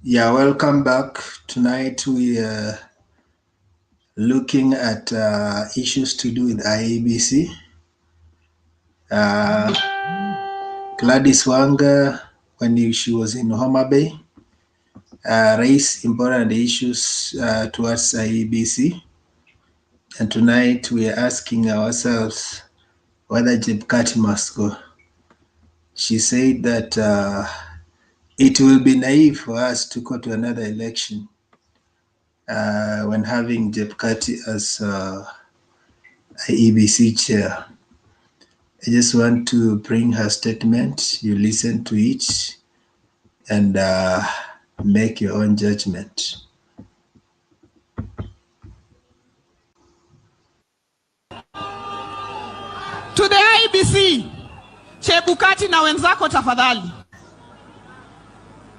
Yeah, welcome back. Tonight we are looking at issues to do with IEBC. Gladys Wanga, when she was in Homa Bay, raised important issues towards IEBC. And tonight we are asking ourselves whether Chebukati must go. She said that it will be naive for us to go to another election when having Chebukati as IEBC chair. I just want to bring her statement. You listen to it and make your own judgment. To the IEBC, Chebukati na wenzako tafadhali,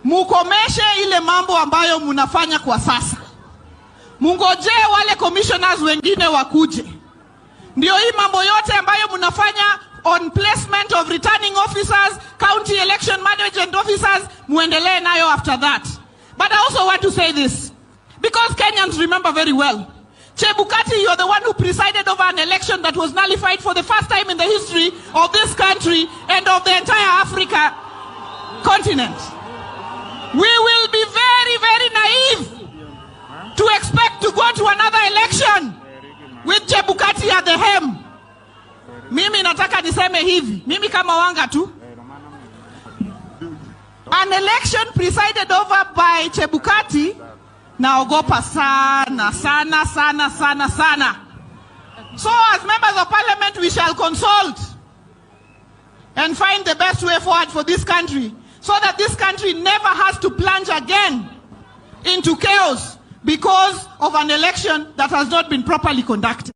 mukomeshe ile mambo ambayo munafanya kwa sasa. Mungojee wale commissioners wengine wakuje. Ndio hii mambo yote ambayo munafanya on placement of returning officers, county election management officers, muendelee nayo after that. But I also want to say this, because Kenyans remember very well. Chebukati, you're the one who presided over an election that was nullified for the first time in the history of this country and of the entire Africa continent. We will be very, very naive to expect to go to another election with Chebukati at the helm. Mimi nataka niseme hivi, mimi kama Wanga tu. An election presided over by Chebukati, naogopa sana. So as members of parliament, we shall consult and find the best way forward for this country, so that this country never has to plunge again into chaos because of an election that has not been properly conducted.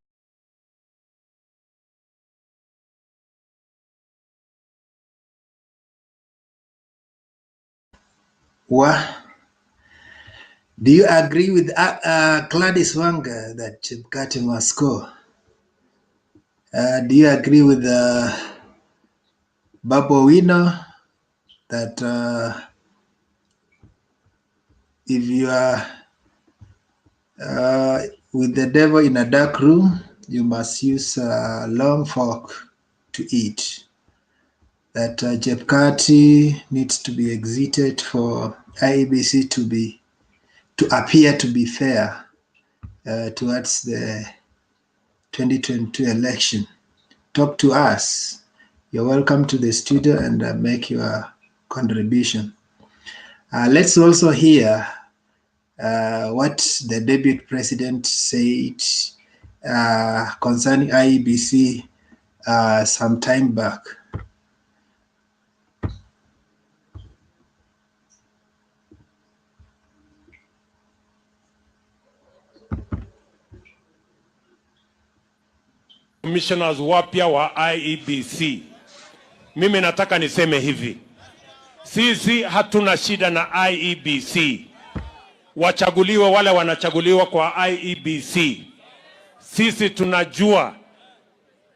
Do you agree with Gladys Wanga that Chebukati must go? Do you agree with Babu Owino that if you are with the devil in a dark room, you must use a long fork to eat? That Chebukati needs to be exited for IEBC to appear to be fair towards the 2022 election. Talk to us. You're welcome to the studio and make your contribution. Let's also hear what the deputy president said concerning IEBC some time back. Commissioners wapya wa IEBC. Mimi nataka niseme hivi. Sisi hatuna shida na IEBC. Wachaguliwe wale wanachaguliwa kwa IEBC. Sisi tunajua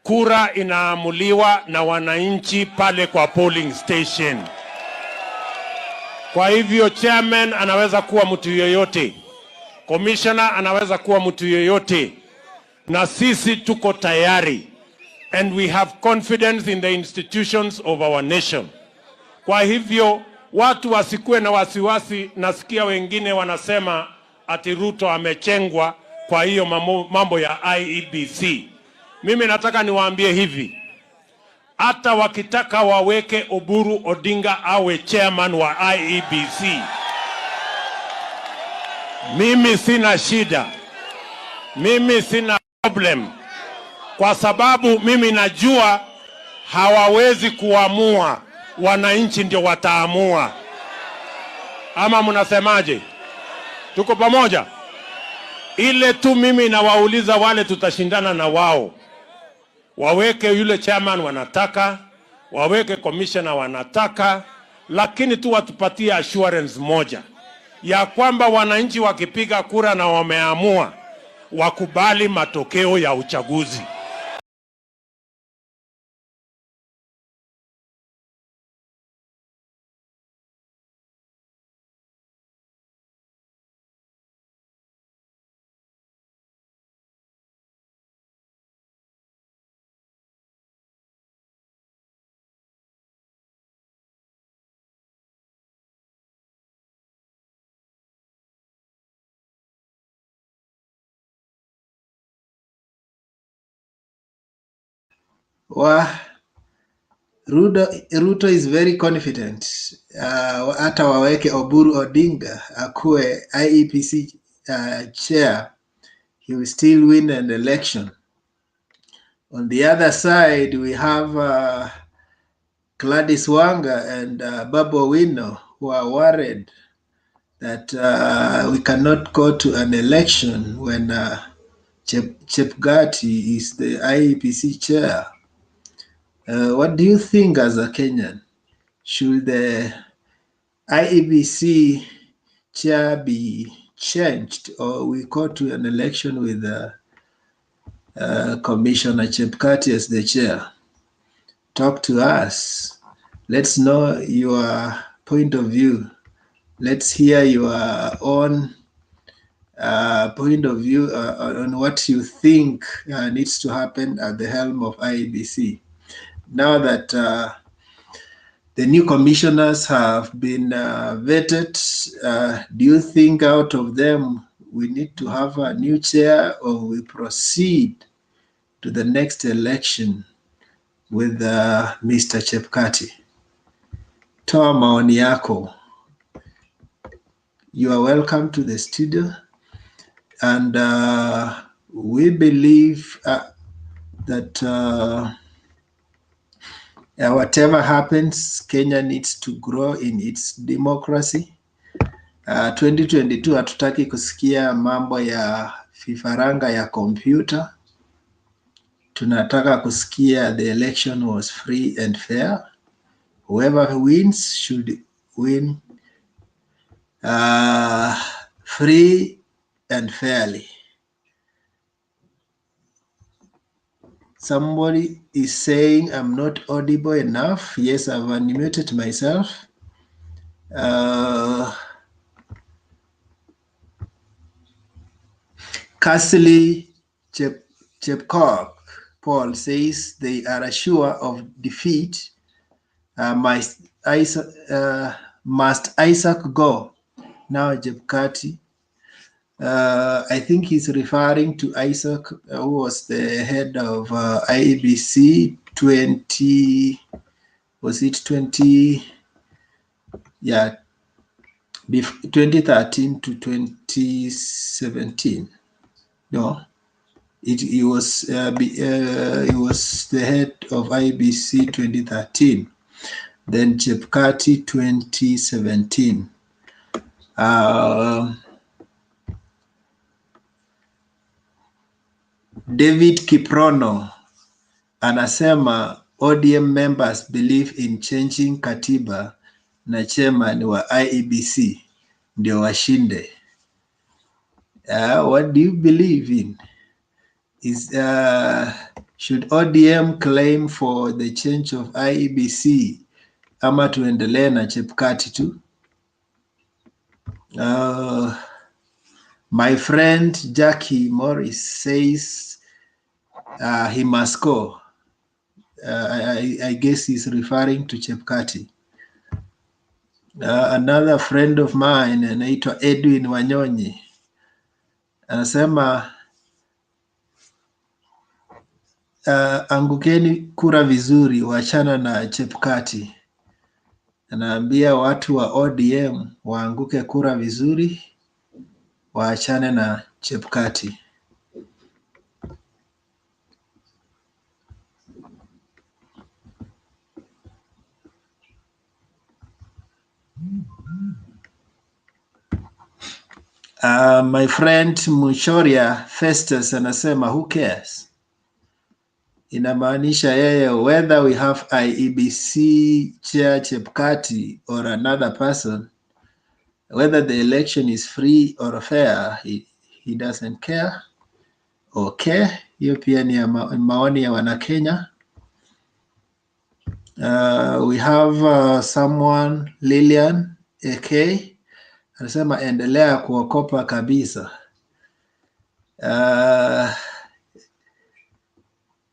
kura inaamuliwa na wananchi pale kwa polling station. Kwa hivyo chairman anaweza kuwa mtu yoyote. Commissioner anaweza kuwa mtu yoyote. Na sisi tuko tayari, and we have confidence in the institutions of our nation. Kwa hivyo watu wasikue na wasiwasi. Nasikia wengine wanasema ati Ruto amechengwa kwa hiyo mambo ya IEBC. Mimi nataka niwaambie hivi, hata wakitaka waweke Oburu Odinga awe chairman wa IEBC, mimi sina shida, mimi sina problem, kwa sababu mimi najua hawawezi kuamua, wananchi ndio wataamua. Ama mnasemaje? Tuko pamoja? Ile tu mimi nawauliza wale tutashindana na wao, waweke yule chairman wanataka, waweke commissioner wanataka, lakini tu watupatie assurance moja ya kwamba wananchi wakipiga kura na wameamua, wakubali matokeo ya uchaguzi. Ruto is very confident. Hata waweke Oburu Odinga akuwe IEBC chair, he will still win an election. On the other side, we have Gladys Wanga and Babu Owino, who are worried that we cannot go to an election when Chebukati is the IEBC chair. What do you think as a Kenyan? Should the IEBC chair be changed, or we go to an election with Commissioner Chebukati as the chair? Talk to us. Let's know your point of view. Let's hear your own point of view on what you think needs to happen at the helm of IEBC. Now that the new commissioners have been vetted, do you think out of them we need to have a new chair, or we proceed to the next election with Mr. Chebukati? Toa maoni yako. You are welcome to the studio, and we believe that whatever happens, Kenya needs to grow in its democracy. 2022 hatutaki kusikia mambo ya fifaranga ya kompyuta. Tunataka kusikia the election was free and fair. Whoever wins should win free and fairly. Somebody is saying I'm not audible enough. Yes, I've unmuted myself. Castley Chepkok Paul says they are sure of defeat. Must Isaac go? Now Chebukati. I think he's referring to Isaac, who was the head of IEBC 2013 to 2017. No, he was the head of IEBC 2013. Then Chebukati 2017. David Kiprono anasema ODM members believe in changing katiba na chairman wa IEBC ndio washinde. What do you believe in? Should ODM claim for the change of IEBC ama tuendelee na Chebukati tu? My friend Jackie Morris says he must go. I guess he's referring to Chebukati. Another friend of mine anaitwa Edwin Wanyonyi anasema angukeni kura vizuri, wachana na Chebukati. Anaambia watu wa ODM waanguke kura vizuri, waachane na Chebukati. My friend Mushoria Festus anasema who cares? Inamaanisha yeye whether we have IEBC chair Chebukati or another person, whether the election is free or fair, he doesn't care. Okay, hiyo pia ni maoni ya Wanakenya. We have someone Lilian AK anasema endelea kuokopa kabisa.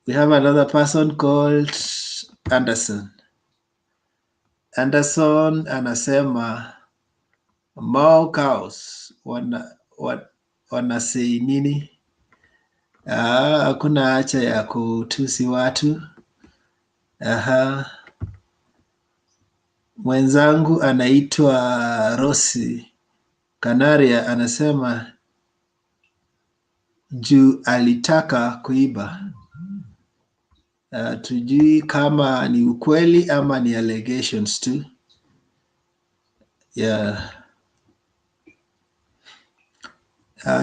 We have another person called Anderson. Anderson anasema Mau cows wanasei nini? Hakuna haja ya kutusi watu. Aha. Mwenzangu anaitwa Rosi Kanaria anasema juu alitaka kuiba. Tujui kama ni ukweli ama ni allegations tu. Yeah.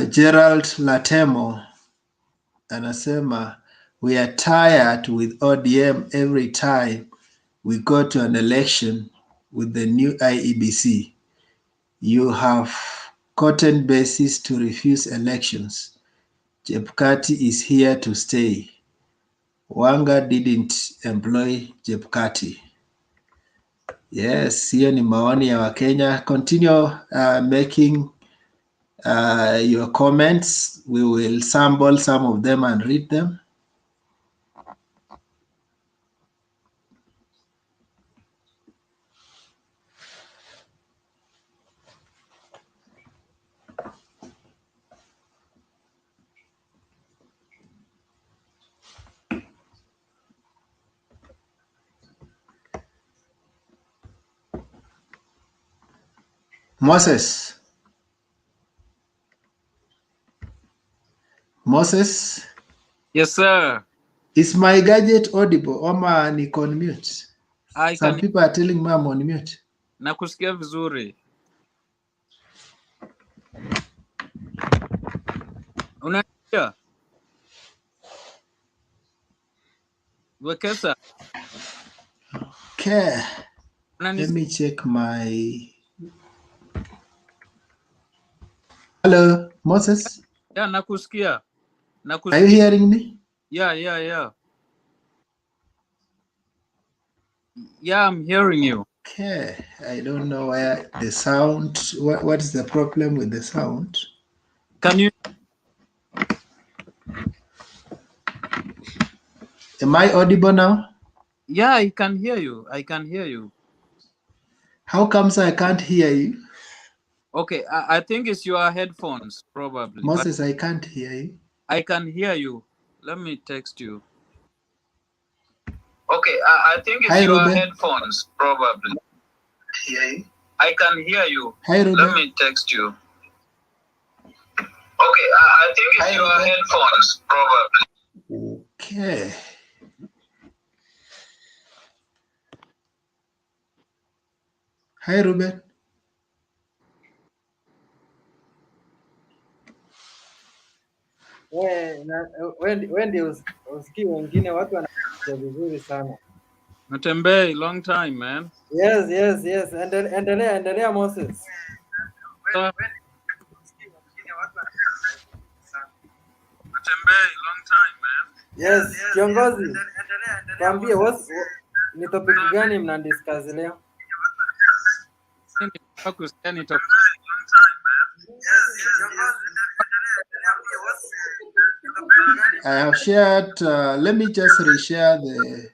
Gerald Latemo anasema we are tired with ODM every time we go to an election with the new IEBC. You have cotton basis to refuse elections. Chebukati is here to stay. Wanga didn't employ Chebukati. Yes, hiyo ni maoni ya Wakenya. Continue making your comments. We will sample some of them and read them. Moses. Yes, sir. Is my gadget audible? Oma niko on mute. Some people are telling me I'm on mute. Nakusikia vizuri. Unasikia? Wekesa. Okay. Let me check my... Hello, Moses? Yeah, nakusikia. Are you hearing me? Yeah. Yeah, I'm hearing you. Okay. I don't know where the sound... What is the problem with the sound? Can you... Am I audible now? Yeah, I can hear you. How comes I can't hear you? Okay, I think it's your headphones, probably. Moses, I can't hear you. I can hear you. Let me text you. Okay, I think it's your Ruben. headphones, probably. Hear you? I can hear you. Hi, Ruben. Let me text you. Okay, I think it's your Ruben. headphones, probably. Okay. Hi, Ruben. Wewe ndio usikii wengine watu wanasikia vizuri sana. Matembei, long time, man. Yes. Endelea Moses. Matembei, long time, man. Yes, kiongozi. Tuambie ni topic gani mna discuss leo? I have shared, let me just reshare the...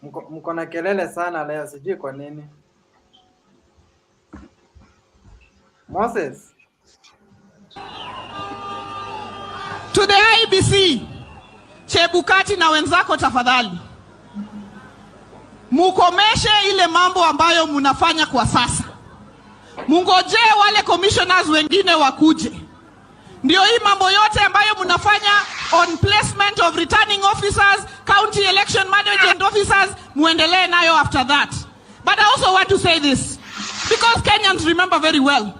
Mko na kelele sana leo, sijui kwa nini. Moses. To the IEBC, Chebukati na wenzako tafadhali. Mukomeshe ile mambo ambayo munafanya kwa sasa. Mungojee wale commissioners wengine wakuje. Ndio hii mambo yote ambayo munafanya on placement of returning officers, county election management officers, muendelee nayo after that. But I also want to say this, because Kenyans remember very well.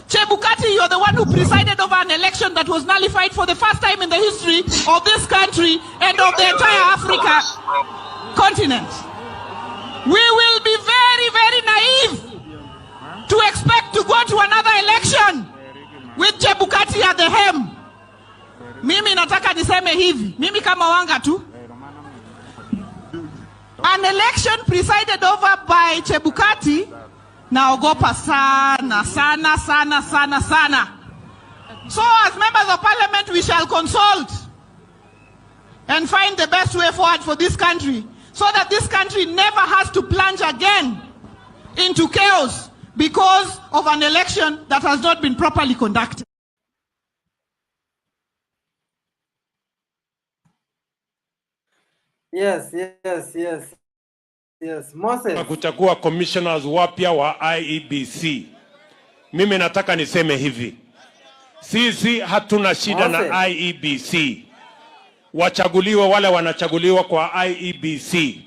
Chebukati, you're the one who presided over an election that was nullified for the first time in the history of this country and of the entire Africa continent. We will be very, very naive to expect to go to another election with Chebukati at the helm. Mimi nataka niseme hivi, mimi kama Wanga tu. An election presided over by Chebukati, naogopa sana. So as members of parliament, we shall consult and find the best way forward for this country, so that this country never has to plunge again into chaos because of an election that has not been properly conducted. Yes. Moses. Kuchagua commissioners wapya wa IEBC. Mimi nataka niseme hivi. Sisi hatuna shida na IEBC. Wachaguliwe wale wanachaguliwa kwa IEBC.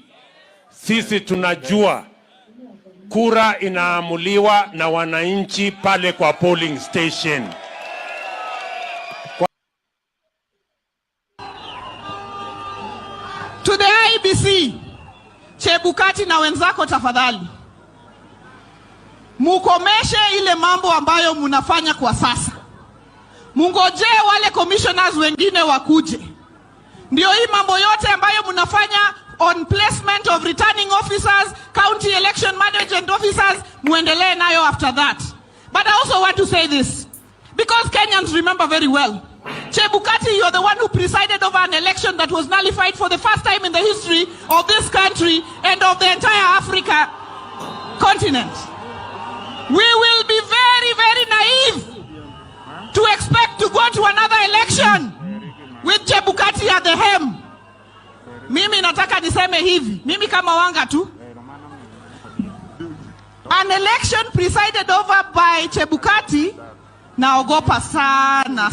Sisi tunajua kura inaamuliwa na wananchi pale kwa polling station. To the IEBC, Chebukati na wenzako tafadhali, mukomeshe ile mambo ambayo munafanya kwa sasa. Mungojee wale commissioners wengine wakuje. Ndio hii mambo yote ambayo munafanya on placement of returning officers, county election management officers, muendelee nayo after that. But I also want to say this, because Kenyans remember very well. Chebukati, you're the one who presided over an election that was nullified for the first time in the history of this country and of the entire Africa continent. We will be very, very naive to expect to go to another election with Chebukati at the helm. Mimi nataka niseme hivi, mimi kama Wanga tu. An election presided over by Chebukati, naogopa sana.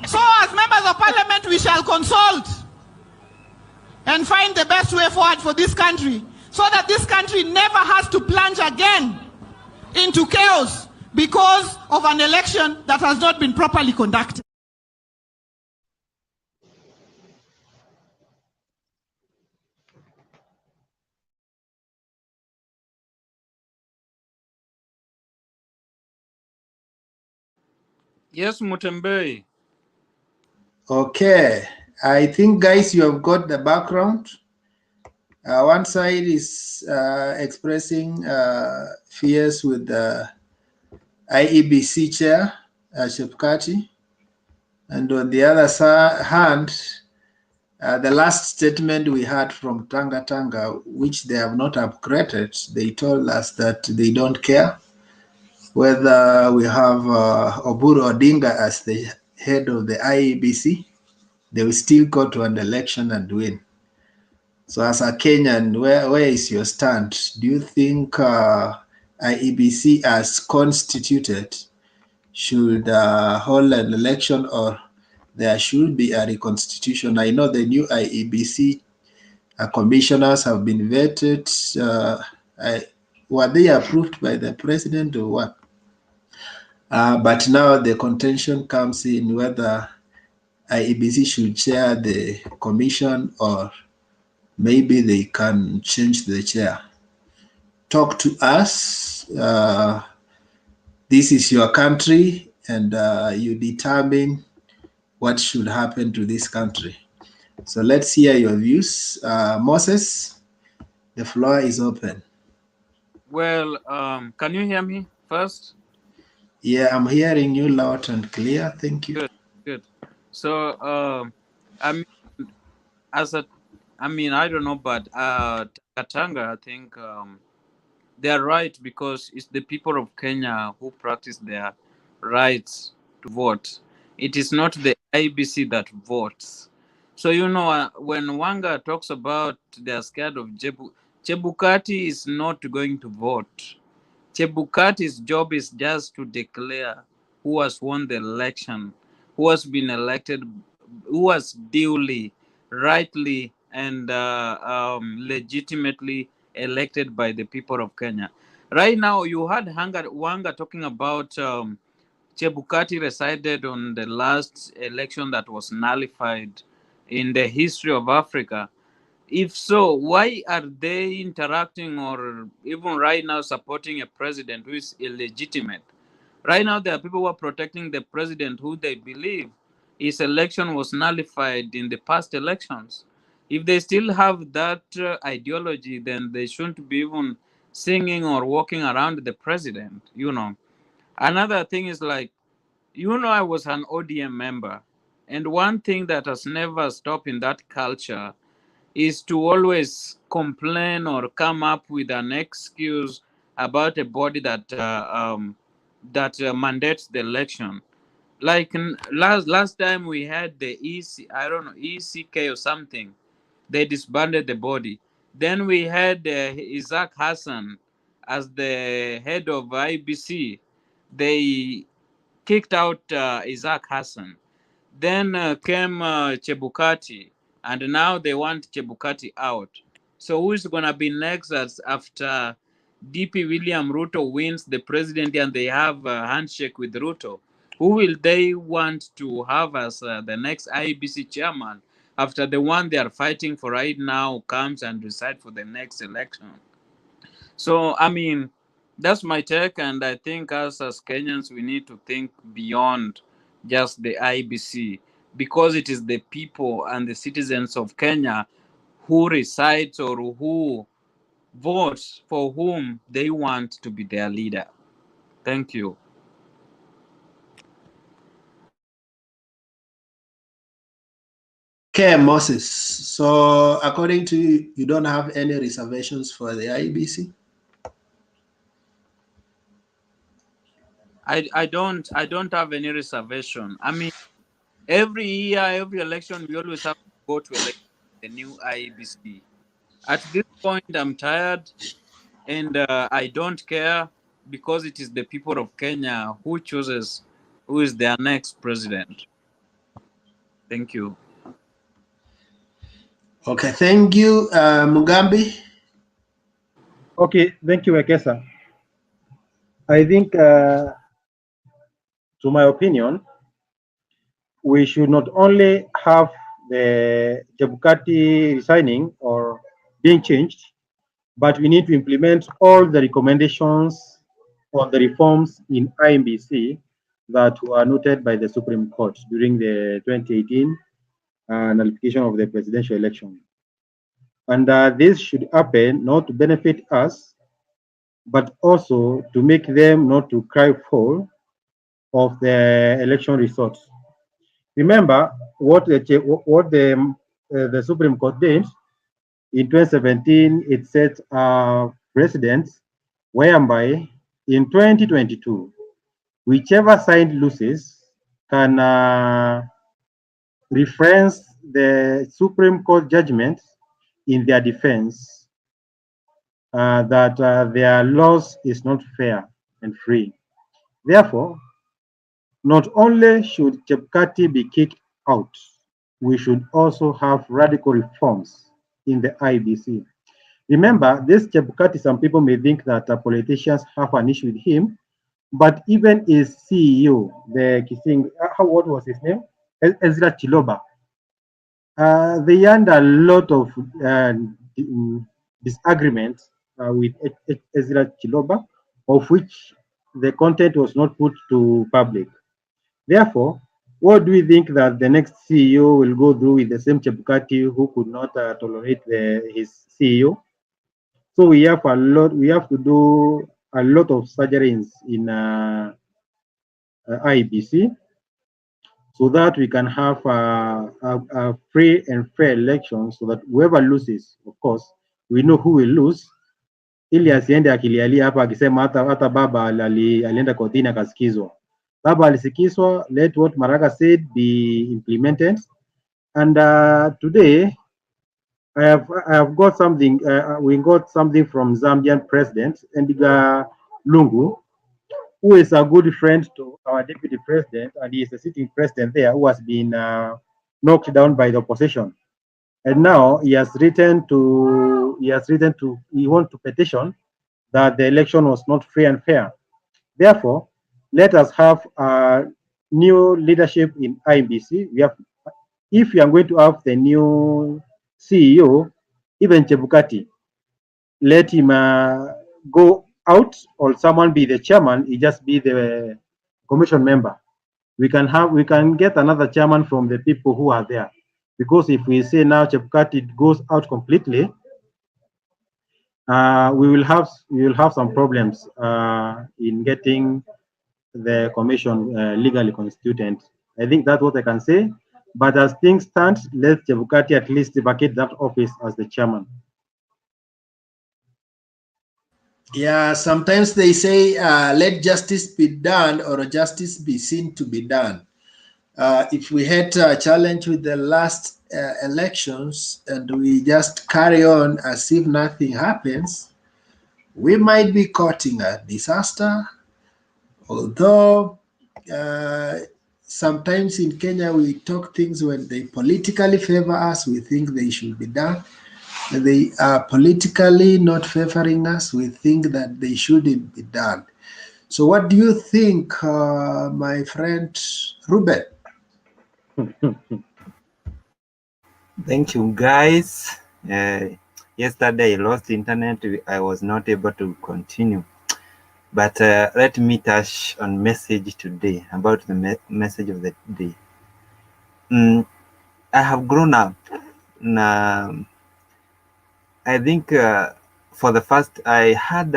So as members of parliament, we shall consult and find the best way forward for this country, so that this country never has to plunge again into chaos because of an election that has not been properly conducted. Yes, Mutembei. Okay, I think, guys, you have got the background. One side is expressing fears with the IEBC chair, Chebukati, and on the other hand, the last statement we had from Tanga, which they have not upgraded, they told us that they don't care whether we have Oburu Odinga as the head of the IEBC, they will still go to an election and win. So as a Kenyan, where is your stand? Do you think IEBC as constituted should hold an election, or there should be a reconstitution? I know the new IEBC commissioners have been vetted. Were they approved by the president or what? But now the contention comes in whether IEBC should chair the commission, or maybe they can change the chair. Talk to us. This is your country, and you determine what should happen to this country. So let's hear your views. Moses, the floor is open. Well, can you hear me first? Yeah, I'm hearing you loud and clear. Thank you. Good. So, I don't know, but Katanga, I think they are right, because it's the people of Kenya who practice their rights to vote. It is not the IEBC that votes. So, when Wanga talks about they are scared of Chebukati is not going to vote. Chebukati's job is just to declare who has won the election, who has been elected, who has duly, rightly, and legitimately elected by the people of Kenya. Right now, you had Wanga talking about Chebukati resided on the last election that was nullified in the history of Africa. If so, why are they interacting or even right now supporting a president who is illegitimate? Right now, there are people who are protecting the president who they believe his election was nullified in the past elections. If they still have that ideology, then they shouldn't be even singing or walking around the president, Another thing is I was an ODM member. And one thing that has never stopped in that culture is to always complain or come up with an excuse about a body that mandates the election. Like last time we had the EC, I don't know, ECK or something. They disbanded the body. Then we had Isaac Hassan as the head of IEBC. They kicked out Isaac Hassan. Then came Chebukati, and now they want Chebukati out. So who is going to be next after DP William Ruto wins the presidency and they have a handshake with Ruto? Who will they want to have as the next IEBC chairman after the one they are fighting for right now comes and decide for the next election? So, I mean, that's my take, and I think as Kenyans, we need to think beyond just the IBC, because it is the people and the citizens of Kenya who resides or who votes for whom they want to be their leader. Thank you. Okay, Moses. So according to you, you don't have any reservations for the IEBC? I don't have any reservation. I mean, every year, every election, we always have to go to elect the new IEBC. At this point, I'm tired, and I don't care, because it is the people of Kenya who chooses who is their next president. Thank you. Okay, thank you, Mugambi. Okay, thank you, Wekesa. I think, to my opinion, we should not only have the Chebukati resigning or being changed, but we need to implement all the recommendations on the reforms in IEBC that were noted by the Supreme Court during the 2018 nullification of the presidential election. And this should happen not to benefit us, but also to make them not to cry foul of the election results. Remember what the Supreme Court did in 2017. It set precedents whereby in 2022, whichever side loses can reference the Supreme Court judgment in their defense that their loss is not fair and free. Therefore, not only should Chebukati be kicked out, we should also have radical reforms in the IEBC. Remember, this Chebukati, some people may think that politicians have an issue with him, but even his CEO, the Kising, what was his name? Ezra Chiloba. They had a lot of disagreements with Ezra Chiloba, of which the content was not put to public. Therefore, what do we think that the next CEO will go through with the same Chebukati who could not tolerate his CEO? So we have to do a lot of surgeries in IEBC so that we can have a free and fair election, so that whoever loses, of course, we know who will lose, ili asiende akilialia hapa akisema hata baba alienda kotini akasikizwa. Baba alisikizwa. Let what Maraga said be implemented. And today, I have got something. We got something from Zambian President Edgar Lungu, who is a good friend to our deputy president, and he is a sitting president there who has been knocked down by the opposition. And now he wants to petition that the election was not free and fair. Therefore, let us have new leadership in IEBC. If we are going to have the new CEO, even Chebukati, let him go out, or someone be the chairman. He just be the commission member. We can get another chairman from the people who are there, because if we say now Chebukati goes out completely, we will have some problems in getting the commission legally constituted. I think that's what I can say. But as things stand, let Chebukati at least vacate that office as the chairman. Yeah, sometimes they say, let justice be done or justice be seen to be done. If we had a challenge with the last elections and we just carry on as if nothing happens, we might be courting a disaster. Although sometimes in Kenya we talk things when they politically favor us, we think they should be done. When they are politically not favoring us, we think that they shouldn't be done. So what do you think, my friend Ruben? Thank you, guys. Yesterday I lost internet. I was not able to continue. But let me touch on message today, about the message of the day. I have grown up. I think for the first, I had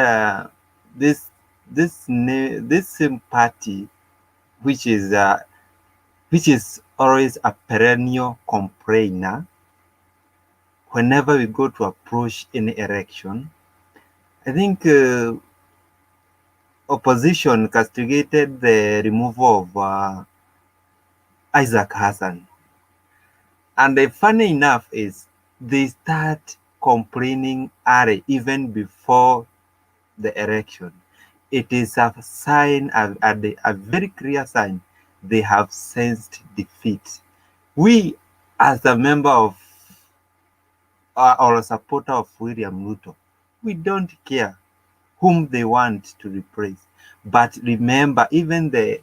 this same party, which is always a perennial complainer. Whenever we go to approach any election, I think opposition castigated the removal of Isaac Hassan. And the funny enough is they start complaining even before the election. It is a sign, a very clear sign they have sensed defeat. We, as a member of or a supporter of William Ruto, we don't care whom they want to replace. But remember, even the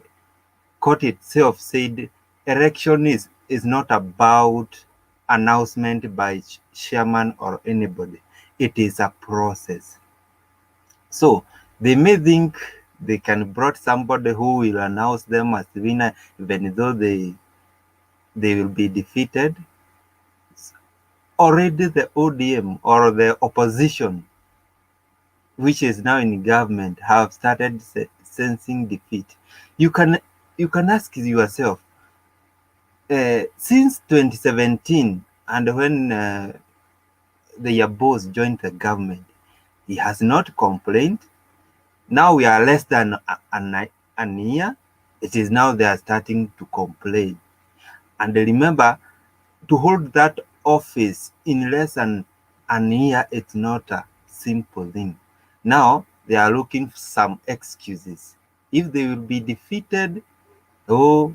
court itself said election is not about announcement by chairman or anybody. It is a process. So they may think they can brought somebody who will announce them as the winner, even though they will be defeated. Already the ODM or the opposition, which is now in government, have started sensing defeat. You can ask yourself, since 2017 and when the boss joined the government, he has not complained. Now we are less than a year. It is now they are starting to complain. And remember, to hold that office in less than a year, it's not a simple thing. Now they are looking for some excuses. If they will be defeated, oh,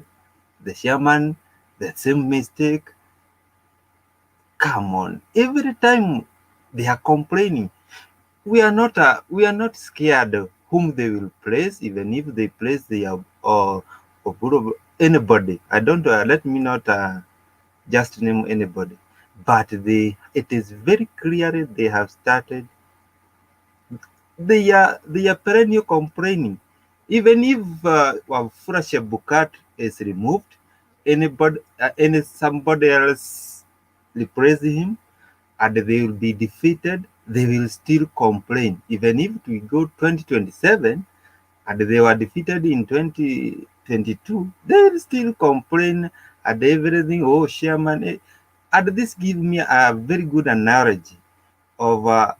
the chairman, the same mistake. Come on, every time they are complaining. We are not scared of whom they will place, even if they place the or anybody. I don't let me not just name anybody, but it is very clear they have started. They are perennial complaining. Even if Wafula Chebukati is removed, somebody else replace him, and they will be defeated, they will still complain. Even if we go 2027 and they were defeated in 2022, they will still complain at everything. Oh, chairman. And this gives me a very good analogy of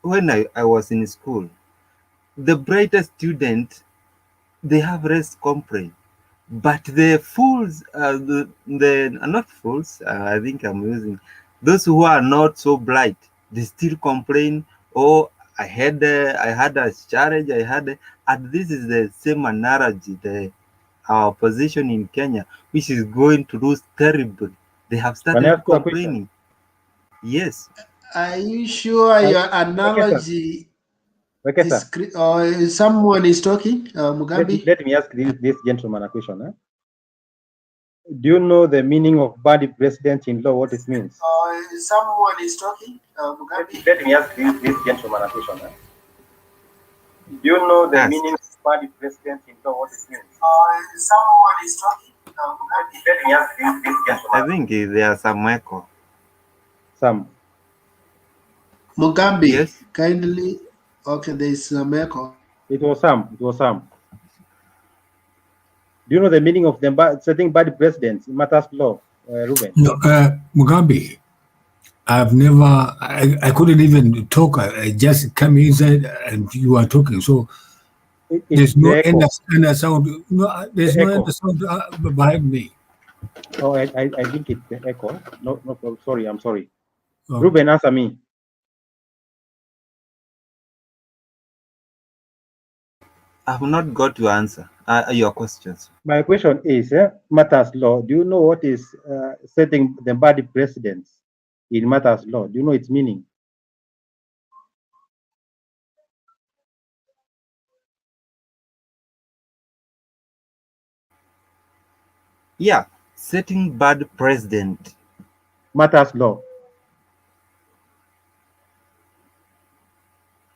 when I was in school. The brightest student, they have less complaint. But the fools, the not fools, I think I'm using, those who are not so bright, they still complain, oh, I had a challenge, and this is the same analogy, our position in Kenya, which is going to lose terribly. They have started complaining. Yes. Are you sure your analogy is someone is talking? Mugambi? Let me ask this gentleman a question. Do you know the meaning of bad president-in-law, what it means? Someone is talking? Mugambi? Let me ask this gentleman a question. Do you know the meaning of bad president-in-law, what it means? Someone is talking? Mugambi? Let me ask this gentleman. I think there are some echo. Some. Mugambi, yes? Kindly. Okay, there is some echo. It was some. Do you know the meaning of the setting bad precedents in matters law, Ruben? No, Mugambi, I've never, I couldn't even talk. I just come inside and you are talking. So there's no end sound. No, there's no end sound behind me. Oh, I think it's the echo. No, sorry, I'm sorry. Oh. Ruben, answer me. I've not got your answer. Your questions. My question is, matters law. Do you know what is setting the bad precedents in matters law? Do you know its meaning? Yeah, setting bad precedent. Matters law.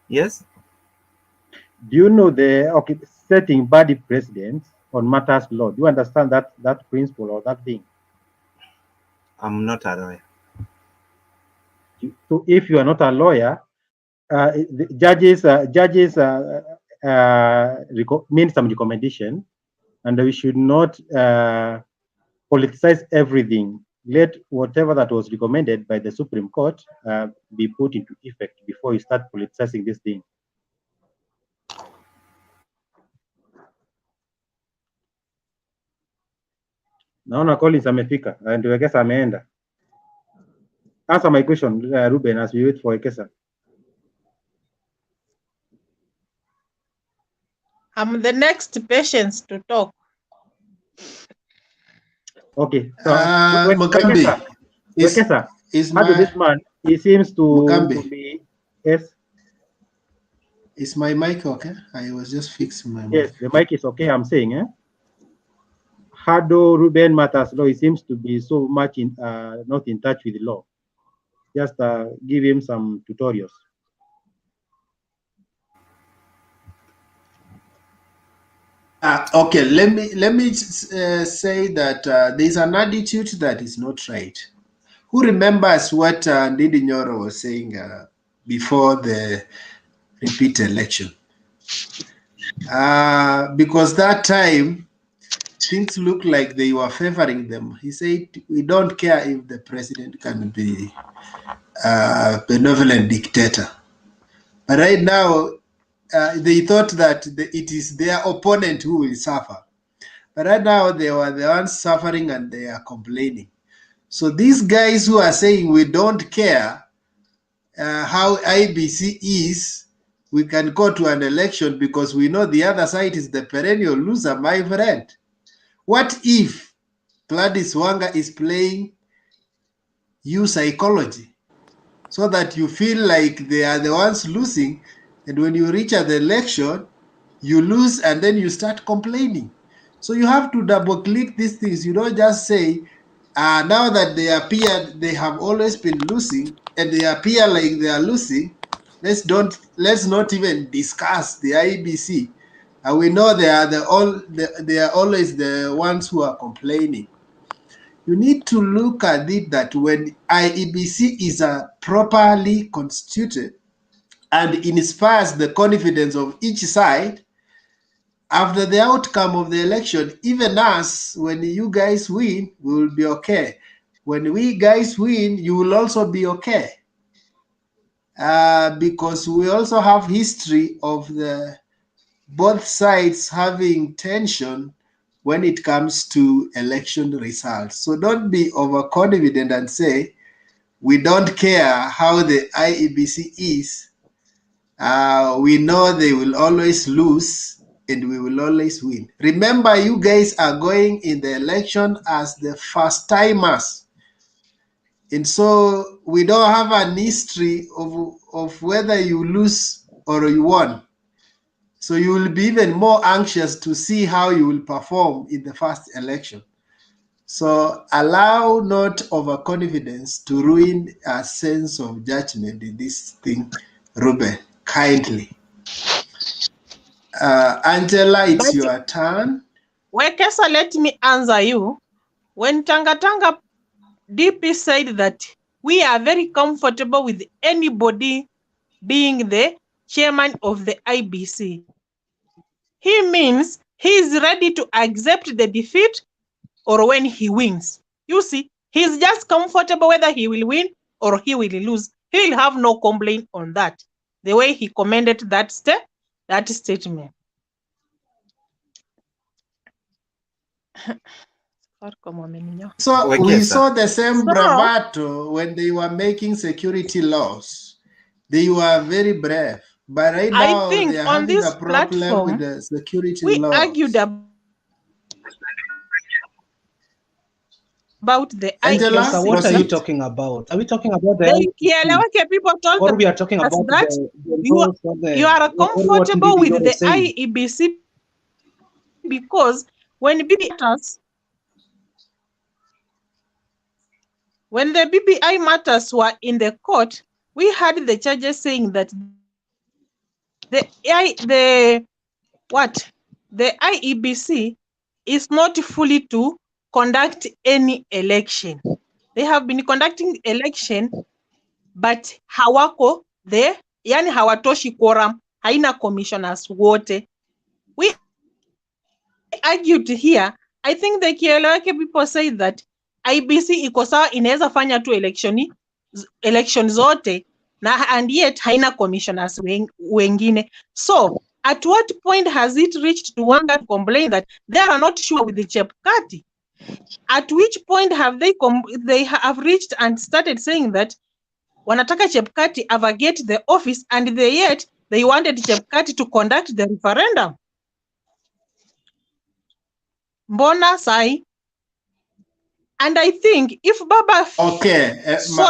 Yes. Do you know the setting bad precedents on matters law? Do you understand that principle or that thing? I'm not a lawyer. So if you are not a lawyer, judges made some recommendation, and we should not politicize everything. Let whatever that was recommended by the Supreme Court be put into effect before you start politicizing this thing. Naona Collins amefika, ndio Wekesa ameenda. Answer my question, Ruben, as we wait for Wekesa. I'm the next patient to talk. Okay. So Mugambi, Wekesa, this man, he seems to be, yes. Is my mic okay? I was just fixing my mic. Yes, the mic is okay, I'm saying. Hado Ruben matters law, he seems to be so much not in touch with the law. Just give him some tutorials. Okay, let me say that there's an attitude that is not right. Who remembers what Ndindi Nyoro was saying before the repeat election? Because that time things looked like they were favoring them. He said, "We don't care if the president can be a benevolent dictator." But right now, they thought that it is their opponent who will suffer. But right now, they were the ones suffering and they are complaining. So these guys who are saying we don't care how IEBC is, we can go to an election because we know the other side is the perennial loser, my friend. What if Gladys Wanga is playing you psychology so that you feel like they are the ones losing, and when you reach at the election, you lose and then you start complaining? So you have to double click these things. You don't just say, now that they appear, they have always been losing and they appear like they are losing, let's not even discuss the IEBC. And we know they are always the ones who are complaining. You need to look at it that when IEBC is properly constituted and inspires the confidence of each side, after the outcome of the election, even us, when you guys win, we will be okay. When we guys win, you will also be okay. Because we also have history of both sides having tension when it comes to election results. So don't be overconfident and say, we don't care how the IEBC is. We know they will always lose and we will always win. Remember, you guys are going in the election as the first timers. And so we don't have an history of whether you lose or you won. So you will be even more anxious to see how you will perform in the first election. So allow not overconfidence to ruin a sense of judgment in this thing, Ruben, kindly. Angela, it's your turn. Wekesa, let me answer you. When Tanga DP said that we are very comfortable with anybody being the chairman of the IBC, he means he is ready to accept the defeat or when he wins. You see, he's just comfortable whether he will win or he will lose. He will have no complaint on that. The way he commended that statement. So Wekesa. we saw the same bravado when they were making security laws. They were very brave. But right now, I think they are on having this a problem platform, with the security we laws. argued about the Angela, Kesa, what are you talking about? Are we talking about the IEBC? people told Or we are talking us about that the you laws or the you are or what comfortable with BBI the is saying? IEBC because when the BBI matters were in the court, we had the judges saying that the IEBC is not fully to conduct any election. They have been conducting election, but hawako there, yani hawatoshi quorum, haina commissioners wote. We argued here. I think the Kieleweke people say that IBC iko sawa, inaweza fanya tu election zote na and yet haina commissioners wengine. So at what point has it reached to Wanga to complain that they are not sure with the Chebukati? At which point have they have reached and started saying that wanataka Chebukati avacate the office, and yet they wanted Chebukati to conduct the referendum? Mbona sai? And I think if Baba saw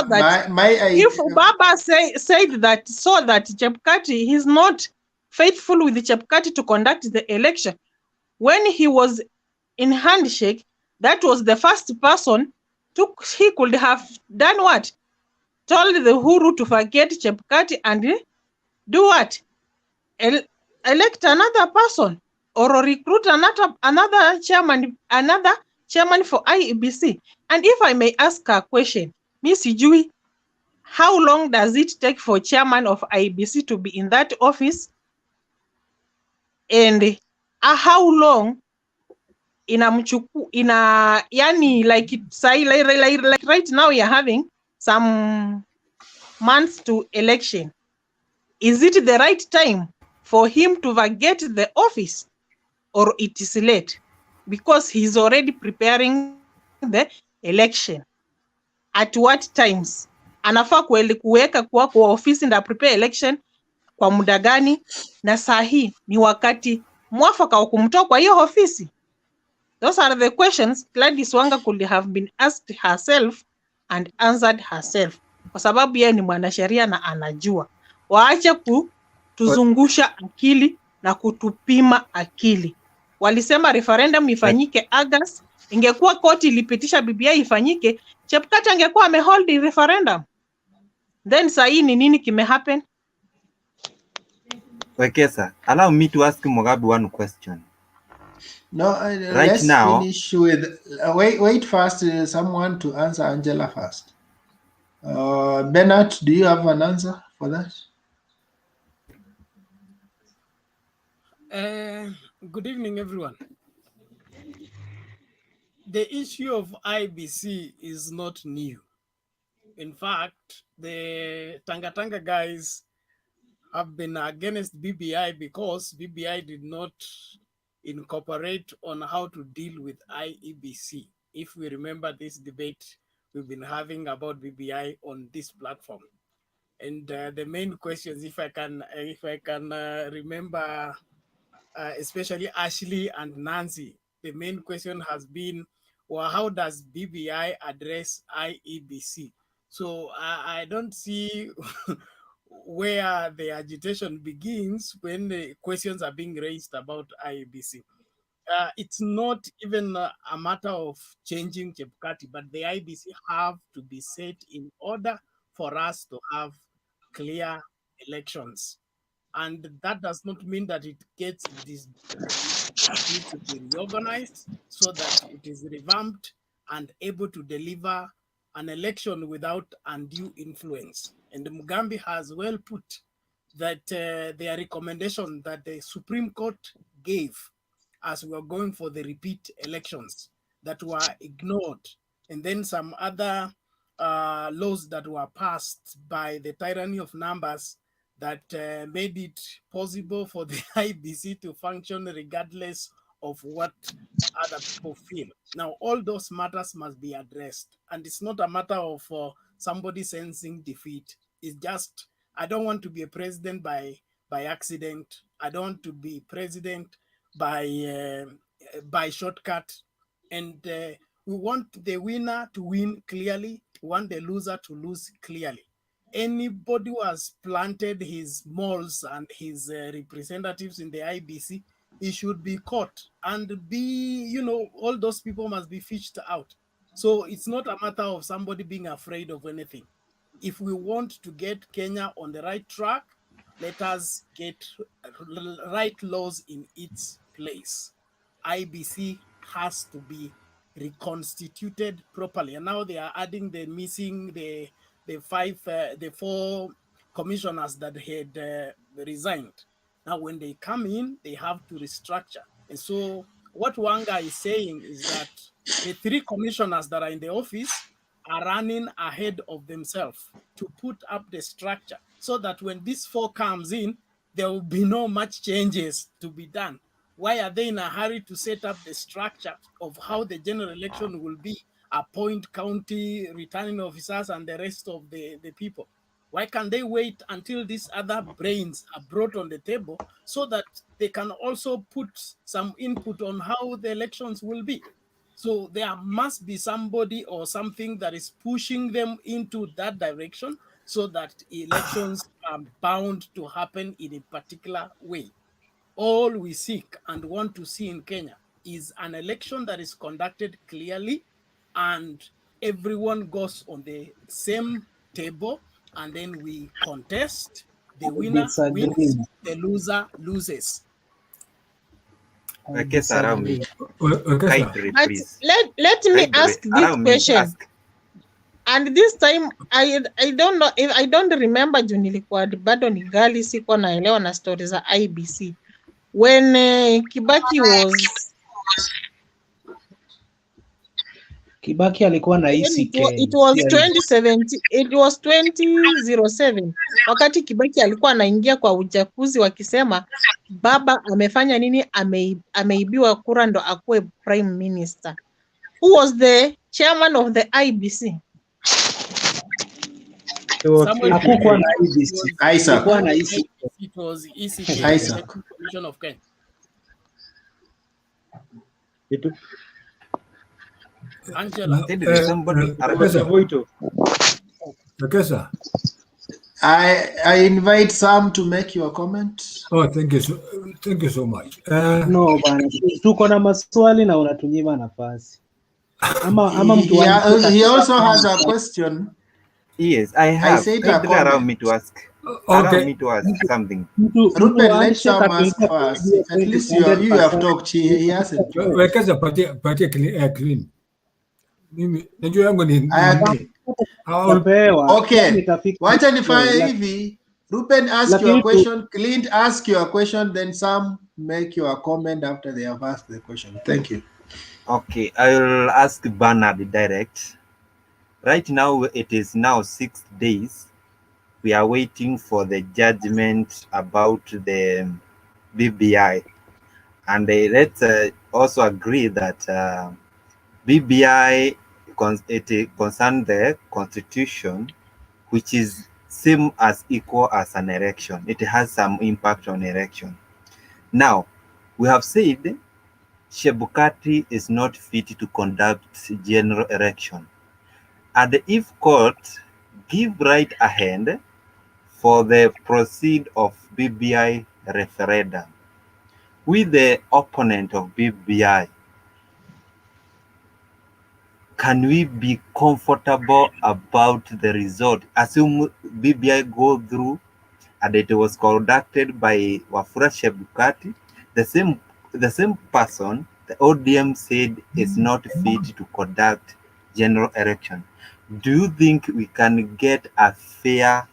that, if Baba said that, so that Chebukati is not faithful with the Chebukati to conduct the election, when he was in handshake, that was the first person he could have done what? Told the Huru to forget Chebukati and do what? Elect another person or recruit another chairman for IEBC. And if I may ask a question, Miss Ijui, how long does it take for chairman of IEBC to be in that office? And how long yani like right now you're having some months to election. Is it the right time for him to vacate the office or it is late? Because he's already preparing the election. At what times? Anafaa kuweka kwa ofisi nda prepare election kwa muda gani? Na sahi ni wakati mwafaka wa kumtoa kwa hiyo ofisi? Those are the questions Gladys Wanga could have been asked herself and answered herself. Kwa sababu yeye ni mwanasheria na anajua. Waache kutuzungusha akili na kutupima akili. Walisema referendum ifanyike August. Ingekuwa koti ilipitisha BBI ifanyike, Chebukati angekuwa amehold the referendum. Then sahi ni nini kime happen? Wekesa, allow me to ask Mugabe one question. No, let's now finish with wait first. Someone to answer Angela first. Bernard, do you have an answer for that? Good evening, everyone. The issue of IBC is not new. In fact, the Tanga guys have been against BBI because BBI did not incorporate on how to deal with IEBC. If we remember this debate we've been having about BBI on this platform. And the main questions, if I can remember, especially Ashley and Nancy, the main question has been, well, how does BBI address IEBC? So I don't see where the agitation begins when the questions are being raised about IEBC. It's not even a matter of changing Chebukati, but the IEBC have to be set in order for us to have clear elections. And that does not mean that it gets disbanded. It needs to be reorganized so that it is revamped and able to deliver an election without undue influence. And Mugambi has well put that their recommendation that the Supreme Court gave as we were going for the repeat elections that were ignored, and then some other laws that were passed by the tyranny of numbers that made it possible for the IEBC to function regardless of what other people feel. Now, all those matters must be addressed, and it's not a matter of somebody sensing defeat. It's just, I don't want to be a president by accident. I don't want to be president by shortcut. And we want the winner to win clearly. We want the loser to lose clearly. Anybody who has planted his moles and his representatives in the IEBC, he should be caught and be, you know, all those people must be fished out. So it's not a matter of somebody being afraid of anything. If we want to get Kenya on the right track, let us get right laws in its place. IEBC has to be reconstituted properly. And now they are adding the missing, the four commissioners that had resigned. Now, when they come in, they have to restructure. And so what Wanga is saying is that the 3 commissioners that are in the office are running ahead of themselves to put up the structure so that when this 4 comes in, there will be no much changes to be done. Why are they in a hurry to set up the structure of how the general election will be, appoint county returning officers and the rest of the people? Why can't they wait until these other brains are brought on the table so that they can also put some input on how the elections will be? So there must be somebody or something that is pushing them into that direction so that elections are bound to happen in a particular way. All we seek and want to see in Kenya is an election that is conducted clearly and everyone goes on the same table, and then we contest. The winner wins, the loser loses. Okay, Sarah, me. But let me ask this question. And this time I don't know if I don't remember juu nilikuwa bado ni gali, siko naelewa na stories za IEBC. When Kibaki alikuwa na ECK. It was 2017, it was 2007. Wakati Kibaki alikuwa anaingia kwa uchaguzi wakisema baba amefanya nini, ameibiwa kura ndo akuwe prime minister. Who was the chairman of the IEBC? Hakukuwa na IEBC. Isaac. It was ECK, Isaac. the Commission of Kenya. Angela. I invite Sam to make your comment. Oh, thank you so much. No bana, tuko na maswali na unatunyima nafasi. Ama mtu he also has a question. Yes, I have. I said allow me to ask. Allow me to ask something. Ruben, let Sam ask first. At least you have talked. He hasn't. Wekeza patia clean. Mimi najua yangu ni okay. Wacha nifanye hivi. Ruben, ask your question. Clint, ask your question. Then Sam, make your comment after they have asked the question. Thank you. Okay, I will ask Bernard direct. Right now, it is now 6 days. We are waiting for the judgment about the BBI. And let's also agree that BBI concerns the constitution, which is same as equal as an election. It has some impact on election. Now, we have said Chebukati is not fit to conduct general election. And if court give right a hand for the proceed of BBI referendum, with the opponent of BBI, can we be comfortable about the result? Assume BBI go through and it was conducted by Wafula Chebukati, the same person the ODM said is not fit to conduct general election. Do you think we can get a fair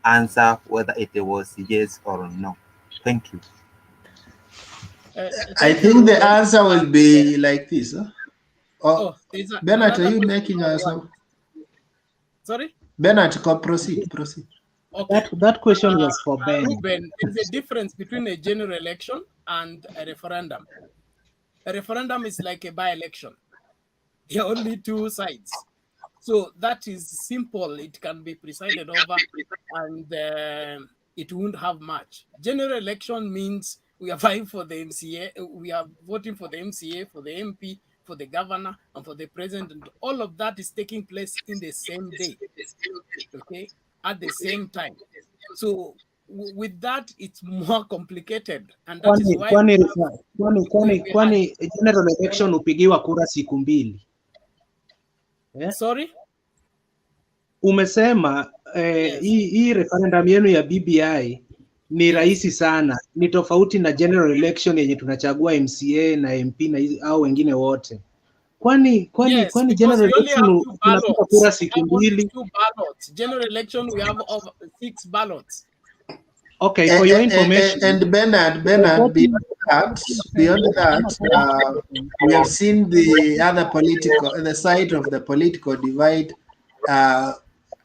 answer whether it was yes or no? Thank you. I think the answer will be like this. Huh? Oh, Bernard, are you making us? Sorry? Bernard, proceed. Okay. That question was for Ben. Ruben, there's a difference between a general election and a referendum. A referendum is like a by-election. There are only two sides. So that is simple. It can be presided over and it won't have much. General election means we are vying for the MCA, we are voting for the MCA, for the MP, for the governor, and for the president. And all of that is taking place in the same day, okay, at the same time. So with that, it's more complicated. And that is why kwani general election upigiwa kura siku mbili. Yeah? Sorry? Umesema hii referendum yenu ya BBI ni rahisi sana, ni tofauti na general election yenye tunachagua MCA na MP na au wengine wote. Kwani general election tunapata kura siku mbili. General election we have over 6 ballots. Okay, for your information. And Bernard, beyond that, we have seen the other side of the political divide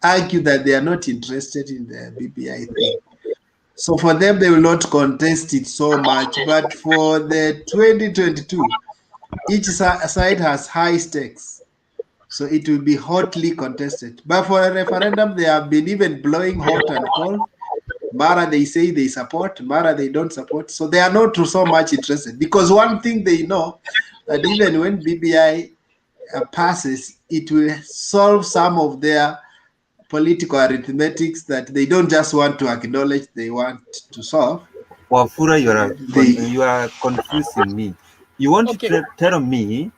argue that they are not interested in the BBI thing. So for them, they will not contest it so much. But for the 2022, each side has high stakes. So it will be hotly contested. But for a referendum, they have been even blowing hot and cold. Mara they say they support, Mara they don't support. So they are not so much interested. Because one thing they know, that even when BBI passes, it will solve some of their political arithmetics that they don't just want to acknowledge, they want to solve. Wafura, you are confusing me. You want to tell me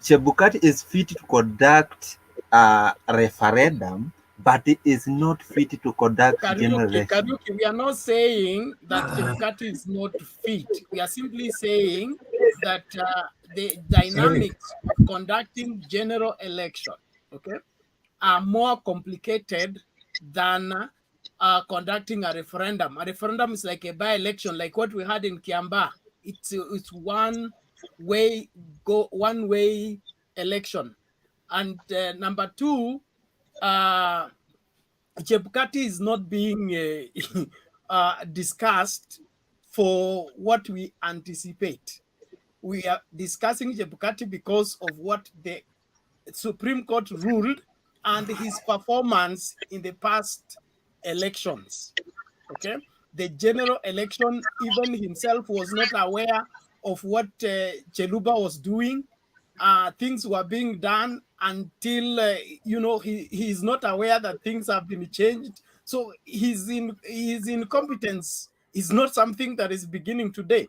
Chebukati is fit to conduct a referendum, but it is not fit to conduct general election. We are not saying that Chebukati is not fit. We are simply saying that the dynamics of conducting general election, okay, are more complicated than conducting a referendum. A referendum is like a by-election, like what we had in Kiamba. It's one way election. And number two, Chebukati is not being discussed for what we anticipate. We are discussing Chebukati because of what the Supreme Court ruled and his performance in the past elections. Okay, the general election, even himself was not aware of what Cheluba was doing. Things were being done until he is not aware that things have been changed. So his incompetence is not something that is beginning today.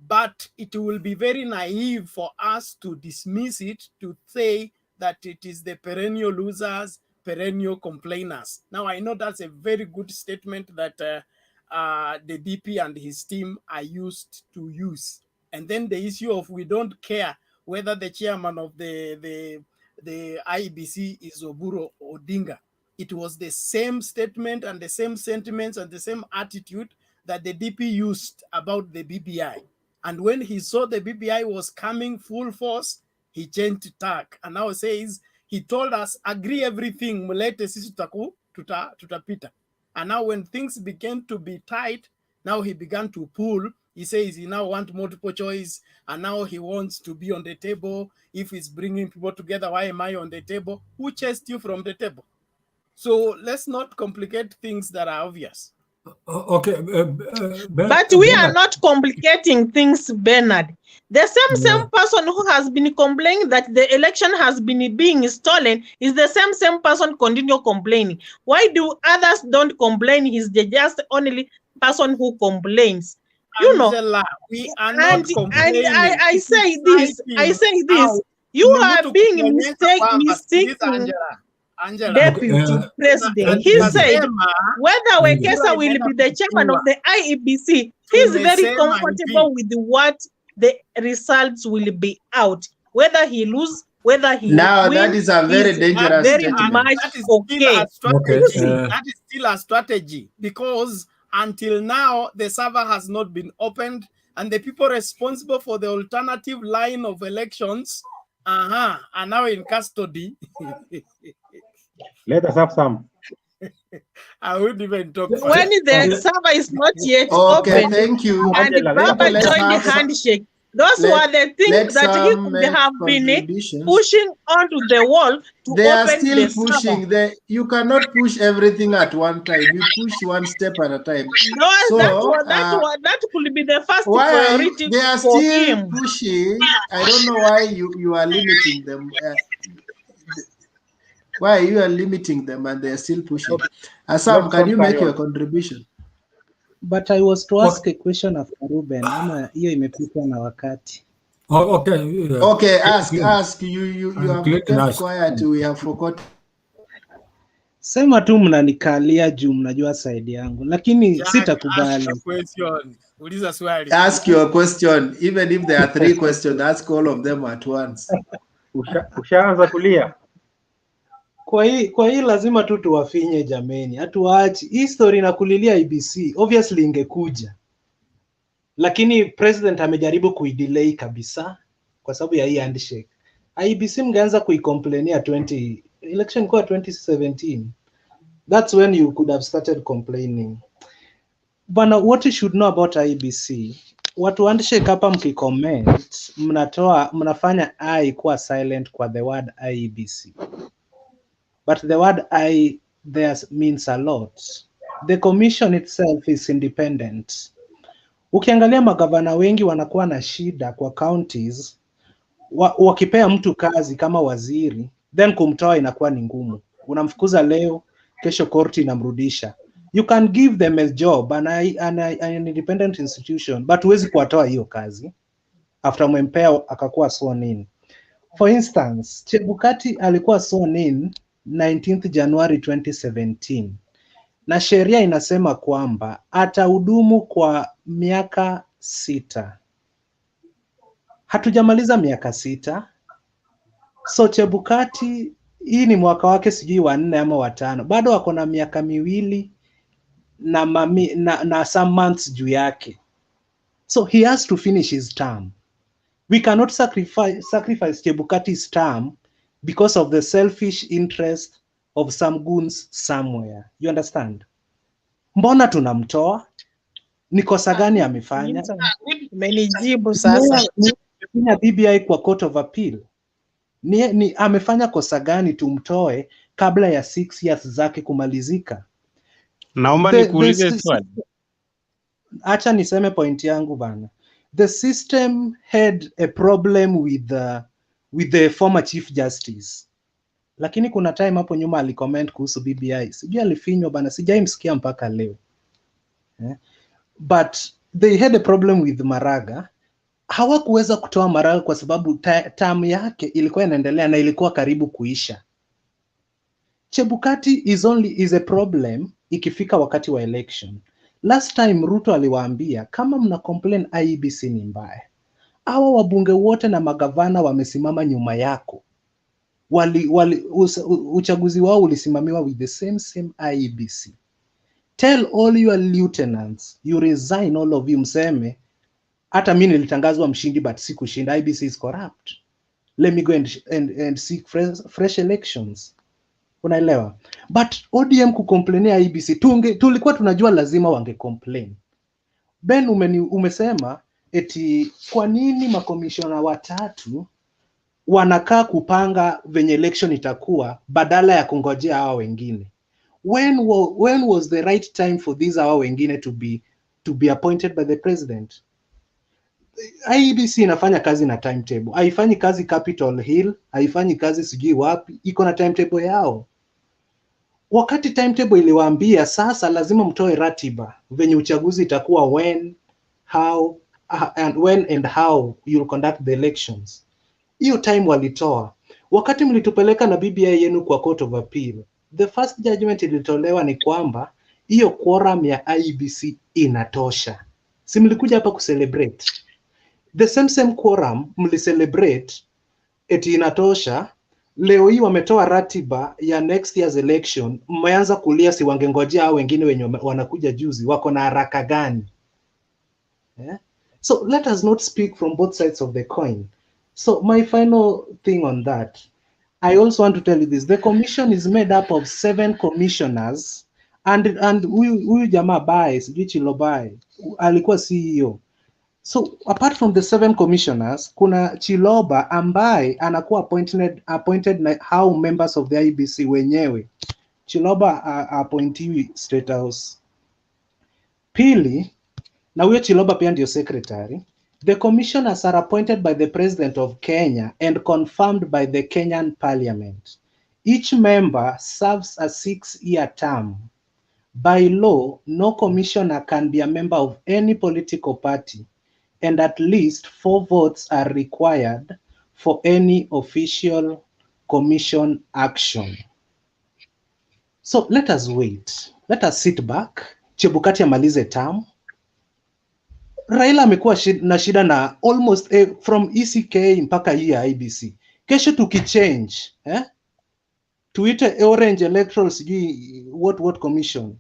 But it will be very naive for us to dismiss it, to say that it is the perennial losers, perennial complainers. Now, I know that's a very good statement that the DP and his team are used to use. And then the issue of we don't care whether the chairman of the IEBC is Oburu or Odinga. It was the same statement and the same sentiments and the same attitude that the DP used about the BBI. And when he saw the BBI was coming full force, he changed tack. And now says, he told us, agree everything, mulete sisi tutapita. And now when things began to be tight, now he began to pull. He says he now wants multiple choice, and now he wants to be on the table. If he's bringing people together, why am I on the table? Who chased you from the table? So let's not complicate things that are obvious. Okay, but we are not complicating things, Bernard. The same person who has been complaining that the election has been being stolen is the same person continue complaining. Why do others don't complain? He's just only person who complains. Angela, we are not complaining. And I say this. You are being mistaken. Angela. Deputy President. He said whether Wekesa will be the chairman of the IEBC, he's very comfortable with what the results will be out. Whether he lose, whether he now win, that is a very dangerous very statement. much That is still a strategy because until now the server has not been opened. and the people responsible for the alternative line of elections are now in custody. Let us have some. I wouldn't even talk. When the server is not yet Okay, open, thank you. and Angela, Baba Let's joined the have some- handshake. Those were the things let that he some could make have been contributions. pushing onto the wall to They are open still the pushing. server. You cannot push everything at one time. You push one step at a time. No, So that could be the first why are you, priority they are for still him. pushing? I don't know why you are limiting them. Why you are limiting them and they are still pushing? Assam, can you make your contribution? But I was to ask a question after Ruben. Ama hiyo imepitwa na wakati. Oh, okay. Okay, ask. You have kept quiet. We have forgotten. Sema tu mnanikalia juu mnajua side yangu, lakini sitakubali. Uliza swali. Ask your question. Even if there are 3 questions, ask all of them at once. Ushaanza kulia. Kwa hii lazima tu tuwafinye jameni. Hatuachi. Hii story na kulilia IEBC obviously ingekuja. Lakini president amejaribu kuidelay kabisa kwa sababu ya hii handshake. IEBC mngeanza kuicomplainia election kwa 2017. That's when you could have started complaining. Bana, what you should know about IEBC, watu handshake hapa mkicomment, mnafanya I kuwa silent kwa the word IEBC. But the word I there means a lot. The commission itself is independent. Ukiangalia magavana wengi wanakuwa na shida kwa counties, wakipea mtu kazi kama waziri, then kumtoa inakuwa ni ngumu. Unamfukuza leo, kesho korti inamrudisha. You can give them a job, an independent institution, but huwezi kuwatoa hiyo kazi after umempea akakuwa sworn in. For instance, Chebukati alikuwa sworn in 19th January 2017. Na sheria inasema kwamba atahudumu kwa miaka 6. Hatujamaliza miaka 6. So Chebukati hii ni mwaka wake sijui wa 4 ama wa 5. Bado wako na miaka 2 na some months juu yake. So he has to finish his term. We cannot sacrifice Chebukati's term because of the selfish interest of some goons somewhere. You understand? Mbona tunamtoa? Ni kosa gani amefanya? Umenijibu sasa. Ni BBI kwa Court of Appeal. Ni amefanya kosa gani tumtoe kabla ya 6 years zake kumalizika? Naomba nikuulize swali. Acha niseme point yangu bana. The system had a problem with the former Chief Justice. Lakini kuna time hapo nyuma alicomment kuhusu BBI. Sijui alifinywa bana, sijaimsikia mpaka leo. But they had a problem with Maraga. Hawakuweza kutoa Maraga kwa sababu term yake ilikuwa inaendelea na ilikuwa karibu kuisha. Chebukati is a problem ikifika wakati wa election. Last time Ruto aliwaambia kama mna complain IEBC ni mbaya, hawa wabunge wote na magavana wamesimama nyuma yako. Uchaguzi wao ulisimamiwa with the same IEBC. Tell all your lieutenants you resign, all of you, mseme hata mimi nilitangazwa mshindi but sikushinda, IEBC is corrupt, let me go and seek fresh elections. Unaelewa? But ODM kukomplainia IEBC, tulikuwa tunajua lazima wange complain. Ben umesema eti kwa nini makomishona watatu wanakaa kupanga venye election itakuwa badala ya kungojea hawa wengine? When was the right time for these hawa wengine to be appointed by the president? IEBC inafanya kazi na timetable. Haifanyi kazi Capitol Hill, haifanyi kazi sijui wapi, iko na timetable yao. Wakati timetable iliwaambia sasa lazima mtoe ratiba venye uchaguzi itakuwa when and how you'll conduct the elections. Hiyo time walitoa. Wakati mlitupeleka na BBI yenu kwa Court of Appeal, the first judgment ilitolewa ni kwamba hiyo quorum ya IEBC inatosha. Si mlikuja hapa kucelebrate. The same quorum mlicelebrate eti inatosha. Leo hii wametoa ratiba ya next year's election, mmeanza kulia si wangengojea hao wengine wenye wanakuja juzi, wako na haraka gani? So let us not speak from both sides of the coin. So my final thing on that, I also want to tell you this. The commission is made up of 7 commissioners, and huyu jamaa Bai, sijui Chilobai, alikuwa CEO. So apart from the 7 commissioners, kuna Chiloba ambaye anakuwa appointed na how members of the IEBC wenyewe. Chiloba appointiwi State House. Pili, na huyo Chiloba pia ndio secretary. The commissioners are appointed by the President of Kenya and confirmed by the Kenyan Parliament. Each member serves a 6-year term. By law, no commissioner can be a member of any political party, and at least 4 votes are required for any official commission action. So let us wait. Let us sit back. Chebukati amalize term. Raila amekuwa na shida na almost from ECK mpaka hii ya IEBC. Kesho tukichange, tuite Orange Electoral sijui what commission.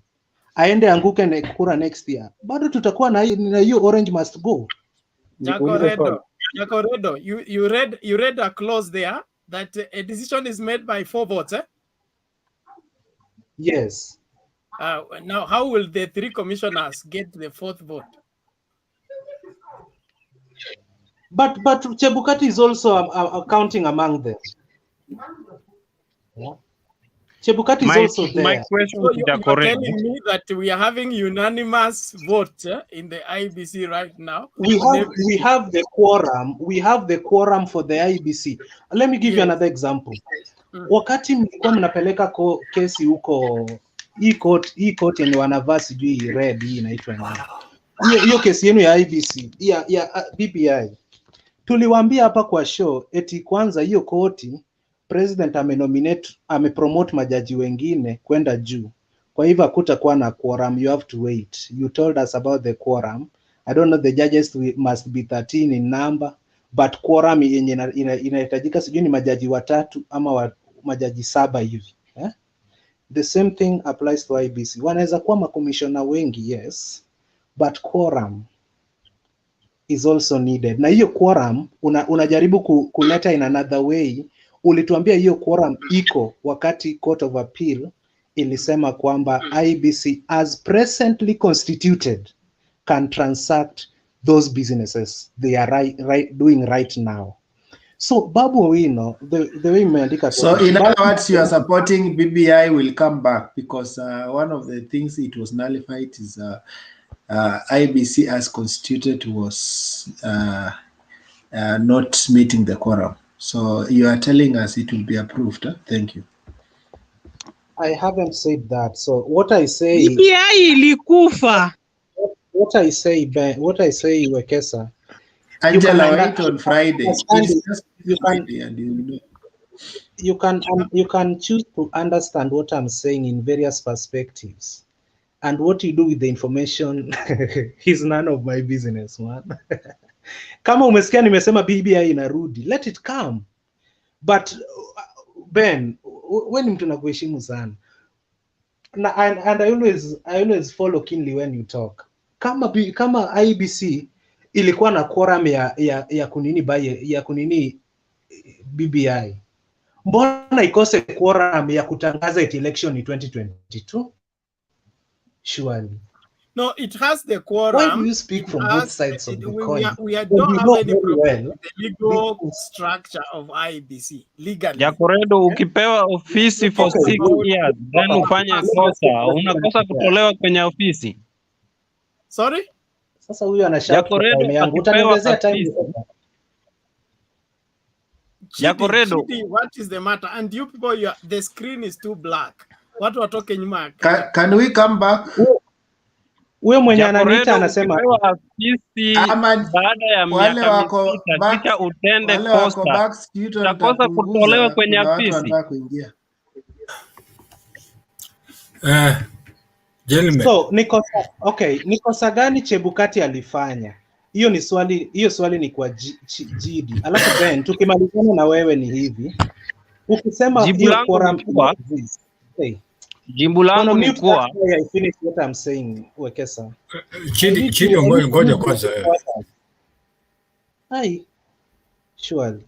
Aende anguke na kura next year. Bado tutakuwa na hiyo Orange Must Go. Jacoredo, you read a clause there that a decision is made by 4 votes, eh? Yes. Now, how will the 3 commissioners get the 4th vote? But Chebukati is also counting among them. Yeah. Chebukati is also there. My question so to you're Jacoredo. telling me that we are having unanimous vote in the IEBC right now? We have the quorum. We have the quorum for the IEBC. Let me give you another example. Wakati mlikuwa mnapeleka kesi huko hii court yenye wanavaa sijui red hii inaitwa nini? Hiyo kesi yenu ya IEBC, ya BBI. Tuliwaambia hapa kwa show eti kwanza hiyo koti president amepromote majaji wengine kwenda juu. Kwa hivyo hakutakuwa na quorum, you have to wait. You told us about the quorum. I don't know, the judges must be 13 in number, but quorum yenye inahitajika sijui ni majaji 3 ama majaji 7 hivi. The same thing applies to IEBC. Wanaweza kuwa makomishona wengi, yes, but quorum is also needed. Na hiyo quorum unajaribu kuleta in another way. Ulituambia hiyo quorum iko wakati Court of Appeal ilisema kwamba IEBC as presently constituted can transact those businesses they are doing right now. So Babu Owino, the way umeandika. So in other words, you are supporting BBI will come back because one of the things it was nullified is IEBC as constituted was not meeting the quorum. So you are telling us it will be approved. Thank you. I haven't said that. So what I say, BBI ilikufa. What I say, Wekesa. Angela, wait on Friday. You can choose to understand what I'm saying in various perspectives, and what you do with the information is none of my business, man. Kama umesikia nimesema BBI inarudi, let it come. But Ben, when mtu nakuheshimu sana, and I always follow keenly when you talk. Kama IEBC ilikuwa na quorum ya kunini BBI, mbona ikose quorum ya kutangaza election in 2022? Surely. No, it has the quorum. Why do you speak from both sides of the coin? We don't have any problem with the legal structure of IEBC. Legally. Jacoredo, ukipewa ofisi for 6 years, then ufanye kosa, unakosa kutolewa kwenye ofisi. Sorry? Sasa huyu anashaka time yangu. Utanielezea time. Jacoredo, what is the matter? And you people, the screen is too black. What we're talking about? Can we come back? Wewe mwenye ananiita anasema baada ya miaka 6 kisha utende kosa, utakosa kutolewa kwenye ofisi. So ni kosa gani Chebukati alifanya? Hiyo swali ni kwa GD. Alafu Ben, tukimalizana na wewe ni hivi. Ukisema hiyo quorum, Jimbo langu ni kuwa I finish what I'm saying, Wekesa. Chidi ngoja kwanza. Hai, surely.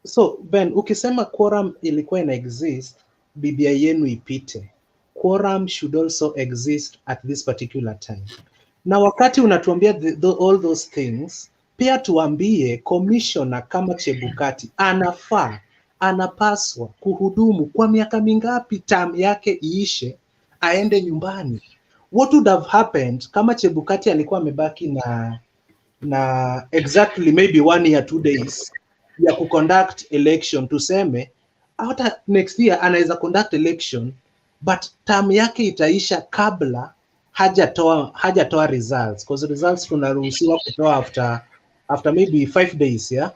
So Ben, ukisema quorum ilikuwa ina exist, BBI yenu ipite. Quorum should also exist at this particular time. Na wakati unatuambia all those things, pia tuambie commissioner kama Chebukati anapaswa kuhudumu kwa miaka mingapi, term yake iishe aende nyumbani. What would have happened kama Chebukati alikuwa amebaki na exactly maybe 1 year 2 days ya kuconduct election, tuseme hata next year anaweza conduct election but term yake itaisha kabla hajatoa results, because results tunaruhusiwa kutoa after maybe 5 days, yeah.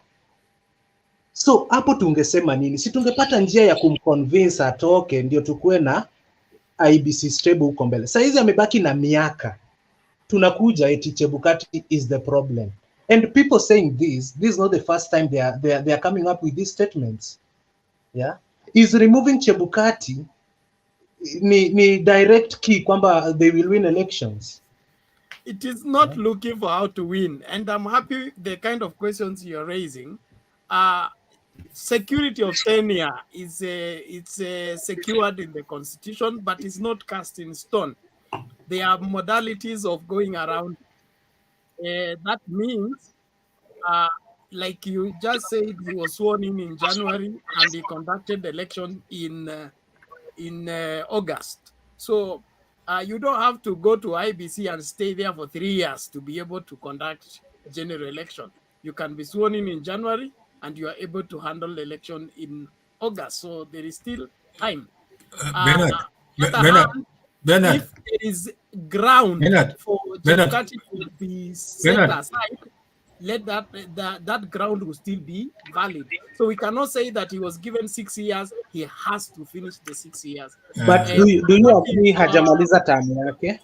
So hapo tungesema nini? Si tungepata njia ya kumconvince atoke ndio tukue na IEBC stable huko mbele. Sasa hizi amebaki na miaka, tunakuja eti Chebukati is the problem, and people saying this is not the first time they are coming up with these statements, yeah. Is removing Chebukati ni direct key kwamba they will win elections? It is not looking for how to win, and I'm happy the kind of questions you're raising. Security of tenure is secured in the Constitution, but it's not cast in stone. There are modalities of going around. That means, like you just said, he was sworn in January and he conducted the election in August. So you don't have to go to IEBC and stay there for 3 years to be able to conduct general election. You can be sworn in January and you are able to handle the election in August. So there is still time. Bernard, if there is ground for Chebukati to be set aside, let that ground will still be valid. So we cannot say that he was given 6 years, he has to finish the 6 years. But do you agree hajamaliza term yake?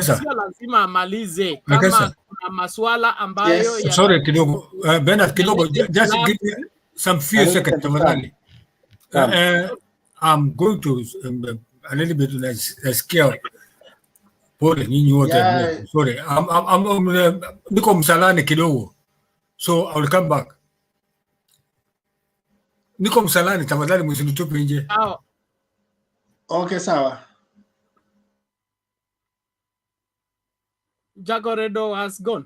Sio lazima amalize kama kuna maswala ambayo sorry kidogo Bernard kidogo, just give me some few seconds tafadhali. I'm going to a little bit scale. Pole nyinyi wote. Sorry. I'm niko msalani kidogo. So I will come back. Niko msalani tafadhali msinitupe nje. Okay, sawa. Jagoredo has gone.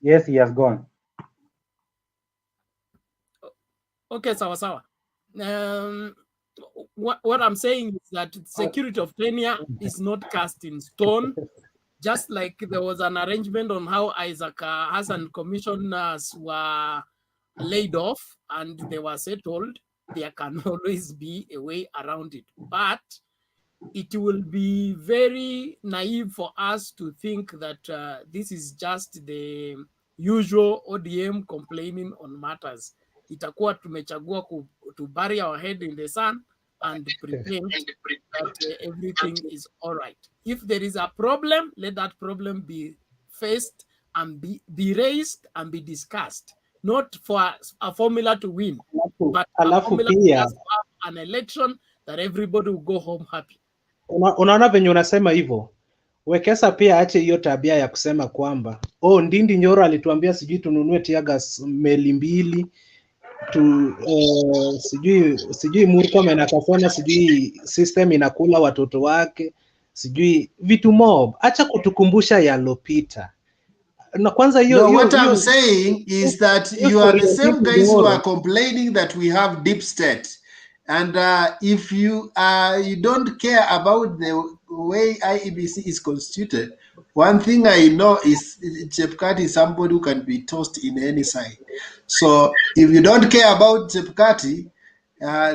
Yes, he has gone. Okay, sawa. What I'm saying is that security of tenure is not cast in stone. Just like there was an arrangement on how Isaac Hassan commissioners were laid off and they were settled, there can always be a way around it. But it will be very naive for us to think that this is just the usual ODM complaining on matters. Itakuwa tumechagua to bury our head in the sun and pretend that everything is all right. If there is a problem, let that problem be faced and be raised and be discussed. Not for a formula to win, but a formula to have an election that everybody will go home happy. Unaona venye unasema hivyo, Wekesa pia ache hiyo tabia ya kusema kwamba Ndindi Nyoro alituambia sijui tununue tiagas meli 2 sijui Murkomen akasema sijui system inakula watoto wake, sijui vitu mob. Acha kutukumbusha yalopita. Na kwanza what I'm saying is that you are the same guys who are complaining that we have deep state. And if you don't care about the way IEBC is constituted, one thing I know is Chebukati is somebody who can be tossed in any side. So if you don't care about Chebukati,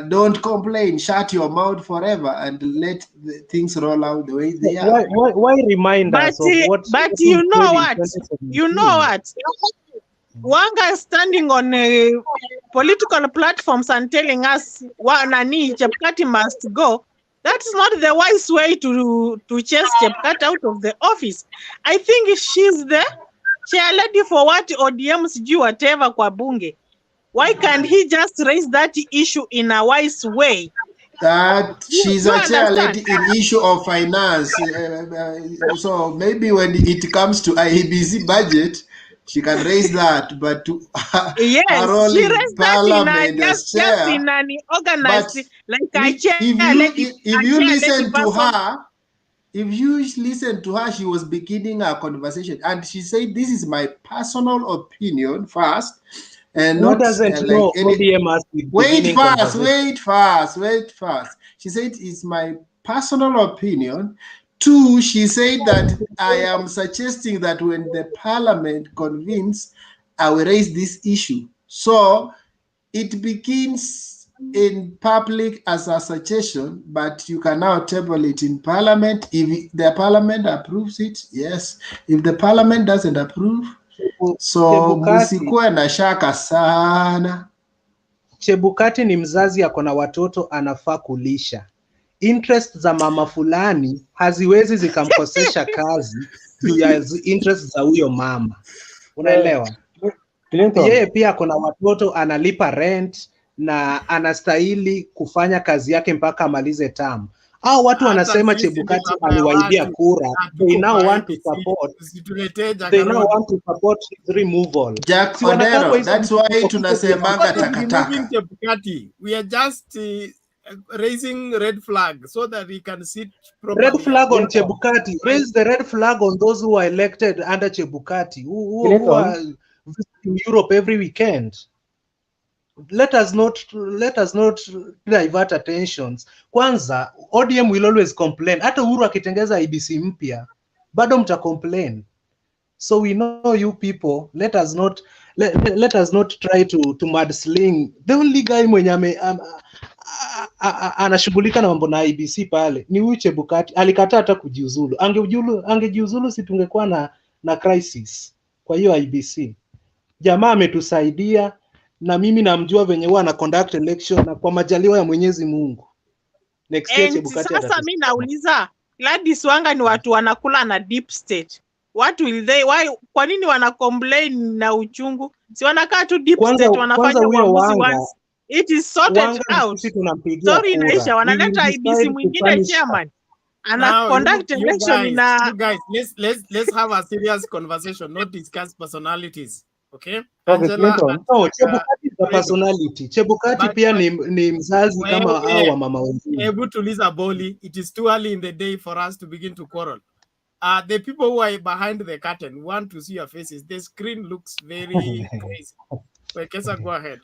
don't complain, shut your mouth forever and let the things roll out the way they are. Why remind us of what? But you know what? You know what? Wanga is standing on political platforms and telling us Chebukati must go. That's not the wise way to chase Chebukati out of the office. I think she's the chair lady for what ODMs do whatever kwa bunge. Why can't he just raise that issue in a wise way? That she's a chair lady in issue of finance. So maybe when it comes to IEBC budget, she can raise that, but to Yes, her role she in raised that in a parliament as just chair. in an organized But like a chair if you listen to person. her, if you listen to her, she was beginning a conversation, and she said, "This is my personal opinion first, and Who not doesn't like know any." ODM has been Wait beginning fast, conversation? wait fast. She said, "It's my personal opinion." Two, she said that I am suggesting that when the parliament convenes, I will raise this issue. So it begins in public as a suggestion, but you can now table it in parliament. If the parliament approves it, yes. If the parliament doesn't approve, so musikuwe na shaka sana. Chebukati ni mzazi, ako na watoto anafaa kulisha. Interest za mama fulani haziwezi zikamkosesha kazi juu ya interest za huyo mama, unaelewa? Yeye pia ako na watoto, analipa rent na anastahili kufanya kazi yake mpaka amalize term. Hao watu wanasema Chebukati aliwaibia kura. They now want to support his removal. Jack Odero, that's why tunasemanga takataka. Chebukati. We are just raising red flag so that he can sit properly. Red flag on Chebukati. Raise the red flag on those who are elected under Chebukati, who are visiting Europe every weekend. Let us not divert attentions. Kwanza, ODM will always complain. Hata Uhuru akitengeza IEBC mpya, bado mta complain. So we know you people. Let us not try to mudsling. The only guy mwenye anashughulika na mambo na IEBC pale ni huyu Chebukati. Alikataa hata kujiuzulu. Angejiuzulu si tungekuwa na crisis. Kwa hiyo IEBC jamaa ametusaidia, na mimi namjua venye huwa ana conduct election, na kwa majaliwa ya Mwenyezi Mungu next year Chebukati. Sasa mimi nauliza, Gladys Wanga ni watu wanakula na deep state. What will they, why, kwa nini wana complain na uchungu? Si wanakaa tu deep state, wanafanya uamuzi once it is sorted out. Sorry Naisha, wanaleta IEBC mwingine chairman ana conduct election ina. You guys, let's have a serious conversation, not discuss personalities. Okay? Chebukati is a personality. Chebukati pia ni mzazi kama hao wa mama wengine. Able to Lisa Boli, it is too early in the day for us to begin to quarrel. The people who are behind the curtain want to see your faces. The screen looks very crazy. Wekesa, go ahead.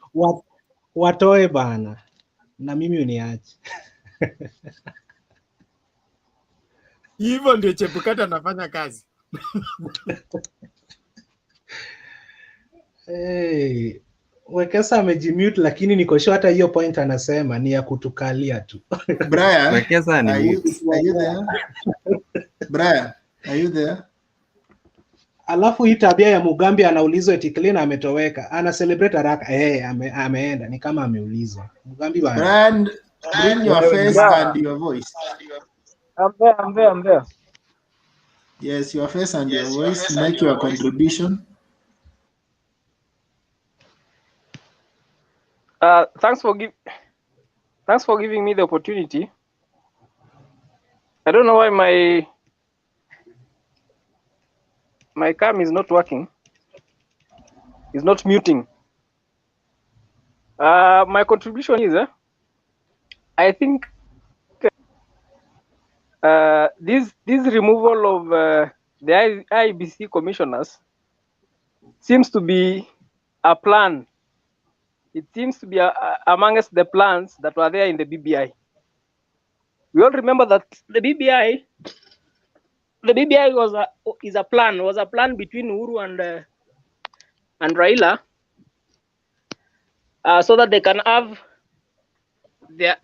Watoe bana. Na mimi uniache. Hivyo ndio Chebukati anafanya kazi. Hey, Wekesa amejimute, lakini niko sure hata hiyo point anasema ni ya kutukalia tu. Brian, Wekesa ni are you there? Brian, are you there? Alafu hii tabia ya Mugambi anaulizwa eti clean ametoweka. Ana celebrate haraka. Ameenda ni kama ameulizwa. Mugambi bana. Brian, bring your face and your voice. I'm there. Yes, your face and your voice. Make your contribution. Thanks for giving me the opportunity. I don't know why my cam is not working. It's not muting. My contribution is, I think this removal of the IEBC commissioners seems to be a plan. It seems to be amongst the plans that were there in the BBI. We all remember that the BBI was a plan between Uhuru and Raila, so that they can have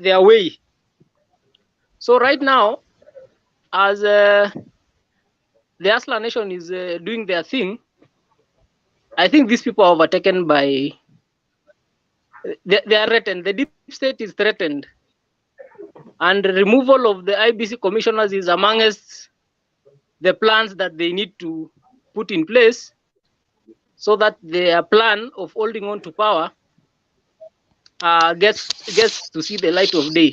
their way. So right now, as the Asla Nation is doing their thing, I think these people are overtaken by. They are threatened. The deep state is threatened, and the removal of the IEBC commissioners is amongst the plans that they need to put in place, so that their plan of holding on to power gets to see the light of day.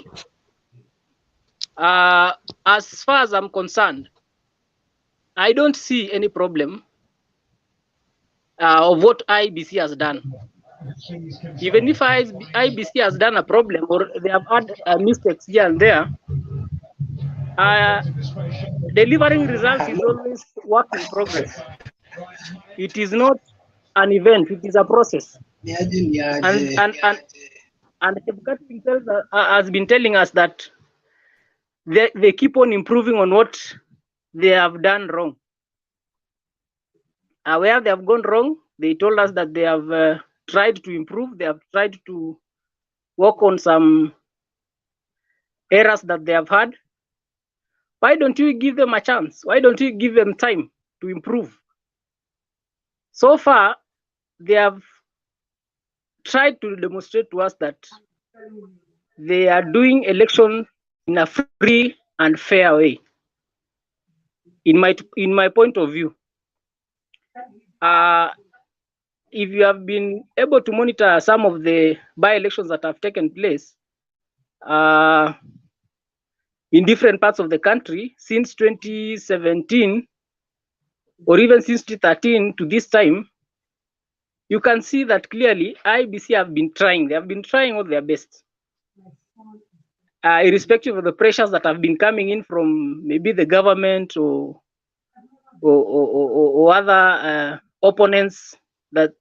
As far as I'm concerned, I don't see any problem of what IEBC has done. Even if IEBC has done a problem or they have had mistakes here and there, delivering results is always work in progress. It is not an event; it is a process. And Chebukati himself has been telling us that they keep on improving on what they have done wrong. Where they have gone wrong, they told us that they have tried to improve. They have tried to work on some errors that they have had. Why don't you give them a chance? Why don't you give them time to improve? So far, they have tried to demonstrate to us that they are doing election in a free and fair way. In my point of view, if you have been able to monitor some of the by-elections that have taken place in different parts of the country since 2017 or even since 2013 to this time, you can see that clearly IEBC have been trying. They have been trying all their best. Irrespective of the pressures that have been coming in from maybe the government or other opponents that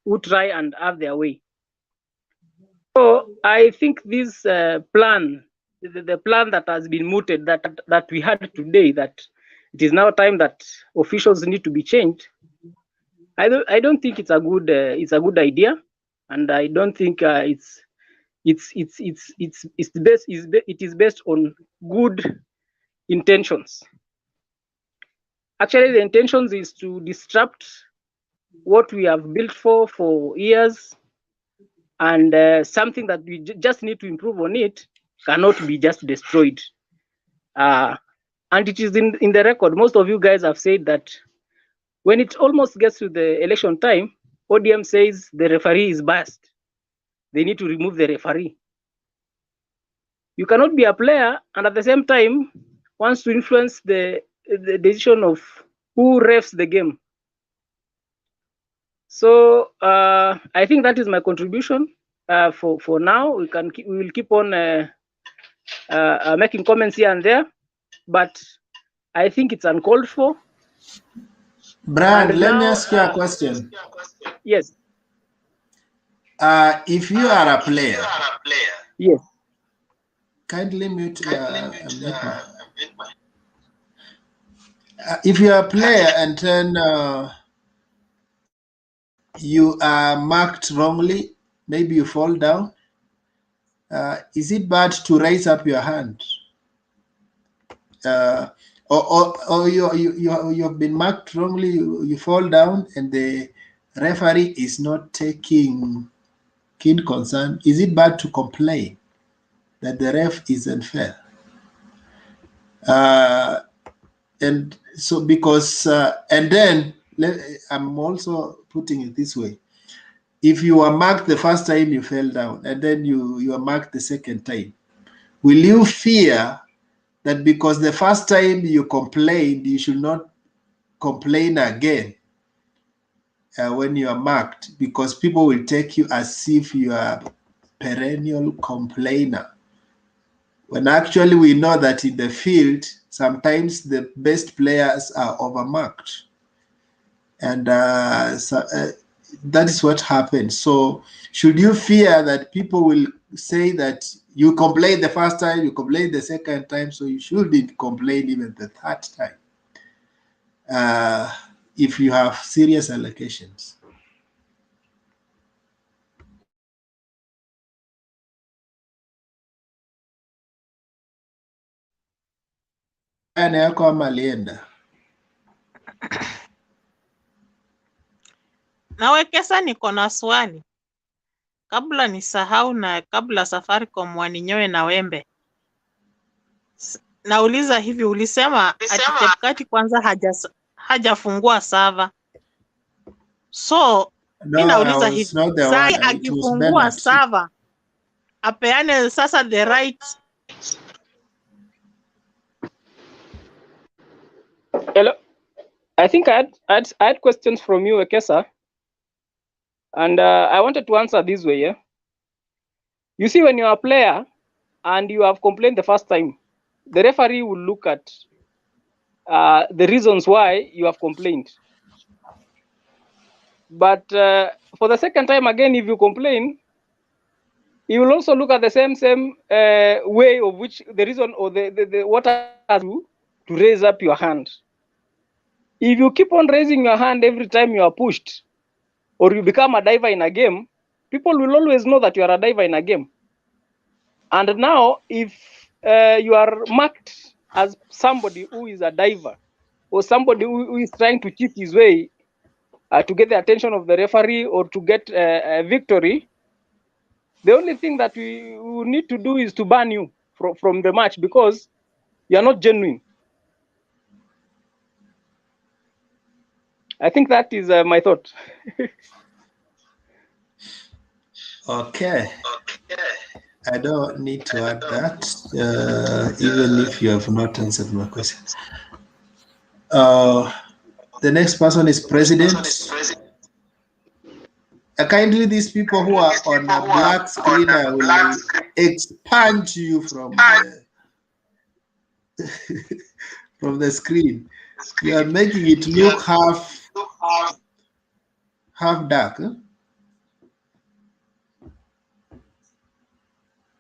would try and have their way. So I think this plan, the plan that has been mooted, that we had today, that it is now time that officials need to be changed. I don't think it's a good idea, and I don't think it is based on good intentions. Actually, the intentions is to disrupt what we have built for years, and something that we just need to improve on it cannot be just destroyed. And it is in the record. Most of you guys have said that when it almost gets to the election time, ODM says the referee is biased. They need to remove the referee. You cannot be a player and at the same time wants to influence the decision of who refs the game. So I think that is my contribution for now. We will keep on making comments here and there, but I think it's uncalled for. Brian, let me ask you a question. Yes. If you are a player, yes. Kindly mute. If you are a player and then you are marked wrongly, maybe you fall down, is it bad to raise up your hand? Or you have been marked wrongly, you fall down and the referee is not taking keen concern. Is it bad to complain that the ref is unfair? And so because, and then I'm also putting it this way. If you are marked the first time you fell down and then you are marked the second time, will you fear that because the first time you complained, you should not complain again when you are marked, because people will take you as if you are a perennial complainer? When actually we know that in the field, sometimes the best players are overmarked. And that is what happens. So should you fear that people will say that you complained the first time, you complained the second time, so you shouldn't complain even the third time if you have serious allegations? Yako ama alienda? Nawekesa, niko na swali kabla nisahau na kabla Safaricom waninyoe na wembe. Nauliza hivi, ulisema ati Chebukati kwanza hajafungua server. So ninauliza hivi, sai akifungua server apeane sasa the right. Hello. I think I had questions from you, Ekesa, and I wanted to answer this way. Yeah? You see, when you're a player and you have complained the first time, the referee will look at the reasons why you have complained. But for the second time again, if you complain, he will also look at the same way of which the reason or the what has you to raise up your hand. If you keep on raising your hand every time you are pushed, or you become a diver in a game, people will always know that you are a diver in a game. And now, if you are marked as somebody who is a diver, or somebody who is trying to cheat his way to get the attention of the referee or to get a victory, the only thing that we need to do is to ban you from the match because you are not genuine. I think that is my thought. Okay. I don't need to add that, even if you have not answered my question. The next person is President. Kindly, these people who are on a black screen, I will expand you from the from the screen. You are making it look half dark. Huh?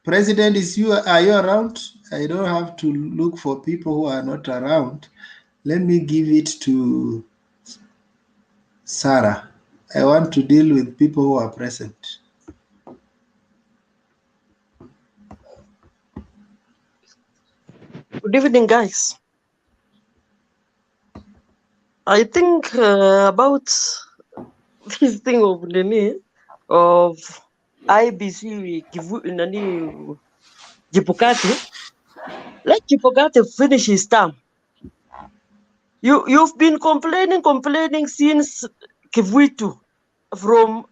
President, are you around? I don't have to look for people who are not around. Let me give it to Sarah. I want to deal with people who are present. Good evening, guys. I think about this thing of IEBC Chebukati. Let Chebukati finish his term. You've been complaining since Kivuitu. From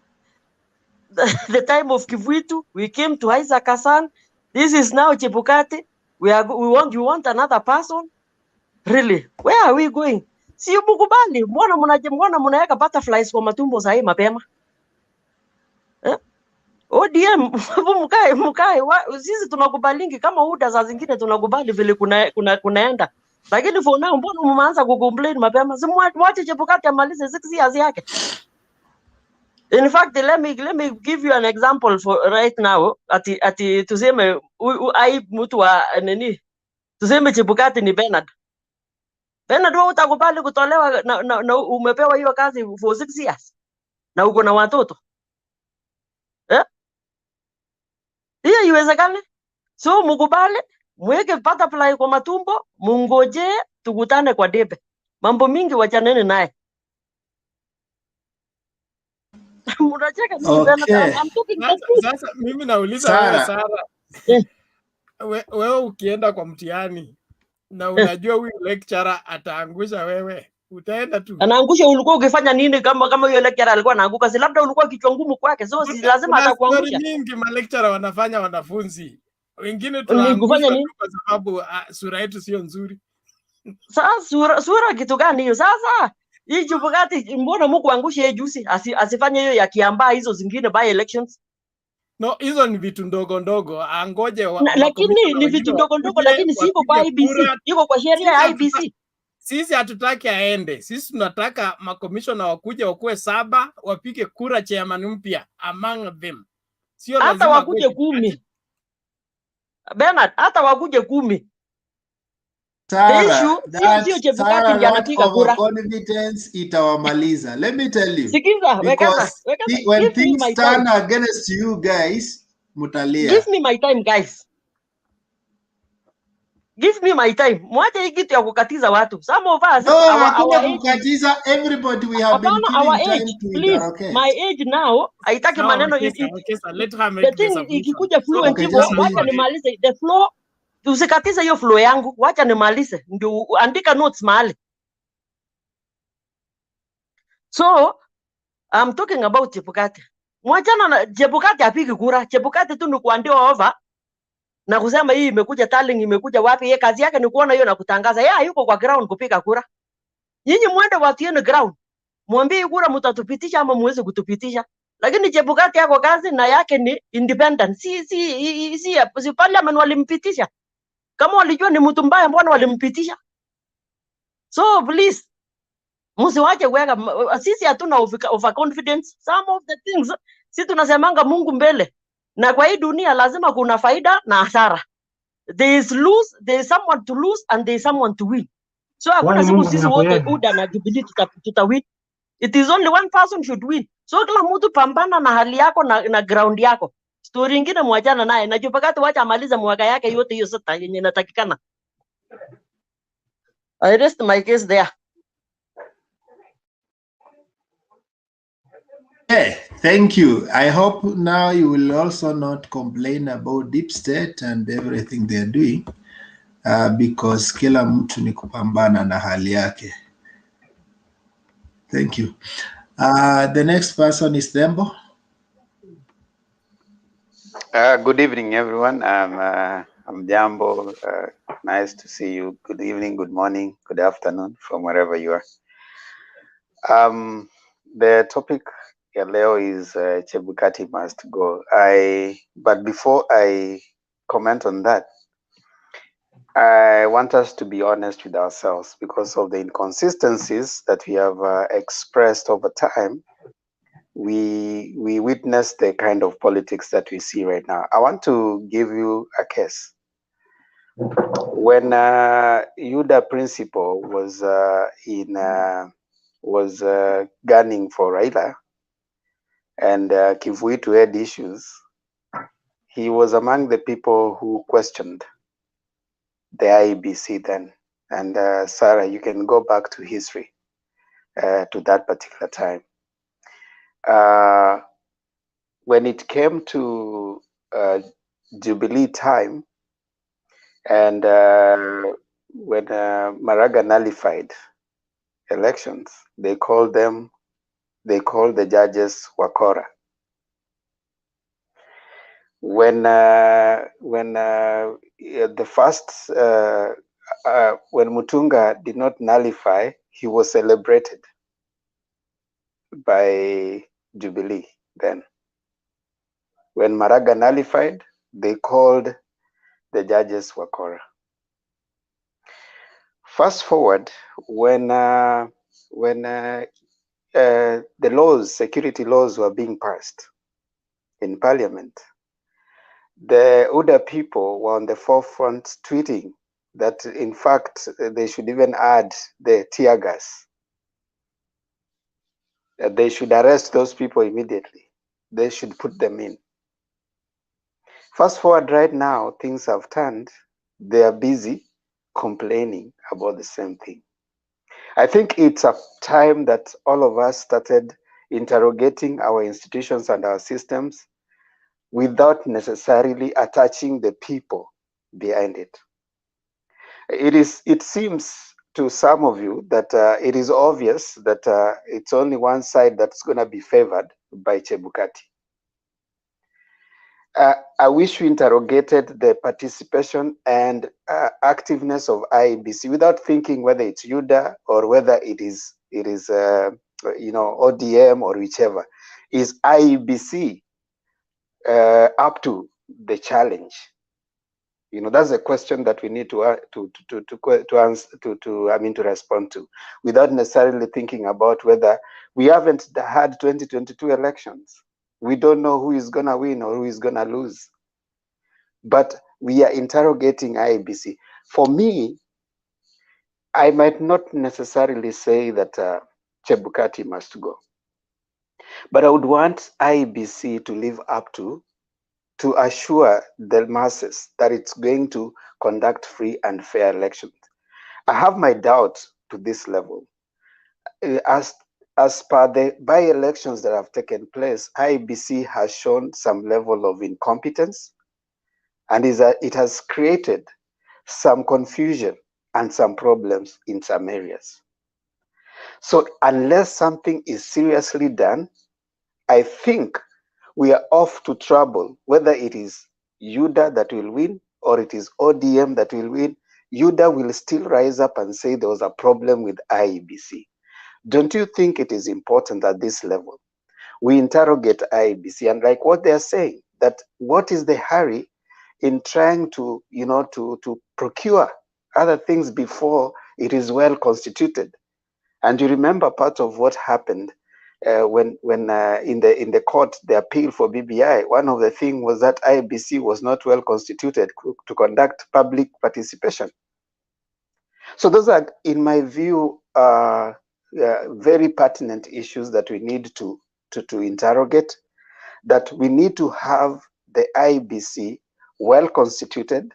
the time of Kivuitu, we came to Isaac Hassan. This is now Chebukati. You want another person? Really? Where are we going? Si mkubali, mbona mnaweka butterflies kwa matumbo sahi mapema? ODM mkae sisi tunakubalingi kama UDA za zingine tunakubali vile kunaenda. Lakini for now mbona mmeanza kucomplain mapema? Si mwache Chebukati amalize 6 years yake. In fact, let me give you an example for right now. Ati tuseme mtu wa nini? Tuseme Chebukati ni Bernard. Bernard, wewe utakubali kutolewa na umepewa hiyo kazi for 6 years na uko na watoto? Hiyo iwezekane? So mkubali, mweke butterfly kwa matumbo, mungoje tukutane kwa debe. Mambo mingi wachaneni naye. Mnacheka nini Bernard? I'm talking the truth. Sasa mimi nauliza wewe Sara. Wewe ukienda kwa mtihani na unajua huyu lecturer ataangusha wewe, utaenda tu. Anaangusha, ulikuwa ukifanya nini kama hiyo lecturer alikuwa anaanguka? Si labda ulikuwa kichwa ngumu kwake, so si lazima atakuangusha. Nyingi ma lecturer wanafanya wanafunzi. Wengine tunaangusha kwa sababu sura yetu sio nzuri. Sasa sura kitu gani hiyo? Sasa hii Chebukati mbona mko angusha yeye juzi? Asifanye hiyo ya Kiambaa hizo zingine by elections. No, hizo ni vitu ndogo ndogo. Angoje lakini ni vitu ndogo ndogo, lakini siko kwa IEBC, iko kwa sheria ya IEBC. Sisi hatutaki aende. Sisi tunataka makomishona wakuje wakuwe 7 wapige kura chairman mpya among them. Sio lazima hata wakuje 10. Bernard, hata wakuje 10. Sio Chebukati ndiye anapiga kura. Confidence itawamaliza. Let me tell you. Sikiza, when things turn against you guys, mutalia. Give me my time, guys. Give me my time. Mwache hii kitu ya kukatiza watu. Some of us, kukatiza everybody, we have been time to please, okay. My age now, haitaki maneno hivi. The thing ikikuja fluent hivyo, wacha nimalize the flow. Usikatize hiyo flow yangu, wacha nimalize. Ndio andika notes mahali. So, I'm talking about Chebukati. Mwachana na Chebukati apige kura. Chebukati tu ni kuandiwa over na kusema hii imekuja Tarling, imekuja wapi. Yeye kazi yake ni kuona hiyo na kutangaza. Yeye hayuko kwa ground kupiga kura. Nyinyi mwende watieni ground, mwambie kura mtatupitisha ama muweze kutupitisha. Lakini Chebukati yako kazi na yake ni independent, si parliament walimpitisha. Kama walijua ni mtu mbaya, mbona walimpitisha? So please, msiwache kuweka, sisi hatuna overconfidence. Some of the things sisi tunasemanga Mungu mbele, na kwa hii dunia lazima kuna faida na hasara. There is lose, there is someone to lose and there is someone to win. So hakuna siku sisi wote UDA na Jubilee tutawin. It is only one person should win. So kila mtu pambana na hali yako na ground yako. Story nyingine mwachana naye, na Chebukati wacha amalize mwaka yake yote hiyo sita yenye inatakikana. I rest my case there. Yeah, thank you. I hope now you will also not complain about deep state and everything they're doing, because kila mtu ni kupambana na hali yake. Thank you. The next person is Dembo. Good evening, everyone. I'm Jambo. Nice to see you. Good evening, good morning, good afternoon from wherever you are. The topic leo is Chebukati Must Go. But before I comment on that, I want us to be honest with ourselves because of the inconsistencies that we have expressed over time. We witness the kind of politics that we see right now. I want to give you a case. When UDA principal was gunning for Raila and Kivuitu had issues, he was among the people who questioned the IEBC then. And Sarah, you can go back to history to that particular time. When it came to Jubilee time, and when Maraga nullified elections, they called the judges Wakora. When Mutunga did not nullify, he was celebrated by Jubilee then. When Maraga nullified, they called the judges Wakora. Fast forward, when the security laws were being passed in Parliament, the UDA people were on the forefront tweeting that, in fact, they should even add the tear gas. They should arrest those people immediately. They should put them in. Fast forward right now, things have turned. They are busy complaining about the same thing. I think it's a time that all of us started interrogating our institutions and our systems without necessarily attaching the people behind it. It seems to some of you that it is obvious that it's only one side that's going to be favored by Chebukati. I wish we interrogated the participation and activeness of IEBC without thinking whether it's UDA or whether it is ODM or whichever. Is IEBC up to the challenge? That's a question that we need to respond to, without necessarily thinking about whether we haven't had 2022 elections. We don't know who is going to win or who is going to lose. But we are interrogating IEBC. For me, I might not necessarily say that Chebukati must go. But I would want IEBC to live up to assure the masses that it's going to conduct free and fair elections. I have my doubts to this level. As per the by-elections that have taken place, IEBC has shown some level of incompetence, and it has created some confusion and some problems in some areas. So unless something is seriously done, I think we are off to trouble, whether it is UDA that will win or it is ODM that will win. UDA will still rise up and say there was a problem with IEBC. Don't you think it is important at this level we interrogate IEBC and like what they're saying, that what is the hurry in trying to, to procure other things before it is well constituted? And you remember part of what happened when in the court, the appeal for BBI, one of the things was that IEBC was not well constituted to conduct public participation. So those are, in my view, very pertinent issues that we need to interrogate, that we need to have the IEBC well constituted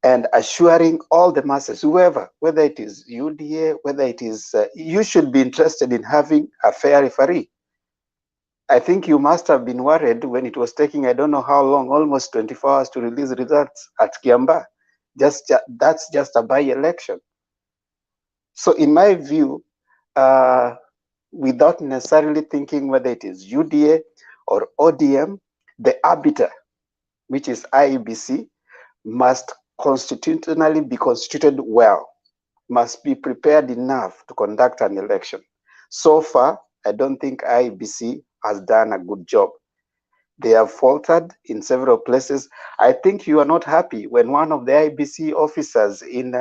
and assuring all the masses, whoever, whether it is UDA, whether it is, you should be interested in having a fair referee. I think you must have been worried when it was taking, I don't know how long, almost 24 hours to release results at Kiamba. That's just a by-election. So in my view, without necessarily thinking whether it is UDA or ODM, the arbiter, which is IEBC, must constitutionally be constituted well, must be prepared enough to conduct an election. So far, I don't think IEBC has done a good job. They have faltered in several places. I think you are not happy when one of the IEBC officers in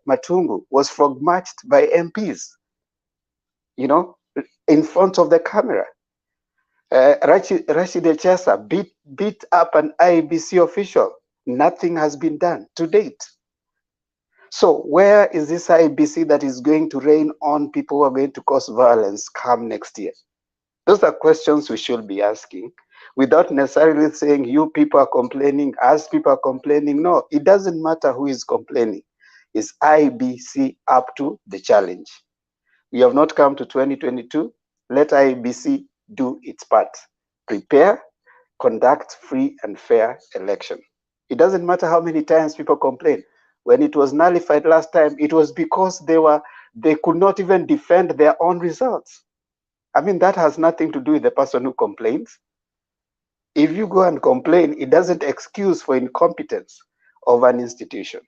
Matungu was frog-marched by MPs, in front of the camera. Rashid Echesa beat up an IEBC official. Nothing has been done to date. So where is this IEBC that is going to rain on people who are going to cause violence come next year? Those are questions we should be asking without necessarily saying you people are complaining, us people are complaining. No, it doesn't matter who is complaining. Is IEBC up to the challenge? We have not come to 2022. Let IEBC do its part. Prepare, conduct free and fair election. It doesn't matter how many times people complain. When it was nullified last time, it was because they could not even defend their own results. I mean, that has nothing to do with the person who complains. If you go and complain, it doesn't excuse for incompetence of an institution.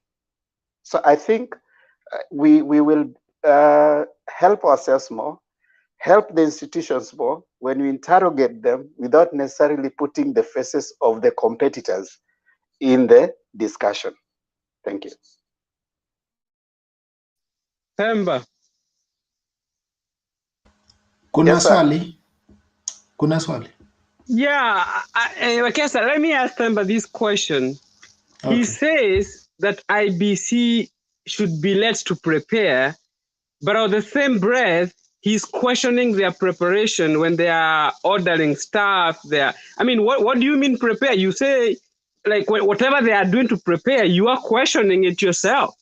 So I think we will help ourselves more, help the institutions more when we interrogate them without necessarily putting the faces of the competitors in the discussion. Thank you. Themba. Kuna Yes, sir. swali? Kuna swali? Yeah, Kesa, let me ask Themba this question. Okay. He says that IBC should be led to prepare, but on the same breath, he's questioning their preparation when they are ordering staff. I mean, what do you mean prepare? You say, like, whatever they are doing to prepare, you are questioning it yourself.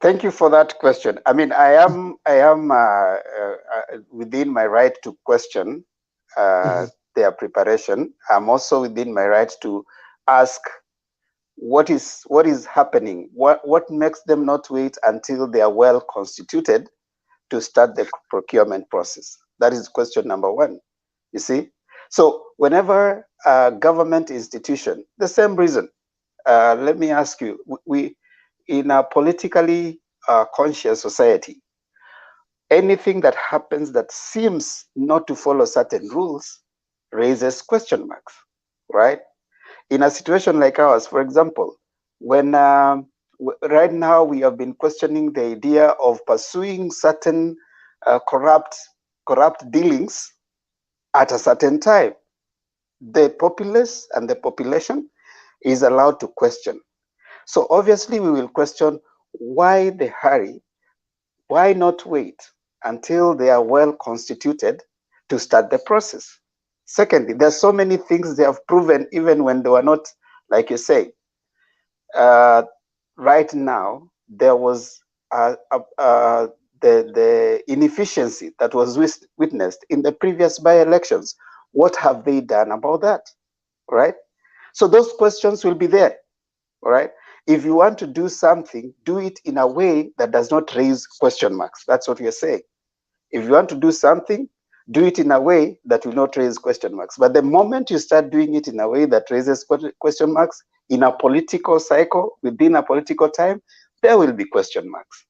Thank you for that question. I mean, I am within my right to question their preparation. I'm also within my right to ask what is happening. What makes them not wait until they are well constituted to start the procurement process? That is question number one. You see, so whenever a government institution, the same reason. Let me ask you, we in a politically conscious society, anything that happens that seems not to follow certain rules raises question marks, right? In a situation like ours, for example, when right now we have been questioning the idea of pursuing certain corrupt dealings at a certain time, the populace and the population is allowed to question. So obviously we will question why the hurry, why not wait until they are well constituted to start the process? Secondly, there's so many things they have proven even when they were not, like you say. Right now, there was the inefficiency that was witnessed in the previous by-elections. What have they done about that, right? So those questions will be there, all right? If you want to do something, do it in a way that does not raise question marks. That's what we are saying. If you want to do something, do it in a way that will not raise question marks. But the moment you start doing it in a way that raises question marks, in a political cycle, within a political time, there will be question marks.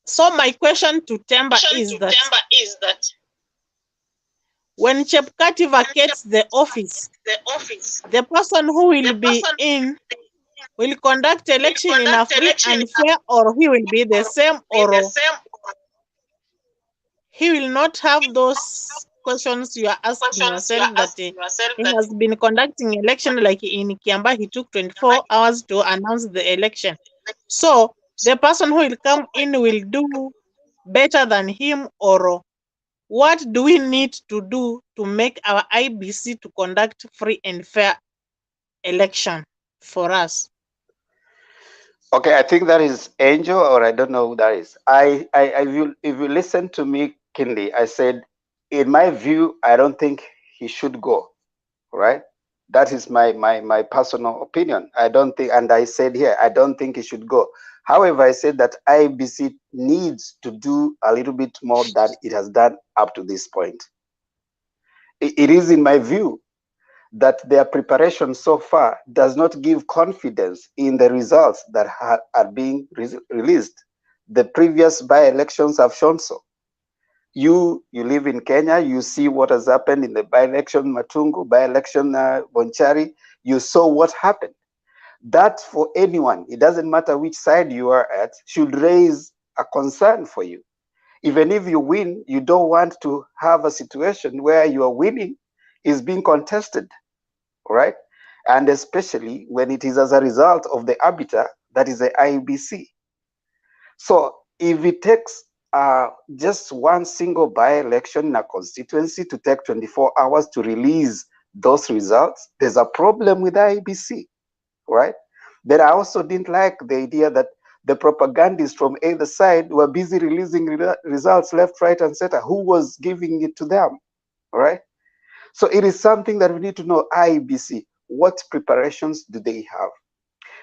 So my question to Temba is that when Chebukati vacates the office, the person who will be in will conduct election in a free and fair, or he will be the same, or he will not have those questions you are asking yourself, that he has been conducting election, like in Kiamba, he took 24 hours to announce the election. So the person who will come in will do better than him, or what do we need to do to make our IBC to conduct free and fair election for us? Okay, I think that is Angel, or I don't know who that is. If you listen to me keenly, I said, in my view, I don't think he should go. Right? That is my personal opinion. I don't think, and I said here, I don't think he should go. However, I said that IEBC needs to do a little bit more than it has done up to this point. It is in my view that their preparation so far does not give confidence in the results that are being released. The previous by-elections have shown so. You live in Kenya, you see what has happened in the by-election Matungu, by-election Bonchari, you saw what happened. That for anyone, it doesn't matter which side you are at, should raise a concern for you. Even if you win, you don't want to have a situation where your winning is being contested, right? And especially when it is as a result of the arbiter, that is the IEBC. So if it takes just one single by-election in a constituency to take 24 hours to release those results, there's a problem with IEBC, right? Then I also didn't like the idea that the propagandists from either side were busy releasing results left, right, and center. Who was giving it to them, right? So it is something that we need to know. IEBC, what preparations do they have?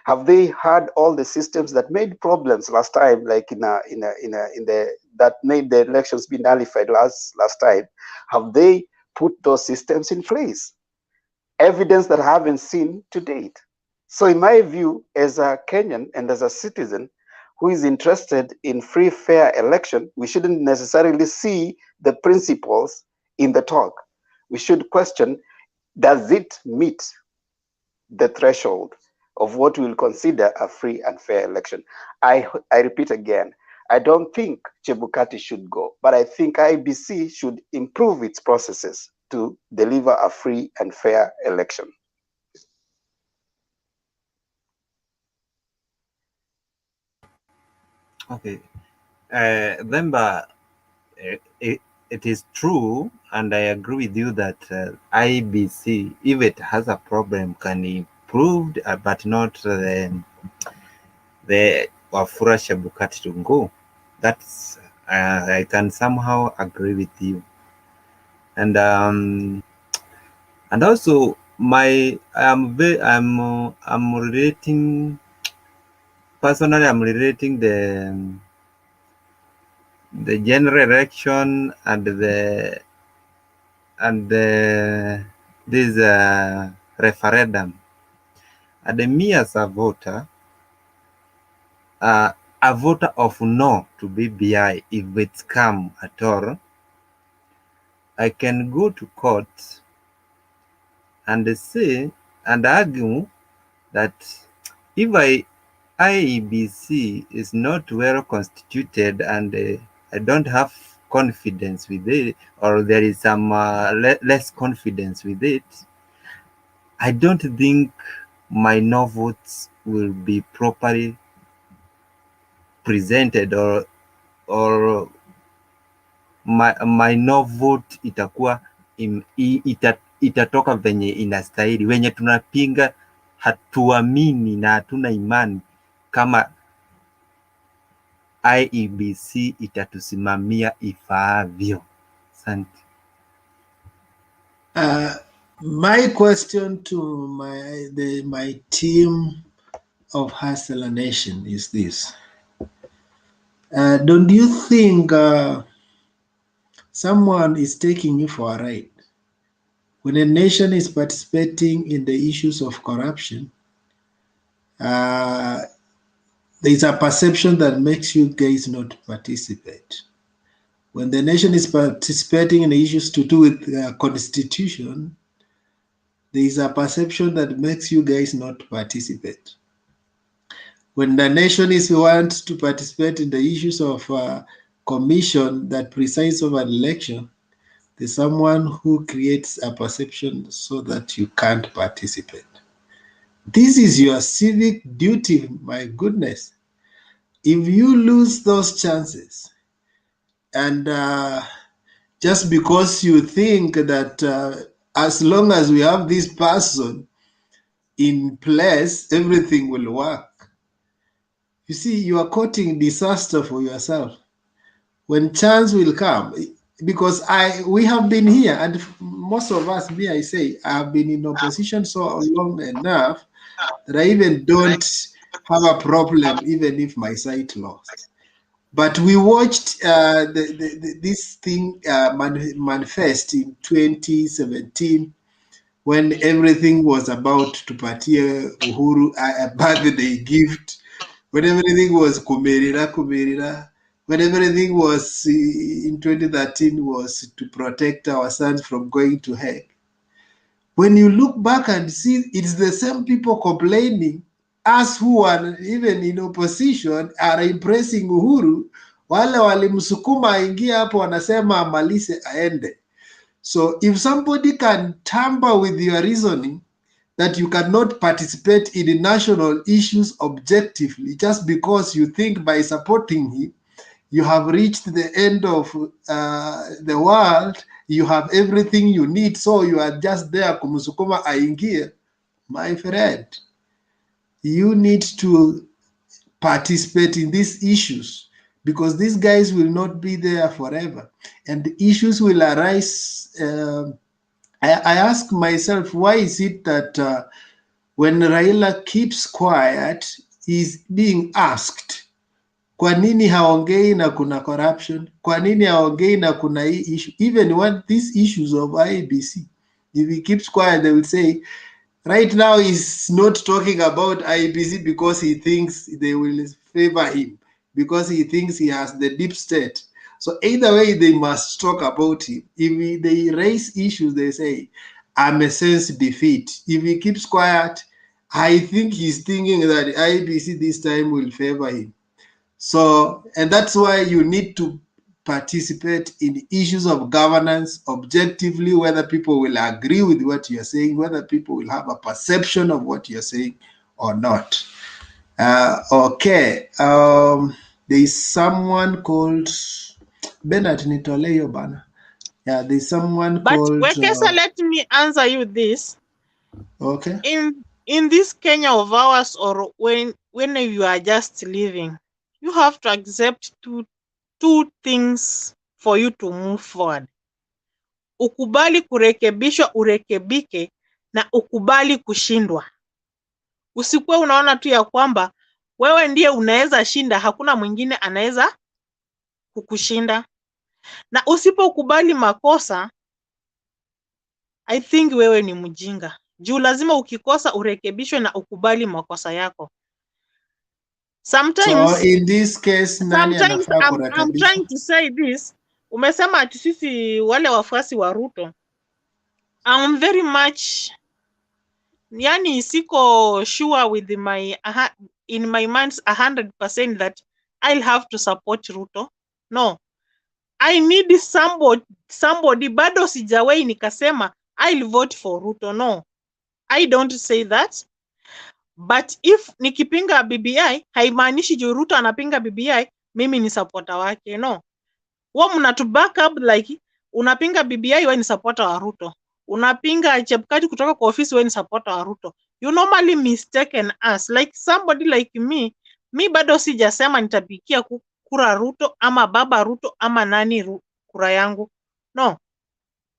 Have they had all the systems that made problems last time, like that made the elections be nullified last time? Have they put those systems in place? Evidence that I haven't seen to date. So in my view, as a Kenyan and as a citizen who is interested in free, fair election, we shouldn't necessarily see the principles in the talk. We should question, does it meet the threshold of what we'll consider a free and fair election? I repeat again, I don't think Chebukati should go, but I think IEBC should improve its processes to deliver a free and fair election. Okay. Themba, it is true, and I agree with you that IEBC, if it has a problem, can improve, but not the Wafula Chebukati to go. That's I can somehow agree with you. And also I'm relating personally. I'm relating the general election and this referendum. And me as a voter of no to BBI, if it's come at all, I can go to court and say and argue that if IEBC is not well constituted and I don't have confidence with it, or there is some less confidence with it, I don't think my no votes will be properly presented, or my no vote itakuwa itatoka venye inastahili. Wenye tunapinga hatuamini na hatuna imani kama IEBC itatusimamia ifaavyo. Asante. My question to my team of Hustler Nation is this. Don't you think someone is taking you for a ride. When a nation is participating in the issues of corruption, there's a perception that makes you guys not participate. When the nation is participating in the issues to do with constitution, there is a perception that makes you guys not participate. When the nation is wants to participate in the issues of commission that presides over an election, there's someone who creates a perception so that you can't participate. This is your civic duty, my goodness. If you lose those chances, and just because you think that as long as we have this person in place, everything will work. You see, you are courting disaster for yourself. When chance will come, because we have been here, and most of us, me, I say, I have been in opposition so long enough that I even don't have a problem, even if my side lost. But we watched this thing manifest in 2017 when everything was about to patia Uhuru a birthday gift, when everything was kumerira, when everything was in 2013 was to protect our sons from going to hell. When you look back and see, it's the same people complaining, us who are even in opposition are impressing Uhuru, wale walimsukuma aingia hapo wanasema amalize aende. So if somebody can tamper with your reasoning that you cannot participate in national issues objectively just because you think by supporting him, you have reached the end of the world, you have everything you need, so you are just there kumusukuma aingie, my friend, you need to participate in these issues because these guys will not be there forever and the issues will arise. I ask myself, why is it that when Raila keeps quiet, he's being asked, kwa nini haongei na kuna corruption? Kwa nini haongei na kuna hii issue? Even when these issues of IEBC, if he keeps quiet, they will say, right now he's not talking about IEBC because he thinks they will favor him, because he thinks he has the deep state. So either way, they must talk about him. If they raise issues, they say, I'm a sense defeat. If he keeps quiet, I think he's thinking that IEBC this time will favor him. So, and that's why you need to participate in issues of governance objectively, whether people will agree with what you're saying, whether people will have a perception of what you're saying or not. Okay, there is someone called Bernard Nitoleyo Bana. Yeah, there's someone called. But Wekesa, let me answer you this. Okay. In this Kenya of ours, or when you are just living, you have to accept two things for you to move forward. Ukubali kurekebishwa, urekebike, na ukubali kushindwa. Usikuwe unaona tu ya kwamba wewe ndiye unaweza shinda, hakuna mwingine anaweza kukushinda. Na usipokubali makosa, I think wewe ni mjinga. Juu lazima ukikosa urekebishwe na ukubali makosa yako. Sometimes, so in this case, nani anafaa kurekebishwa? I'm trying to say this. Umesema ati sisi wale wafuasi wa Ruto. I'm very much, yani siko sure with in my mind 100% that I'll have to support Ruto. No. I need somebody bado sijawai nikasema I'll vote for Ruto. No. I don't say that. But if nikipinga BBI, haimaanishi juu Ruto anapinga BBI, mimi ni supporter wake. No. Wa mnatu back up like unapinga BBI, wewe ni supporter wa Ruto. Unapinga Chebukati kutoka kwa ofisi, wewe ni supporter wa Ruto. You normally mistaken us. Like somebody like me bado sijasema nitapikia kura Ruto ama baba Ruto ama nani kura yangu. No.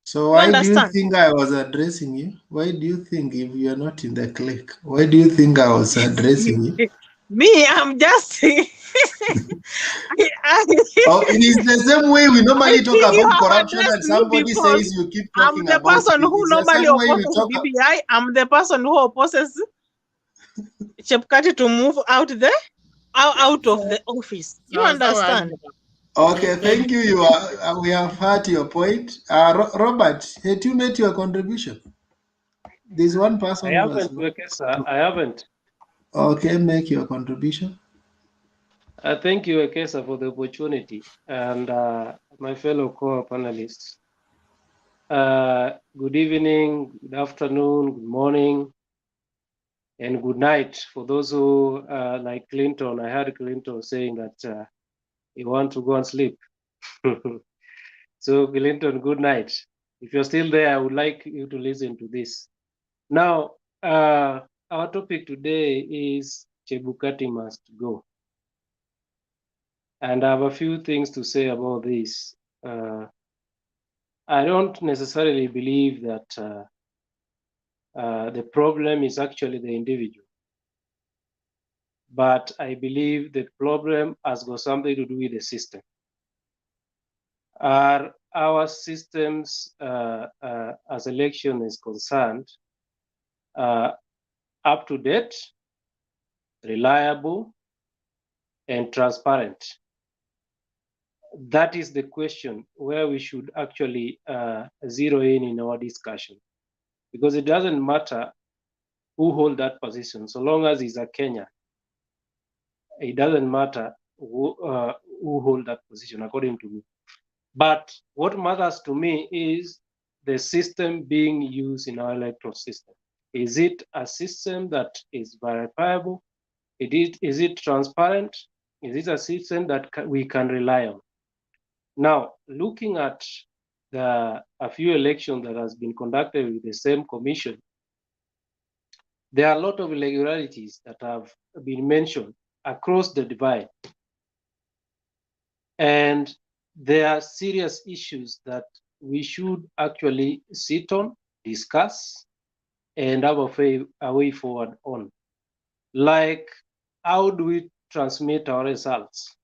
So why do you think I was addressing you? Why do you think if you are not in the clique? Why do you think I was addressing you? Me, I'm just. Oh, it is the same way we I normally think talk you about have corruption, addressed and me somebody because says you keep I'm talking the about person it. who It's the normally same way we opposes talk. BBI. I'm the person who opposes Chebukati to move out of the office. You understand? Okay, thank you. You are. We have heard your point. Robert, had you made your contribution? There's one person I who has haven't, not. Wekesa. I haven't. Okay, make your contribution. Thank you, Wekesa, for the opportunity, and my fellow co-panelists. Good evening, good afternoon, good morning, and good night for those who, like Clinton. I heard Clinton saying that he want to go and sleep. So, Clinton, good night. If you're still there, I would like you to listen to this. Now, our topic today is Chebukati must go. And I have a few things to say about this. I don't necessarily believe that the problem is actually the individual, but I believe the problem has got something to do with the system. Are our systems, as election is concerned, up to date, reliable, and transparent? That is the question where we should actually zero in our discussion, because it doesn't matter who hold that position, so long as he's a Kenyan. It doesn't matter who hold that position, according to me. But what matters to me is the system being used in our electoral system. Is it a system that is verifiable? Is it transparent? Is it a system that we can rely on? Now, looking at a few elections that has been conducted with the same commission, there are a lot of irregularities that have been mentioned across the divide. And there are serious issues that we should actually sit on, discuss, and have a way forward on. Like, how do we transmit our results?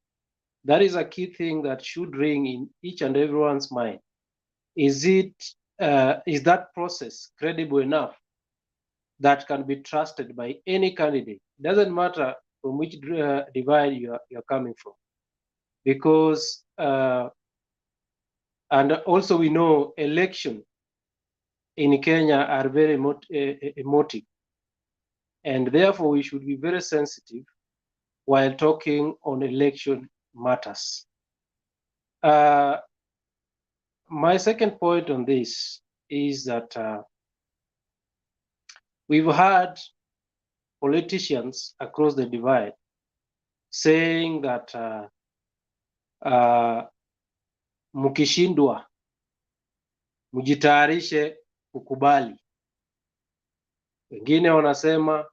That is a key thing that should ring in each and everyone's mind. Is that process credible enough that can be trusted by any candidate? Doesn't matter from which divide you're coming from, because and also we know election in Kenya are very emotive, and therefore we should be very sensitive while talking on election matters. My second point on this is that we've had politicians across the divide saying that mkishindwa mjitayarishe kukubali. Wengine wanasema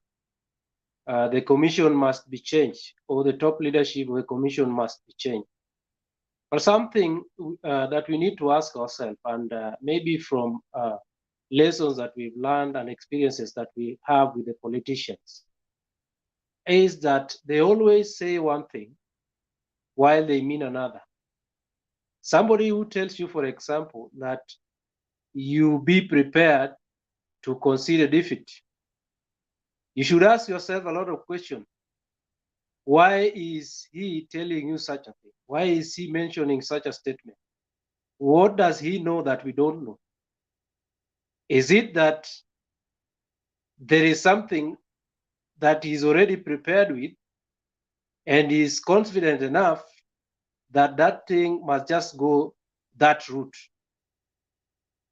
the commission must be changed, or the top leadership of the commission must be changed. But something that we need to ask ourselves, and maybe from lessons that we've learned and experiences that we have with the politicians, is that they always say one thing while they mean another. Somebody who tells you, for example, that you be prepared to consider defeat, you should ask yourself a lot of questions. Why is he telling you such a thing? Why is he mentioning such a statement? What does he know that we don't know? Is it that there is something that he's already prepared with and is confident enough that that thing must just go that route,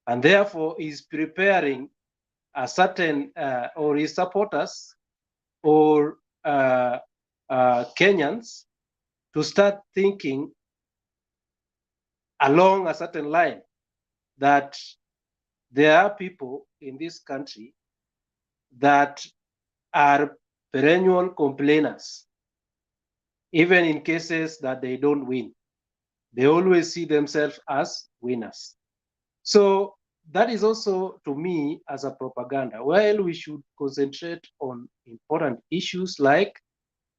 and therefore is preparing a certain or his supporters or Kenyans to start thinking along a certain line, that there are people in this country that are perennial complainers, even in cases that they don't win. They always see themselves as winners. So that is also, to me, as a propaganda. While we should concentrate on important issues like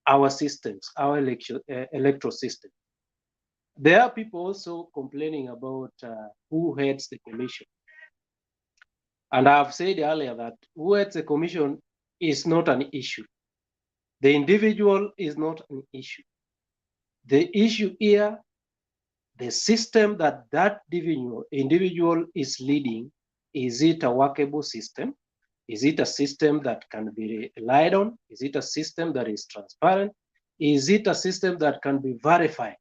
our systems, our electoral system. There are people also complaining about who heads the commission. And I've said earlier that who heads the commission is not an issue. The individual is not an issue. The issue here, the system that individual is leading, is it a workable system? Is it a system that can be relied on? Is it a system that is transparent? Is it a system that can be verified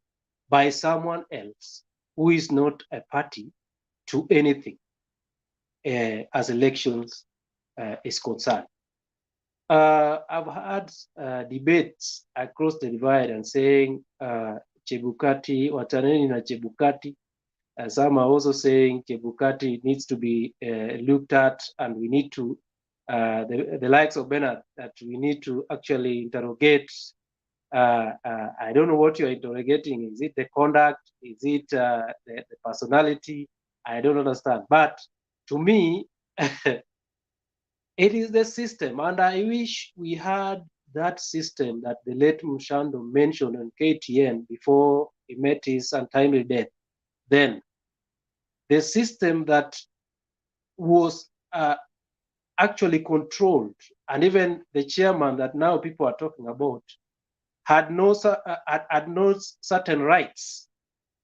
by someone else who is not a party to anything as elections is concerned? I've had debates across the divide and saying Chebukati, wataneni na Chebukati. Some are also saying Chebukati needs to be looked at, and we need to, the likes of Bernard, that we need to actually interrogate. I don't know what you're interrogating. Is it the conduct? Is it the personality? I don't understand. But to me, it is the system, and I wish we had that system that the late Mshando mentioned on KTN before he met his untimely death. Then, the system that was actually controlled, and even the chairman that now people are talking about had no certain rights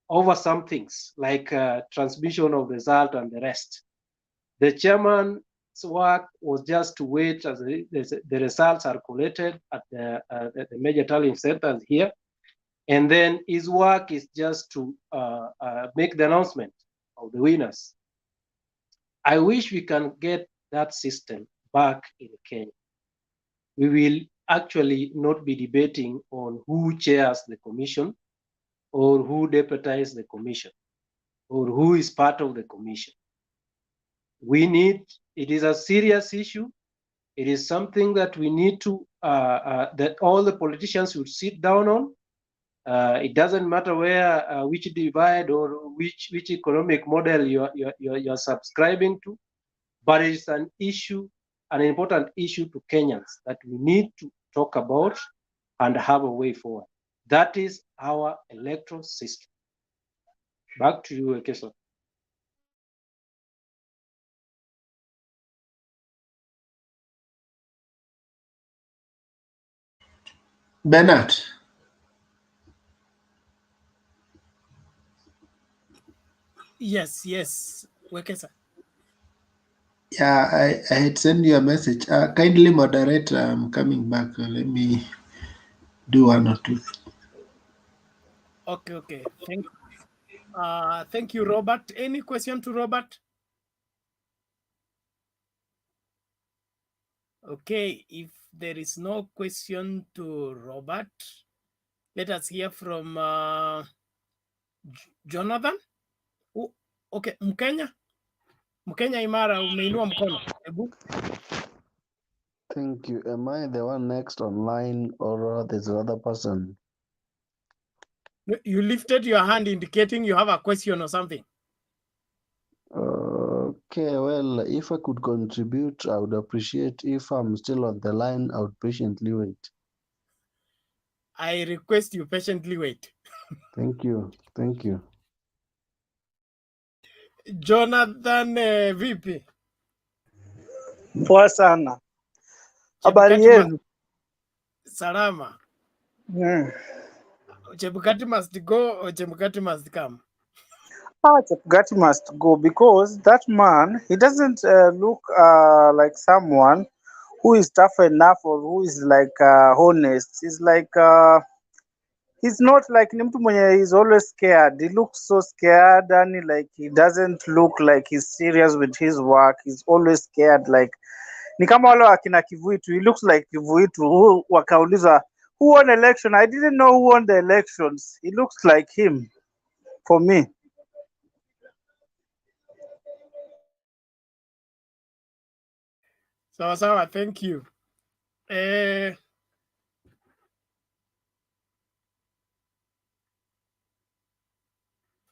over some things like transmission of result and the rest. The chairman's work was just to wait as the results are collated at the major tallying centers here, and then his work is just to make the announcement of the winners. I wish we can get that system back in Kenya. We will actually not be debating on who chairs the commission or who deputizes the commission or who is part of the commission. It is a serious issue. It is something that we need to, that all the politicians should sit down on. It doesn't matter where, which divide or which economic model you're subscribing to, but it's an issue, an important issue to Kenyans that we need to talk about and have a way forward. That is our electoral system. Back to you, Ekesa. Bernard. Yes, Wekesa. Yeah, I had sent you a message. Kindly moderate. I'm coming back. Let me do one or two. Okay. Thank you, Robert. Any question to Robert? Okay, if there is no question to Robert, let us hear from Jonathan. Okay, Mkenya Imara, umeinua mkono. Ebu. Thank you. Am I the one next online or there's another person? You lifted your hand indicating you have a question or something. Okay, well, if I could contribute, I would appreciate. If I'm still on the line, I would patiently wait. I request you patiently wait. Thank you. Jonathan VP. Poa sana. Habari yenu? Salama. Chebukati must go or Chebukati must come? Chebukati must go because that man, he doesn't look like someone who is tough enough or who is like honest. He's like he's not like ni mtu mwenye, he's always scared. He looks so scared and like he doesn't look like he's serious with his work. He's always scared, like ni kama wale wakina Kivuitu. He looks like Kivuitu who wakauliza who won election. I didn't know who won the elections. He looks like him for me. Sawa, thank you.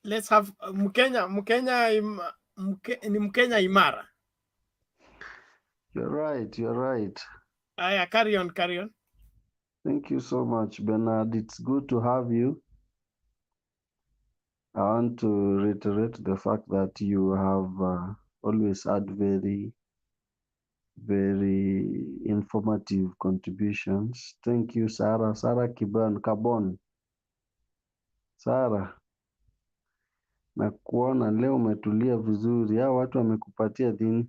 Let's have Mkenya Imara. You're right. Carry on. Thank you so much, Bernard. It's good to have you. I want to reiterate the fact that you have always had very, very informative contributions. Thank you, Sarah. Sarah Kabon. Sarah, na kuona leo umetulia vizuri. Hao watu wamekupatia nini?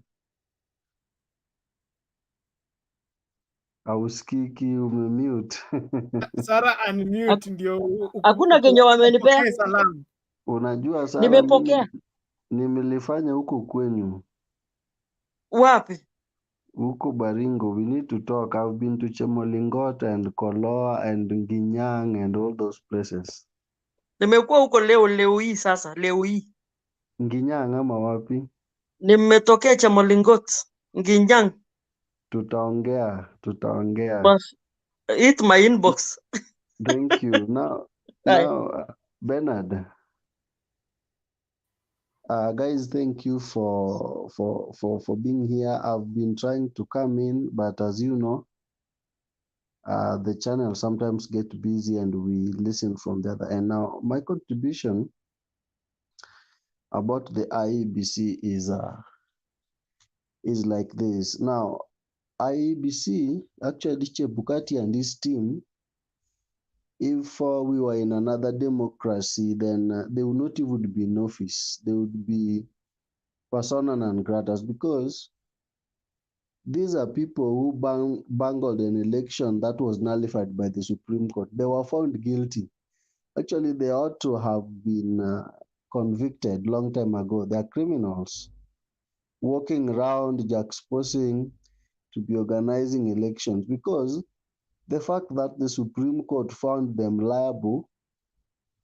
Hausikiki, umemute. Sara unmute ndio Hakuna kenye wamenipea. upokee salamu. Unajua Sarah, Nimepokea. nimelifanya huko kwenyu. Wapi? Huko Baringo. We need to talk. I've been to Chemolingot and Koloa and Nginyang and all those places. Nimekuwa huko leo hii sasa, leo hii. Nginyang ama wapi? Nimetokea Chemolingot, Nginyang. Tutaongea. Bas, hit my inbox. Thank you. Now, Bernard. Guys, thank you for being here. I've been trying to come in, but as you know, the channel sometimes get busy and we listen from the other end. Now, my contribution about the IEBC is like this. Now, IEBC, actually Chebukati and his team, if we were in another democracy, then they would not even be in office. They would be persona non gratas, because these are people who bungled an election that was nullified by the Supreme Court. They were found guilty. Actually, they ought to have been convicted long time ago. They are criminals walking around juxtaposing to be organizing elections, because the fact that the Supreme Court found them liable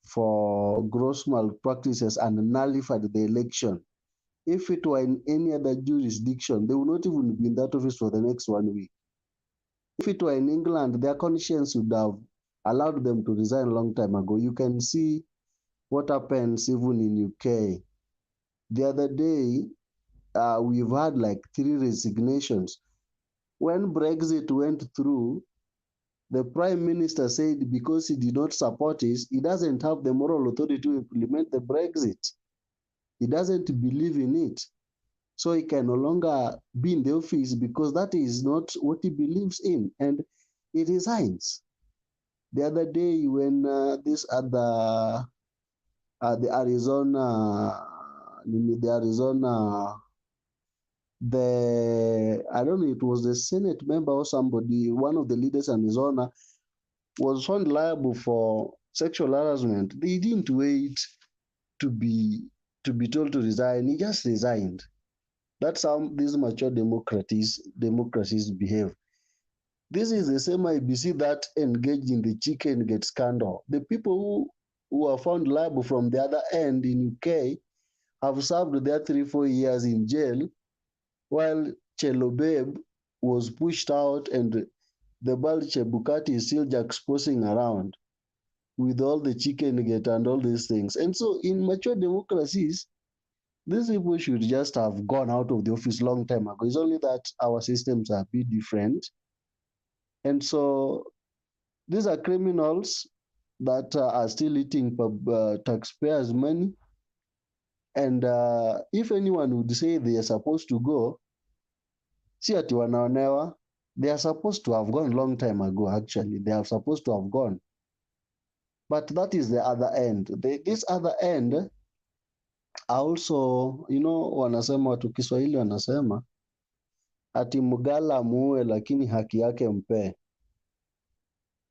for gross malpractices and nullified the election, if it were in any other jurisdiction, they would not even be in that office for the next 1 week. If it were in England, their conscience would have allowed them to resign a long time ago. You can see what happens even in UK. The other day, we've had like 3 resignations. When Brexit went through, the Prime Minister said because he did not support it, he doesn't have the moral authority to implement the Brexit. He doesn't believe in it. So he can no longer be in the office because that is not what he believes in, and he resigns. The other day when the I don't know, it was the Senate member or somebody, one of the leaders in Arizona, was found liable for sexual harassment. They didn't wait to be told to resign. He just resigned. That's how these mature democracies behave. This is the same IBC that engaged in the chicken gate scandal. The people who are found liable from the other end in UK have served their 3-4 years in jail, while Chelobeb was pushed out and the bald Chebukati is still juxtaposing around with all the chicken gate and all these things. And so in mature democracies, these people should just have gone out of the office long time ago. It's only that our systems are a bit different. And so these are criminals that are still eating taxpayers' money. And if anyone would say they are supposed to go, si ati wanaonewa, they are supposed to have gone long time ago, actually. They are supposed to have gone. But that is the other end. This other end also, you know, wanasema watu Kiswahili wanasema ati mgala muue lakini haki yake mpe.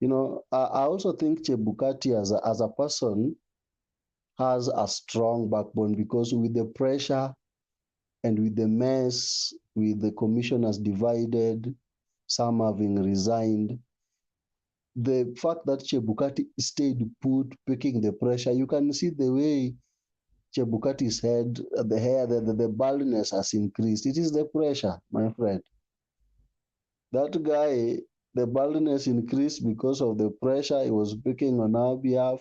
You know, I also think Chebukati as a person has a strong backbone, because with the pressure and with the mess, with the commissioners divided, some having resigned, the fact that Chebukati stayed put, picking the pressure, you can see the way Chebukati's head, the hair, the baldness has increased. It is the pressure, my friend. That guy, the baldness increased because of the pressure he was picking on our behalf.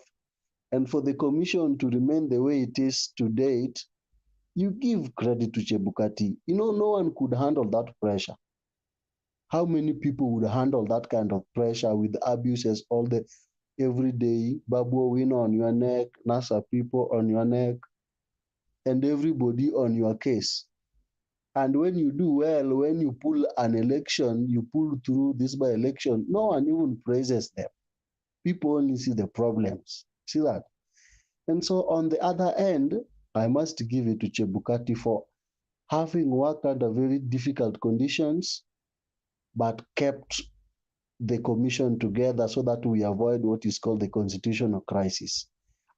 And for the commission to remain the way it is to date, you give credit to Chebukati. You know, no one could handle that pressure. How many people would handle that kind of pressure with abuses all the every day? Babu Owino on your neck, NASA people on your neck, and everybody on your case. And when you do well, when you pull an election, you pull through this by election, no one even praises them. People only see the problems. See that? And so on the other end, I must give it to Chebukati for having worked under very difficult conditions, but kept the commission together so that we avoid what is called the constitutional crisis.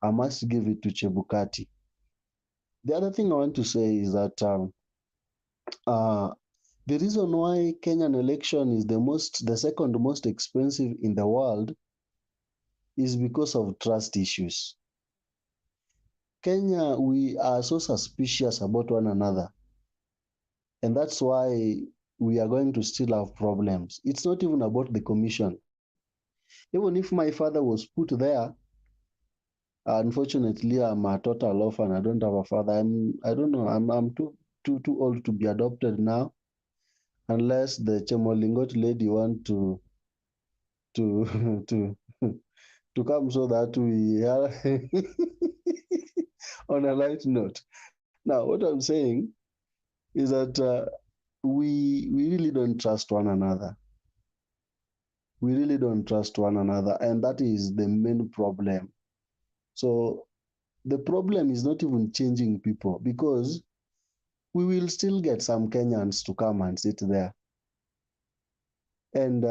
I must give it to Chebukati. The other thing I want to say is that the reason why Kenyan election is the second most expensive in the world is because of trust issues. Kenya, we are so suspicious about one another. And that's why we are going to still have problems. It's not even about the commission. Even if my father was put there, unfortunately, I'm a total orphan. I don't have a father. I don't know. I'm too old to be adopted now, unless the Chemolingot lady want to come so that we are on a light note. Now, what I'm saying is that we really don't trust one another. We really don't trust one another, and that is the main problem. So the problem is not even changing people, because we will still get some Kenyans to come and sit there. And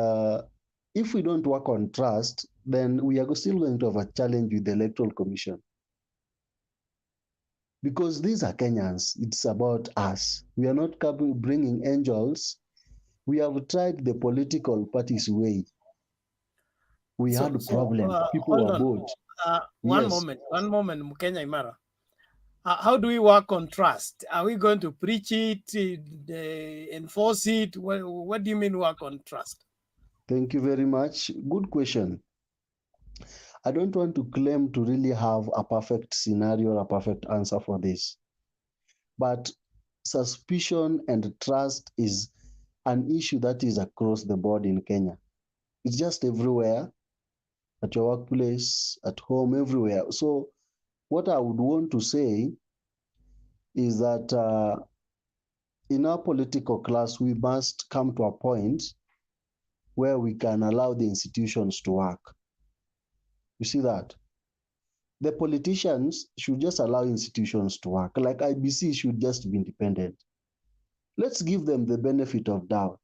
if we don't work on trust, then we are still going to have a challenge with the Electoral Commission. Because these are Kenyans, it's about us. We are not bringing angels. We have tried the political party's way. We had problems. People were bored. One moment, Mkenya Imara. How do we work on trust? Are we going to preach it, enforce it? What do you mean work on trust? Thank you very much. Good question. I don't want to claim to really have a perfect scenario or a perfect answer for this. But suspicion and trust is an issue that is across the board in Kenya. It's just everywhere, at your workplace, at home, everywhere. So what I would want to say is that in our political class, we must come to a point where we can allow the institutions to work. You see that? The politicians should just allow institutions to work. Like IEBC should just be independent. Let's give them the benefit of doubt.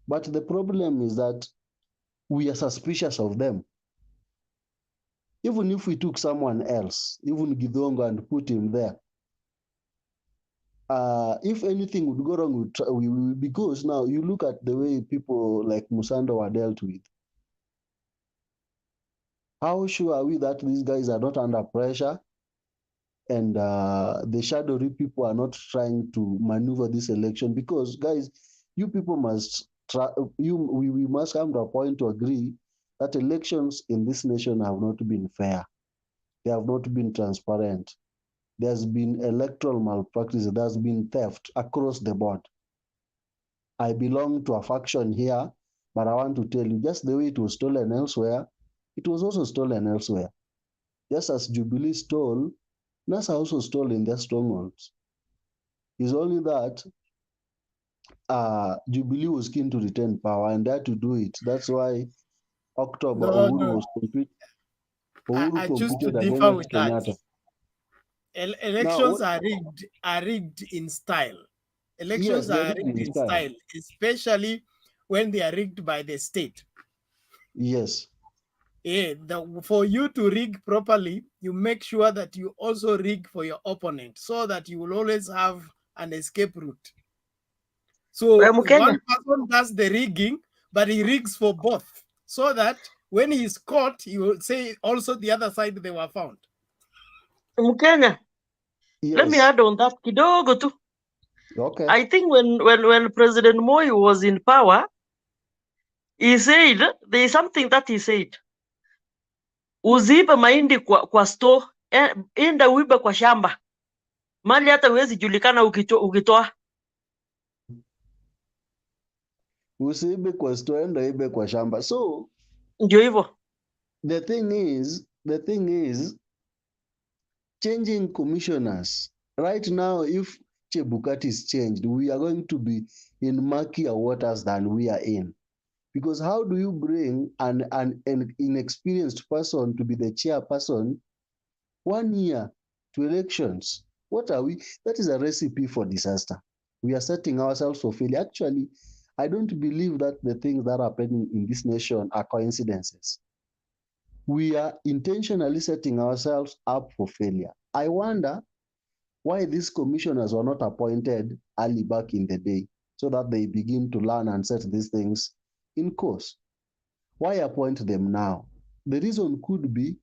But the problem is that we are suspicious of them. Even if we took someone else, even Gidongo, and put him there, if anything would go wrong, because now you look at the way people like Musando were dealt with. How sure are we that these guys are not under pressure and the shadowy people are not trying to maneuver this election? Because guys, you people must we must come to a point to agree that elections in this nation have not been fair. They have not been transparent. There's been electoral malpractice. There's been theft across the board. I belong to a faction here, but I want to tell you, just the way it was stolen elsewhere, it was also stolen elsewhere. Just as Jubilee stole, NASA also stole in their strongholds. It's only that Jubilee was keen to retain power and had to do it. That's why October Uhuru was competed. I choose to differ with Kenyatta. that. Elections are rigged in style. Elections are rigged in style, especially when they are rigged by the state. Yes. Yeah, for you to rig properly, you make sure that you also rig for your opponent so that you will always have an escape route. So one person does the rigging, but he rigs for both so that when he's caught, he will say also the other side they were found. Mkenya, let me add on that kidogo tu. Okay. I think when President Moi was in power, he said, there is something that he said. Uziibe mahindi kwa store, enda uibe kwa shamba. Mali hata huwezi julikana ukitoa. Usiibe kwa store, enda ibe kwa shamba. So ndio hivyo. The thing is changing commissioners. Right now, if Chebukati is changed, we are going to be in murkier waters than we are in. Because how do you bring an inexperienced person to be the chairperson 1 year to elections? What are we? That is a recipe for disaster. We are setting ourselves for failure. Actually, I don't believe that the things that are happening in this nation are coincidences. We are intentionally setting ourselves up for failure. I wonder why these commissioners were not appointed early back in the day so that they begin to learn and set these things in course. Why appoint them now? The reason could be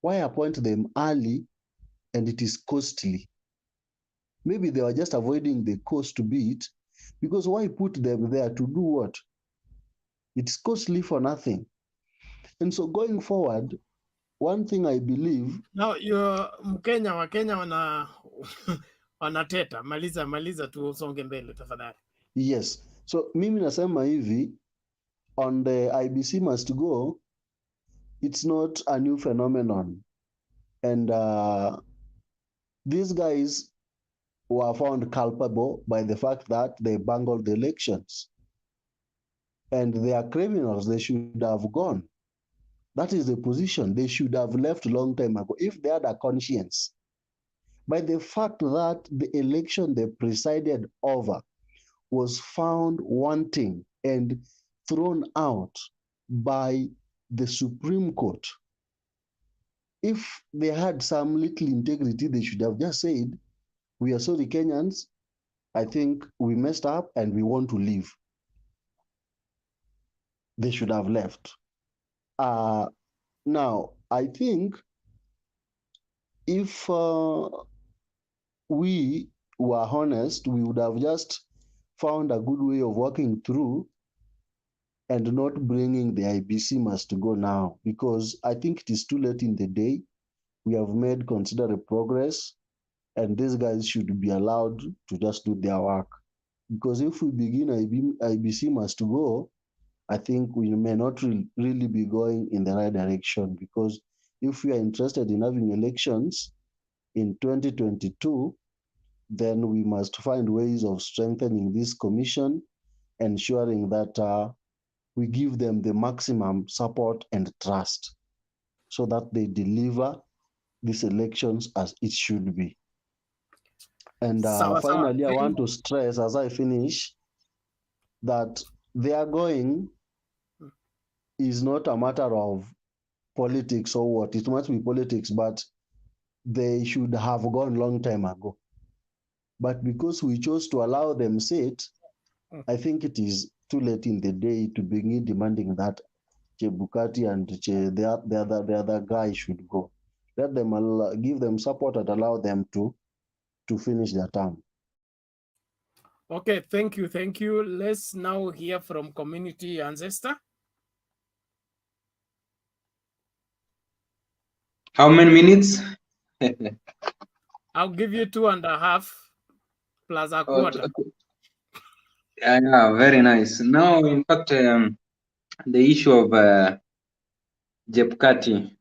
why appoint them early and it is costly. Maybe they were just avoiding the cost to beat, because why put them there to do what? It's costly for nothing. And so going forward, one thing I believe. Now, Mkenya wa Kenya wanateta. Maliza tu usonge mbele tafadhali. Yes. So mimi nasema hivi, on the IEBC must go, it's not a new phenomenon. And these guys were found culpable by the fact that they bungled the elections. And they are criminals, they should have gone. That is the position. They should have left a long time ago if they had a conscience. By the fact that the election they presided over was found wanting and thrown out by the Supreme Court. If they had some little integrity, they should have just said, we are sorry, Kenyans, I think we messed up and we want to leave. They should have left. Now, I think if we were honest, we would have just found a good way of working through and not bringing the IEBC must go now, because I think it is too late in the day. We have made considerable progress, and these guys should be allowed to just do their work. Because if we begin IEBC must go, I think we may not really be going in the right direction, because if we are interested in having elections in 2022, then we must find ways of strengthening this commission, ensuring that we give them the maximum support and trust so that they deliver these elections as it should be. And finally, I want to stress as I finish that their going is not a matter of politics or what. It must be politics, but they should have gone long time ago. But because we chose to allow them sit, I think it is too late in the day to begin demanding that Chebukati and the other guy should go. Let them give them support and allow them to finish their term. Okay, thank you. Let's now hear from community ancestor. How many minutes? I'll give you 2.5 plus a quarter. Okay. Yeah, very nice. Now, in fact, the issue of Chebukati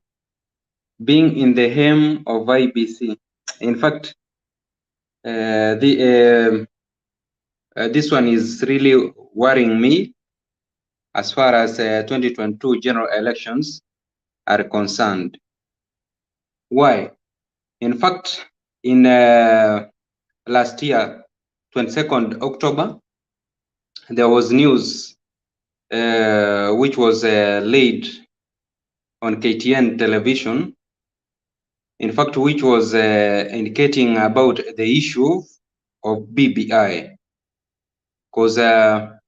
being in the helm of IEBC, in fact, this one is really worrying me as far as 2022 general elections are concerned. Why? In fact, in last year, 22nd October, there was news which was laid on KTN television, in fact, which was indicating about the issue of BBI, because that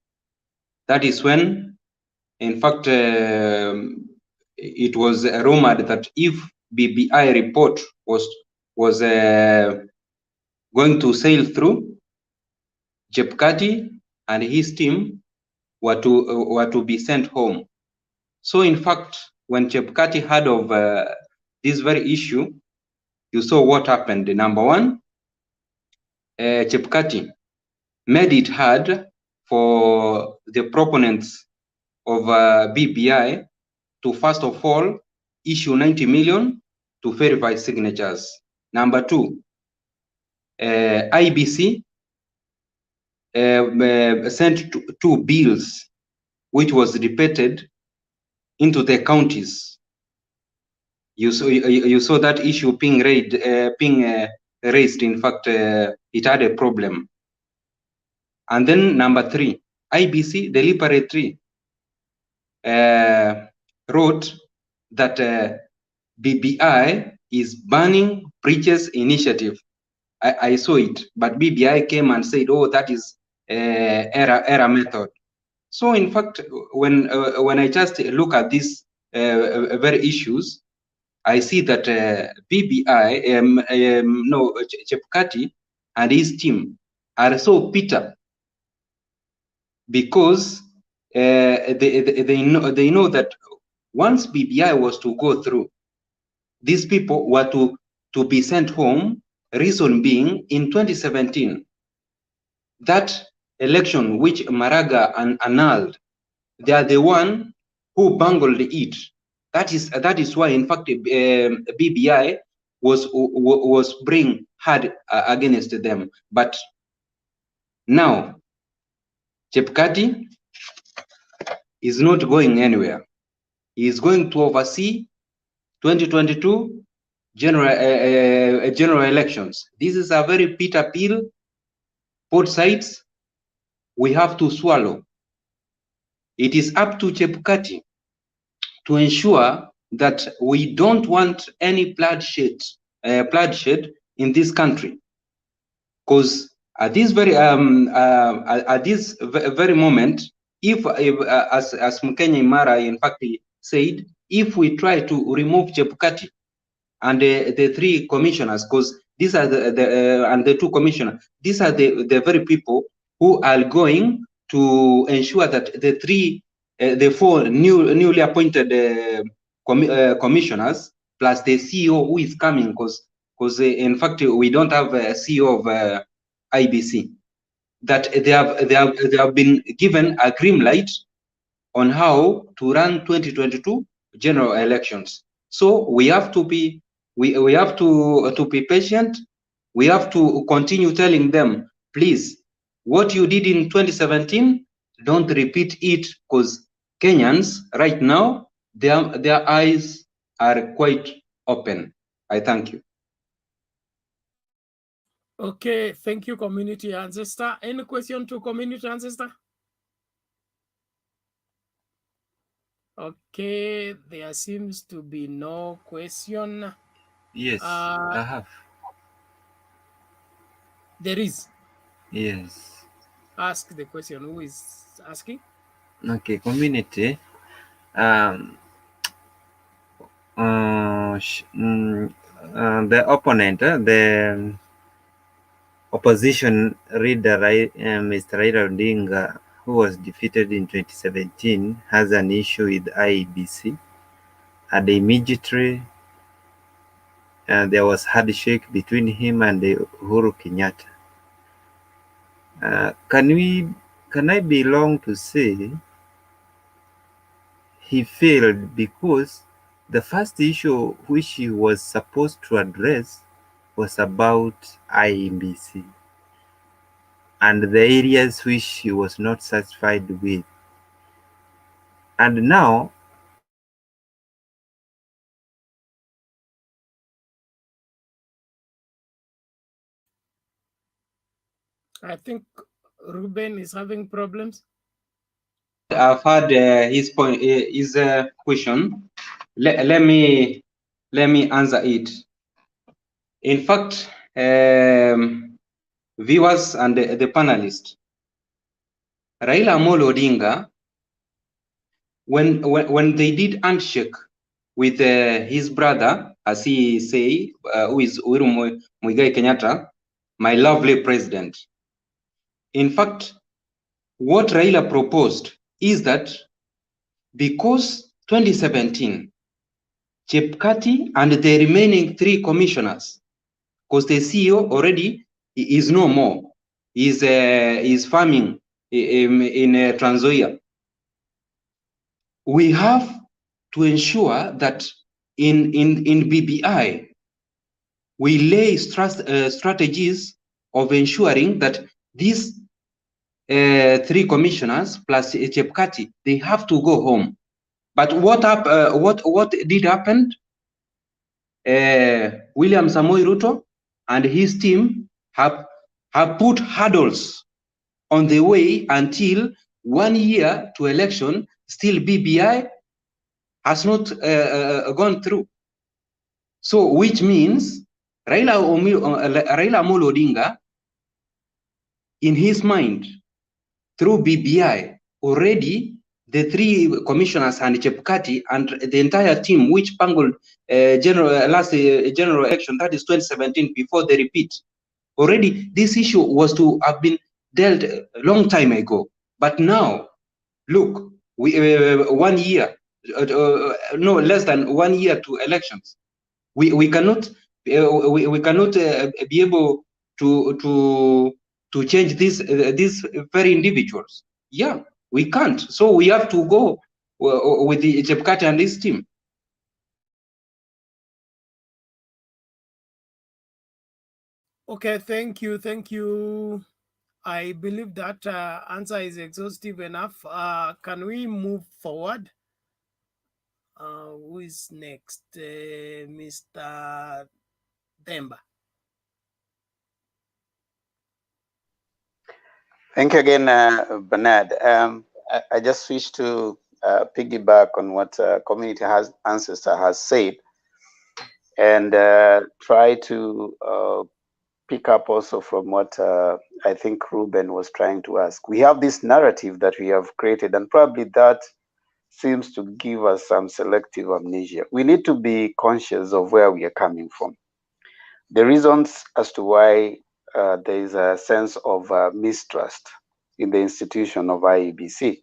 is when, in fact, it was rumored that if BBI report was going to sail through, Chebukati and his team were to be sent home. So in fact, when Chebukati heard of this very issue, you saw what happened. Number one, Chebukati made it hard for the proponents of BBI to first of all issue 90 million to verify signatures. Number 2, IEBC sent 2 bills which was repeated into the counties. You saw that issue being raised. In fact, it had a problem. And then number 3, IEBC deliberately wrote that BBI is banning preachers initiative. I saw it, but BBI came and said, "Oh, that is error method." So in fact, when I just look at these very issues, I see that Chebukati and his team are so bitter because they know that once BBI was to go through, these people were to be sent home. Reason being, in 2017, that election which Maraga annulled, they are the one who bungled it. That is why, in fact, BBI was bring hard against them. But now, Chebukati is not going anywhere. He is going to oversee 2022 general elections. This is a very bitter pill. Both sides, we have to swallow. It is up to Chebukati to ensure that we don't want any bloodshed in this country, because at this very moment, if as Mkenya Imara in fact said, if we try to remove Chebukati and the 3 commissioners, because these are and the 2 commissioners, these are the very people who are going to ensure that the 4 newly appointed commissioners plus the CEO who is coming, because in fact we don't have a CEO of IEBC, that they have been given a green light on how to run 2022 general elections. So we have to be we have to be patient. We have to continue telling them, please, what you did in 2017, don't repeat it, because Kenyans right now, their eyes are quite open. I thank you. Okay, thank you, community ancestor. Any question to community ancestor? Okay, there seems to be no question. Yes, I have. There is? Yes. Ask the question. Who is asking? Okay, community. The opponent, the opposition leader, Mr. Raila Odinga, who was defeated in 2017, has an issue with IEBC, and immediately there was handshake between him and Uhuru Kenyatta. Can I be wrong to say he failed because the first issue which he was supposed to address was about IEBC and the areas which he was not satisfied with. And now, I think Ruben is having problems. I've had his point, his question. Let me answer it. In fact, viewers and the panelists, Raila Amolo Odinga, when they did handshake with his brother, as he say, who is Uhuru Muigai Kenyatta, my lovely president. In fact, what Raila proposed is that because 2017, Chebukati and the remaining 3 commissioners, because the CEO already is no more, is farming in Trans Nzoia. We have to ensure that in BBI, we lay strategies of ensuring that these 3 commissioners plus Chebukati, they have to go home. But what did happen? William Samoei Ruto and his team have put hurdles on the way until 1 year to election. Still BBI has not gone through. So which means Raila Amolo Odinga, in his mind, through BBI, already the 3 commissioners and Chebukati and the entire team which bungled last general election, that is 2017, before the repeat, already this issue was to have been dealt a long time ago. But now, look, we 1 year, no less than 1 year to elections. We cannot we cannot be able to change these very individuals. Yeah, we can't. So we have to go with the Chebukati and his team. Okay, thank you. I believe that answer is exhaustive enough. Can we move forward? Who is next? Mr. Demba. Thank you again, Bernard. I just wish to piggyback on what Community Ancestor has said and try to pick up also from what I think Ruben was trying to ask. We have this narrative that we have created, and probably that seems to give us some selective amnesia. We need to be conscious of where we are coming from. The reasons as to why there is a sense of mistrust in the institution of IEBC.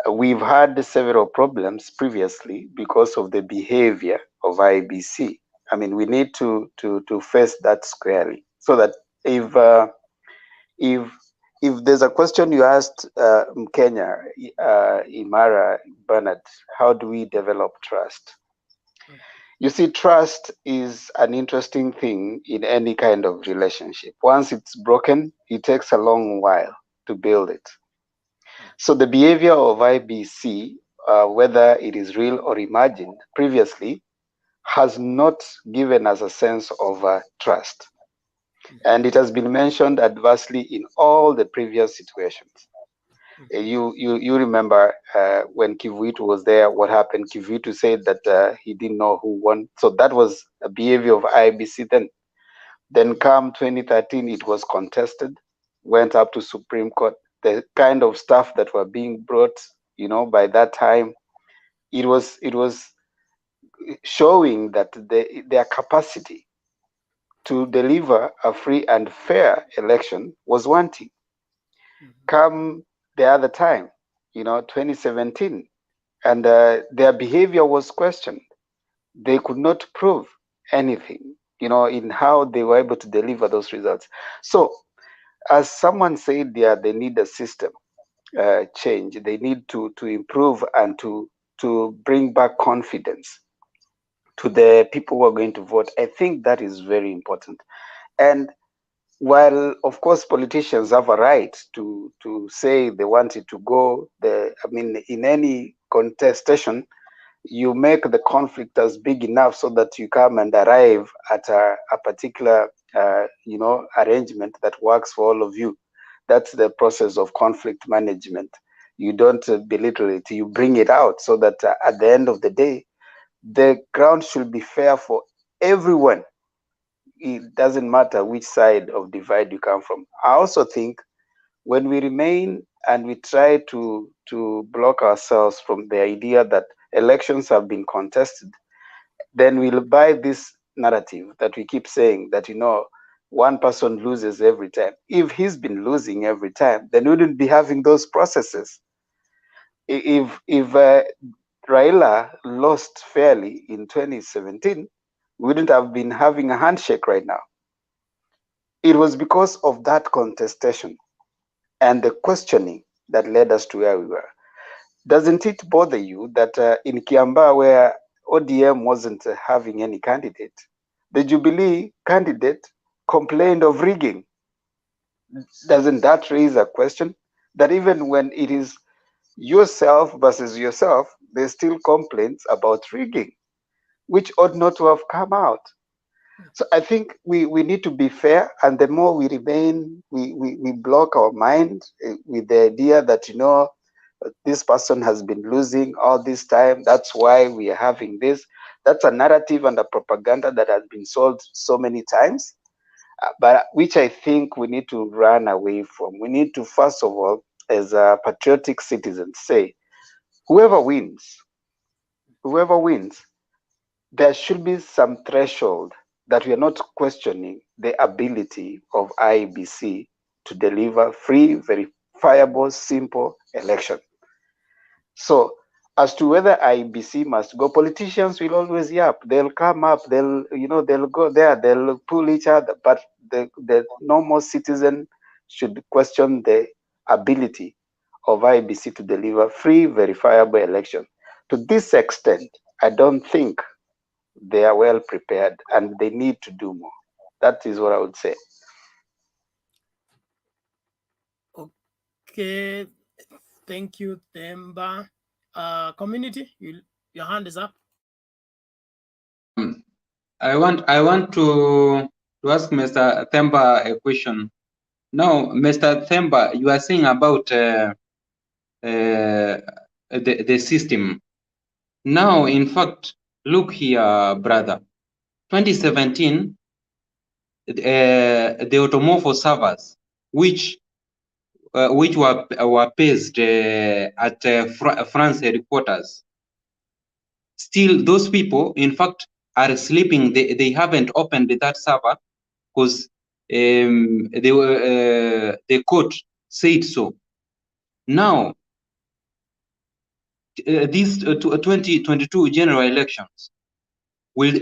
We've had several problems previously because of the behavior of IEBC. I mean, we need to face that squarely, so that if there's a question you asked Kenya, Imara, Bernard, how do we develop trust? You see, trust is an interesting thing in any kind of relationship. Once it's broken, it takes a long while to build it. So the behavior of IBC, whether it is real or imagined previously, has not given us a sense of trust. And it has been mentioned adversely in all the previous situations. You remember when Kivuitu was there, what happened? Kivuitu said that he didn't know who won. So that was a behavior of IBC then. Then come 2013, it was contested, went up to Supreme Court. The kind of stuff that were being brought, you know, by that time, it was showing that their capacity to deliver a free and fair election was wanting. Come the other time, you know, 2017, and their behavior was questioned. They could not prove anything, you know, in how they were able to deliver those results. So, as someone said there, they need a system change. They need to improve and to bring back confidence to the people who are going to vote. I think that is very important. And while, of course, politicians have a right to say they want it to go, I mean, in any contestation, you make the conflict as big enough so that you come and arrive at a particular, you know, arrangement that works for all of you. That's the process of conflict management. You don't belittle it, you bring it out so that at the end of the day, the ground should be fair for everyone. It doesn't matter which side of divide you come from. I also think when we remain and we try to block ourselves from the idea that elections have been contested, then we'll buy this narrative that we keep saying that, you know, one person loses every time. If he's been losing every time, then we wouldn't be having those processes. If Raila lost fairly in 2017, we wouldn't have been having a handshake right now. It was because of that contestation and the questioning that led us to where we were. Doesn't it bother you that in Kiambaa, where ODM wasn't having any candidate, the Jubilee candidate complained of rigging? Doesn't that raise a question that even when it is yourself versus yourself, there's still complaints about rigging, which ought not to have come out? So I think we need to be fair, and the more we remain, we block our mind with the idea that, you know, this person has been losing all this time, that's why we are having this. That's a narrative and a propaganda that has been sold so many times, but which I think we need to run away from. We need to, first of all, as a patriotic citizens, say, whoever wins, there should be some threshold that we are not questioning the ability of IEBC to deliver free, verifiable, simple election. So as to whether IEBC must go, politicians will always yap. They'll come up, they'll go there, they'll pull each other, but the normal citizen should question the ability of IEBC to deliver free, verifiable election. To this extent, I don't think they are well prepared, and they need to do more. That is what I would say. Okay, thank you, Themba. Community, your hand is up. I want to ask Mr. Themba a question. Now, Mr. Themba, you are saying about the system. Now, in fact, look here, brother. 2017, the automorpho servers, which were based at France headquarters, still those people, in fact, are sleeping. They haven't opened that server because the court said so. Now, these 2022 general elections, will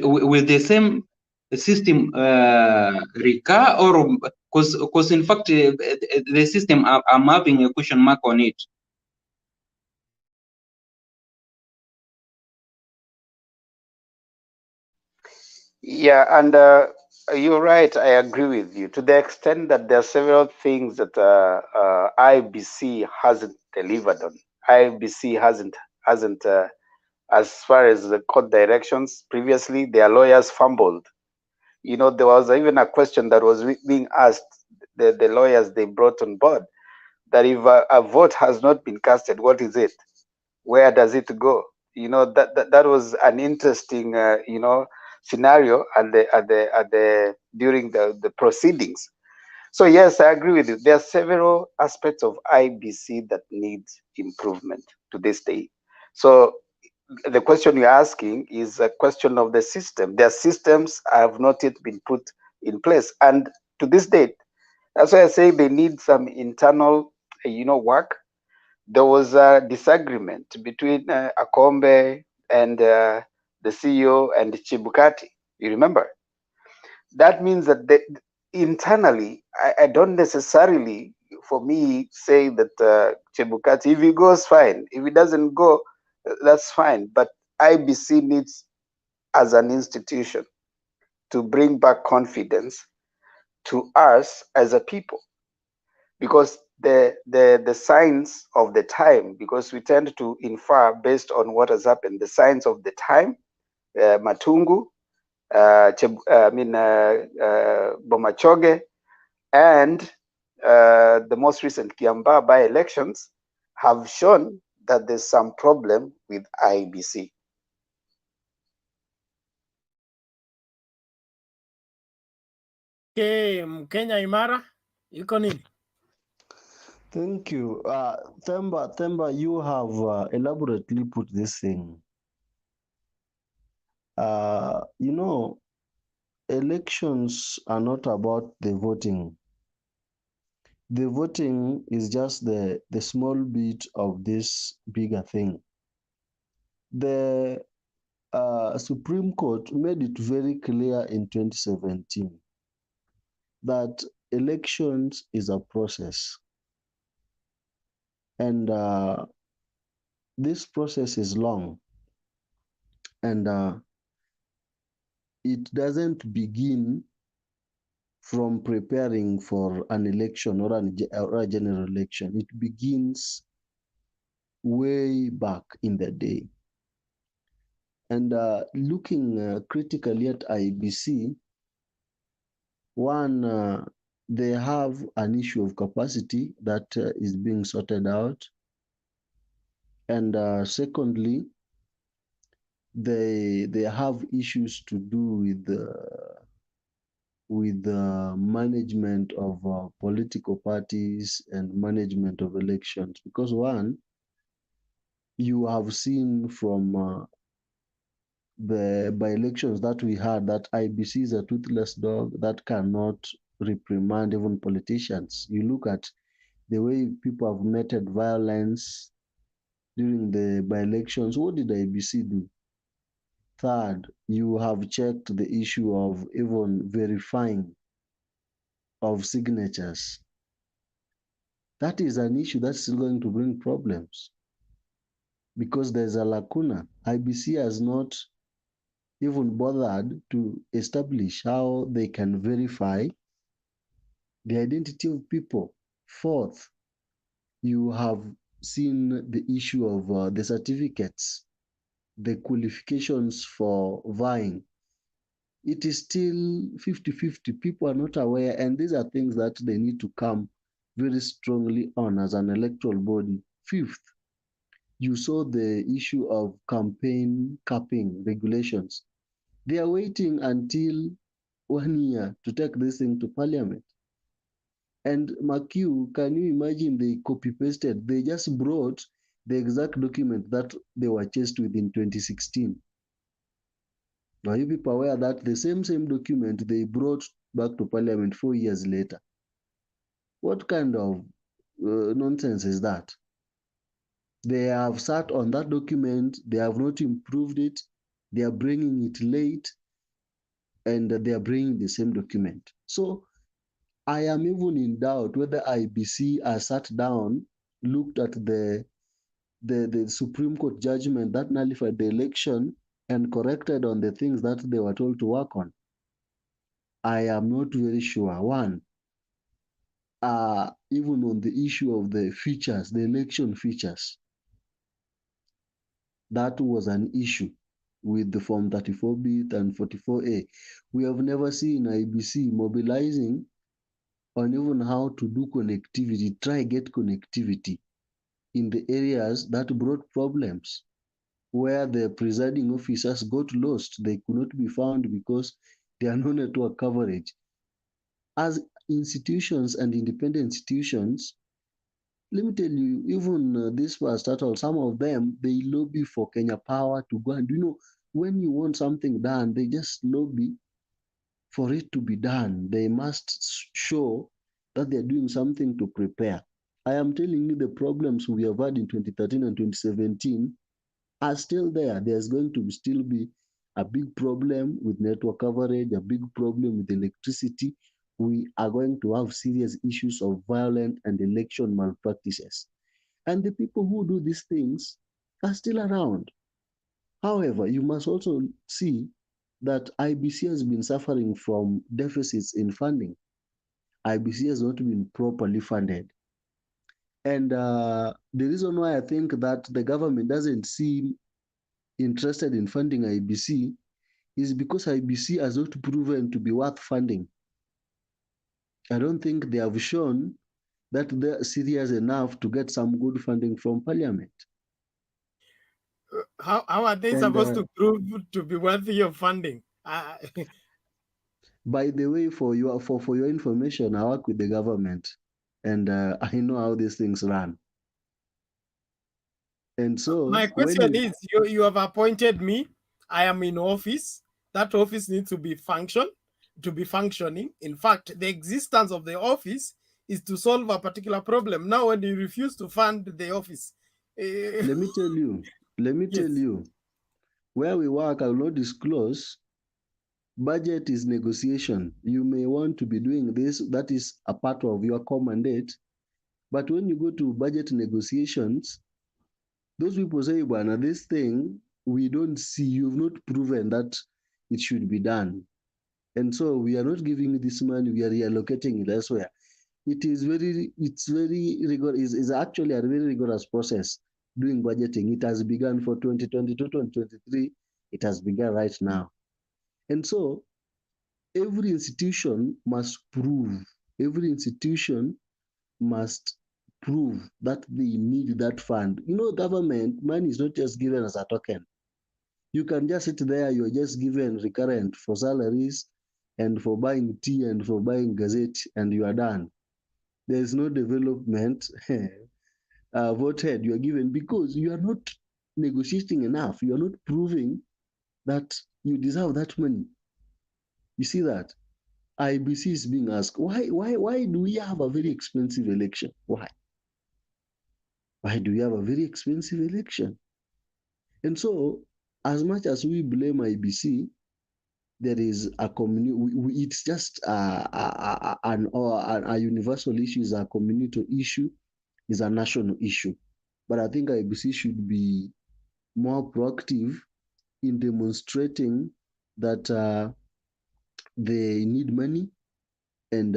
the same system recur, or because in fact the system, I'm having a question mark on it. Yeah, and you're right. I agree with you to the extent that there are several things that IBC hasn't delivered on. IBC hasn't, as far as the court directions previously, their lawyers fumbled. You know, there was even a question that was being asked the lawyers they brought on board, that if a vote has not been casted, what is it? Where does it go? You know, that was an interesting scenario during the proceedings. So yes, I agree with you. There are several aspects of IBC that need improvement to this day. So the question you're asking is a question of the system. Their systems have not yet been put in place, and to this date, that's why I say they need some internal, work. There was a disagreement between Akombe and the CEO and Chebukati. You remember? That means that internally, I don't necessarily, for me, say that Chebukati, if he goes, fine. If he doesn't go, that's fine. But IBC needs, as an institution, to bring back confidence to us as a people, because the signs of the time, because we tend to infer based on what has happened, the signs of the time, Matungu, Bomachoge, and the most recent Kiambaa by-elections have shown that there's some problem with IBC. Okay, Mkenya Imara, yuko nini? Thank you. Themba, you have elaborately put this thing. Elections are not about the voting. The voting is just the small bit of this bigger thing. The Supreme Court made it very clear in 2017 that elections is a process. And this process is long, and it doesn't begin from preparing for an election or a general election. It begins way back in the day. And looking critically at IEBC, one, they have an issue of capacity that is being sorted out. And secondly, they have issues to do with the management of political parties and management of elections. Because one, you have seen from the by-elections that we had that IEBC is a toothless dog that cannot reprimand even politicians. You look at the way people have meted violence during the by-elections. What did IEBC do? Third, you have checked the issue of even verifying of signatures. That is an issue that's still going to bring problems because there's a lacuna. IEBC has not even bothered to establish how they can verify the identity of people. Fourth, you have seen the issue of the certificates, the qualifications for vying. It is still 50-50. People are not aware, and these are things that they need to come very strongly on as an electoral body. Fifth, you saw the issue of campaign capping regulations. They are waiting until 1 year to take this thing to parliament. And McHugh, can you imagine they copy-pasted? They just brought the exact document that they were chased with in 2016. Are you people aware that the same document they brought back to parliament 4 years later? What kind of nonsense is that? They have sat on that document, they have not improved it, they are bringing it late, and they are bringing the same document. So I am even in doubt whether IEBC has sat down, looked at the Supreme Court judgment that nullified the election and corrected on the things that they were told to work on. I am not very sure. One, even on the issue of the features, the election features, that was an issue with the Form 34B and 44A. We have never seen IEBC mobilizing on even how to do connectivity, try get connectivity in the areas that brought problems, where the presiding officers got lost. They could not be found because there are no network coverage. As institutions and independent institutions, let me tell you, even this was started, some of them, they lobby for Kenya Power to go and, when you want something done, they just lobby for it to be done. They must show that they're doing something to prepare. I am telling you, the problems we have had in 2013 and 2017 are still there. There's going to still be a big problem with network coverage, a big problem with electricity. We are going to have serious issues of violent and election malpractices. And the people who do these things are still around. However, you must also see that IEBC has been suffering from deficits in funding. IEBC has not been properly funded. And the reason why I think that the government doesn't seem interested in funding IEBC is because IEBC has not proven to be worth funding. I don't think they have shown that they're serious enough to get some good funding from parliament. How are they supposed to prove to be worthy of funding? By the way, for your information, I work with the government, and I know how these things run. And so my question is, you have appointed me. I am in office. That office needs to be functioning. In fact, the existence of the office is to solve a particular problem. Now, when you refuse to fund the office, let me tell you, where we work, I will not disclose. Budget is negotiation. You may want to be doing this. That is a part of your core mandate. But when you go to budget negotiations, those people say, "Bwana, this thing we don't see. You've not proven that it should be done, and so we are not giving you this money. We are reallocating it elsewhere." It's very rigorous. It's actually a very rigorous process doing budgeting. It has begun for 2022, 2023. It has begun right now. And so every institution must prove, every institution must prove that they need that fund. You know, government money is not just given as a token. You can just sit there, you're just given recurrent for salaries and for buying tea and for buying gazette, and you are done. There is no development voted you are given because you are not negotiating enough. You are not proving that you deserve that money. You see that? IBC is being asked, why do we have a very expensive election? Why? Why do we have a very expensive election? And so, as much as we blame IBC, there is a community. It's just a universal issue, is a community issue, is a national issue. But I think IBC should be more proactive in demonstrating that they need money and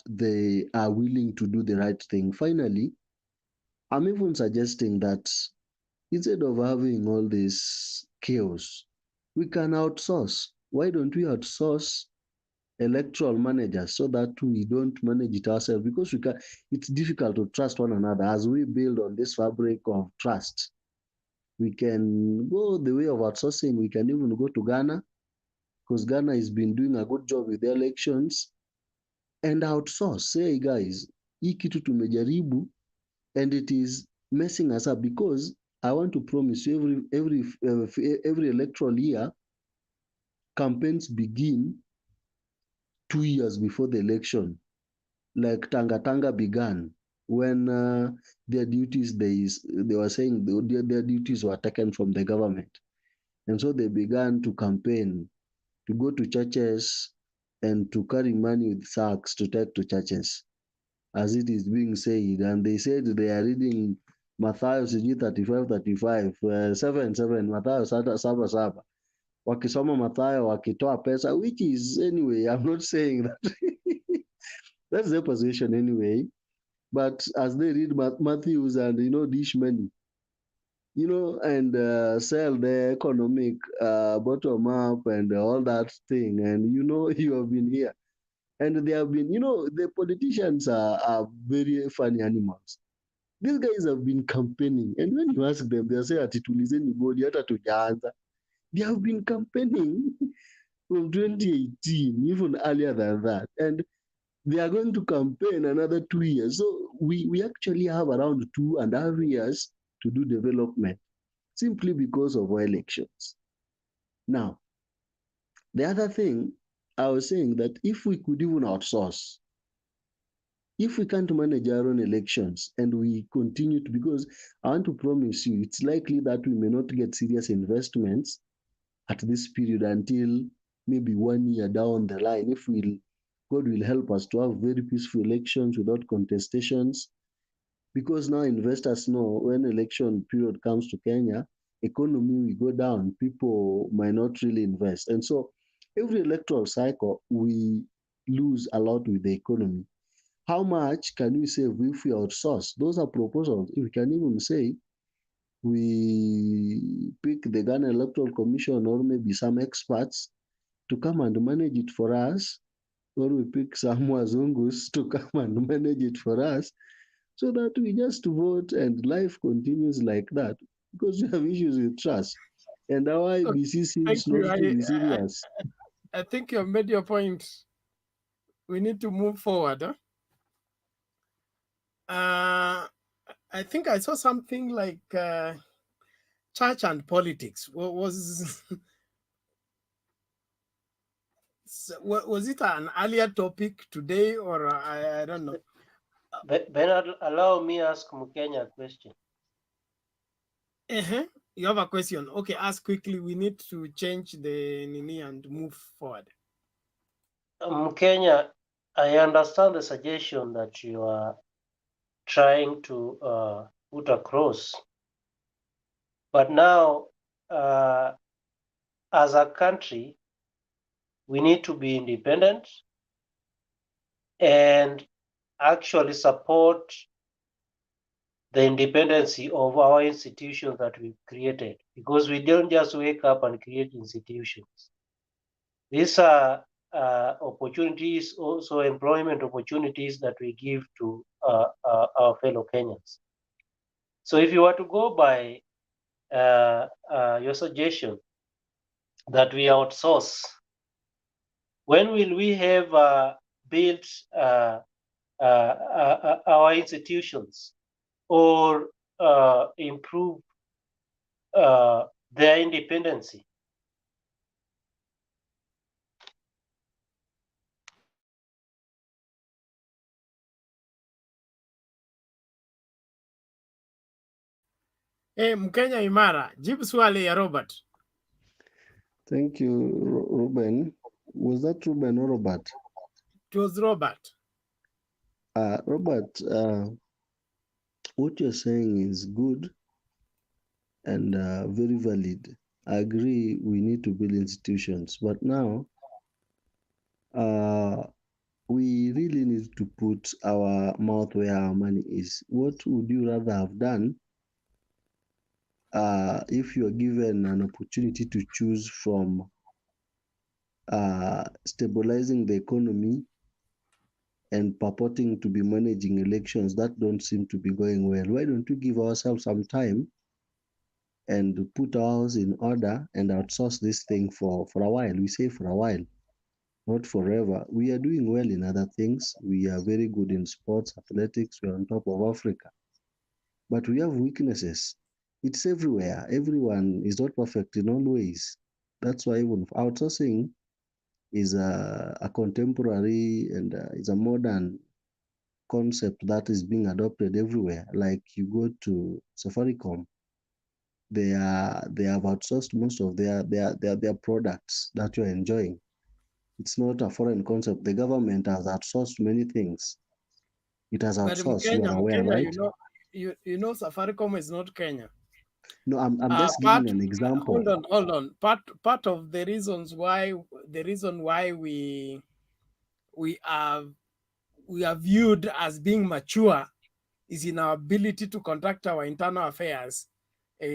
they are willing to do the right thing. Finally, I'm even suggesting that instead of having all this chaos, we can outsource. Why don't we outsource electoral managers so that we don't manage it ourselves? Because it's difficult to trust one another. As we build on this fabric of trust, we can go the way of outsourcing. We can even go to Ghana, because Ghana has been doing a good job with the elections, and outsource. Say, guys, hii kitu tumejaribu and it is messing us up, because I want to promise you every electoral year, campaigns begin 2 years before the election. Like Tanga began when their duties, they were saying their duties were taken from the government. And so they began to campaign, to go to churches and to carry money with sacks to take to churches, as it is being said. And they said they are reading Mathayo 35, 7, Mathayo 7. Wakisoma Mathayo, wakitoa pesa, which is, anyway, I'm not saying that. That's their position anyway. But as they read Matthews and, dish money, and sell the economic bottom up and all that thing. And, you have been here. And they have been, the politicians are very funny animals. These guys have been campaigning. And when you ask them, they'll say, "Atitulize anybody, hata tujaanza." They have been campaigning from 2018, even earlier than that. And they are going to campaign another 2 years. So we actually have around 2.5 years to do development, simply because of our elections. Now, the other thing, I was saying that if we could even outsource, if we can't manage our own elections and we continue to, because I want to promise you, it's likely that we may not get serious investments at this period until maybe 1 year down the line, if God will help us to have very peaceful elections without contestations. Because now investors know when election period comes to Kenya, economy will go down, people might not really invest. And so every electoral cycle, we lose a lot with the economy. How much can we save if we outsource? Those are proposals. If we can even say, we pick the Ghana Electoral Commission or maybe some experts to come and manage it for us, or we pick some Wazungus to come and manage it for us, so that we just vote and life continues like that, because we have issues with trust. And our IBC seems not to be serious. I think you've made your point. We need to move forward. I think I saw something like church and politics. Was it an earlier topic today, or I don't know? Bernard, allow me ask Mukenya a question. You have a question? Okay, ask quickly. We need to change the nini and move forward. Mukenya, I understand the suggestion that you are trying to put across. But now, as a country, we need to be independent and actually support the independency of our institutions that we've created, because we don't just wake up and create institutions. These are opportunities, also employment opportunities that we give to our fellow Kenyans. So if you were to go by your suggestion that we outsource, when will we have built our institutions or improve their independency? Mkenya Imara, jibu swali ya Robert. Thank you, Ruben. Was that Ruben or Robert? It was Robert. Robert, what you're saying is good and very valid. I agree we need to build institutions, but now we really need to put our mouth where our money is. What would you rather have done if you are given an opportunity to choose from stabilizing the economy and purporting to be managing elections that don't seem to be going well? Why don't we give ourselves some time and put our house in order and outsource this thing for a while? We say for a while, not forever. We are doing well in other things. We are very good in sports, athletics. We are on top of Africa. But we have weaknesses. It's everywhere. Everyone is not perfect in all ways. That's why even outsourcing is a contemporary and is a modern concept that is being adopted everywhere. Like you go to Safaricom, they have outsourced most of their products that you're enjoying. It's not a foreign concept. The government has outsourced many things. It has But outsourced. You are aware, Mkenya, right? you know Safaricom is not Kenya. No, I'm just giving an example. Hold on. Part of the reason why we are viewed as being mature is in our ability to conduct our internal affairs,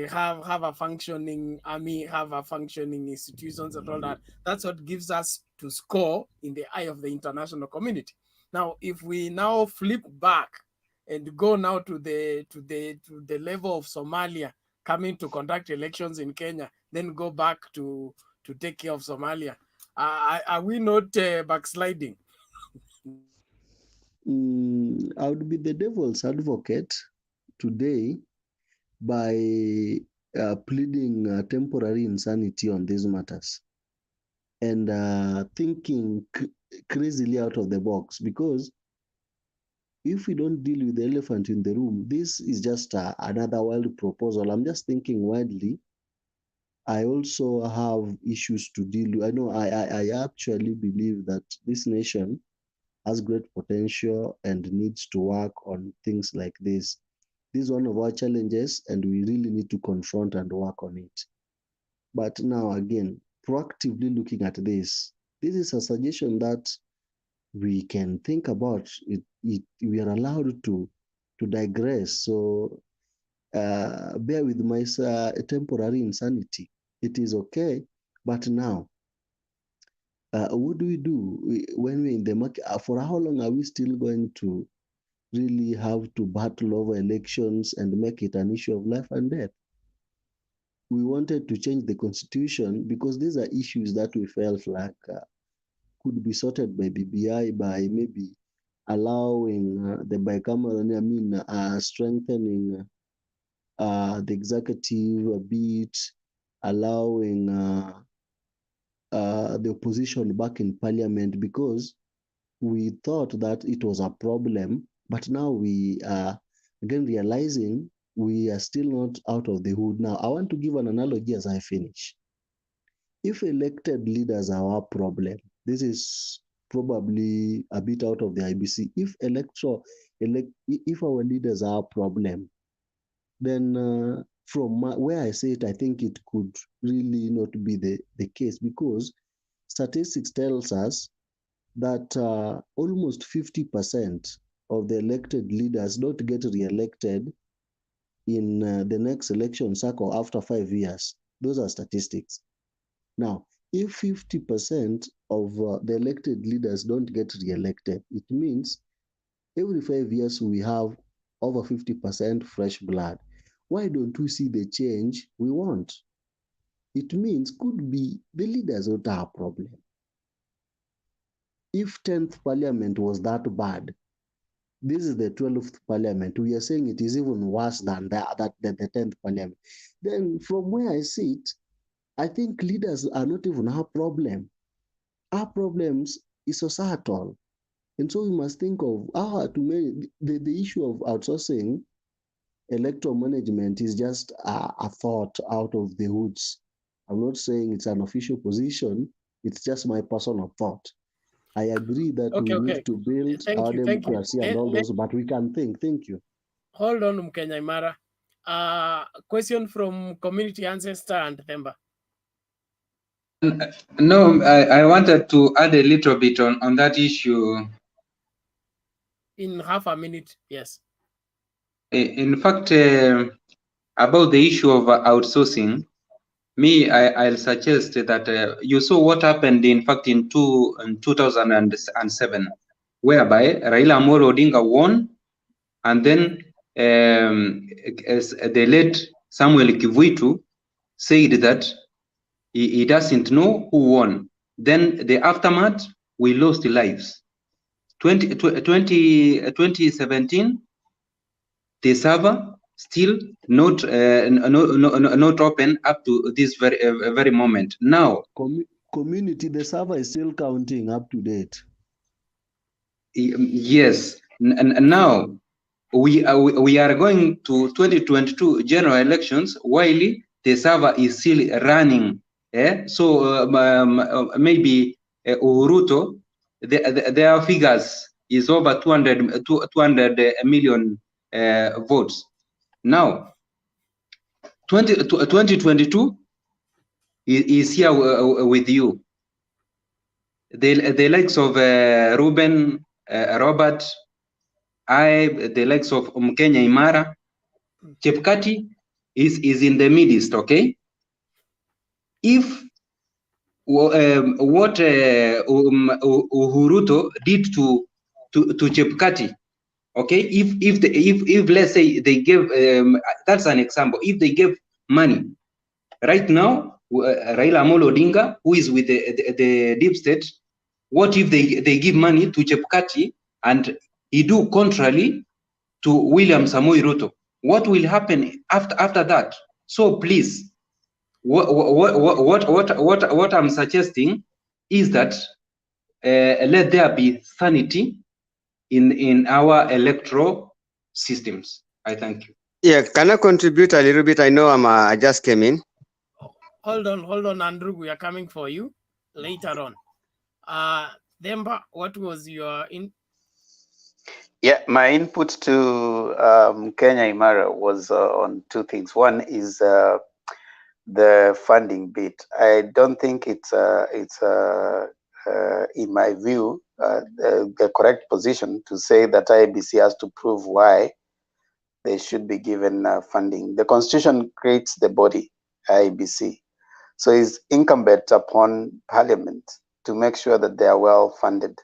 have a functioning army, have a functioning institutions and all that. That's what gives us to score in the eye of the international community. Now, if we now flip back and go now to the level of Somalia coming to conduct elections in Kenya, then go back to take care of Somalia, are we not backsliding? I would be the devil's advocate today by pleading temporary insanity on these matters and thinking crazily out of the box, because if we don't deal with the elephant in the room, this is just another wild proposal. I'm just thinking wildly. I also have issues to deal with. I know I actually believe that this nation has great potential and needs to work on things like this. This is one of our challenges, and we really need to confront and work on it. But now, again, proactively looking at this is a suggestion that we can think about. We are allowed to digress. So bear with my temporary insanity. It is okay. But now, what do we do when we're in the market? For how long are we still going to really have to battle over elections and make it an issue of life and death? We wanted to change the constitution because these are issues that we felt like could be sorted by BBI by maybe allowing the bicameral, strengthening the executive a bit, allowing the opposition back in parliament, because we thought that it was a problem. But now we are again realizing we are still not out of the hood. Now, I want to give an analogy as I finish. If elected leaders are our problem, this is probably a bit out of the IBC. If if our leaders are a problem, then from where I say it, I think it could really not be the case, because statistics tells us that almost 50% of the elected leaders don't get re-elected in the next election cycle after 5 years. Those are statistics. Now, if 50% of the elected leaders don't get re-elected, it means every 5 years we have over 50% fresh blood. Why don't we see the change we want? It means could be the leaders not our problem. If 10th parliament was that bad, this is the 12th parliament. We are saying it is even worse than the 10th parliament. Then from where I sit, I think leaders are not even our problem. Our problems is societal. And so we must think of how to make the issue of outsourcing electoral management is just a thought out of the woods. I'm not saying it's an official position. It's just my personal thought. I agree that we need to build our democracy and all those, but we can think. Thank you. Hold on, Mkenya Imara. Question from community ancestor and Themba. No, I wanted to add a little bit on that issue. In half a minute, yes. In fact, about the issue of outsourcing, I'll suggest that you saw what happened, in fact, in 2007, whereby Raila Amolo Odinga won, and then as the late Samuel Kivuitu said that he doesn't know who won. Then the aftermath, we lost lives. 2017, the server still not open up to this very moment. Now, community, the server is still counting up to date. Yes, and now we are going to 2022 general elections while the server is still running. So maybe Uhuruto, their figures is over 200 million votes. Now, 2022 is here with you. The likes of Ruben, Robert, the likes of Mkenya Imara, Chebukati is in the midst, okay? If what Uhuruto did to Chebukati, okay? If let's say they give, that's an example. If they give money, right now, Raila Amolo Odinga, who is with the deep state, what if they give money to Chebukati and he do contrary to William Samoei Ruto? What will happen after that? So please, what I'm suggesting is that let there be sanity in our electoral systems. I thank you. Yeah, can I contribute a little bit? I know I just came in. Hold on, Andrew. We are coming for you later on. Themba, what was your Yeah, my input to Kenya Imara was on two things. One is the funding bit. I don't think it's in my view the correct position to say that IEBC has to prove why they should be given funding. The Constitution creates the body, IEBC. So it's incumbent upon Parliament to make sure that they are well funded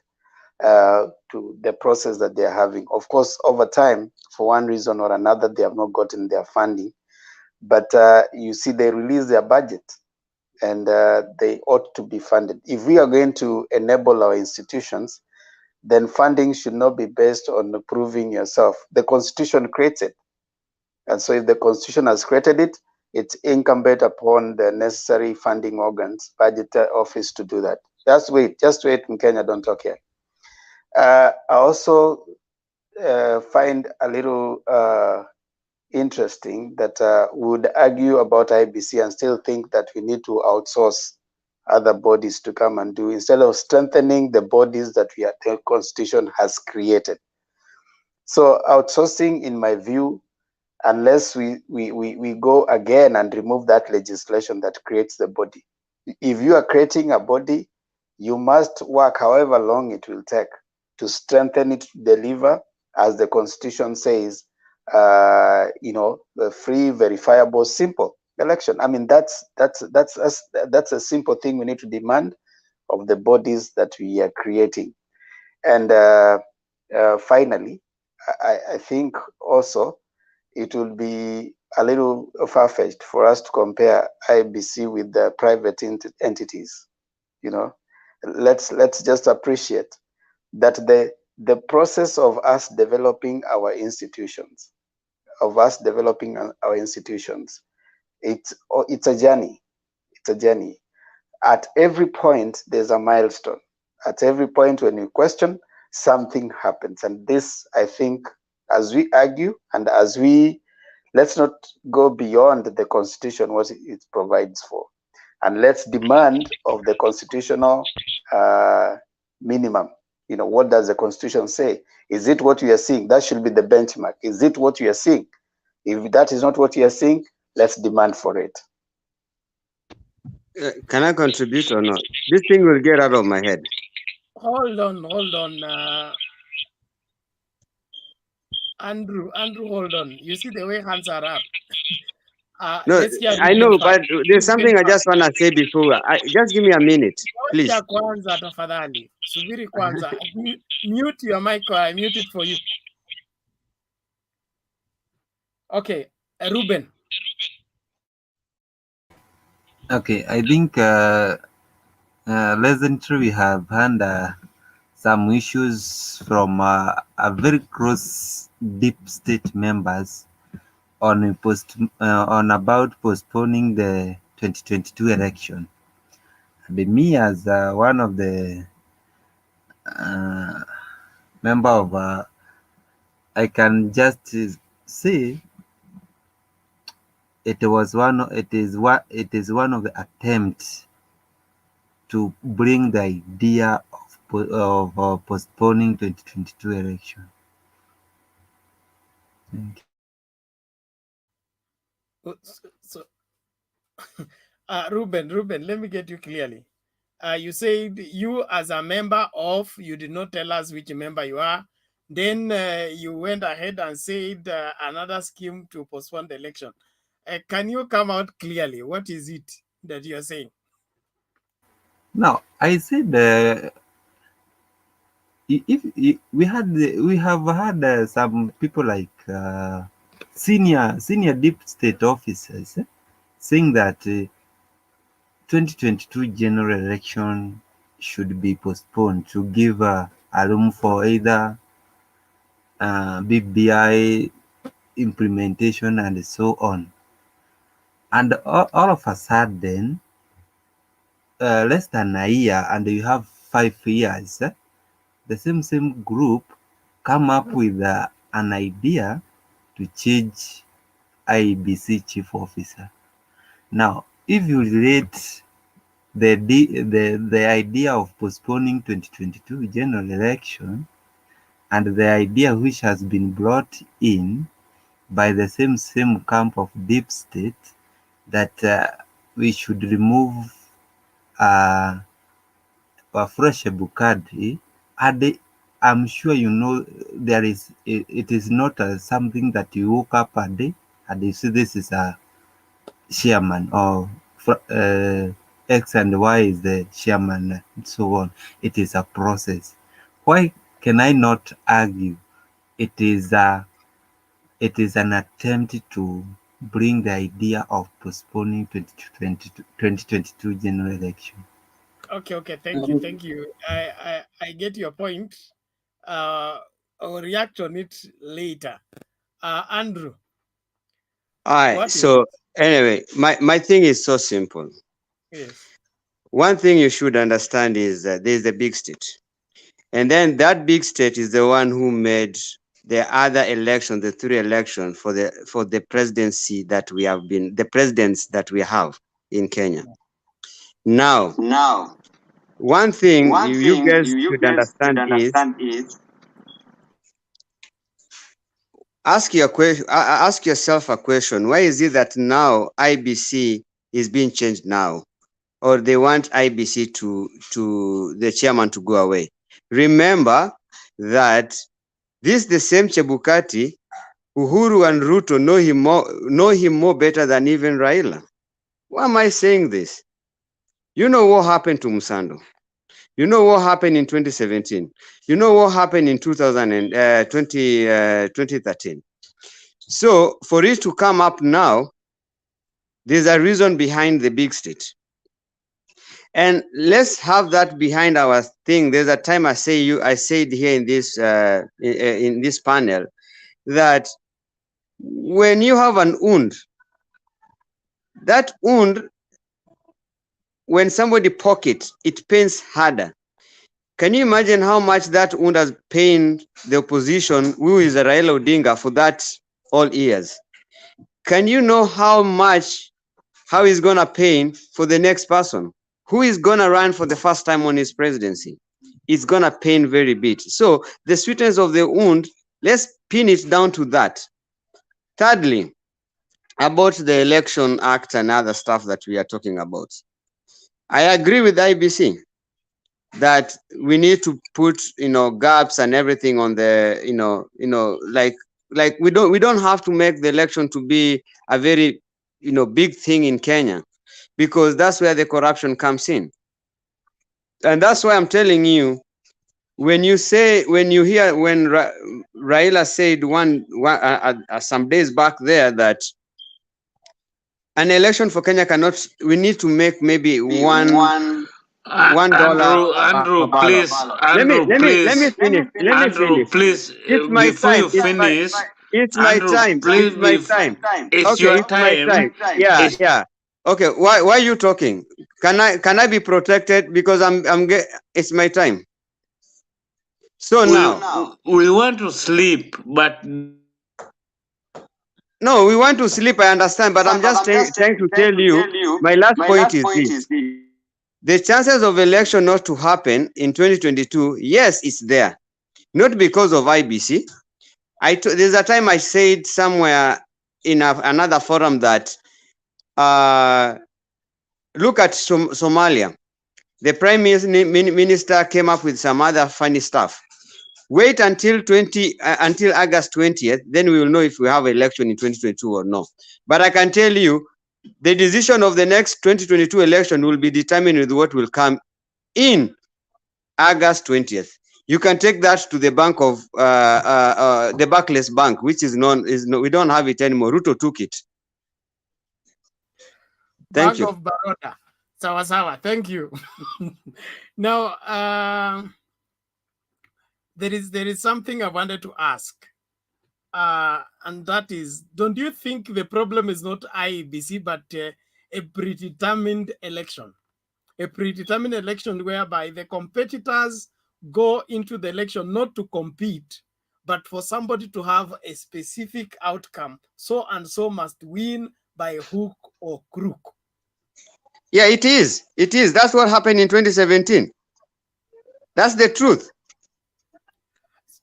to the process that they are having. Of course, over time, for one reason or another, they have not gotten their funding. But you see, they release their budget and they ought to be funded. If we are going to enable our institutions, then funding should not be based on proving yourself. The Constitution creates it. And so if the Constitution has created it, it's incumbent upon the necessary funding organs, budget office to do that. Just wait in Kenya, don't talk here. I also find a little interesting that would argue about IEBC and still think that we need to outsource other bodies to come and do, instead of strengthening the bodies that the Constitution has created. So outsourcing, in my view, unless we go again and remove that legislation that creates the body. If you are creating a body, you must work however long it will take to strengthen it, to deliver, as the Constitution says, a free, verifiable, simple election. I mean, that's a simple thing we need to demand of the bodies that we are creating. And finally, I think also it will be a little far-fetched for us to compare IEBC with the private entities. Let's just appreciate that the process of us developing our institutions, it's a journey. It's a journey. At every point, there's a milestone. At every point when you question, something happens. And this, I think, as we argue and as let's not go beyond the Constitution, what it provides for. And let's demand of the constitutional minimum. What does the Constitution say? Is it what we are seeing? That should be the benchmark. Is it what we are seeing? If that is not what you are seeing, let's demand for it. Can I contribute or not? This thing will get out of my head. Hold on. Andrew, hold on. You see the way hands are up. No, I know, but there's something I just want to say before. Just give me a minute, please. Kwanza tafadhali. Subiri kwanza. Mute your mic or I mute it for you. Okay, Ruben. Okay, I think recently we have had some issues from a very close deep state members on about postponing the 2022 election. And me as one of the member of, I can just say it is one of the attempts to bring the idea of postponing 2022 election. Thank you. So Ruben, let me get you clearly. You said you as a member of, you did not tell us which member you are. Then you went ahead and said another scheme to postpone the election. Can you come out clearly? What is it that you're saying? No, I said if we have had some people like senior deep state officers saying that 2022 general election should be postponed to give a room for either BBI implementation and so on. And all of a sudden, less than a year, and you have 5 years, the same group come up with an idea to change IEBC chief officer. Now, if you relate the idea of postponing 2022 general election and the idea which has been brought in by the same camp of deep state that we should remove Chebukati, and I'm sure you know it is not something that you woke up a day and you see this is a chairman or X and Y is the chairman and so on. It is a process. Why can I not argue it is an attempt to bring the idea of postponing 2022 general election? Okay, thank you. I get your point. I'll react on it later. Andrew. All right, so anyway, my thing is so simple. Yes. One thing you should understand is that there's a big state. And then that big state is the one who made the other election, the 3 elections for the presidency that we have been, the presidents that we have in Kenya. Now, one thing you guys should understand is ask yourself a question. Why is it that now IBC is being changed now? Or they want IBC to the chairman to go away? Remember that this is the same Chebukati. Uhuru and Ruto know him more better than even Raila. Why am I saying this? You know what happened to Musando. You know what happened in 2017. You know what happened in 2013. So for it to come up now, there's a reason behind the big state. And let's have that behind our thing. There's a time I said here in this panel that when you have an wound, that wound, when somebody pocket, it pains harder. Can you imagine how much that wound has pained the opposition, who is Raila Odinga, for that all years? Can you know how he's gonna pain for the next person who is gonna run for the first time on his presidency? It's gonna pain very bit. So the sweetness of the wound, let's pin it down to that. Thirdly, about the Election Act and other stuff that we are talking about, I agree with IBC that we need to put gaps and everything on the like we don't have to make the election to be a very big thing in Kenya, because that's where the corruption comes in. And that's why I'm telling you, when you hear when Raila said some days back there that an election for Kenya we need to make maybe $1 Andrew, please. Let me finish. Andrew, please. It's my Before time. you finish, It's my Andrew, time. please. It's my time. It's Okay, your it's my time. time. Yeah. Okay. Why are you talking? Can I be protected because it's my time. So now we want to sleep, but no, we want to sleep. I understand, but I'm just trying to tell you. My last point is this: the chances of election not to happen in 2022, yes, it's there, not because of IBC. There's a time I said somewhere in another forum that look at Somalia. The Prime Minister came up with some other funny stuff. Wait until August 20th, then we will know if we have an election in 2022 or no. But I can tell you, the decision of the next 2022 election will be determined with what will come in August 20th. You can take that to the bank of the Barclays Bank, which is we don't have it anymore. Ruto took it. Thank you. Bank of Baroda. Sawa. Thank you. Now, there is something I wanted to ask, and that is, don't you think the problem is not IEBC but a predetermined election? A predetermined election whereby the competitors go into the election not to compete, but for somebody to have a specific outcome. So and so must win by hook or crook. Yeah, it is. It is. That's what happened in 2017. That's the truth.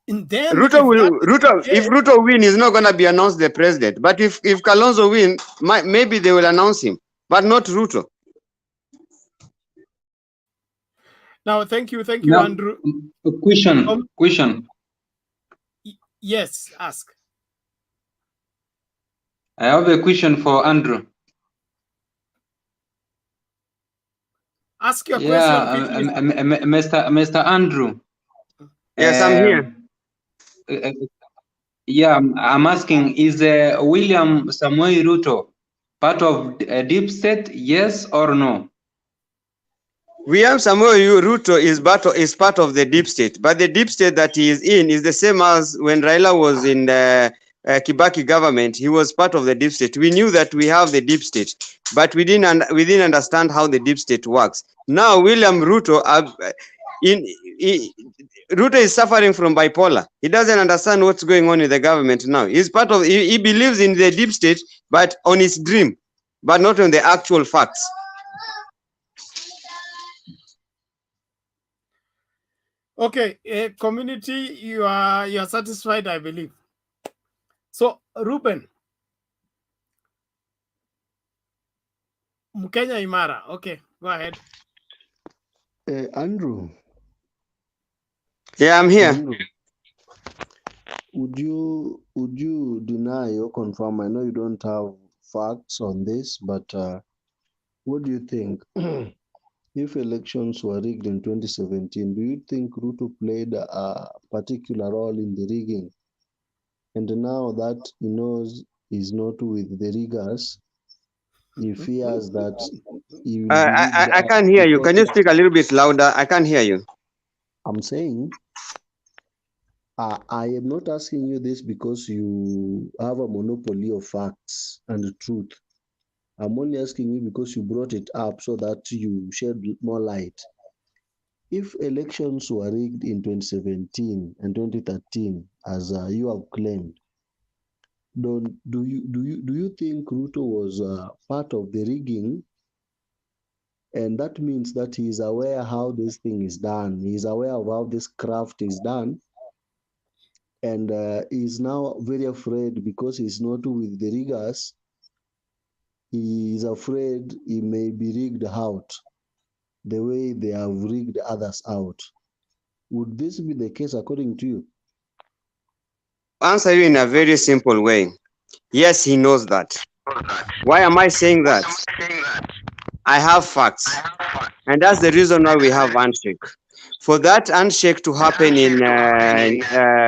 And then if Ruto win, he's not going to be announced the president. But if Kalonzo win, maybe they will announce him, but not Ruto. Now, thank you, now, Andrew. Question. Yes, ask. I have a question for Andrew. Ask your question. Mr. Andrew. Yes, I'm here. I'm asking, is William Samoei Ruto part of a deep state, yes or no? William Samoei Ruto is part of the deep state, but the deep state that he is in is the same as when Raila was in the Kibaki government. He was part of the deep state. We knew that we have the deep state, but we didn't understand how the deep state works. Now William Ruto Ruto is suffering from bipolar. He doesn't understand what's going on in the government now. He's part of. He believes in the deep state, but on his dream, but not on the actual facts. Okay, community, you are satisfied, I believe. So Ruben, Mkenya Imara. Okay, go ahead. Andrew. Yeah, I'm here. Andrew, would you deny or confirm? I know you don't have facts on this, but what do you think? If elections were rigged in 2017, do you think Ruto played a particular role in the rigging? And now that he knows he's not with the riggers, he fears that he will be rigged I can't hear you. Can you speak a little bit louder? I can't hear you. I'm saying, I am not asking you this because you have a monopoly of facts and truth. I'm only asking you because you brought it up so that you shed more light. If elections were rigged in 2017 and 2013, as you have claimed, do you think Ruto was part of the rigging? And that means that he is aware how this thing is done. He is aware of how this craft is done. And he is now very afraid because he's not with the riggers. He is afraid he may be rigged out the way they have rigged others out. Would this be the case according to you? Answer you in a very simple way. Yes, he knows that. Why am I saying that? I have facts. And that's the reason why we have handshake. For that handshake to happen in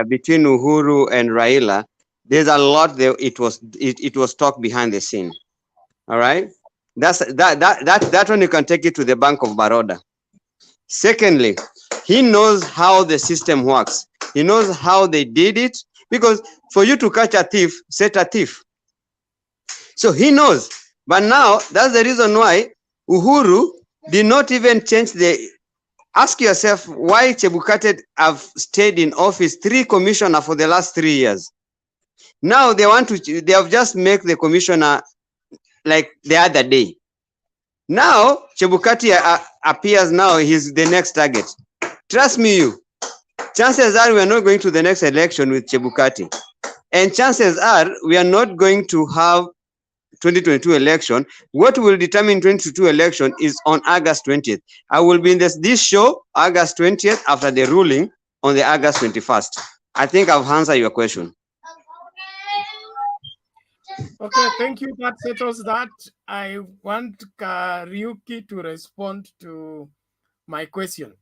between Uhuru and Raila, there's a lot there. It was talked behind the scene. All right, that one you can take it to the Bank of Baroda. Secondly, he knows how the system works. He knows how they did it, because for you to catch a thief, set a thief. So he knows. But now that's the reason why Uhuru did not even change the. Ask yourself why Chebukati have stayed in office 3 commissioners for the last 3 years. Now they have just made the commissioner like the other day. Now Chebukati appears now, he's the next target. Trust me, chances are we are not going to the next election with Chebukati. And chances are we are not going to have 2022 election. What will determine 2022 election is on August 20th. I will be in this show August 20th after the ruling on the August 21st. I think I've answered your question. Okay, thank you. That settles that. I want Ryuki to respond to my question.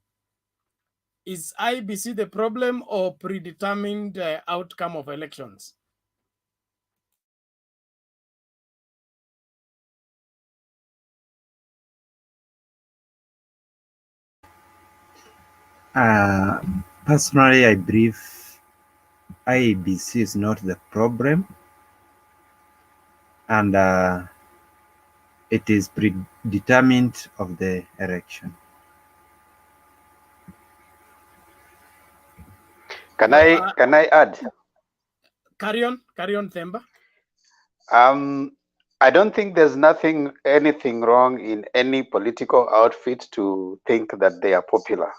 Is IEBC the problem or predetermined outcome of elections? Personally, I believe IEBC is not the problem, and it is predetermined of the election. Can I add? Carry on, Themba. I don't think there's anything wrong in any political outfit to think that they are popular.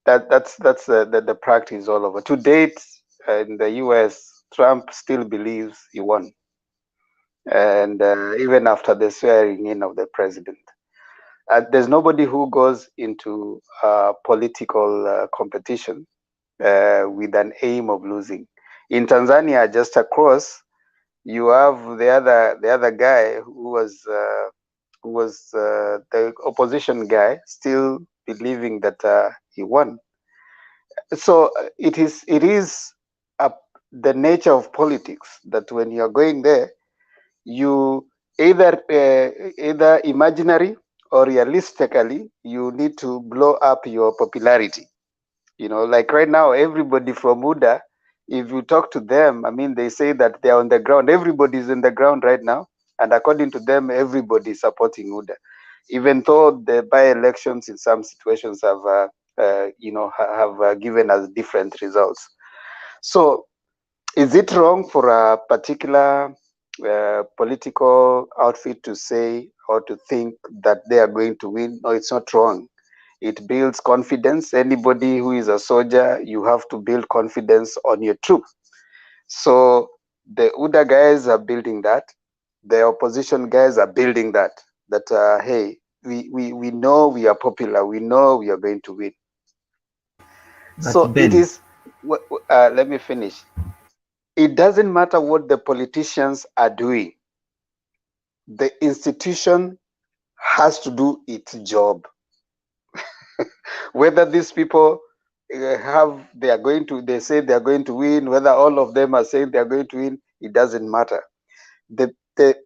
That's the practice all over. To date, in the US, Trump still believes he won, and even after the swearing in of the president, there's nobody who goes into political competition with an aim of losing. In Tanzania, just across, you have the other guy who was the opposition guy, still believing that he won. So it is the nature of politics that when you are going there, you either imaginary or realistically, you need to blow up your popularity. You know, like right now, everybody from UDA, if you talk to them, I mean, they say that they are on the ground. Everybody's on the ground right now, and according to them, everybody is supporting UDA, even though the by-elections in some situations have given us different results. So, is it wrong for a particular political outfit to say or to think that they are going to win? No, it's not wrong. It builds confidence. Anybody who is a soldier, you have to build confidence on your troop. So The UDA guys are building that. The opposition guys are building that. That hey, we know we are popular. We know we are going to win. But So Ben, it is. Let me finish. It doesn't matter what the politicians are doing. The institution has to do its job. Whether these people they say they are going to win, whether all of them are saying they are going to win, it doesn't matter. The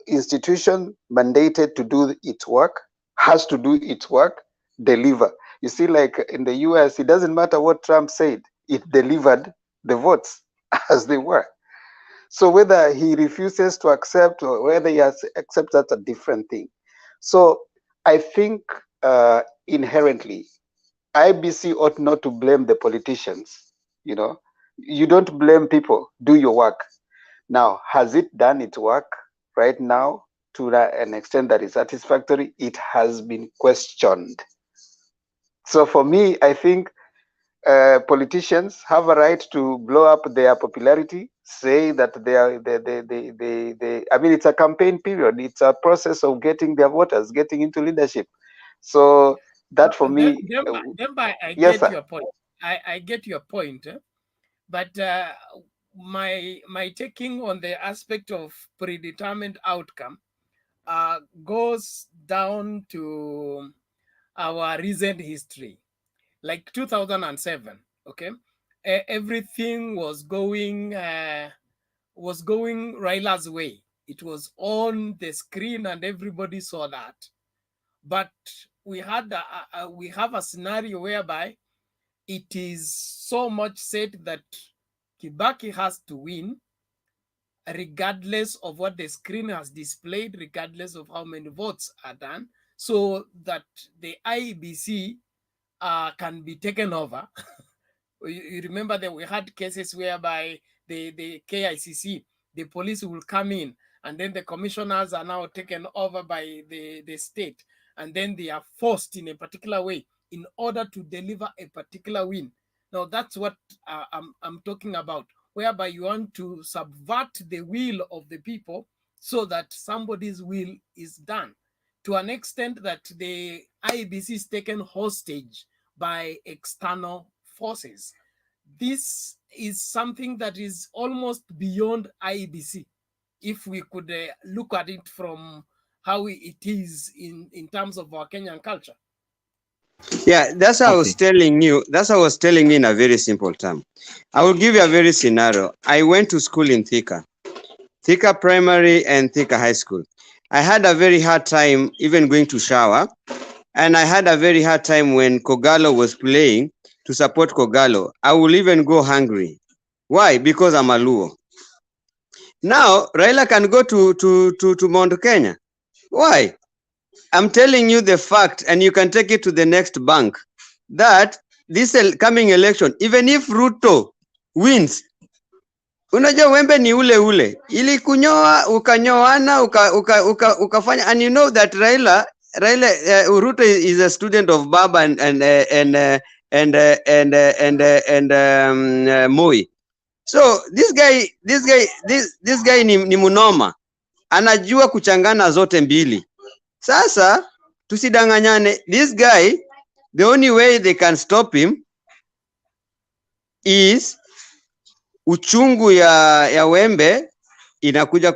institution mandated to do its work has to do its work, deliver. You see, like in the US, it doesn't matter what Trump said, it delivered the votes as they were. So whether he refuses to accept or whether he accepts, that's a different thing. So I think inherently, IBC ought not to blame the politicians. You know, you don't blame people. Do your work. Now, has it done its work right now to an extent that is satisfactory? It has been questioned. So for me, I think politicians have a right to blow up their popularity, say that I mean, it's a campaign period. It's a process of getting their voters, getting into leadership. So that for me, I yes, get sir. your point. I get your point. But my taking on the aspect of predetermined outcome goes down to our recent history, like 2007. Okay, everything was going Raila's way. It was on the screen, and everybody saw that. But we have a scenario whereby it is so much said that Kibaki has to win, regardless of what the screen has displayed, regardless of how many votes are done, so that the IEBC can be taken over. You remember that we had cases whereby the KICC, the police will come in, and then the commissioners are now taken over by the state, and then they are forced in a particular way in order to deliver a particular win. Now that's what I'm talking about, whereby you want to subvert the will of the people so that somebody's will is done, to an extent that the IEBC is taken hostage by external forces. This is something that is almost beyond IEBC, if we could look at it from how it is in terms of our Kenyan culture. Yeah, that's how I was telling you. That's how I was telling you in a very simple term. I will give you a very scenario. I went to school in Thika Primary and Thika High School. I had a very hard time even going to shower, and I had a very hard time when Kogalo was playing to support Kogalo. I will even go hungry. Why? Because I'm a Luo. Now, Raila can go to Mount Kenya. Why? I'm telling you the fact, and you can take it to the next bank, that this coming election, even if Ruto wins, unajua wembe ni ule ule, ili kunyoa ukanyoana ukafanya, and you know that Raila Ruto is a student of Baba and Moi. So this guy ni munoma, anajua kuchangana zote mbili. Sasa tusidanganyane, this guy, the only way they can stop him is uchungu ya wembe inakuja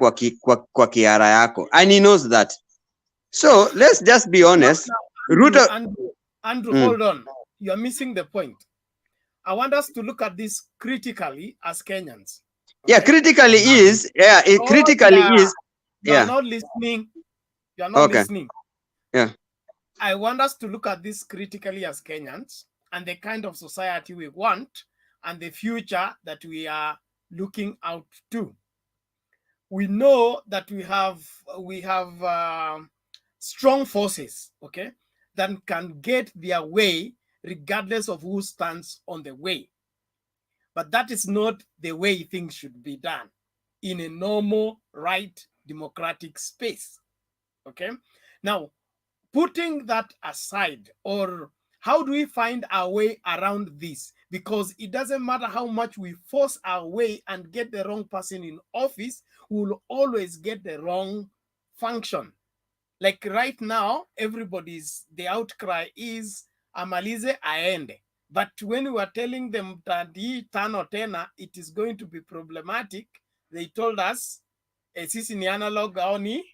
kwa kiara yako, and he knows that. So let's just be honest. Andrew, hold on. You're missing the point. I want us to look at this critically as Kenyans. Okay? Yeah, critically is. Yeah, it critically is. You're not listening. You're not listening. Yeah. I want us to look at this critically as Kenyans and the kind of society we want and the future that we are looking out to. We know that we have strong forces, okay, that can get their way regardless of who stands on the way. But that is not the way things should be done in a normal, right, democratic space. Okay. Now, putting that aside, or How do we find our way around this? Because it doesn't matter how much we force our way and get the wrong person in office, we will always get the wrong function. Like right now, the outcry is amalize aende. But when we were telling them that tano tena, it is going to be problematic, they told us, sisi ni analog au ni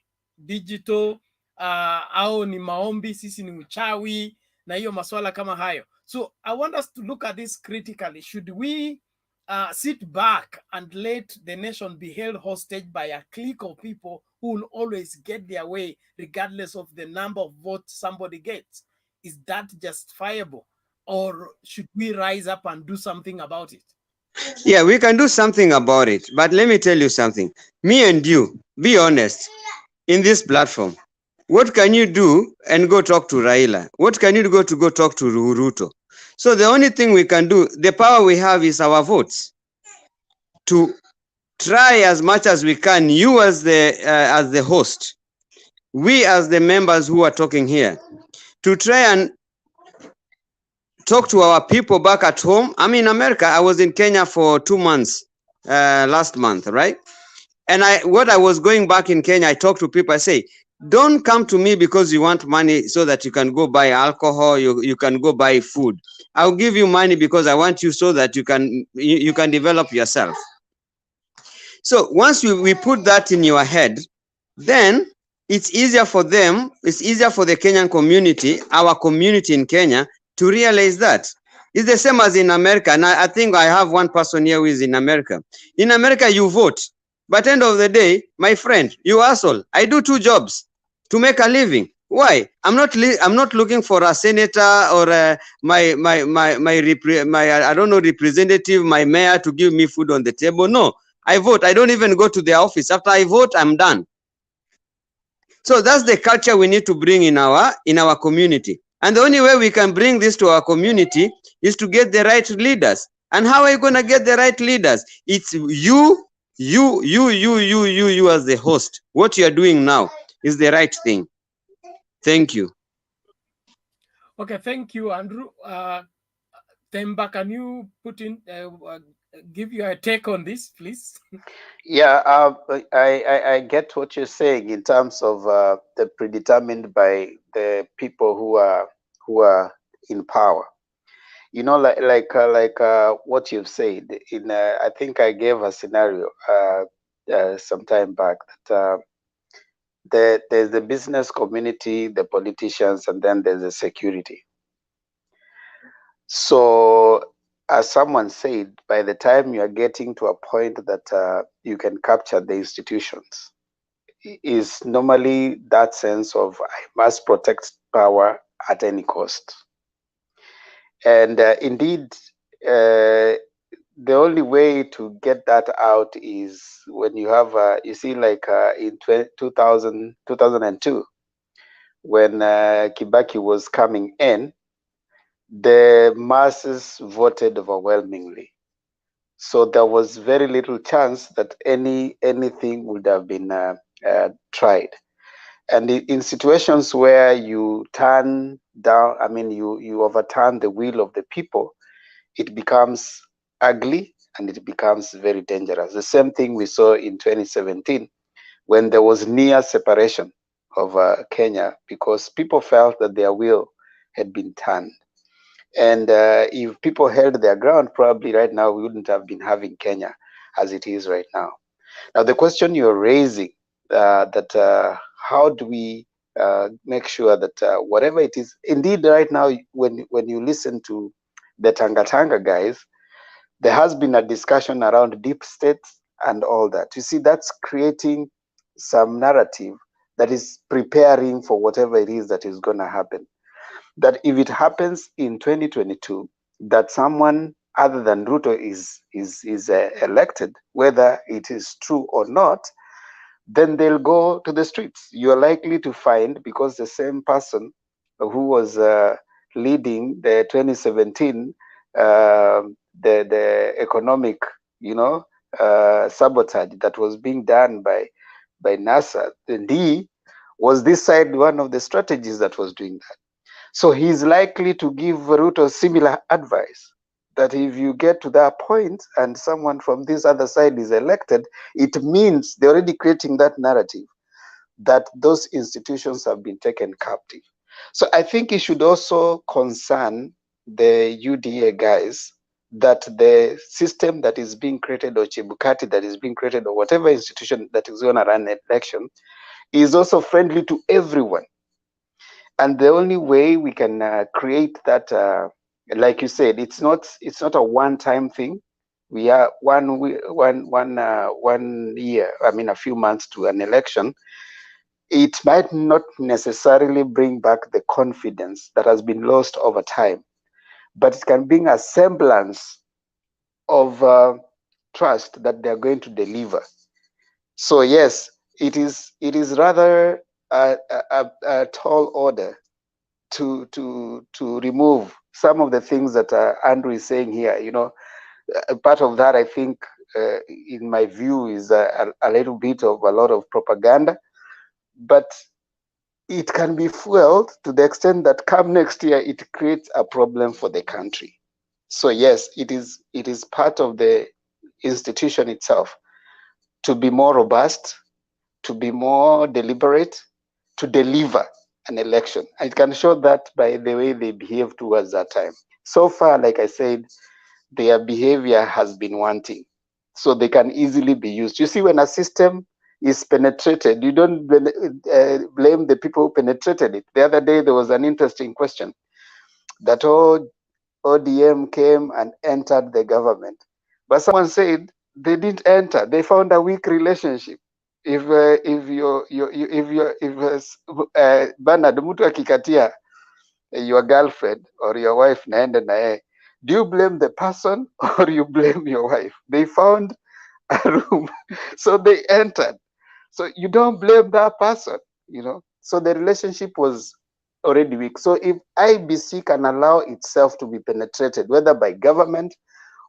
digital, au ni maombi, sisi ni uchawi, na hiyo maswala kama hayo. So I want us to look at this critically. Should we sit back and let the nation be held hostage by a clique of people who will always get their way regardless of the number of votes somebody gets? Is that justifiable? Or should we rise up and do something about it? Yeah, we can do something about it. But let me tell you something. Me and you, be honest, in this platform, what can you do and go talk to Raila? What can you do to go talk to Ruto? So the only thing we can do, the power we have is our votes. To try as much as we can, you as the host, we as the members who are talking here, to try and talk to our people back at home. I'm in America. I was in Kenya for 2 months last month, right? And what I was going back in Kenya, I talked to people. I say, don't come to me because you want money so that you can go buy alcohol, you can go buy food. I'll give you money because I want you so that you can develop yourself. So once we put that in your head, then it's easier for them, it's easier for the Kenyan community, our community in Kenya, to realize that. It's the same as in America. And I think I have one person here who is in America. In America, you vote. But end of the day, my friend, you asshole. I do 2 jobs to make a living. Why? I'm not looking for a senator or my I don't know, representative, my mayor to give me food on the table. No, I vote. I don't even go to the office. After I vote, I'm done. So that's the culture we need to bring in our community. And the only way we can bring this to our community is to get the right leaders. And how are you going to get the right leaders? It's you as the host. What you are doing now is the right thing. Thank you. Okay, thank you, Andrew. Temba, can you put in, give you a take on this, please? Yeah, I get what you're saying in terms of the predetermined by the people who are in power. You know, like what you've said. I think I gave a scenario some time back that there's the business community, the politicians, and then there's the security. So, as someone said, by the time you are getting to a point that you can capture the institutions, is normally that sense of I must protect power at any cost. And indeed, the only way to get that out is when you have, you see, like in 2002, when Kibaki was coming in, the masses voted overwhelmingly. So there was very little chance that anything would have been tried. And in situations where you turn down, I mean, you overturn the will of the people, it becomes ugly and it becomes very dangerous. The same thing we saw in 2017 when there was near separation of Kenya because people felt that their will had been turned. And if people held their ground, probably right now we wouldn't have been having Kenya as it is right now. Now, the question you're raising, that how do we make sure that whatever it is, indeed right now, when you listen to the Tanga guys, there has been a discussion around deep states and all that. You see, that's creating some narrative that is preparing for whatever it is that is going to happen. That if it happens in 2022, that someone other than Ruto is elected, whether it is true or not, then they'll go to the streets. You're likely to find, because the same person who was leading the 2017, the economic, sabotage that was being done by NASA, the D was this side one of the strategies that was doing that. So he's likely to give Ruto similar advice, that if you get to that point and someone from this other side is elected, it means they're already creating that narrative that those institutions have been taken captive. So I think it should also concern the UDA guys that the system that is being created, or Chebukati that is being created, or whatever institution that is going to run an election, is also friendly to everyone. And the only way we can create that, like you said, it's not a one-time thing. We are 1 year, I mean, a few months to an election. It might not necessarily bring back the confidence that has been lost over time, but it can bring a semblance of trust that they are going to deliver. So yes, it is rather a tall order to remove some of the things that Andrew is saying here. You know, part of that, I think, in my view, is a little bit of a lot of propaganda, but it can be fueled to the extent that come next year, it creates a problem for the country. So yes, it is part of the institution itself to be more robust, to be more deliberate, to deliver an election. I can show that by the way they behave towards that time. So far, like I said, their behavior has been wanting, so they can easily be used. You see, when a system is penetrated, you don't blame the people who penetrated it. The other day, there was an interesting question that ODM came and entered the government, but someone said they didn't enter. They found a weak relationship. If Bernard mtu akikatia your girlfriend or your wife naende na yeye, do you blame the person or you blame your wife? They found a room, so they entered. So you don't blame that person, you know. So the relationship was already weak. So if IEBC can allow itself to be penetrated, whether by government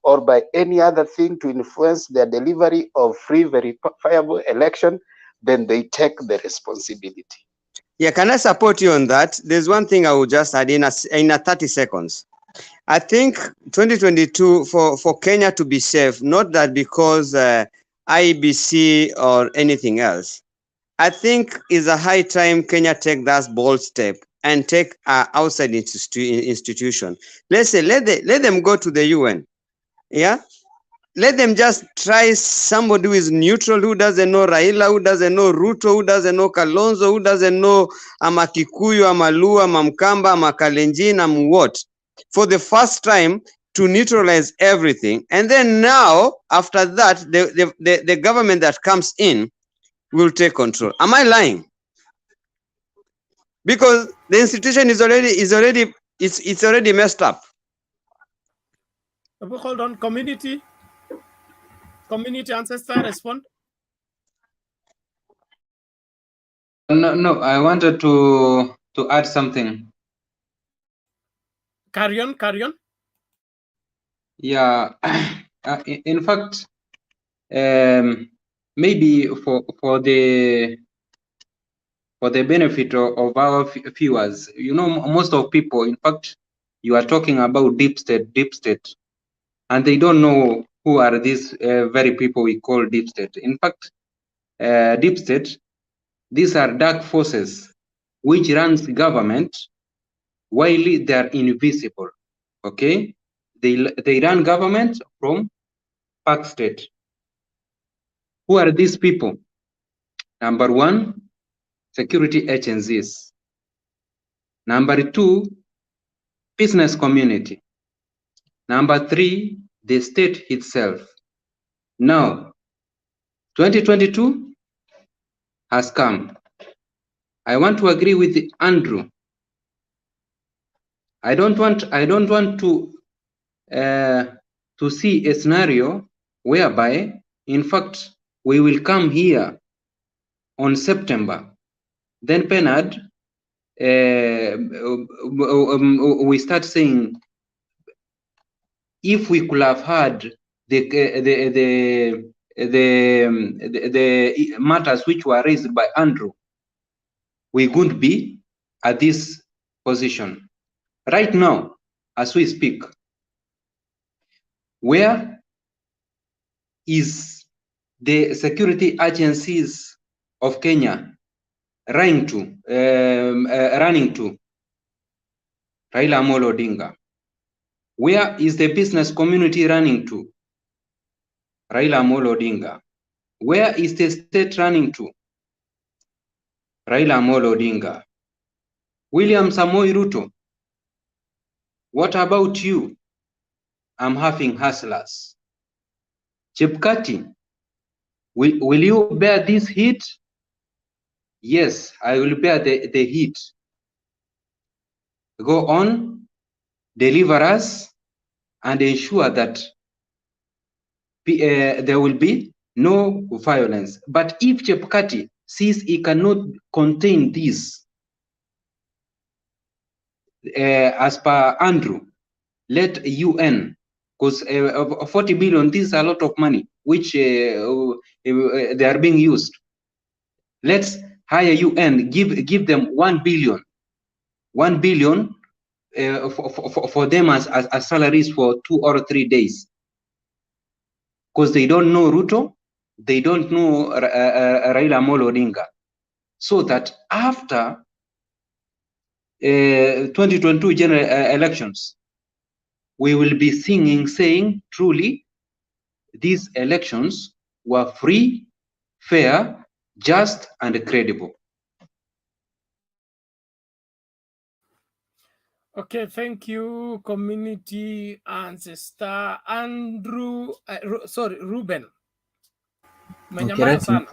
or by any other thing to influence their delivery of free, verifiable election, then they take the responsibility. Yeah, can I support you on that? There's one thing I will just add in a 30 seconds. I think 2022 for Kenya to be safe, not that because IEBC or anything else. I think it's a high time Kenya take that bold step and take outside institution. Let's say let them go to the UN. Yeah. Let them just try somebody who is neutral, who doesn't know Raila, who doesn't know Ruto, who doesn't know Kalonzo, who doesn't know Amakikuyu, Amalua, Mamkamba, Amakalenjin, what. For the first time to neutralize everything. And then now, after that, the government that comes in will take control. Am I lying? Because the institution is already messed up. Hold on, community ancestor respond. No, I wanted to add something. Carry on. Yeah, in fact, maybe for the benefit of our viewers, you know, most of people, in fact, you are talking about deep state, and they don't know who are these very people we call deep state. In fact, deep state, these are dark forces which runs government while they are invisible. Okay, they run government from Park State. Who are these people? Number one, security agencies. Number two, business community. Number three, the state itself. Now, 2022 has come. I want to agree with Andrew. I don't want to see a scenario whereby, in fact, we will come here on September. Then Bernard, we start saying, if we could have had the matters which were raised by Andrew, we couldn't be at this position. Right now, as we speak, where is the security agencies of Kenya running to? Raila Amolo Odinga. Where is the business community running to? Raila Amolo Odinga. Where is the state running to? Raila Amolo Odinga. William Samoei Ruto. What about you? I'm having hustlers. Chebukati, will you bear this heat? Yes, I will bear the heat. Go on, deliver us, and ensure that there will be no violence. But if Chebukati sees he cannot contain this, as per Andrew, let UN, because 40 billion, this is a lot of money, which they are being used. Let's hire UN, give them 1 billion. 1 billion for them as salaries for 2 or 3 days. Because they don't know Ruto, they don't know Raila Amolo Odinga. So that after 2022 general elections, we will be saying truly, these elections were free, fair, just, and credible. Okay, thank you, community ancestor Andrew. Ruben. Umenyamaza sana.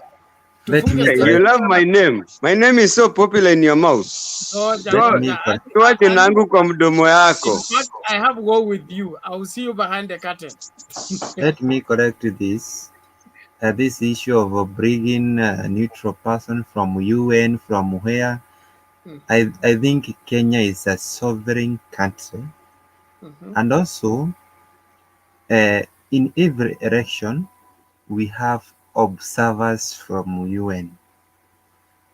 You love my name. My name is so popular in your mouth. Tuache nangu kwa mdomo yako. In fact, I have war with you. I will see you behind the curtain. Let me correct this. This issue of bringing a neutral person from UN, from where? I think Kenya is a sovereign country. And also, in every election, we have observers from UN.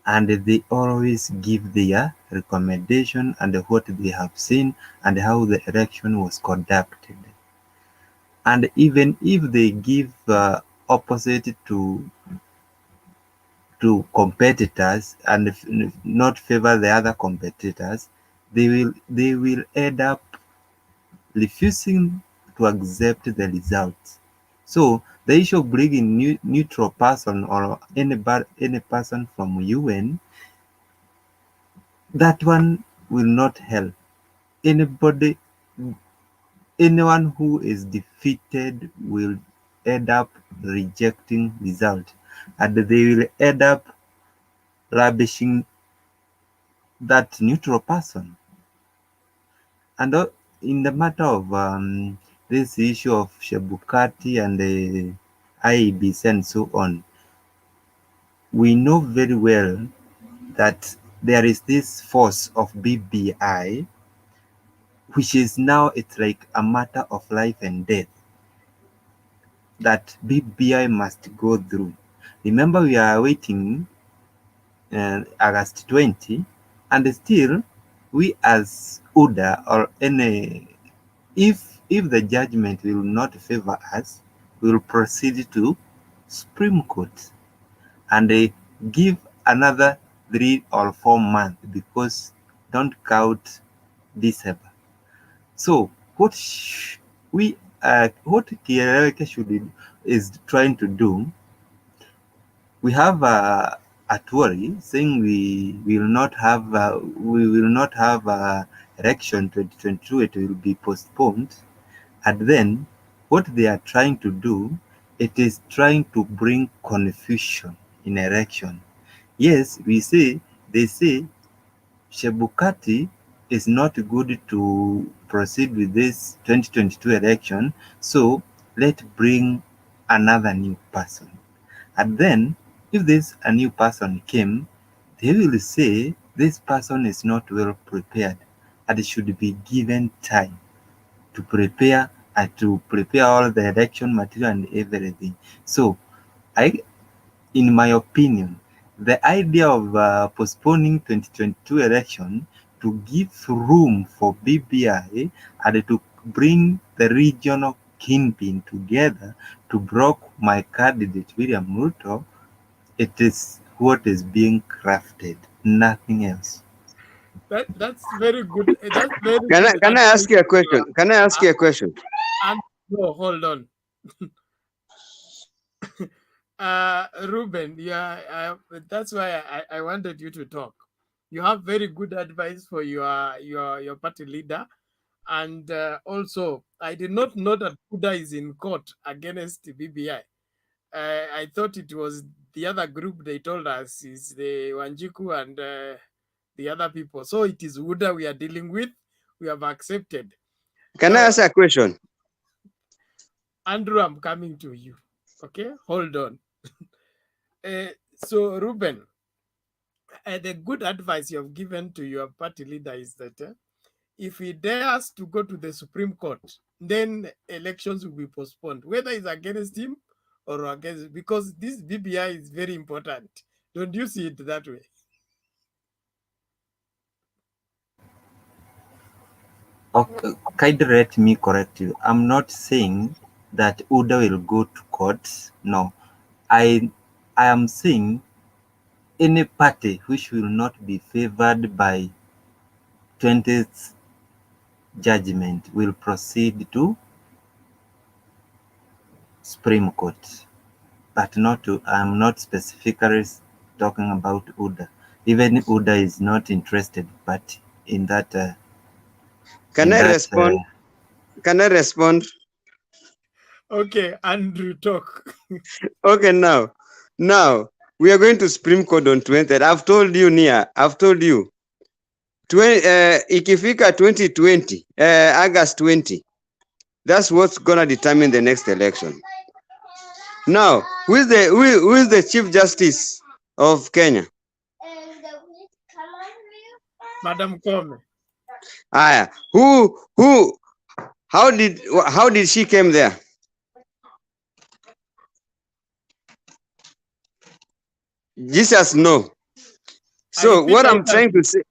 And they always give their recommendation and what they have seen and how the election was conducted. And even if they give opposite to competitors and not favor the other competitors, they will end up refusing to accept the results. So the issue of bringing neutral person or any person from UN, that one will not help anybody. Anyone who is defeated will end up rejecting result, and they will end up ravishing that neutral person. And in the matter of this issue of Chebukati and the IEBC and so on, we know very well that there is this force of BBI, which is now, it's like a matter of life and death, that BBI must go through. Remember, we are waiting August 20, and still we as UDA or any, if the judgment will not favor us, we will proceed to Supreme Court and they give another 3 or 4 months, because don't count December. So what Kieleweke is trying to do, we have a Tory saying we will not have election 2022, it will be postponed. And then what they are trying to do, it is trying to bring confusion in election. Yes, they say Chebukati is not good to proceed with this 2022 election, so let's bring another new person. And then if this a new person came, they will say this person is not well prepared and should be given time to prepare all the election material and everything. So in my opinion, the idea of postponing 2022 election to give room for BBI and to bring the regional kingpin together to block my candidate William Ruto, it is what is being crafted, nothing else. That's very good. That's very Can good. I ask you a question? Can I ask you a question? No, hold on. Ruben, yeah, that's why I wanted you to talk. You have very good advice for your party leader, and also I did not know that Buddha is in court against the BBI. I thought it was the other group. They told us is the Wanjiku and the other people. So it is Buddha we are dealing with. We have accepted. Can I ask a question? Andrew, I'm coming to you. Okay, hold on. So, Ruben, the good advice you have given to your party leader is that if he dares to go to the Supreme Court, then elections will be postponed, whether it's against him or against, because this BBI is very important. Don't you see it that way? Okay, kindly let me correct you. I'm not saying that UDA will go to court. No, I am saying any party which will not be favored by 20th judgment will proceed to Supreme Court, but not to. I'm not specifically talking about UDA. Even UDA is not interested, but in that. Can I respond? Can I respond? Okay, Andrew, talk. Okay, now we are going to Supreme Court on 20th. I've told you, Nia. I've told you. Ikifika 2020, August 20, that's what's gonna determine the next election. Now, who is the Chief Justice of Kenya? Madam Kome. How did she came there? Jesus no. So what I'm trying to say,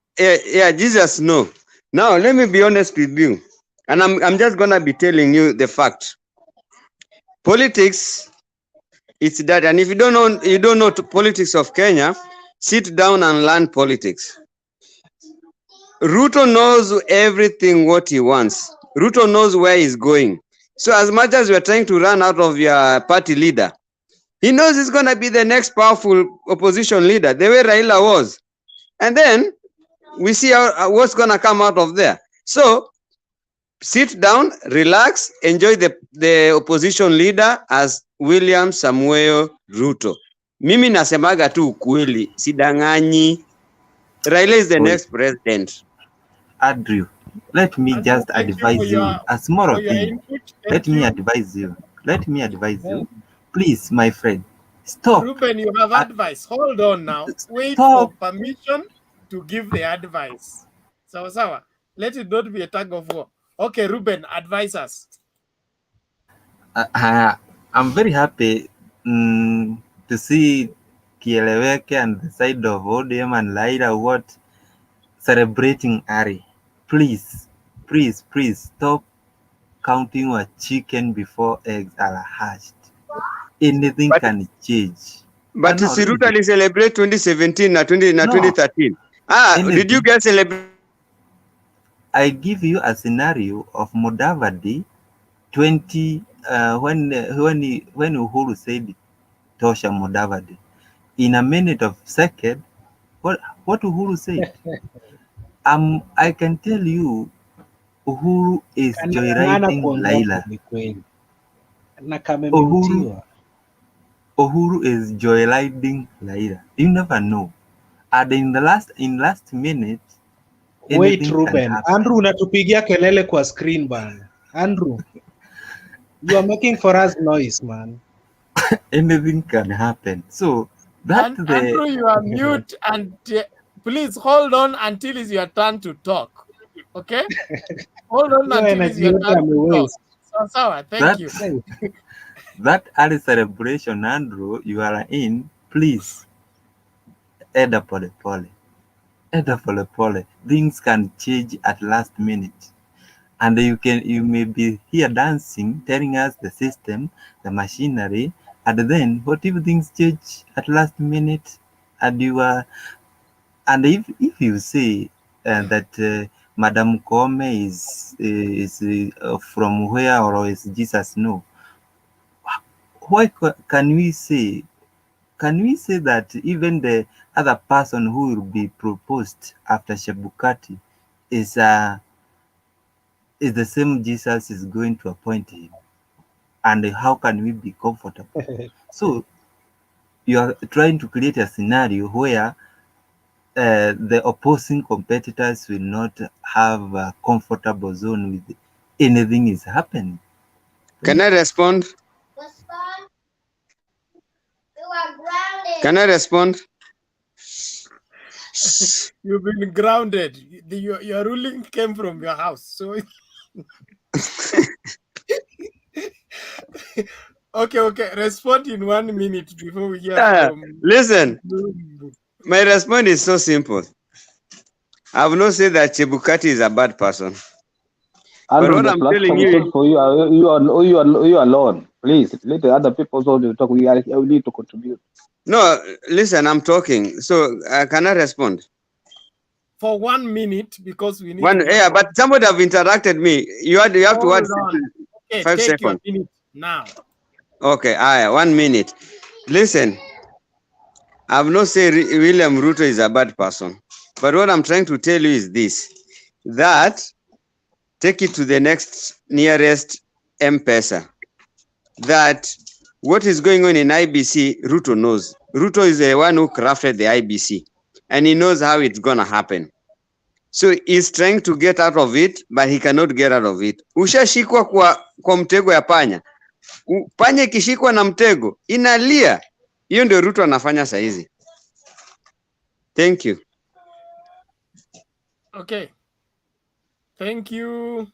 Jesus no. Now let me be honest with you, and I'm just gonna be telling you the fact. Politics, it's that, and if you don't know politics of Kenya, sit down and learn politics. Ruto knows everything what he wants. Ruto knows where he's going. So as much as we're trying to run out of your party leader, he knows he's going to be the next powerful opposition leader, the way Raila was. And then we see what's going to come out of there. So sit down, relax, enjoy the opposition leader as William Samuel Ruto. Mimi nasemaga tu ukweli, sidanganyi. Raila is the next president. Andrew, let me just advise you a small thing. Let me advise you. Please, my friend, stop. Ruben, you have advice. Hold on now. Wait for permission to give the advice. Sawa. Let it not be a tug of war. Okay, Ruben, advise us. I'm very happy to see Kieleweke and the side of ODM and Laida celebrating Ari. Please stop counting your chicken before eggs are hatched. Anything can change. But Siruta celebrate 2017 and 2013. Did you guys celebrate? I give you a scenario of Mudavadi when Uhuru said Tosha Mudavadi. In a minute of second, what Uhuru said? I can tell you, Uhuru is joyriding Laila. Uhuru is joyriding Laila. You never know. And in last minute. Wait, Ruben. Andrew, unatupigia kelele kwa screen bana. Andrew, you are making for us noise, man. Anything can happen. So Andrew, you are mute, and please hold on until it's your turn to talk. Okay? Hold on until it's your turn to talk. So, thank you. That early celebration, Andrew, you are in, please. Eda pole pole. things can change at last minute. And you may be here dancing, telling us the system, the machinery, and then what if things change at last minute and you are, and if you say that Madam Kome is from where, or is Jesus? No. Why can we say that even the other person who will be proposed after Chebukati is the same Jesus is going to appoint him? And how can we be comfortable? So you are trying to create a scenario where the opposing competitors will not have a comfortable zone with anything is happening. Can I respond? Can I respond? You've been grounded. Your ruling came from your house. So okay. Respond in 1 minute before we hear from. Listen, my response is so simple. I have not said that Chebukati is a bad person. Andrew, but what the I'm platform telling is you, not for you. You alone. Please let the other people also talk. We need to contribute. no, listen, I'm talking. So can I respond? For 1 minute, because we need to hear from. But somebody have interrupted me. You have to Hold add on. Okay, 5 take seconds. your minute now. Okay, 1 minute. Listen, I've not said William Ruto is a bad person. But what I'm trying to tell you is this, that take it to the next nearest M-Pesa, that what is going on in IBC, Ruto knows. Ruto is the one who crafted the IBC, and he knows how it's going to happen. So he's trying to get out of it, but he cannot get out of it. Ushashikwa kwa mtego ya panya. Panya ikishikwa na mtego, inalia. Hiyo ndio Ruto anafanya saizi. Thank you. Okay. Thank you.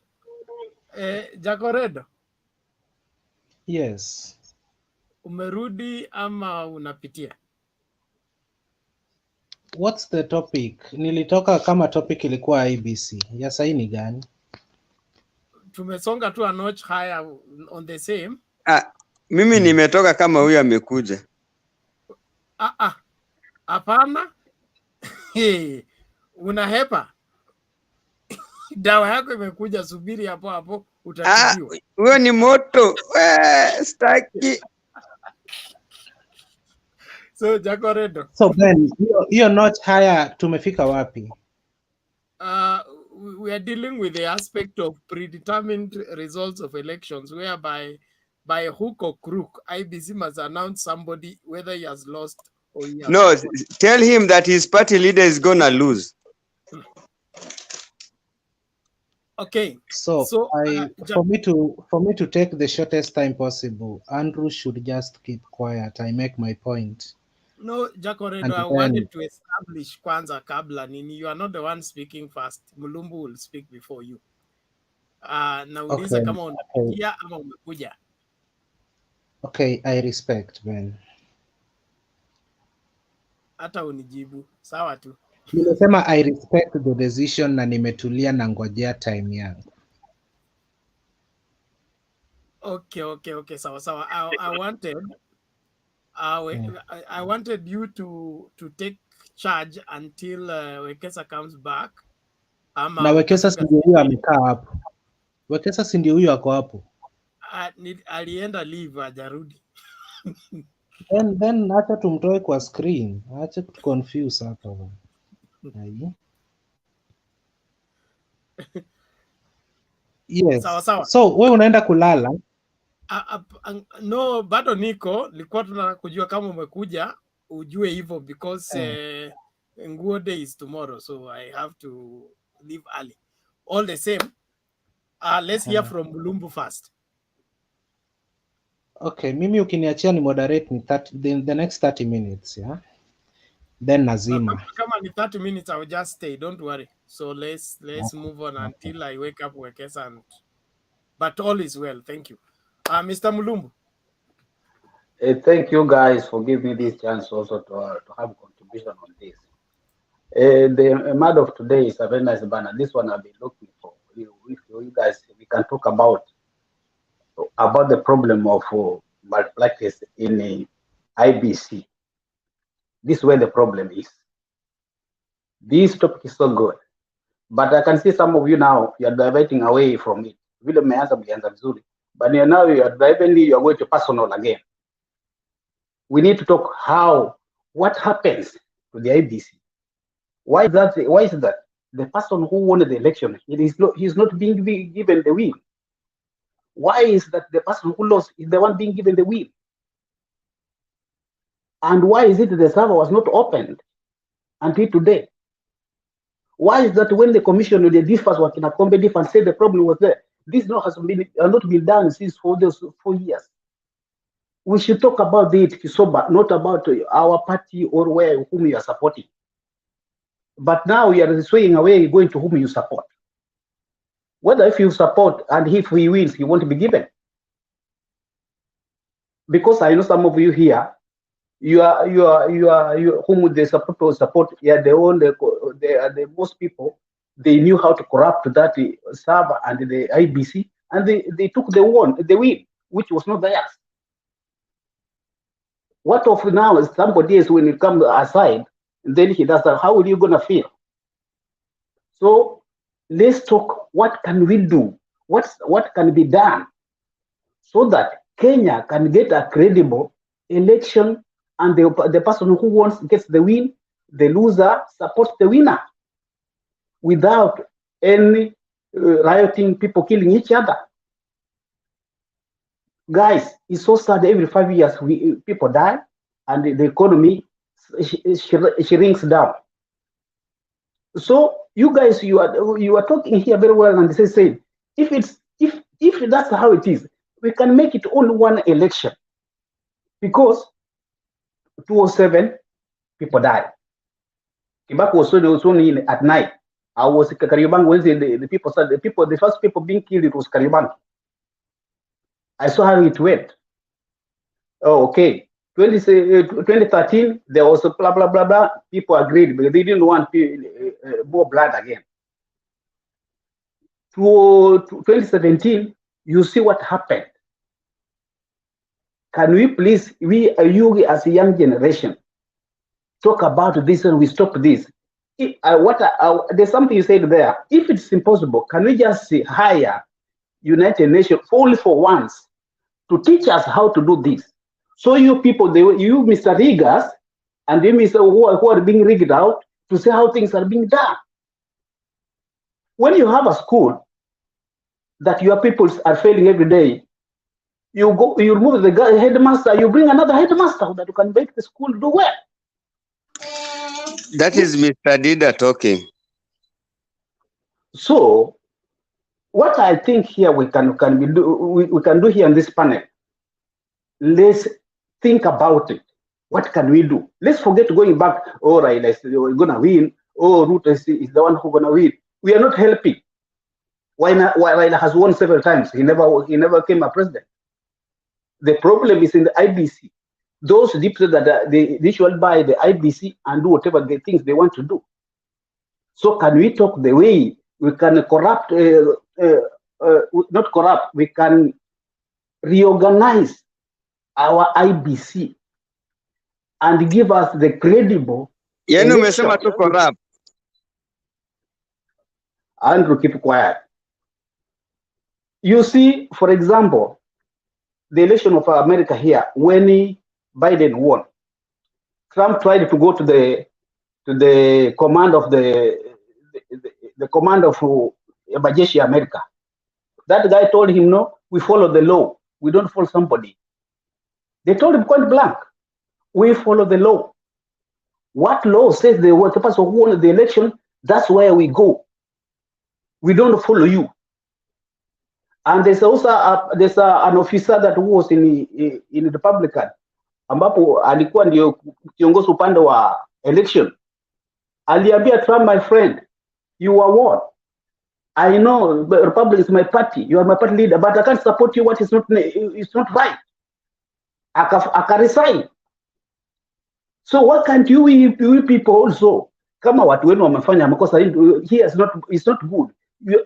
Jacoredo. Yes. Umerudi ama unapitia? What's the topic? Nilitoka kama topic ilikuwa IEBC. Ya sahi ni gani? Tumesonga tu a notch higher on the same. Mimi nimetoka kama huyu amekuja. Hapana. Unahepa. Dawa yako imekuja, subiri hapo hapo utatibiwa. Huyo ni moto. Staki. So Jacoredo. So Ben, hiyo notch higher tumefika wapi? We are dealing with the aspect of predetermined results of elections, whereby by hook or crook, IEBC must announce somebody whether he has lost or he has No, won. tell him that his party leader is gonna lose. Okay. So for me to take the shortest time possible, Andrew should just keep quiet. I make my point. No, Jacoredo, I wanted to establish kwanza kabla nini. You are not the one speaking first. Mulumbu will speak before you. Nauliza kama unapitia ama umekuja. Okay, I respect, Ben. Hata unijibu. Sawa tu. Nimesema I respect the decision na nimetulia na ngojea time yangu. Okay. Sawa. I wanted you to take charge until Wekesa comes back. Na Wekesa si ndio huyo amekaa hapo. Wekesa si ndio huyo ako hapo. Alienda leave hajarudi. Then acha tumtoe kwa screen. Acha tu confuse hapa. Yes. Sawa. So wewe unaenda kulala? No, bado nilikuwa tunataka kujua kama umekuja ujue hivyo because Nguo Day is tomorrow, so I have to leave early. All the same, let's hear from Mulumbu first. Okay, mimi ukiniachia ni moderate ni the next 30 minutes, yeah? Then nazima. Kama ni 30 minutes, I will just stay, don't worry. So let's move on until I wake up Wekesa, but all is well, thank you. Mr. Mulumbu. Thank you guys for giving me this chance also to have a contribution on this. The mad of today is a very nice banner. This one I've been looking for. If you guys, we can talk about the problem of malpractice in IBC. This is where the problem is. This topic is so good, but I can see some of you now, you are diverting away from it. But now you are driving, you are going to personal again. We need to talk what happens to the IBC. Why is that? The person who won the election, he's not being given the win. Why is that the person who lost is the one being given the win? And why is it the server was not opened until today? Why is that when the commission the differs were in a competitive and said the problem was there, this has not been done since for those 4 years? We should talk about it, Kisoba, not about our party or whom you are supporting. But now you are swaying away, going to whom you support. Whether if you support and if he wins, he won't be given. Because I know some of you here, you are whom they support. Yeah, they are the most people. They knew how to corrupt that server and the IBC, and they took the win, which was not theirs. What of now is somebody else when you come aside, and then he does that, how are you gonna feel? So let's talk, what can we do? What can be done so that Kenya can get a credible election and the person who wants gets the win, the loser supports the winner without any rioting, people killing each other. Guys, it's so sad. Every 5 years, people die, and the economy shrinks down. So you guys, you are talking here very well, and they say if that's how it is, we can make it only one election, because 2007 people died. Kibaki was only in at night. I was in Kariobangi Wednesday. The first people being killed, it was Kariobangi. I saw how it went. Oh, okay. 2013, there was a blah, blah, blah, blah. People agreed because they didn't want more blood again. 2017, you see what happened. Can we please, you as a young generation, talk about this and we stop this? There's something you said there. If it's impossible, can we just hire United Nations only for once to teach us how to do this? So you people, you Mr. Riggers and you Mr. who are being rigged out to see how things are being done. When you have a school that your people are failing every day, you remove the headmaster, you bring another headmaster that you can make the school do well. That is Mr. Dida talking. So what I think here we can do here in this panel, let's think about it. What can we do? Let's forget going back. Oh, Raila is gonna win. Oh, Ruto is the one who's gonna win. We are not helping. Why Raila has won several times? He never became a president. The problem is in the IBC. Those people that they should buy the IBC and do whatever they think they want to do. So can we talk the way we can corrupt? Not corrupt. We can reorganize our IBC and give us the credible. To corrupt. Andrew, keep quiet. You see, for example, the election of America here, when Biden won, Trump tried to go to the command of the command of Majeshi America. That guy told him, no, we follow the law. We don't follow somebody. They told him point blank, we follow the law. What law says the person who won the election, that's where we go. We don't follow you. And there's also an officer that was in Republican, ambapo alikuwa ndio kiongozi upande wa election. Aliambia Trump, my friend, you are what? I know the Republic is my party. You are my party leader, but I can't support you. What is not right. Aka resign. So why can't you people also kama watu wenu wamefanya makosa here is not good.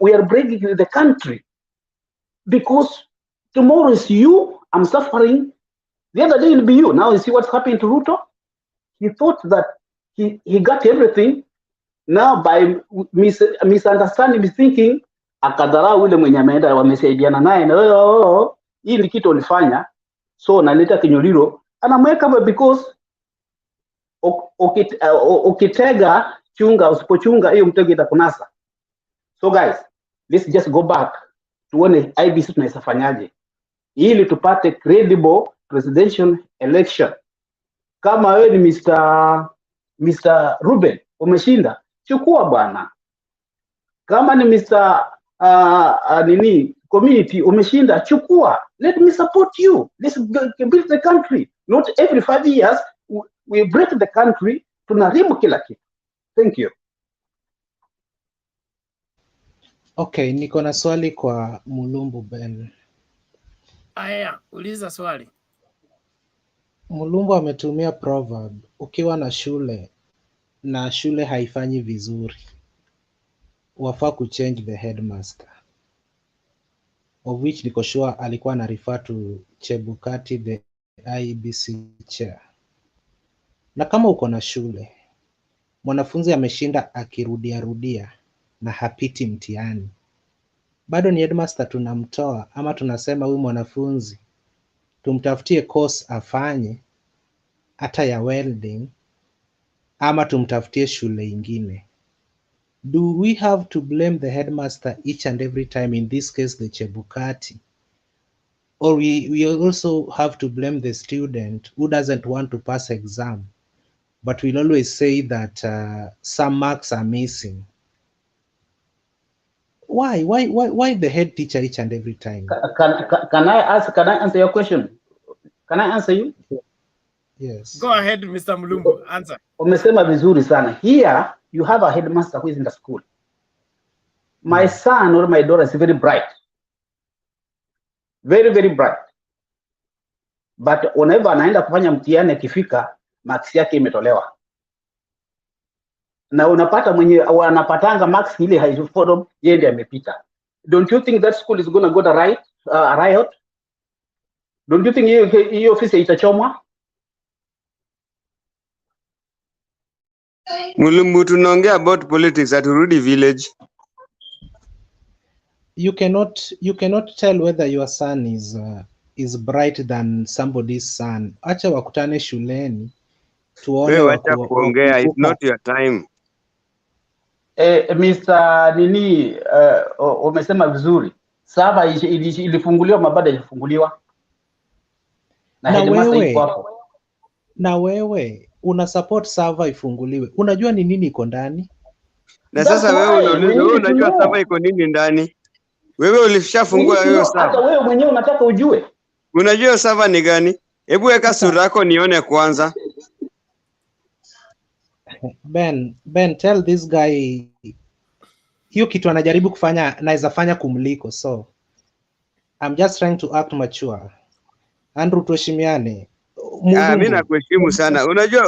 We are breaking the country because tomorrow is you, I'm suffering. The other day will be you. Now you see what's happening to Ruto. He thought that he got everything. Now by misunderstanding, thinking, akadharau yule mwenye ameenda wamesaidiana naye na hii ni kitu ulifanya, so naleta kinyuliro anamweka because ukitega chunga, usipochunga hiyo mtego itakunasa. So guys, let's just go back tuone IEBC tunaisafanyaje ili tupate credible presidential election. Kama wewe ni Mr. Ruben umeshinda, chukua bwana. Kama ni Mr. community umeshinda, chukua. Let me support you. Let's build the country. Not every 5 years we break the country, tunaharibu kila kitu. Thank you. Okay, niko na swali kwa Mulumbu Ben. Aya, uliza swali. Mulumbu ametumia proverb, ukiwa na shule na shule haifanyi vizuri, wafaa kuchange the headmaster, of which niko sure alikuwa na refer to Chebukati, the IEBC chair. Na kama uko na shule mwanafunzi ameshinda akirudia na hapiti mtihani, bado ni headmaster tunamtoa, ama tunasema huyu mwanafunzi tumtafutie course afanye hata ya welding, ama tumtafutie shule ingine? Do we have to blame the headmaster each and every time, in this case the Chebukati, or we also have to blame the student who doesn't want to pass exam but we'll always say that some marks are missing? Why the head teacher each and every time? Can I answer your question? Can I answer you? Yes. Go ahead, Mr. Mulumbu, answer. Umesema vizuri sana. Here you have a headmaster who is in the school. My son or my daughter is very bright. Very, very bright. But whenever anaenda kufanya mtihani akifika, marks yake imetolewa. Na unapata mwenye anapatanga marks ile haifollow, yeye ndiye amepita. Don't you think that school is going to go the riot? Don't you think hiyo ofisi itachomwa? Mulumbu, tunaongea about politics at Rudi village. You cannot tell whether your son is bright than somebody's son. Acha wakutane shuleni tuone wacha kuongea, it's not your time. Mr. Umesema vizuri. Saba ilifunguliwa, mabada ilifunguliwa. Na wewe una support server ifunguliwe. Unajua ni nini iko ndani? Na sasa wewe unajua server iko nini ndani? Wewe ulishafungua hiyo server. Hata wewe mwenyewe unataka ujue. Unajua server ni gani? Hebu weka sura yako nione kwanza. Ben, tell this guy hiyo kitu anajaribu kufanya naweza fanya kumliko, so I'm just trying to act mature. Andrew, tuheshimiane. Mimi nakuheshimu sana. Unajua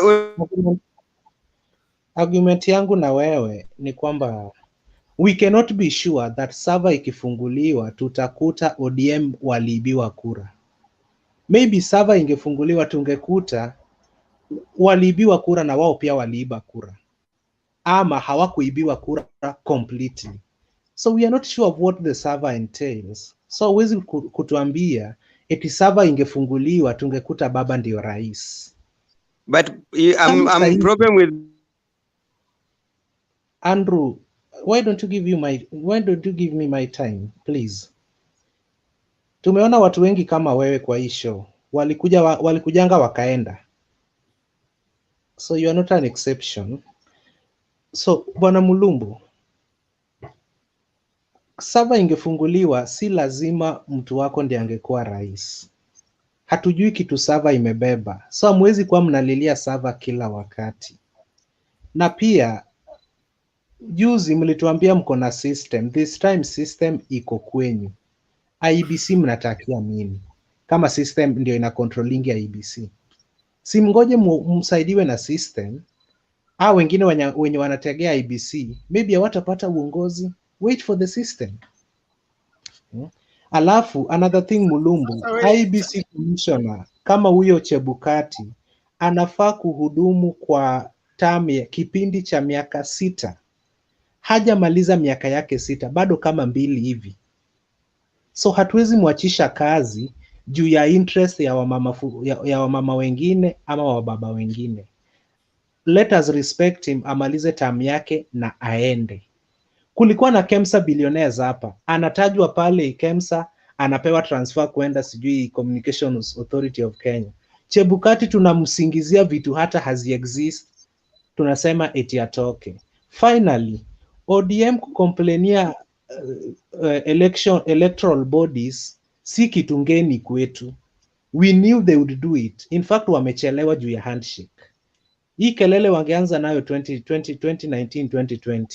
argument yangu na wewe ni kwamba we cannot be sure that server ikifunguliwa tutakuta ODM waliibiwa kura. Maybe server ingefunguliwa tungekuta waliibiwa kura na wao pia waliiba kura, ama hawakuibiwa kura completely. So we are not sure of what the server entails. So huwezi kutuambia eti server ingefunguliwa tungekuta baba ndio rais. But I'm problem with Andrew, why don't you give me my time please? Tumeona watu wengi kama wewe kwa hii show. Walikujanga wakaenda. So you are not an exception. So Bwana Mulumbu, server ingefunguliwa si lazima mtu wako ndiye angekuwa rais. Hatujui kitu server imebeba. So hamwezi kuwa mnalilia server kila wakati. Na pia juzi mlituambia mko na system. This time system iko kwenyu. IEBC mnatakia nini? Kama system ndio ina controlling ya IEBC. Si mngoje msaidiwe na system wengine wenye wanategea IEBC maybe hawatapata uongozi. Wait for the system. Alafu another thing, Mulumbu, IEBC commissioner kama huyo Chebukati anafaa kuhudumu kwa kipindi cha miaka 6. Hajamaliza miaka yake 6, bado kama 2 hivi. So hatuwezi mwachisha kazi juu ya interest ya wamama wengine ama wababa wengine. Let us respect him, amalize term yake na aende. Kulikuwa na KEMSA billionaires hapa, anatajwa pale KEMSA, anapewa transfer kwenda sijui Communications Authority of Kenya. Chebukati tunamsingizia vitu hata hazi exist, tunasema eti atoke. Finally, ODM kukomplainia electoral bodies si kitu ngeni kwetu. We knew they would do it. In fact, wamechelewa juu ya handshake. Hii kelele wangeanza nayo 2019 2020.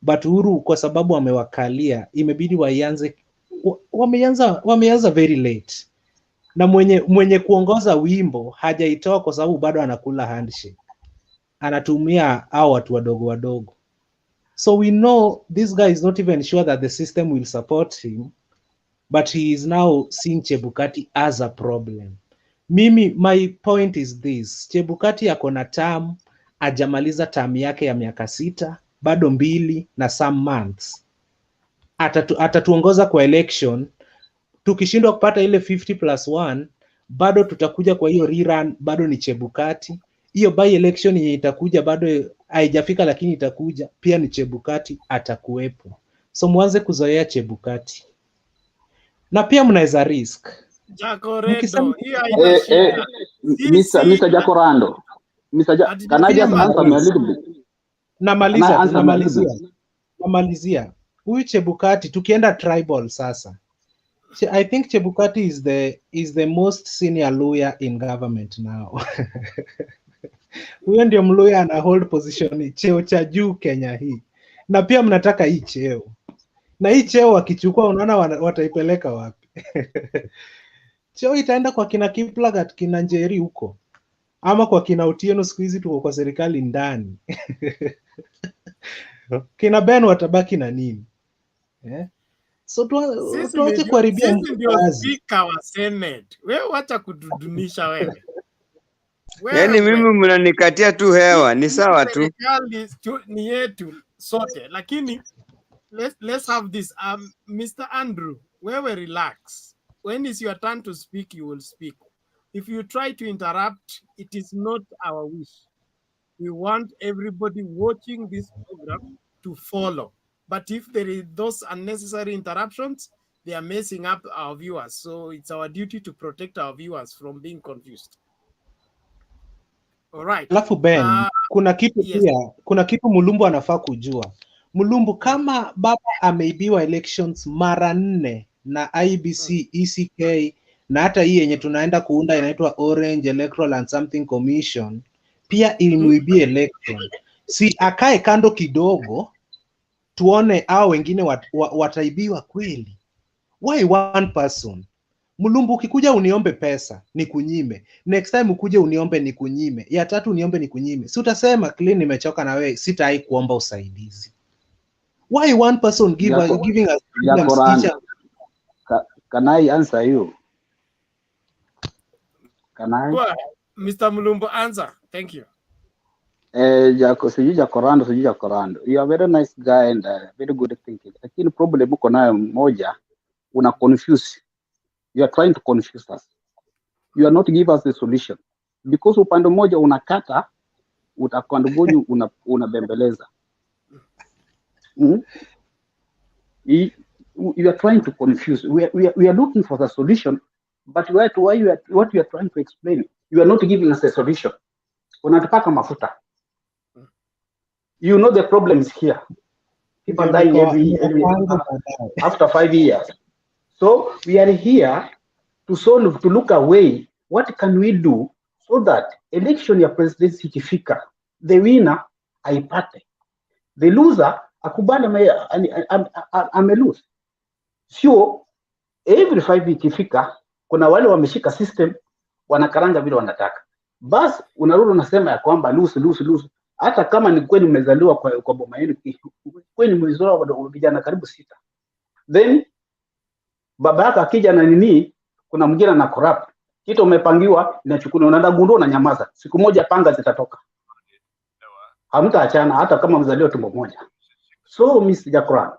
But Uhuru kwa sababu wamewakalia, imebidi wameanza very late. Na mwenye kuongoza wimbo hajaitoa kwa sababu bado anakula handshake. Anatumia hao watu wadogo wadogo. So we know this guy is not even sure that the system will support him, but he is now seeing Chebukati as a problem. My point is this, Chebukati ako na term, ajamaliza term yake ya miaka 6, bado 2 na some months. Atatuongoza kwa election, tukishindwa kupata ile 50+1, bado tutakuja kwa hiyo rerun, bado ni Chebukati. Hiyo by election yenye itakuja bado haijafika, lakini itakuja pia ni Chebukati atakuwepo. So mwanze kuzoea Chebukati. Na pia mnaweza risk. Mr. Jacorando. Can I just answer me a little bit? Namalizia. Huyu Chebukati tukienda tribal sasa. I think Chebukati is the most senior lawyer in government now. Huyo ndio mlawyer ana hold position cheo cha juu Kenya hii. Na pia mnataka hii cheo. Na hii cheo wakichukua unaona wataipeleka wapi? Cheo itaenda kwa kina Kiplagat, kina Njeri huko. Ama kwa kina Otieno, siku hizi tuko kwa serikali ndani. Kina Ben watabaki na nini? So tuache kuharibia kazi. Speaker wa Senate. Wewe wacha kududunisha wewe. Yaani mimi mnanikatia tu hewa, ni sawa tu. Ni yetu sote, lakini let's have this. Mr. Andrew, wewe relax. When it's your turn to speak, you will speak. If you try to interrupt, it is not our wish. We want everybody watching this program to follow. But if there is those unnecessary interruptions, they are messing up our viewers. So it's our duty to protect our viewers from being confused. All right. Alafu Ben, kuna kitu Mulumbu anafaa kujua. Mulumbu, kama baba ameibiwa elections mara 4 na IEBC, ECK na hata hii yenye tunaenda kuunda inaitwa Orange Electoral and Something Commission, pia ilimuibia election. Si akae kando kidogo tuone hao wengine wataibiwa kweli. Why one person? Mulumbu, ukikuja uniombe pesa ni kunyime. Next time ukuje uniombe ni kunyime. Ya 3 uniombe ni kunyime. Si utasema clean, nimechoka na wewe, sitai kuomba usaidizi. Why one person giving us speech? Can I answer you? Can I? Well, Mr. Mulumbu, answer. Thank you. Jacorando. You are a very nice guy and very good thinking. Lakini problem uko nayo moja, una confuse. You are trying to confuse us. You are not give us the solution. Because upande moja unakata, upande moja unabembeleza. You are trying to confuse. We are looking for the solution, but what you are trying to explain, you are not giving us a solution. Unataka mafuta. You know the problem is here. People dying every after 5 years. So we are here to solve, to look away. What can we do so that election ya presidency ikifika, the winner aipate, the loser akubali amelose. Sio every 5 ikifika kuna wale wameshika system wanakaranga vile wanataka. Bas unarudi unasema ya kwamba lose. hata kama ni kweli mmezaliwa kwa boma yenu, kweli mmezaliwa vijana karibu 6, then baba yako akija na nini, kuna mwingine na corrupt kitu umepangiwa, inachukua unaenda gundua na nyamaza, siku moja panga zitatoka, hamtaachana hata kama mzaliwa tumbo moja. So Mr. Jacoran,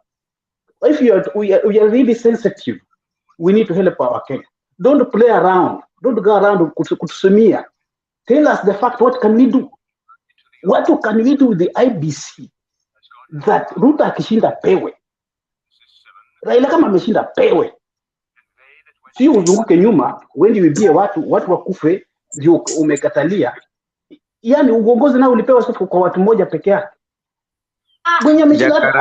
if we are really sensitive, we need to help our Kenya. Don't play around, don't go around kutusumia. Tell us the fact, what can we do? What can we do with the IBC that Ruto akishinda pewe, Raila kama ameshinda pewe, si uzunguke nyuma wendi wibie watu wakufe ndio umekatalia. Yani uongozi nao ulipewa sasa kwa watu mmoja peke yake. Mwenye ameshinda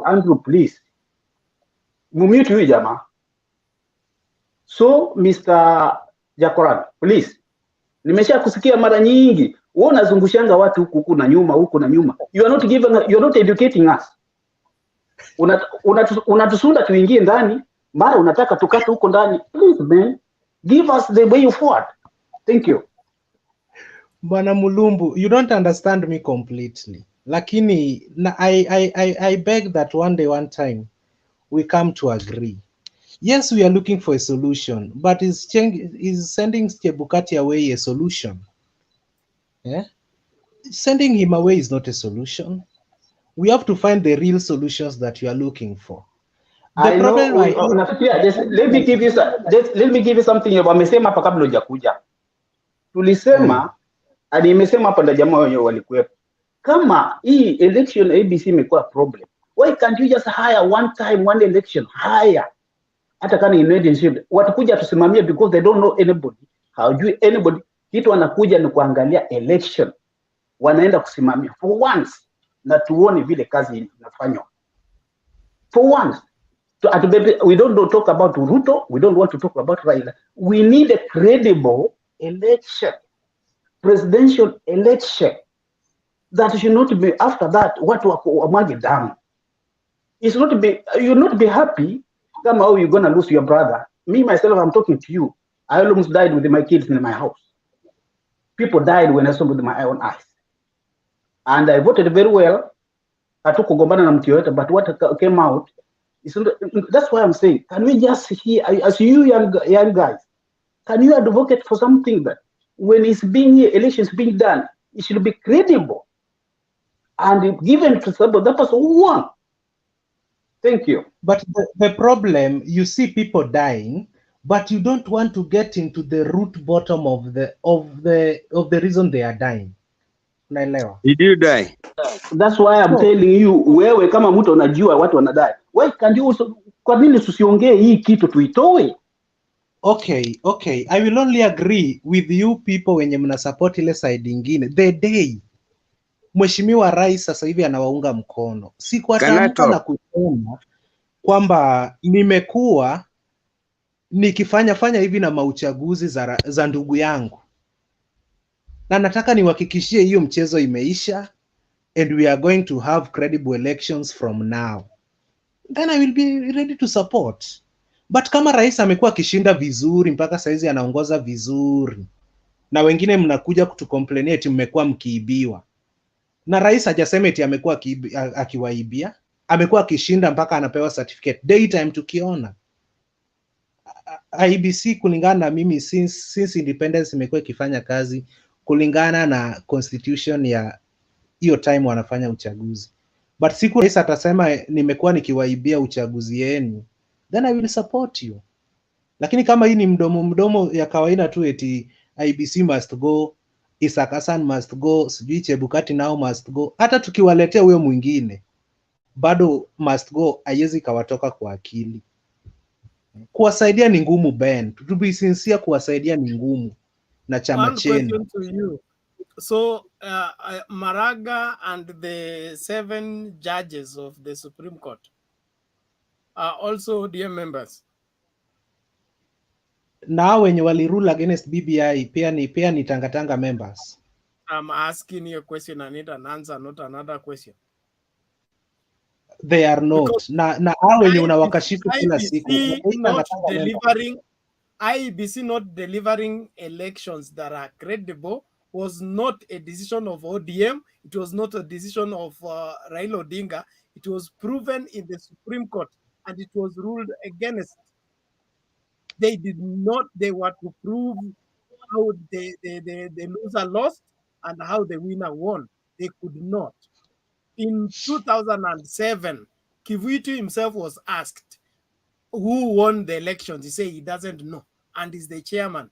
Andrew please mumute huyu jamaa. So Mr. Jacoran please, nimesha kusikia mara nyingi wewe unazungushanga watu huku na nyuma. You are not educating us. Unatusunda tuingie ndani, mara unataka tukate huko ndani. Please man, give us the way forward. Thank you. Bwana Mulumbu, you don't understand me completely. Lakini I beg that one time we come to agree. Yes, we are looking for a solution, but is sending Chebukati away a solution? Yeah? Sending him away is not a solution. We have to find the real solutions that you are looking for. Let me give you something. Wamesema hapa kabla hujakuja. Tulisema hadi imesema hapa ndio jamaa wenyewe walikuwepo. Kama hii election ABC imekuwa problem, why can't you just hire one election hire? Hata kama emergency watakuja tusimamie, because they don't know anybody. Hawajui anybody. Kitu wanakuja ni kuangalia election. Wanaenda kusimamia for once na tuone vile kazi inafanywa. For once. We don't talk about Ruto, we don't want to talk about Raila. We need a credible election, presidential election. That should not be after that what wamwage damu. It's not be, you'll not be happy somehow you're gonna lose your brother. Me myself, I'm talking to you. I almost died with my kids in my house. People died when I saw with my own eyes. And I voted very well. Hatukugombana na mtu yote, but what came out is not, that's why I'm saying, can we just hear, as you young guys, can you advocate for something that when it's being elections being done, it should be credible and given to somebody that person who won. Thank you. But the problem, you see people dying, but you don't want to get into the root bottom of the reason they are dying. Did you die? That's why I'm telling you, wewe kama mtu unajua watu wanadai. Why can't you also, kwa nini tusiongee hii kitu tuitoe? Okay. I will only agree with you people wenye mna support ile side ingine. The day Mheshimiwa Rais sasa hivi anawaunga mkono. Sikuatamka na kusema kwamba nimekuwa nikifanya hivi na mauchaguzi za ndugu yangu. Na nataka niwahakikishie hiyo mchezo imeisha, and we are going to have credible elections from now. Then I will be ready to support. But kama rais amekuwa akishinda vizuri mpaka saizi anaongoza vizuri, na wengine mnakuja kutucomplain eti mmekuwa mkiibiwa, na rais hajasema eti amekuwa akiwaibia, amekuwa akishinda mpaka anapewa certificate. Daytime tukiona IEBC kulingana na mimi, since independence imekuwa ikifanya kazi kulingana na constitution ya hiyo time wanafanya uchaguzi. But siku rais atasema nimekuwa nikiwaibia uchaguzi yenu, then I will support you. Lakini kama hii ni mdomo ya kawaida tu eti IEBC must go, Isaac Hassan must go, sijui Chebukati nao must go, hata tukiwaletea huyo mwingine bado must go, haiwezi kawatoka kwa akili. Kuwasaidia ni ngumu, Ben. To be sincere, kuwasaidia ni ngumu na chama chenu. So Maraga and the 7 judges of the Supreme Court are also dear members. Now when you rule against BBI, pia ni tangatanga members. I'm asking you a question, I need an answer, not another question. They are not. Na hao wenye unawakashifu kila siku. Not delivering IEBC not delivering elections that are credible was not a decision of ODM. It was not a decision of Raila Odinga. It was proven in the Supreme Court, and it was ruled against. They did not. They were to prove how the loser lost and how the winner won. They could not. In 2007, Kivuitu himself was asked who won the elections. He said he doesn't know, and is the chairman.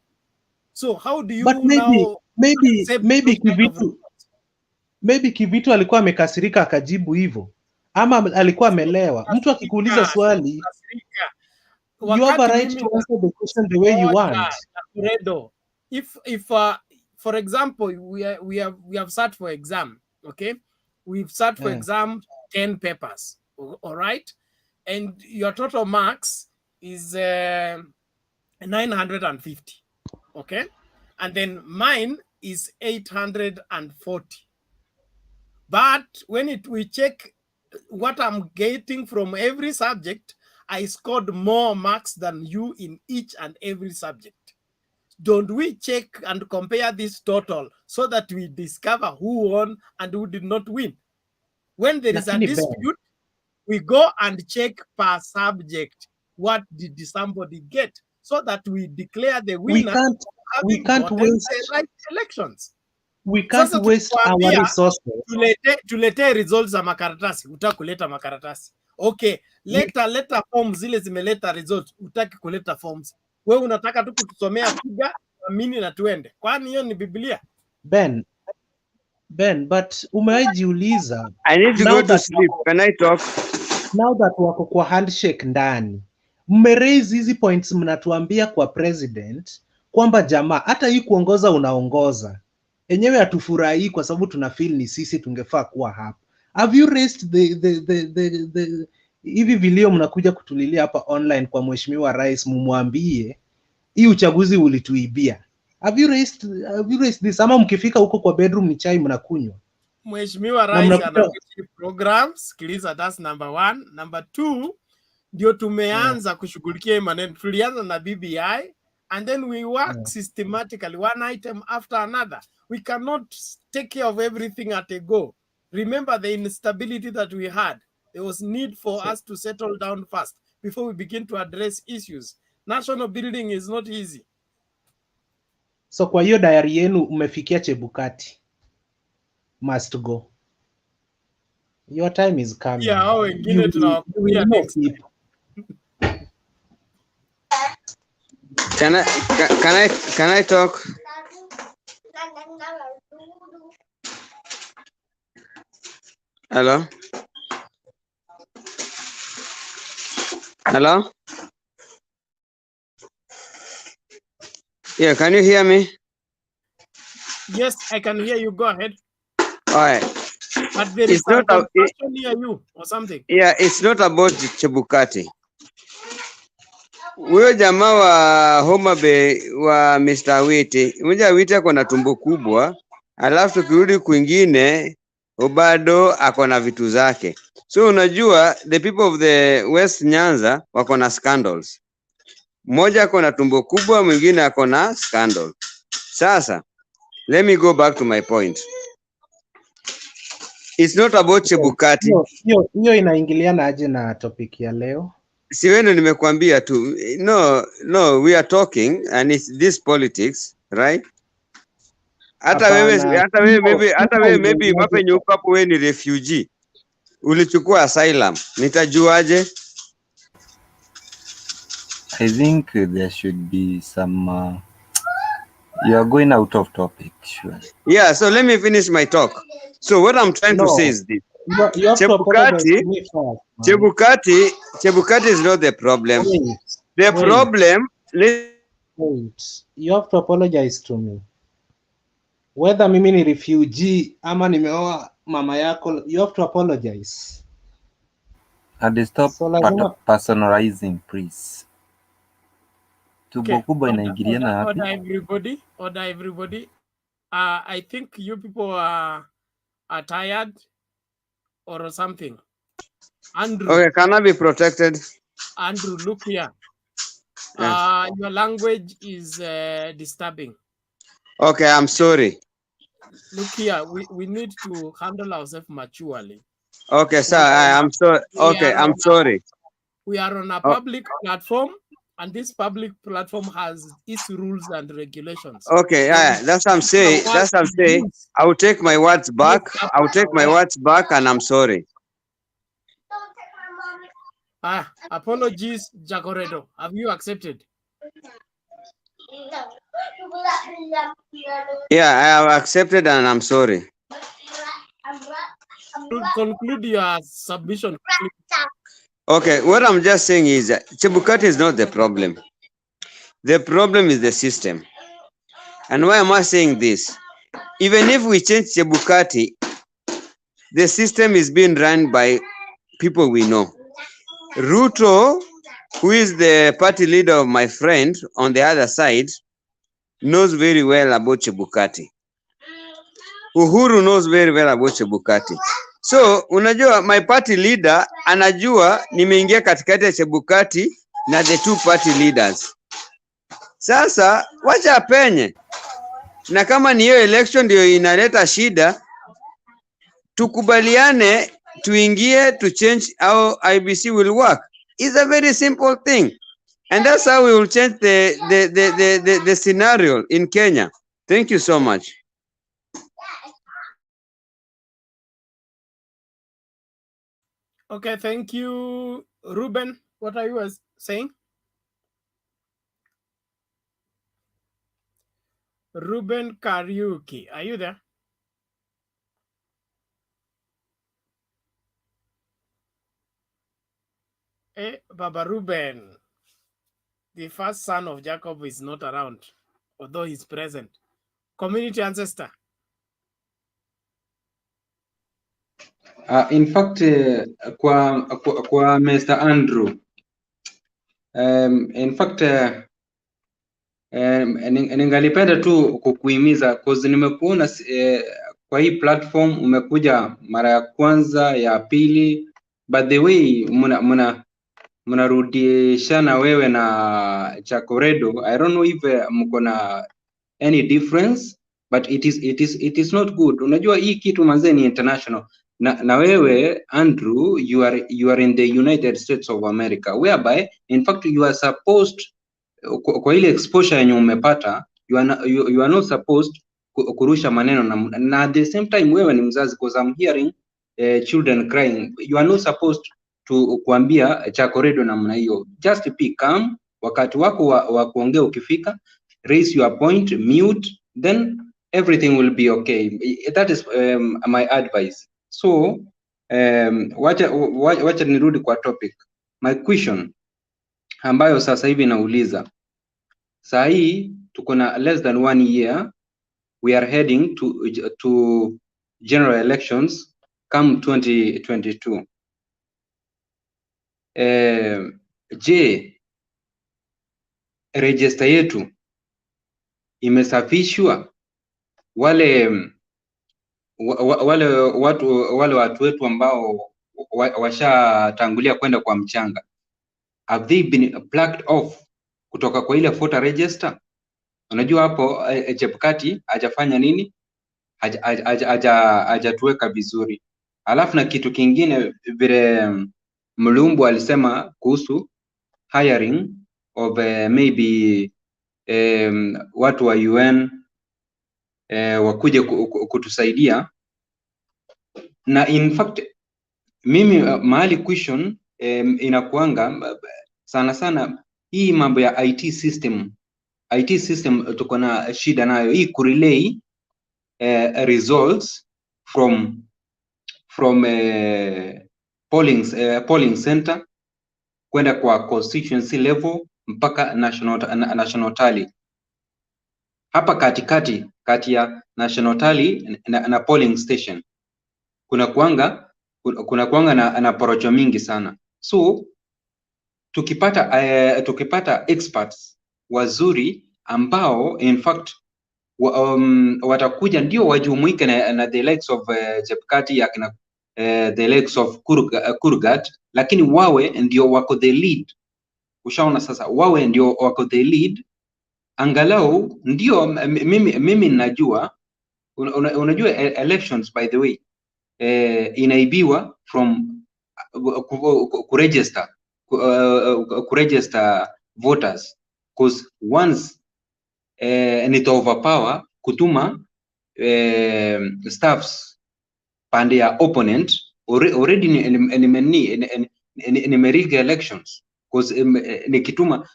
So how do you But now accept maybe those kind of Kivitu alikuwa amekasirika akajibu hivyo, ama alikuwa amelewa. Mtu akikuuliza swali, you have a right to answer the question the way you want. If for example we have sat for exam, okay, we've sat for exam 10 papers, all right, and your total marks is 950, okay, and then mine is 840. But when we check what I'm getting from every subject, I scored more marks than you in each and every subject. Don't we check and compare this total so that we discover who won and who did not win? When there is a dispute, we go and check per subject. What did somebody get? So that we declare the winner. We can't waste the right elections. We can't waste our resources. Tulete results za makaratasi, utaki kuleta makaratasi. Okay, leta forms zile zimeleta results, utaki kuleta forms. Wewe unataka tu kutusomea piga amini na tuende. Kwani hiyo ni Biblia? Ben, but umejiuliza, I need to go to sleep. Can I talk? Now that wako kwa handshake ndani, mmeraise hizi points, mnatuambia kwa president kwamba jamaa hata hii kuongoza unaongoza enyewe hatufurahii kwa sababu tuna feel ni sisi tungefaa kuwa hapa. Have you raised the hivi vilio mnakuja kutulilia hapa online kwa mheshimiwa rais, mumwambie hii uchaguzi ulituibia? Have you raised this? Ama mkifika huko kwa bedroom ni chai mnakunywa? Mheshimiwa rais anapitia programs, sikiliza, that's number 1. Number 2, ndio tumeanza kushughulikia maneno. Tulianza na BBI and then we work systematically one item after another. We cannot take care of everything at a go. Remember the instability that we had. There was need for us to settle down first before we begin to address issues. National building is not easy. So kwa hiyo diary yenu umefikia Chebukati must go. Your time is coming. Yeah, wengine tunawakumbia next time. Can I talk? Hello? Hello? Yeah, can you hear me? Yes, I can hear you. Go ahead. All right. But there is some question near you or something. Yeah, it's not about Chebukati. Huyo jamaa wa Homa Bay wa Mr. Witi, mmoja Witi ako na tumbo kubwa, alafu tukirudi kwingine bado ako na vitu zake. So unajua the people of the West Nyanza wako na scandals. Mmoja ako na tumbo kubwa, mwingine ako na scandal. Sasa, let me go back to my point. It's not about Chebukati. Hiyo inaingiliana aje na topic ya leo? Si wewe nimekuambia tu. No, we are talking and it's this politics, right? Hata wewe maybe mapenye uko hapo wewe ni refugee. Ulichukua asylum. Nitajuaje? I think there should be some you are going out of topic, sure. Yeah, so let me finish my talk. So what I'm trying to say is this. Chebukati is not the problem. The problem. Wait. You have to apologize to me. Whether mimi ni refugee ama nimeoa mama yako, you have to apologize. And stop personalizing, please. Tumbo inaingiliana hapo. Order everybody. I think you people are tired or something. Andrew. Okay, can I be protected? Andrew, look here. Your language is disturbing. Okay, I'm sorry. Look here, we need to handle ourselves maturely. Okay, sir, I'm sorry. Okay, I'm sorry. We are on a public platform, and this public platform has its rules and regulations. Okay, that's what I'm saying. That's what I'm saying. I will take my words back. I will take my words back, and I'm sorry. Apologies, Jacoredo. Have you accepted? Yeah, I have accepted, and I'm sorry. Conclude your submission. Okay, what I'm just saying is that Chebukati is not the problem. The problem is the system. And why am I saying this? Even if we change Chebukati, the system is being run by people we know. Ruto, who is the party leader of my friend on the other side, knows very well about Chebukati. Uhuru knows very well about Chebukati. So, unajua my party leader anajua nimeingia katikati ya Chebukati na the two party leaders. Sasa wacha apenye. Na kama ni hiyo election ndio inaleta shida, tukubaliane tuingie to change how IEBC will work. It's a very simple thing. And that's how we will change the scenario in Kenya. Thank you so much. Okay, thank you. Ruben, what are you saying? Ruben Kariuki, are you there? Hey, Baba Ruben, the first son of Jacob is not around, although he's present. Community ancestor. In fact, kwa Mr. Andrew, in fact, ningalipenda tu kukuhimiza cause nimekuona kwa hii platform umekuja mara ya kwanza, ya pili, but the way mnarudishana wewe na Chakoredo, I don't know if mko na any difference, but it is not good. Unajua hii kitu manze ni international. Na wewe Andrew, you are in the United States of America, whereby in fact you are supposed, kwa ile exposure yenye umepata, you are not supposed kurusha maneno na at the same time wewe ni mzazi, because I'm hearing children crying. You are not supposed to kuambia Chakoredo namna hiyo. Just be calm, wakati wako wa kuongea ukifika, raise your point, mute, then everything will be okay. That is my advice. So wacha nirudi kwa topic. My question ambayo sasa hivi nauliza, saa hii tuko na less than 1 year, we are heading to general elections come 2022. Je, register yetu imesafishwa? Wale watu wetu ambao washatangulia kwenda kwa mchanga, have they been plucked off kutoka kwa ile voter register? Unajua hapo Chebukati hajafanya nini, hajatuweka vizuri. Alafu na kitu kingine vile Mlumbu alisema kuhusu hiring of maybe watu wa UN wakuje kutusaidia, na in fact mimi mahali question inakuanga sana sana hii mambo ya IT system tuko na shida nayo, hii kurelay results from polling center kwenda kwa constituency level mpaka national tally. Hapa kati ya national tally na polling station kuna kuanga na porojo mingi sana. So tukipata experts wazuri ambao in fact watakuja ndio wajumuike na the likes of Chebukati, the likes of Kurgat, lakini wawe ndio wako the lead Ushaona sasa, wawe ndio wako the lead, angalau ndio mimi ninajua. Unajua elections by the way inaibiwa from kuregister voters, because once nita overpower kutuma staffs pande ya opponent already nimeriga elections, because nikituma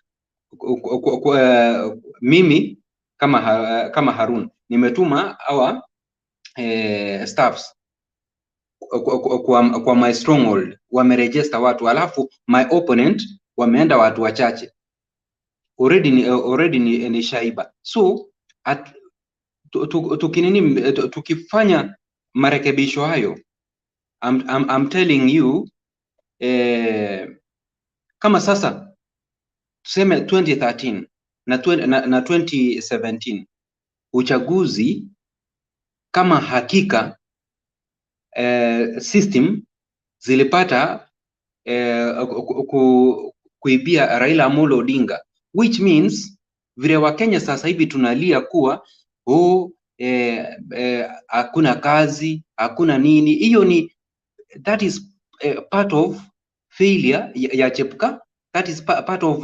mimi kama Harun nimetuma our staffs kwa my stronghold, wameregister watu, alafu my opponent wameenda watu wachache, already ni shaiba. So tukifanya marekebisho hayo, I'm telling you kama sasa tuseme 2013 na 2017 uchaguzi, kama hakika system zilipata kuibia Raila Amolo Odinga, which means vile Wakenya sasa hivi tunalia kuwa hakuna kazi, hakuna nini. Hiyo ni that is part of failure ya Chebukati. That is part of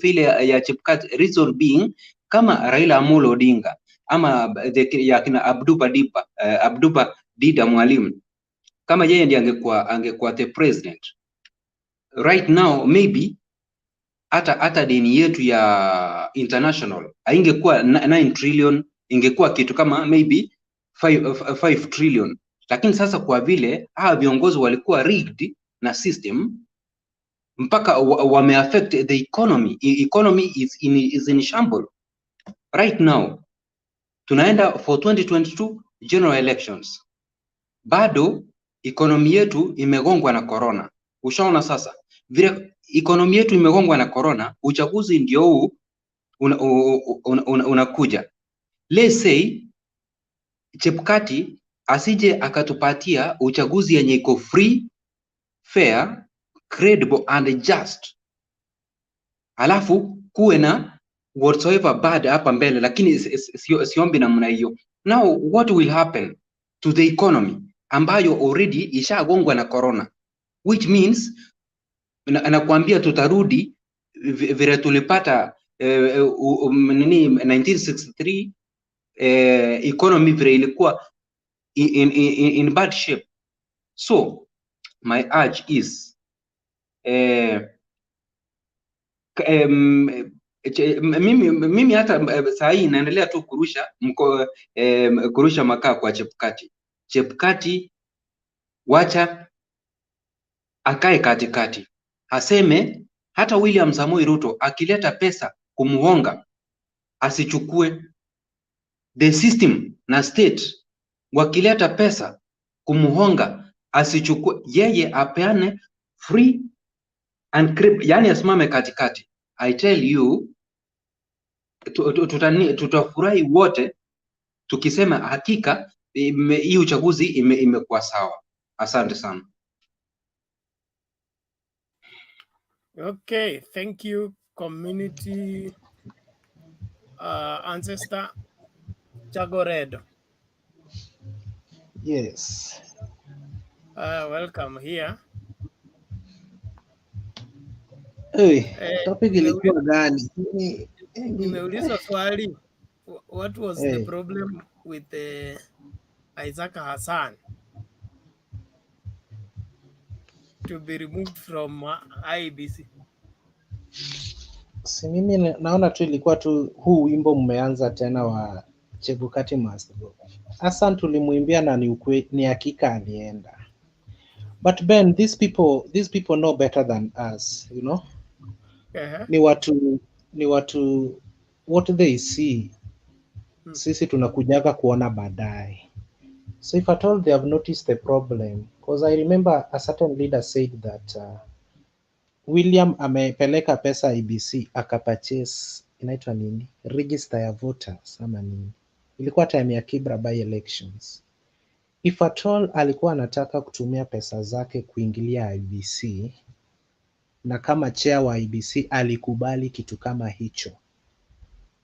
failure ya Chebukati, reason being kama Raila Amolo Odinga ama ya kina Abduba Dida Mwalimu, kama yeye ndiye angekuwa the president right now, maybe hata deni yetu ya international haingekuwa 9 trillion, ingekuwa kitu kama maybe 5 trillion. Lakini sasa kwa vile hawa viongozi walikuwa rigged na system, mpaka wameaffect the economy. Economy is in shambles right now. Tunaenda for 2022 general elections, bado economy yetu imegongwa na corona. Ushaona sasa vile economy yetu imegongwa na corona, uchaguzi ndio huu unakuja. Let's say Chebukati asije akatupatia uchaguzi yenye iko free, fair, credible and just, alafu kuwe na whatsoever bad hapa mbele, lakini siombi namna hiyo. Now what will happen to the economy ambayo already ishagongwa na corona, which means anakuambia tutarudi vile tulipata nini 1963 economy vile ilikuwa in bad shape. So my urge is mimi hata saa hii naendelea tu kurusha makaa kwa Chebukati. Chebukati wacha akae katikati, aseme hata William Samoei Ruto akileta pesa kumuhonga asichukue. The system na state wakileta pesa kumuhonga asichukue, yeye apeane free and credible, yani asimame katikati. I tell you tutafurahi wote tukisema hakika hii uchaguzi imekuwa sawa. Asante sana. Okay, thank you community ancestor Chagoredo. Yes. Welcome here. Topic ilikuwa gani? Nimeuliza swali, what was the problem with Isaac Hassan to be removed from IEBC? Si mimi naona tu ilikuwa tu huu wimbo mmeanza tena wa Chebukati Must Go. Hassan tulimuimbia na ni hakika alienda. But Ben, these people know better than us, you know. Ni watu what they see. Sisi tunakujaga kuona baadaye. So if at all they have noticed the problem, because I remember a certain leader said that William amepeleka pesa IEBC akapurchase inaitwa nini? Register ya voters ama nini? Ilikuwa time ya Kibra by elections. If at all alikuwa anataka kutumia pesa zake kuingilia IEBC, na kama chair wa IEBC alikubali kitu kama hicho,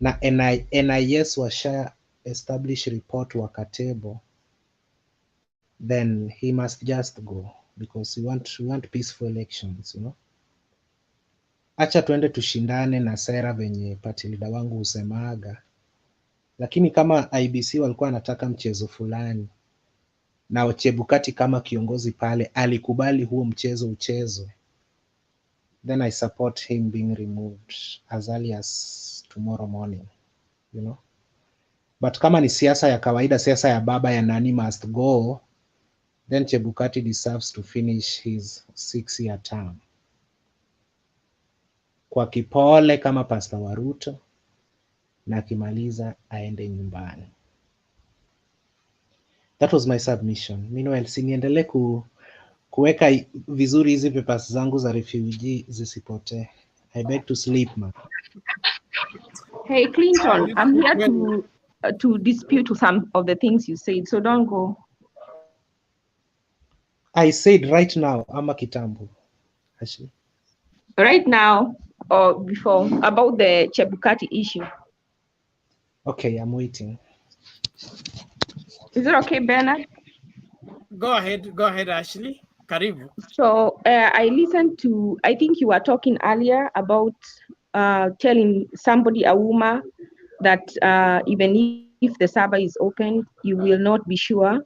na NIS washa establish report wakatebo, then he must just go, because we want peaceful elections, you know. Acha tuende tushindane na sera venye party leader wangu husemaga, lakini kama IEBC walikuwa wanataka mchezo fulani na Chebukati kama kiongozi pale alikubali huo mchezo uchezwe, then I support him being removed as early as tomorrow morning, you know. But kama ni siasa ya kawaida, siasa ya baba ya nani must go, then Chebukati deserves to finish his 6-year term kwa kipole kama Pastor Waruto, na akimaliza aende nyumbani. That was my submission. Meanwhile, siniendelee kuweka vizuri hizi papers zangu za refugee zisipotee. I beg to sleep, man. Hey Clinton, I'm here to dispute some of the things you said, so don't go. I said right now, ama kitambo, Ashley. Right now, or before, about the Chebukati issue. Okay, I'm waiting. Is it okay, Bernard? Go ahead, Ashley. Karibu. So I listened to, I think you were talking earlier about telling somebody, a woman, that even if the server is open, you will not be sure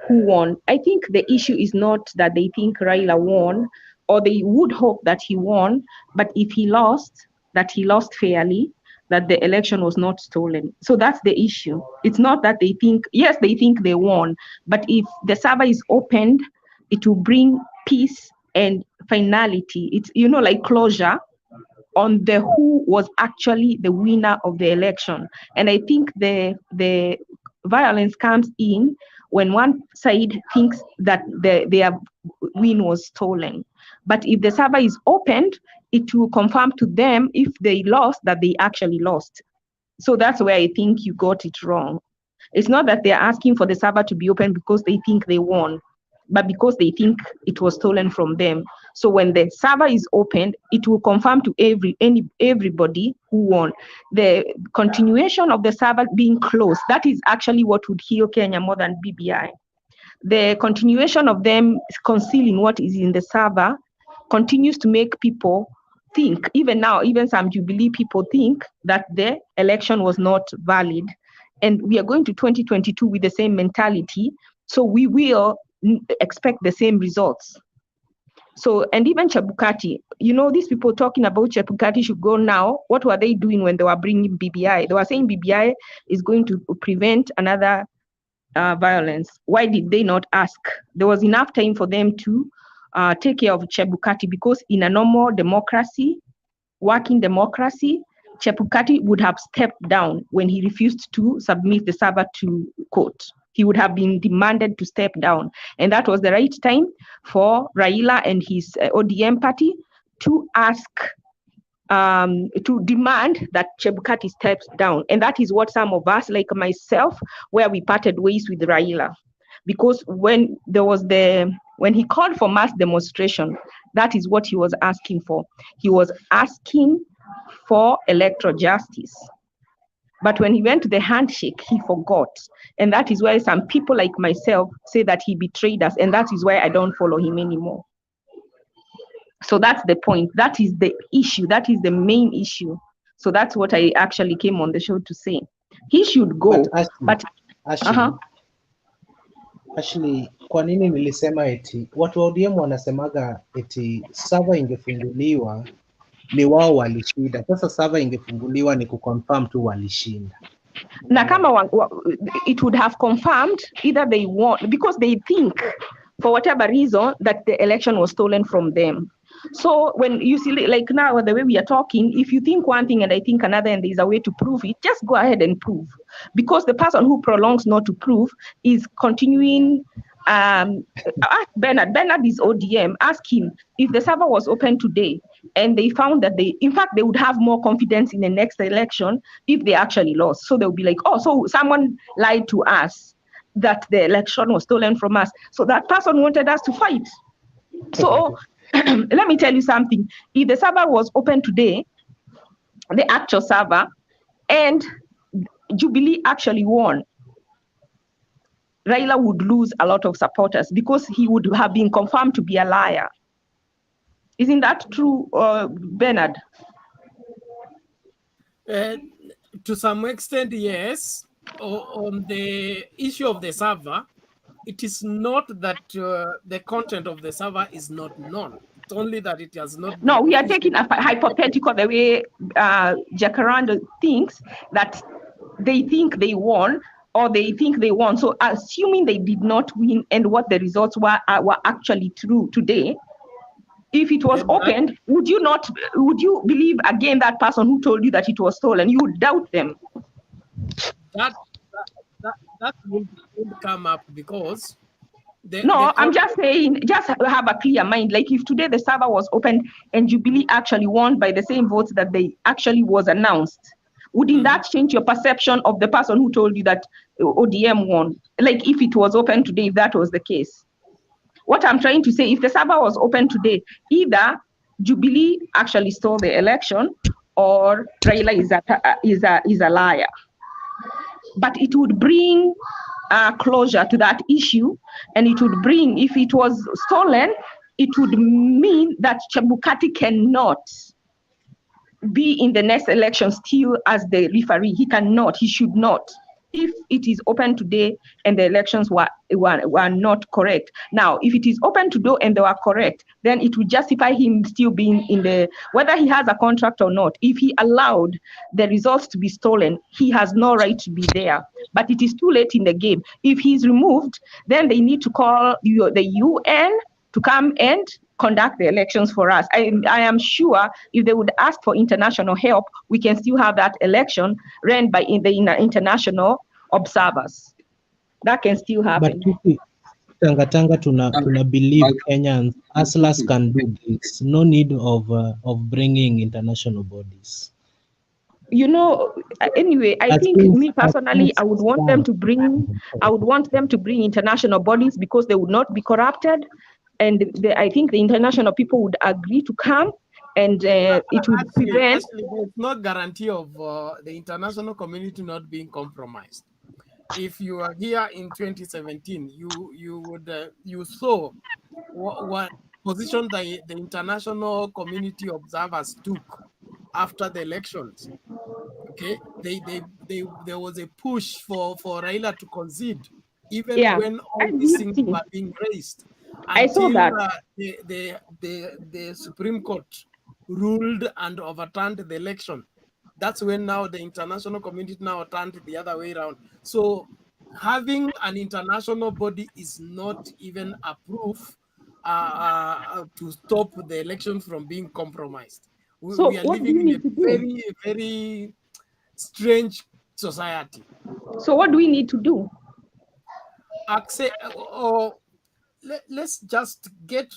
who won. I think the issue is not that they think Raila won, or they would hope that he won, but if he lost, that he lost fairly, that the election was not stolen. So that's the issue. It's not that they think, yes, they think they won, but if the server is opened, it will bring peace and finality. It's, you know, like closure on the who was actually the winner of the election. And I think the violence comes in when one side thinks that their win was stolen. But if the server is opened, it will confirm to them, if they lost, that they actually lost. So that's where I think you got it wrong. It's not that they're asking for the server to be open because they think they won, but because they think it was stolen from them. So when the server is opened, it will confirm to everybody who won. The continuation of the server being closed, that is actually what would heal Kenya more than BBI. The continuation of them concealing what is in the server continues to make people think, even now, even some Jubilee people think that the election was not valid. And we are going to 2022 with the same mentality. So we will expect the same results. So, and even Chebukati, you know, these people talking about Chebukati should go now. What were they doing when they were bringing BBI? They were saying BBI is going to prevent another violence. Why did they not ask? There was enough time for them to take care of Chebukati, because in a normal democracy, working democracy, Chebukati would have stepped down when he refused to submit the server to court. He would have been demanded to step down. And that was the right time for Raila and his ODM party to ask, to demand that Chebukati steps down. And that is what some of us, like myself, where we parted ways with Raila. Because when he called for mass demonstration, that is what he was asking for. He was asking for electoral justice. But when he went to the handshake, he forgot. And that is why some people like myself say that he betrayed us. And that is why I don't follow him anymore. So that's the point. That is the issue. That is the main issue. So that's what I actually came on the show to say. He should go. But Actually, kwa nini nilisema eti watu wa ODM wanasemaga eti server ingefunguliwa ni wao walishinda. Sasa server ingefunguliwa ni kuconfirm tu walishinda. Na kama it would have confirmed either they won, because they think for whatever reason that the election was stolen from them. So when you see, like now, the way we are talking, if you think one thing and I think another and there's a way to prove it, just go ahead and prove. Because the person who prolongs not to prove is continuing. Ask Bernard is ODM. Ask him if the server was open today and they found that in fact, they would have more confidence in the next election if they actually lost. So they'll be like, oh, so someone lied to us that the election was stolen from us. So that person wanted us to fight. So let me tell you something. If the server was open today, the actual server, and Jubilee actually won, Raila would lose a lot of supporters because he would have been confirmed to be a liar. Isn't that true, Bernard? To some extent, yes. On the issue of the server, it is not that the content of the server is not known. It's only that it has not. No, we are taking a hypothetical the way Jacaranda thinks that they think they won or they think they won. So assuming they did not win and what the results were actually true today, if it was opened, would you believe again that person who told you that it was stolen? You would doubt them. That would come up because I'm just saying, just have a clear mind. Like if today the server was opened and Jubilee actually won by the same votes that they actually was announced, wouldn't that change your perception of the person who told you that ODM won? Like if it was open today, if that was the case. What I'm trying to say, if the server was open today, either Jubilee actually stole the election or Raila is a liar. But it would bring closure to that issue, and it would bring, if it was stolen, it would mean that Chebukati cannot be in the next election still as the referee. He cannot, he should not. If it is open today and the elections were not correct. Now, if it is open today and they were correct, then it would justify him still being in the, whether he has a contract or not. If he allowed the results to be stolen, he has no right to be there. But it is too late in the game. If he's removed, then they need to call the UN to come and conduct the elections for us. I am sure if they would ask for international help, we can still have that election ran by the international observers. That can still happen. But tuna believe Kenyans, Aslas can do this. No need of bringing international bodies. You know, anyway, I think me personally, I would want them to bring international bodies because they would not be corrupted. And I think the international people would agree to come, and it would prevent. Actually, there's no guarantee of the international community not being compromised. If you are here in 2017, you saw what position the international community observers took after the elections. Okay, there was a push for Raila to concede, even when all these things were being raised. I saw that the Supreme Court ruled and overturned the election. That's when now the international community now turned the other way around. So having an international body is not even a proof to stop the election from being compromised. We are living in a very, very strange society. So what do we need to do? Let's just get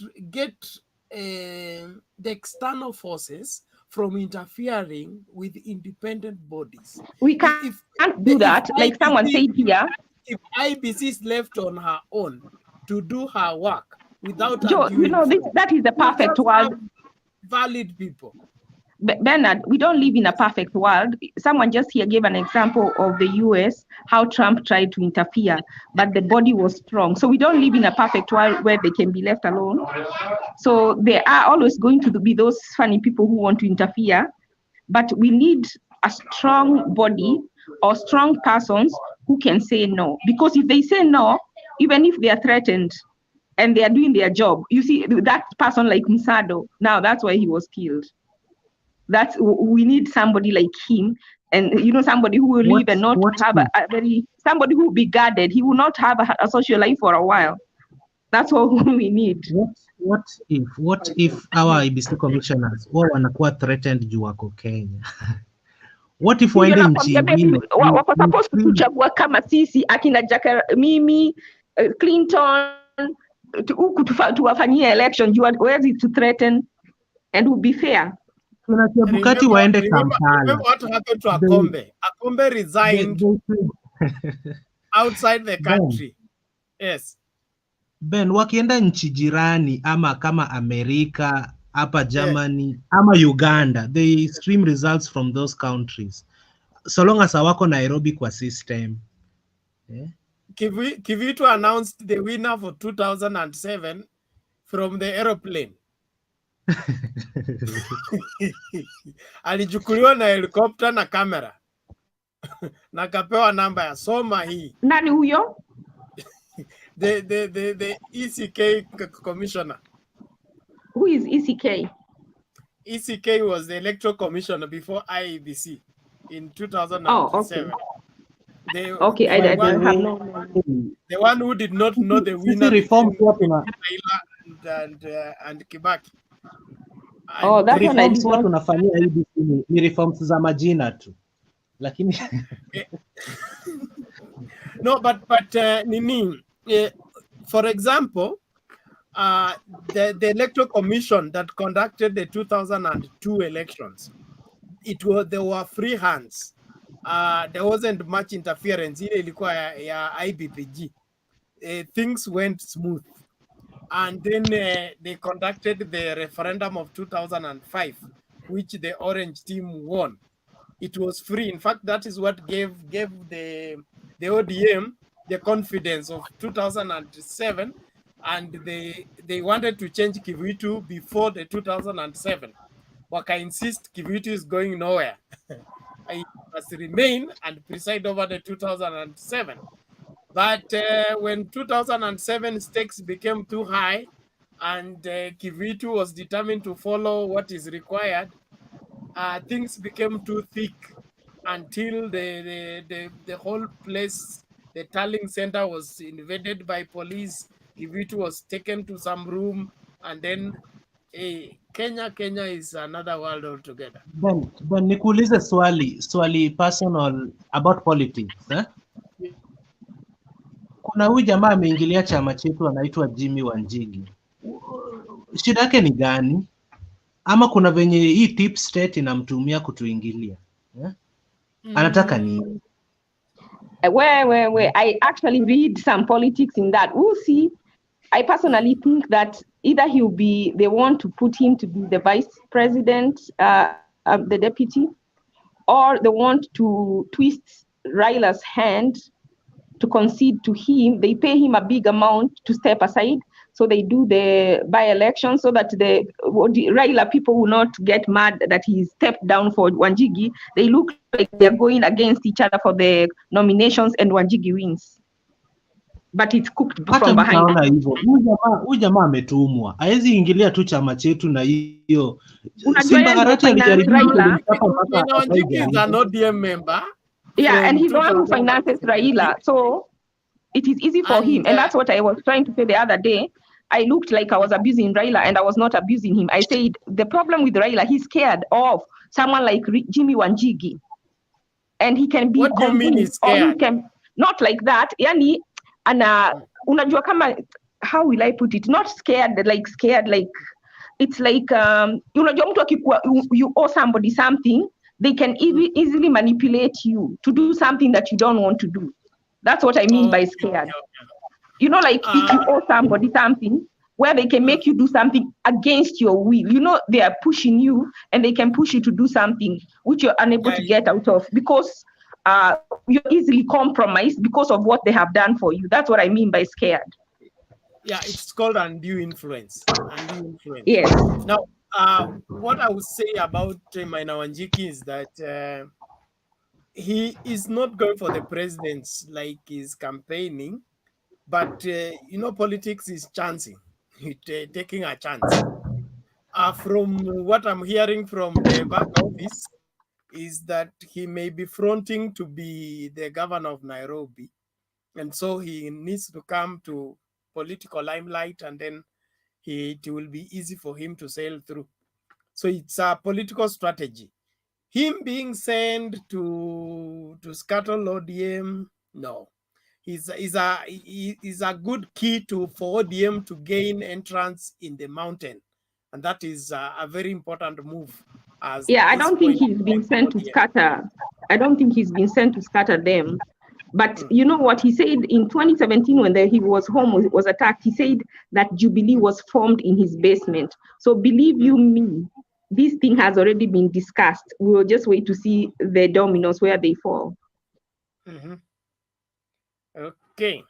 the external forces from interfering with independent bodies. We can't do that. Like someone said here, if IEBC is left on her own to do her work without Joe, you know, that is the perfect world. Valid people. Bernard, we don't live in a perfect world. Someone just here gave an example of the US, how Trump tried to interfere, but the body was strong. So we don't live in a perfect world where they can be left alone. So there are always going to be those funny people who want to interfere, but we need a strong body or strong persons who can say no. Because if they say no, even if they are threatened and they are doing their job, you see that person like Musado, now that's why he was killed. We need somebody like him, and you know, somebody who will live and not have somebody who will be guarded. He will not have a social life for a while. That's what we need. What if our IEBC commissioners wanakuwa threatened juu wako Kenya? What if waende nchi ingine? Wako supposed kutuchagua kama sisi akina mimi Clinton huku tuwafanyie election juu wezi to threaten and will be fair. Chebukati waende Kampala. Remember what happened to Akombe? Akombe resigned outside the country. Yes. Ben, wakienda nchi jirani ama kama Amerika, hapa Germany, ama Uganda, they stream results from those countries. So long as hawako Nairobi kwa system. Kivitu announced the winner for 2007 from the aeroplane. Alichukuliwa na helikopta na kamera. Na kapewa namba ya soma hii. Nani huyo? The ECK commissioner. Who is ECK? ECK was the electoral commissioner before IEBC in 2007. Okay, I don't have no. The one who did not know the winner reform and Kibaki. Oh, that's what I reforms watu tunafanyia IEBC ni reforms za majina tu. Lakini no, but Nini, for example, the Electoral Commission that conducted the 2002 elections, there were free hands. There wasn't much interference. Ile ilikuwa ya IBPG. Things went smooth. And then they conducted the referendum of 2005, which the Orange team won. It was free. In fact, that is what gave the ODM the confidence of 2007, and they wanted to change Kivitu before the 2007. Waka insist Kivitu is going nowhere. I must remain and preside over the 2007. But when 2007 stakes became too high and Kivitu was determined to follow what is required, things became too thick until the whole place, the tallying center, was invaded by police. Kivitu was taken to some room, and then Kenya is another world altogether. Ben, nikuulize swali personal about politics. Kuna huyu jamaa ameingilia chama chetu anaitwa Jimmy Wanjigi. Shida yake ni gani? Ama kuna venye hii deep state inamtumia kutuingilia? Anataka nini? Where I actually read some politics in that. We'll see. I personally think that either they want to put him to be the vice president, the deputy, or they want to twist Raila's hand to concede to him. They pay him a big amount to step aside. So they do the by-election so that the Raila people will not get mad that he stepped down for Wanjigi. They look like they're going against each other for the nominations and Wanjigi wins. But it's cooked from behind. Huyu jamaa ametumwa. Haezi ingilia tu chama chetu na hiyo. Simba Arati alijaribu Wanjigi is an ODM member. Yeah, and he's the one who finances Raila. So it is easy for him. And that's what I was trying to say the other day. I looked like I was abusing Raila, and I was not abusing him. I said, the problem with Raila, he's scared of someone like Jimmy Wanjigi. And he can be... What do you mean he's scared? Or he can, not like that. Yani, unajua kama, how will I put it? Not scared, like, it's like, unajua mtu akikuwa, you owe somebody something, they can easily manipulate you to do something that you don't want to do. That's what I mean by scared. You know, like if you owe somebody something, where they can make you do something against your will. You know, they are pushing you and they can push you to do something which you're unable to get out of because you're easily compromised because of what they have done for you. That's what I mean by scared. Yeah, it's called undue influence. Undue influence. Yes. Now, what I would say about Maina Wanjigi is that he is not going for the presidents like he's campaigning, but you know, politics is chancing, taking a chance. From what I'm hearing from the back office is that he may be fronting to be the governor of Nairobi, and so he needs to come to political limelight, and then it will be easy for him to sail through. So it's a political strategy. Him being sent to scuttle ODM, no. He's a good key for ODM to gain entrance in the mountain. And that is a very important move. I don't think he's been sent to scatter. I don't think he's been sent to scatter them. But you know what he said in 2017 when he was home was attacked, he said that Jubilee was formed in his basement. So believe you me, this thing has already been discussed. We will just wait to see the dominoes where they fall. Okay.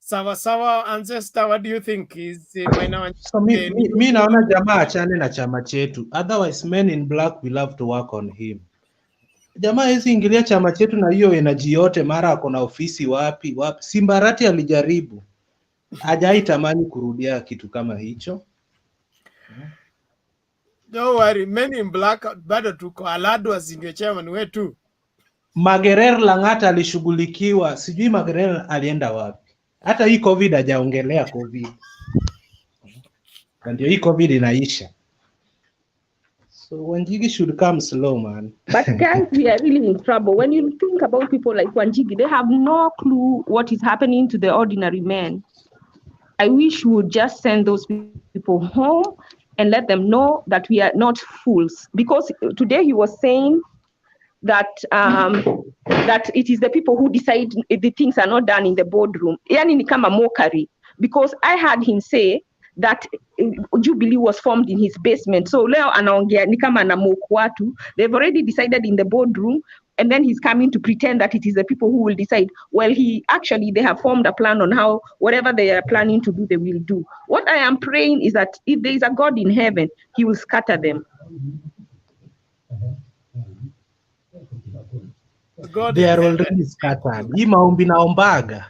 Sawa, ancestor, what do you think? Is So mi naona jamaa achane na chama chetu. Otherwise men in black will have to work on him. Jamaa hizi ingilia chama chetu na hiyo energy yote, mara ako na ofisi wapi. Simbarati alijaribu, hajaitamani kurudia kitu kama hicho. Don't worry, men in black bado tuko, Aladwas ndio chairman wetu. Magerer Lang'ata alishughulikiwa, sijui Magerer alienda wapi. Hata hii COVID hajaongelea COVID. Ndio hii COVID inaisha. So Wanjigi should come slow, man. But guys, we are really in trouble. When you think about people like Wanjigi, they have no clue what is happening to the ordinary man. I wish we would just send those people home and let them know that we are not fools. Because today he was saying that that it is the people who decide if the things are not done in the boardroom. Yani ni kama mockery. Because I heard him say that Jubilee was formed in his basement. So leo anaongea ni kama anamoku watu. They've already decided in the boardroom, and then he's coming to pretend that it is the people who will decide. Well, they have formed a plan on how whatever they are planning to do, they will do. What I am praying is that if there is a God in heaven, he will scatter them. God, they are already scattered. Hii maombi naombaga.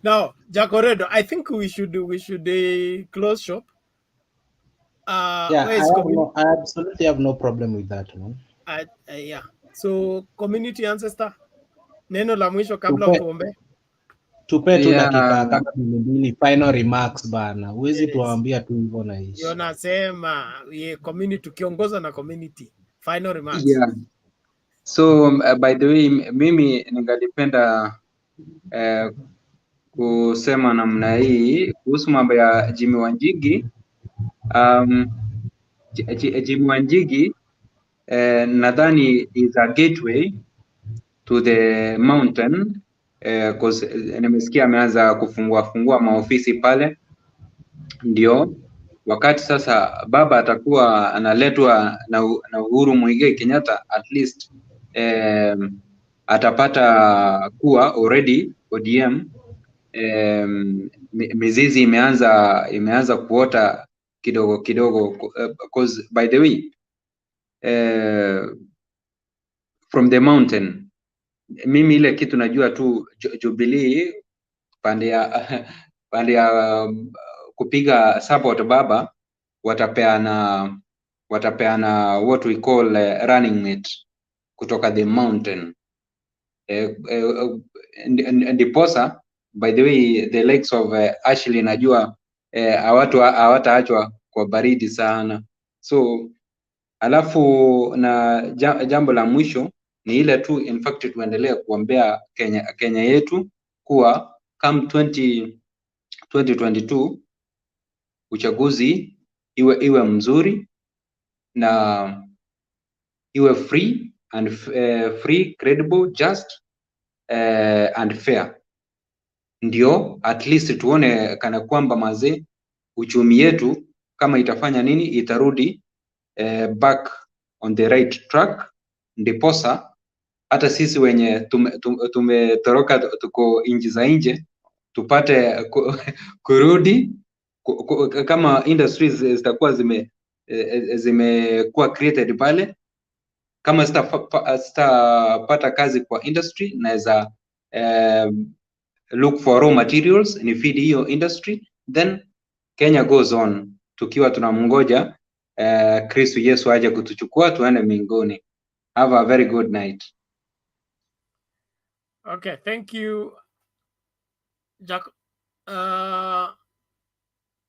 Now, Jacoredo, I think we should close shop. Yeah, I absolutely have no problem with that, man. Yeah. So, community ancestor, neno la mwisho kabla tuombe. Tupe tu dakika kama mbili final remarks bana. Huwezi tuwaambia tu hivyo na ishi. Yo nasema community kiongoza na community. Final remarks. Yeah. So by the way, mimi ningalipenda kusema namna hii kuhusu mambo ya Jimmy Wanjigi. Jimmy Wanjigi nadhani is a gateway to the mountain because nimesikia ameanza kufungua maofisi pale, ndio wakati sasa baba atakuwa analetwa na Uhuru Muigai Kenyatta, at least atapata kuwa already ODM mizizi imeanza kuota kidogo because by the way from the mountain, mimi ile kitu najua tu Jubilee pande ya kupiga support baba watapeana what we call running mate kutoka the mountain. Ndiposa by the way the likes of Ashley najua hawataachwa kwa baridi sana. So alafu na jambo la mwisho ni ile tu, in fact tuendelee kuombea Kenya yetu kuwa come 2022 uchaguzi iwe mzuri na iwe free, credible, just and fair. Ndio at least tuone kana kwamba mazee uchumi yetu kama itafanya nini, itarudi back on the right track, ndiposa hata sisi wenye tumetoroka tuko nchi za nje tupate kurudi kama industries zitakuwa zimekuwa created pale. Kama sitapata kazi kwa industry, naweza look for raw materials ni feed hiyo industry, then Kenya goes on, tukiwa tunamngoja Kristo Yesu aje kutuchukua tuende mbinguni. Have a very good night. Okay, thank you, Jack.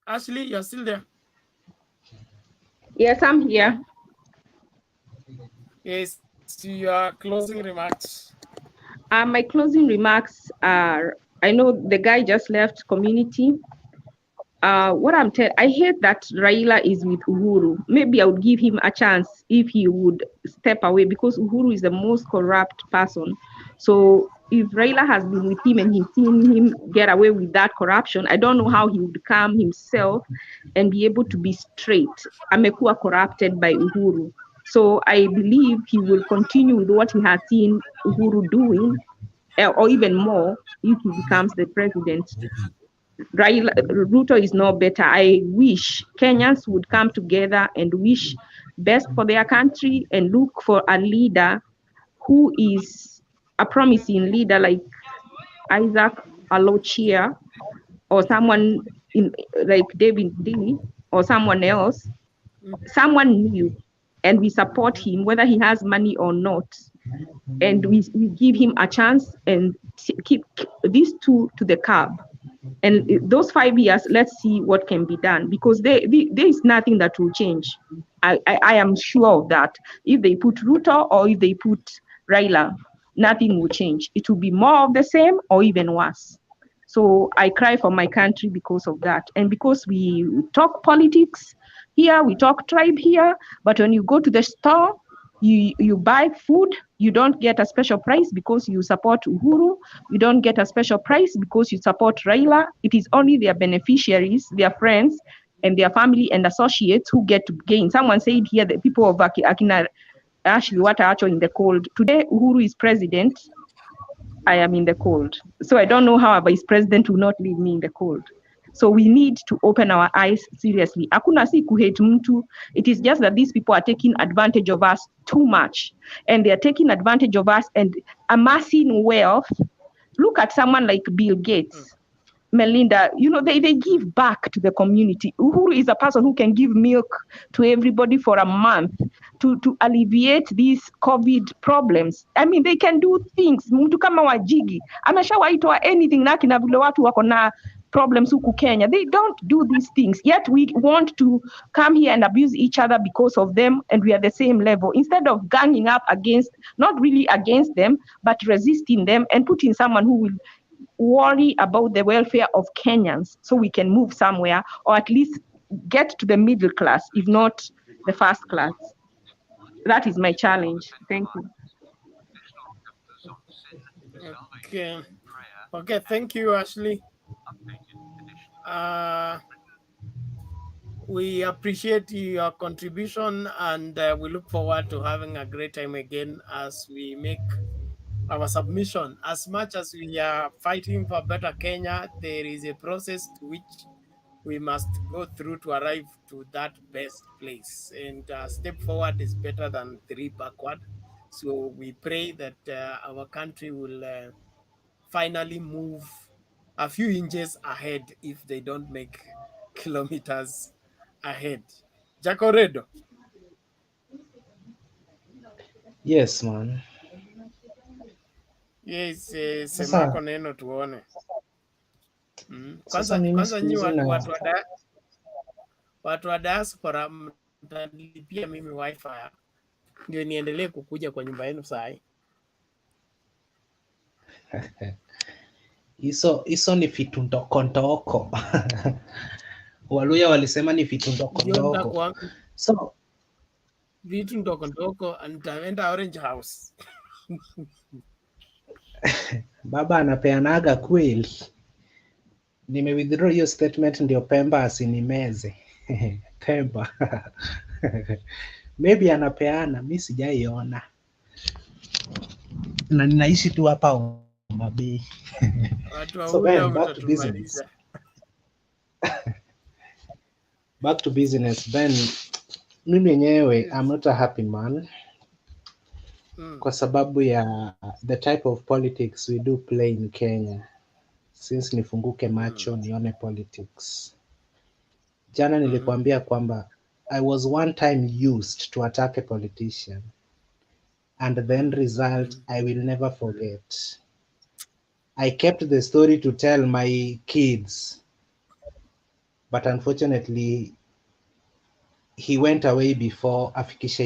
Ashley, you're still there? Yes, I'm here. Yes, your closing remarks. My closing remarks are, I know the guy just left community. what I hate that Raila is with Uhuru. Maybe I would give him a chance if he would step away, because Uhuru is the most corrupt person. So if Raila has been with him and he's seen him get away with that corruption, I don't know how he would come himself and be able to be straight. Amekuwa corrupted by Uhuru. So I believe he will continue with what he has seen Uhuru doing, or even more if he becomes the president. Raila, Ruto is no better. I wish Kenyans would come together and wish best for their country and look for a leader who is a promising leader like Isaac Alochia, or someone in like David D, or someone else, someone new, and we support him whether he has money or not, and we give him a chance and keep these two to the curb. And those 5 years, let's see what can be done, because there is nothing that will change. I am sure of that. If they put Ruto or if they put Raila, nothing will change. It will be more of the same or even worse. So I cry for my country because of that. And because we talk politics here, we talk tribe here, but when you go to the store, you buy food, you don't get a special price because you support Uhuru, you don't get a special price because you support Raila. It is only their beneficiaries, their friends, and their family and associates who get to gain. Someone said here that people of Akina Ashley Watacho in the cold. Today, Uhuru is president. I am in the cold. So I don't know how a vice president will not leave me in the cold. So we need to open our eyes seriously. Hakuna si kuhate mtu. It is just that these people are taking advantage of us too much. And they are taking advantage of us and amassing wealth. Look at someone like Bill Gates, Melinda, they give back to the community. Uhuru is a person who can give milk to everybody for a month to alleviate these COVID problems. I mean, they can do things. Mtu kama Wajigi, ameshawaitwa anything na kina vile watu wako na problems huku Kenya. They don't do these things. Yet we want to come here and abuse each other because of them, and we are the same level. Instead of ganging up against, not really against them, but resisting them and putting someone who will worry about the welfare of Kenyans so we can move somewhere, or at least get to the middle class, if not the first class. That is my challenge. Thank you. Okay, thank you, Ashley. We appreciate your contribution, and we look forward to having a great time again as we make our submission. As much as we are fighting for better Kenya, there is a process to which we must go through to arrive to that best place. And step forward is better than 3 backward. So we pray that our country will finally move a few inches ahead if they don't make kilometers ahead. Jacoredo. Yes, man. Yes, semako neno tuone. Sasa mimi Kwanza nyi siku hizi watu wa diaspora mtanilipia mimi wifi ndio niendelee kukuja kwa nyumba yenu saa hii. Hizo ni vitu ndoko. Waluya walisema ni vitu ndoko. So vitu ndoko nitaenda Orange House. Baba anapeanaga kweli. Nime-withdraw hiyo statement ndio Pemba asinimeze. Pemba. Maybe anapeana, mimi sijaiona. Na ninaishi tu hapa Mabei. So Ben, back to business. Back to business. Ben, mimi mwenyewe I'm not a happy man. Kwa sababu ya the type of politics we do play in Kenya. Since nifunguke macho nione politics. Jana nilikwambia kwamba I was one time used to attack a politician, and the end result I will never forget. I kept the story to tell my kids, but unfortunately he went away before afikishe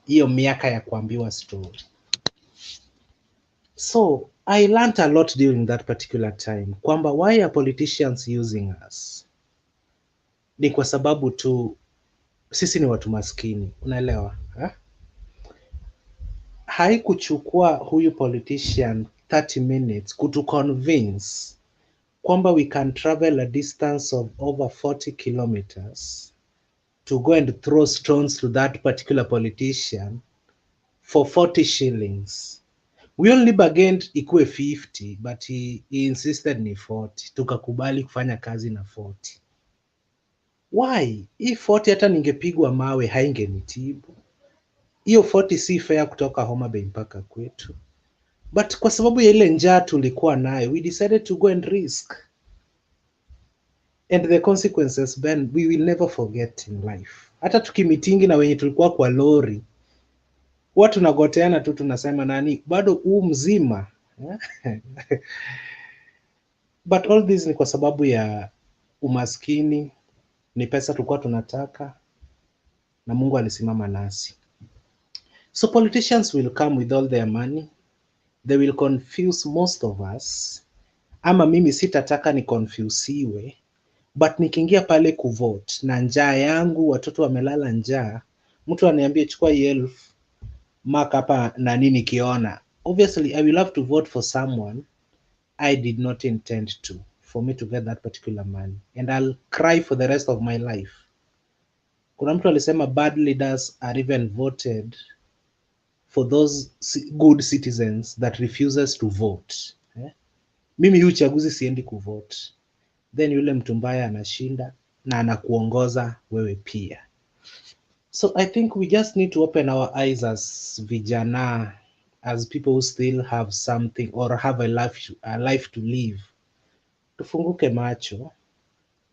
hiyo miaka ya kuambiwa story. So I learned a lot during that particular time kwamba why are politicians using us? ni kwa sababu tu sisi ni watu maskini, unaelewa ha? Haikuchukua huyu politician 30 minutes kutu convince kwamba we can travel a distance of over 40 kilometers to go and throw stones to that particular politician for 40 shillings. We only bargained ikuwe 50 but he insisted ni 40. Tukakubali kufanya kazi na 40. Why? Hii 40 hata ningepigwa mawe haingenitibu. Hiyo 40 si fair kutoka Homa Bay mpaka kwetu. But kwa sababu ya ile njaa tulikuwa nayo, we decided to go and risk. And the consequences, Ben, we will never forget in life. Hata tukimitingi na wenye tulikuwa kwa lori, watu tunagoteana tu tunasema nani, bado huu mzima. But all this ni kwa sababu ya umaskini, ni pesa tulikuwa tunataka, na Mungu alisimama nasi. So politicians will come with all their money. They will confuse most of us. Ama mimi sitataka ni confusiwe. But nikiingia pale kuvote na njaa yangu, watoto wamelala njaa, mtu aniambie chukua 1000 mark hapa na nini kiona. Obviously, I will have to vote for someone I did not intend to, for me to get that particular money. And I'll cry for the rest of my life. Kuna mtu alisema bad leaders are even voted for those good citizens that refuses to vote. Mimi hii uchaguzi siendi kuvote. Then yule mtu mbaya anashinda na anakuongoza wewe pia. So I think we just need to open our eyes as vijana, as people who still have something or have a life to live. Tufunguke macho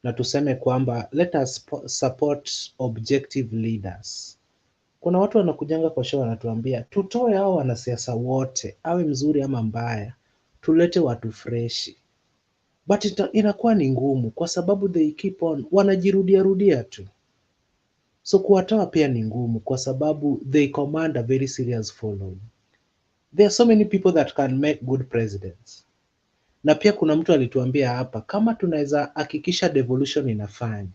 na tuseme kwamba let us support objective leaders. Kuna watu wanakujanga kwa show wanatuambia tutoe hao wanasiasa wote, awe mzuri ama mbaya, tulete watu freshi. But inakuwa ni ngumu kwa sababu they keep on wanajirudia tu. So kuwatoa pia ni ngumu kwa sababu they command a very serious following. There are so many people that can make good presidents. Na pia kuna mtu alituambia hapa, kama tunaweza hakikisha devolution inafanya,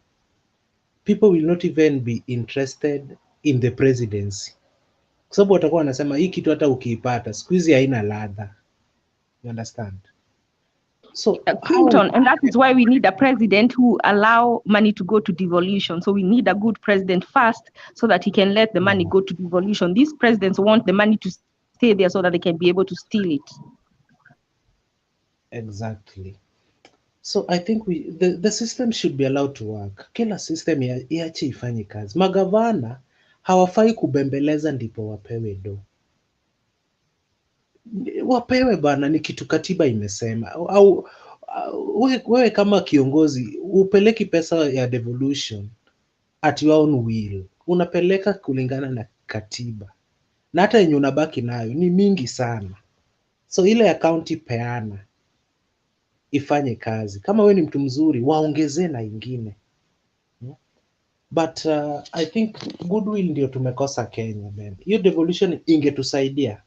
people will not even be interested in the presidency. Kwa sababu watakuwa wanasema hii kitu hata ukiipata siku hizi haina ladha. You understand? So Clinton, and that is why we need a president who allow money to go to devolution. So we need a good president first so that he can let the money go to devolution. These presidents want the money to stay there so that they can be able to steal it. Exactly. So I think the system should be allowed to work. Kila system iache ifanye kazi. Magavana hawafai kubembeleza ndipo wapewe do. Wapewe bana, ni kitu katiba imesema. Au wewe kama kiongozi upeleki pesa ya devolution at your own will. Unapeleka kulingana na katiba. Na hata yenye unabaki nayo ni mingi sana. So ile ya county peana ifanye kazi. Kama wewe ni mtu mzuri, waongezee na ingine. But I think goodwill ndio tumekosa Kenya, man. Hiyo devolution ingetusaidia.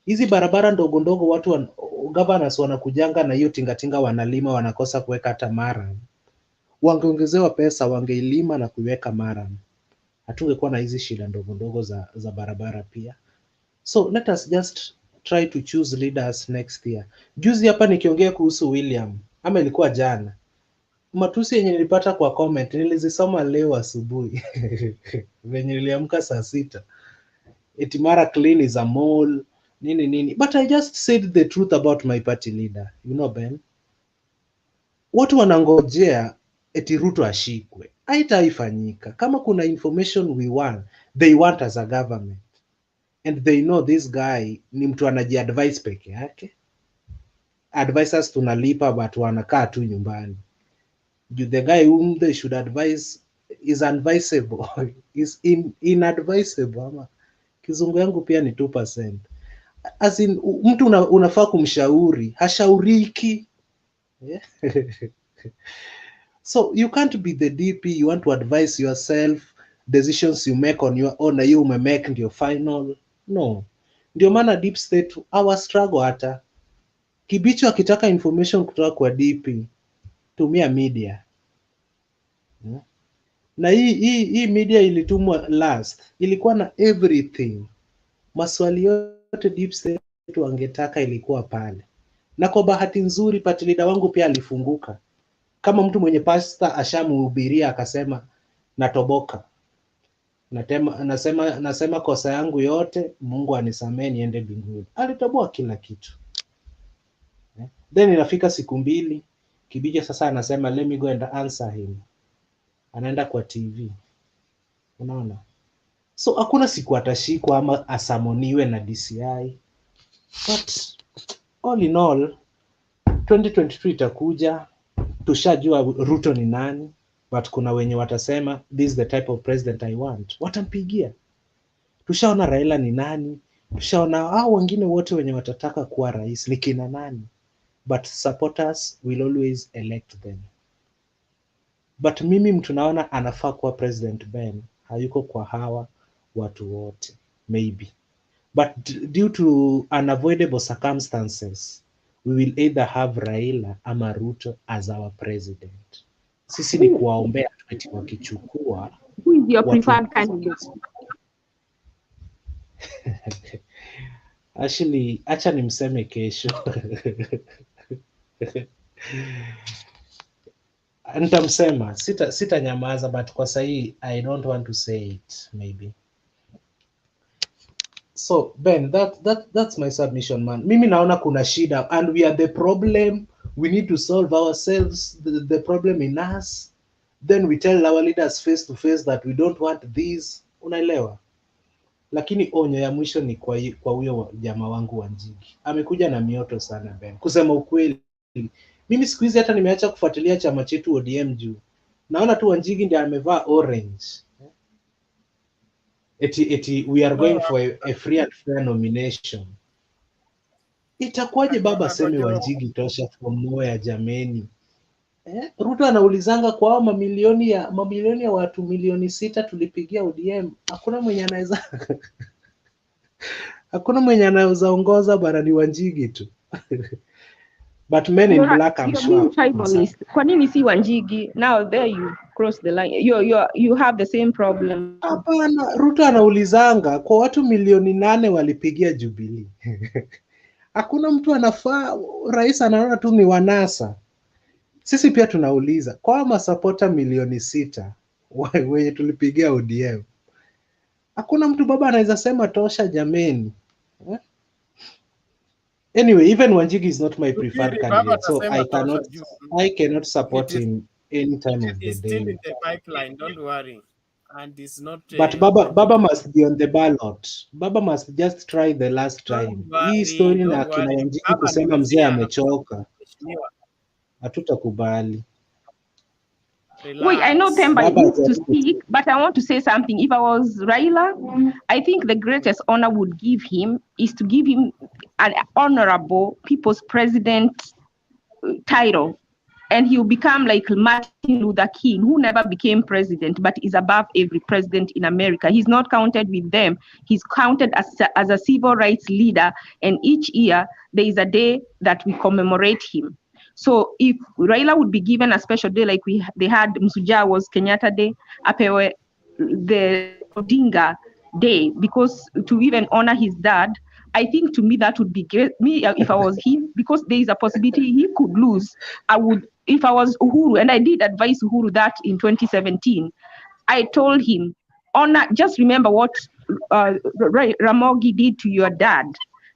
Hizi barabara ndogo ndogo watu governors wanakujanga na hiyo tingatinga wanalima wanakosa kuweka hata maram. Wangeongezewa pesa wangeilima na kuweka maram. Hatungekuwa na hizi shida ndogo ndogo za barabara pia. So let us just try to choose leaders next year. Juzi hapa nikiongea kuhusu William, ama ilikuwa jana, matusi yenye nilipata kwa comment nilizisoma leo asubuhi. Venye niliamka saa 6. Eti mara clean is a mole, nini. But I just said the truth about my party leader. You know, Ben? Watu wanangojea eti Ruto ashikwe. Haitaifanyika. Kama kuna information we want, they want as a government. And they know this guy ni mtu anajiadvise peke yake. Advisors tunalipa but wanakaa tu nyumbani. The guy whom they should advise is unadvisable. Is inadvisable. Ama kizungu yangu pia ni 2%. As in, mtu unafaa kumshauri, hashauriki. Yeah. So you can't be the DP, you want to advise yourself, decisions you make on your own na you umemake ndio final. No. Ndio maana deep state our struggle hata. Kibicho akitaka information kutoka kwa DP, tumia media. Na hii media ilitumwa last, ilikuwa na everything, maswali yote deep state wangetaka ilikuwa pale. Na kwa bahati nzuri party leader wangu pia alifunguka, kama mtu mwenye pasta ashamuhubiria akasema natoboka, nasema kosa yangu yote, Mungu anisamee niende mbinguni. Alitoboa kila kitu. Then inafika siku mbili, Kibicho sasa anasema let me go and answer him, anaenda kwa TV. Unaona, so hakuna siku atashikwa ama asamoniwe na DCI, but all in all 2023 itakuja, tushajua Ruto ni nani, but kuna wenye watasema this is the type of president I want, watampigia. Tushaona Raila ni nani, tushaona hao wengine wote wenye watataka kuwa rais ni kina nani, but supporters will always elect them. But mimi mtu naona anafaa kuwa president Ben, hayuko kwa hawa watu wote maybe, but due to unavoidable circumstances we will either have Raila ama Ruto as our president. Sisi ni kuwaombea eti wakichukua. Who is your preferred candidate? Actually, acha nimseme kesho. Nitamsema, sita nyamaza, but kwa sahi I don't want to say it maybe. So Ben, that's my submission, man. Mimi naona kuna shida and we are the problem. We need to solve ourselves the problem in us, then we tell our leaders face to face that we don't want this. Unaelewa? Lakini onyo ya mwisho ni kwa huyo jamaa wangu Wanjigi. Amekuja na mioto sana Ben. Kusema ukweli, mimi siku hizi hata nimeacha kufuatilia chama chetu ODM juu naona tu Wanjigi ndiye amevaa orange. Eti we are going for a free and fair nomination. Itakuwaje baba seme Wanjigi tosha from nowhere jameni? Ruto anaulizanga kwa mamilioni ya watu, milioni 6 tulipigia ODM. Hakuna mwenye anaweza hakuna mwenye anaweza ongoza barani Wanjigi tu. But men in black I'm sure. Kwa nini si Wanjigi? Now there you cross the line. You have the same problem. Hapana, Ruto anaulizanga kwa watu milioni 8 walipigia Jubilee. Hakuna mtu anafaa, rais anaona tu ni wanasa. Sisi pia tunauliza kwa masapota milioni 6 wenye tulipigia ODM. Hakuna mtu baba anaweza sema tosha jameni. Anyway, even Wanjigi is not my preferred candidate, so I cannot support him any time of the day. It's still in the pipeline, don't worry. And it's not. But Baba must be on the ballot. Baba must just try the last time. Hii story na kina Wanjigi kusema mzee amechoka, hatutakubali. Wait, I know Pemba needs to speak, but I want to say something. If I was Raila, I think the greatest honor would give him is to give him an honorable People's President title. And he'll become like Martin Luther King, who never became president, but is above every president in America. He's not counted with them. He's counted as a civil rights leader. And each year, there is a day that we commemorate him. So if Raila would be given a special day like they had, Msuja was Kenyatta Day, Apewe the Odinga Day, because to even honor his dad, I think to me that would be great. Me, if I was him, because there is a possibility he could lose, I would, if I was Uhuru, and I did advise Uhuru that in 2017, I told him, honor, just remember what Ramogi did to your dad.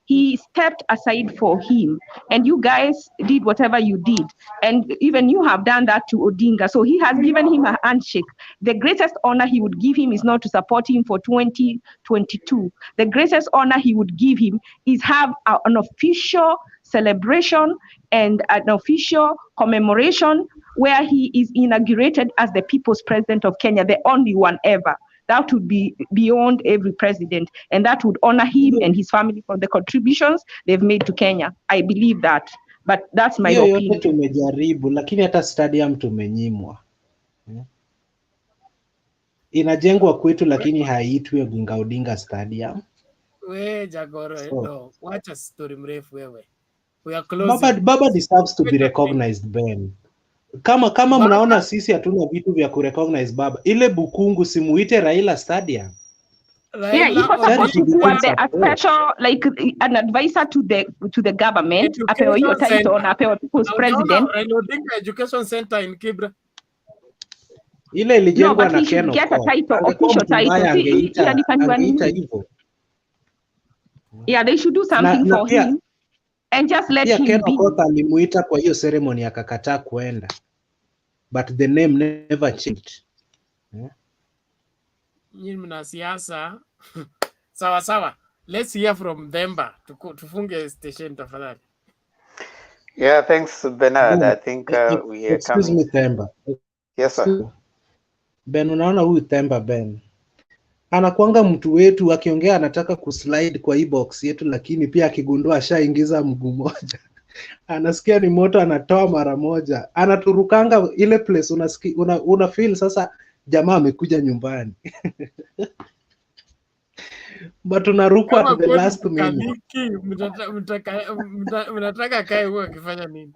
He stepped aside for him, and you guys did whatever you did. And even you have done that to Odinga. So he has given him a handshake. The greatest honor he would give him is not to support him for 2022. The greatest honor he would give him is have an official celebration and an official commemoration where he is inaugurated as the people's president of Kenya, the only one ever. That would be beyond every president, and that would honor him and his family for the contributions they've made to Kenya. I believe that, but that's my opinion. Yote tumejaribu, lakini hata stadium tumenyimwa. Inajengwa kwetu lakini haiitwi Oginga Odinga Stadium. We Jagoro, no, wacha story mrefu wewe. We are closing. Baba deserves to be recognized, Ben. kama mnaona sisi hatuna vitu vya kurecognize baba, ile Bukungu simuite Raila Stadium. Yeah, he was supposed to be a special, like an advisor to the government. Apewa hiyo title na apewa people's president. Raila Odinga Education Center in Kibra. Ile ilijengwa na he should Ken get a Okoth. title, Angekuwa official mtu mbaya title. angeita hivyo. Yeah, they should do something for pia, him and just let pia him Ken be. Okoth alimuita kwa hiyo ceremony akakataa kuenda. But the name never changed. Nyinyi mna siasa. Sawa sawa. Let's hear from Themba. Tufunge station tafadhali. Yeah, thanks, Bernard. I think we are Excuse coming. me, Themba. Yes, sir. Ben, unaona huyu Themba Ben anakuanga mtu wetu, akiongea anataka kuslide kwa hii box yetu, lakini pia akigundua ashaingiza mguu moja anasikia ni moto, anatoa mara moja, anaturukanga ile place, una feel sasa jamaa amekuja nyumbani but unarukwa at the last minute. Mnataka kae huwa akifanya nini?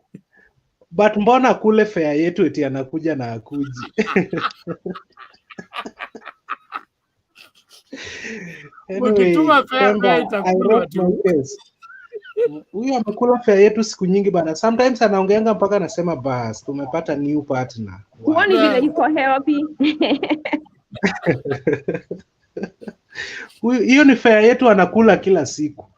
But mbona kule fare yetu eti anakuja na akuji? Anyway, huyu amekula fare yetu siku nyingi bana. Sometimes anaongeanga mpaka anasema bas tumepata new partner. Huoni vile iko healthy? Hiyo ni fare yetu anakula kila siku.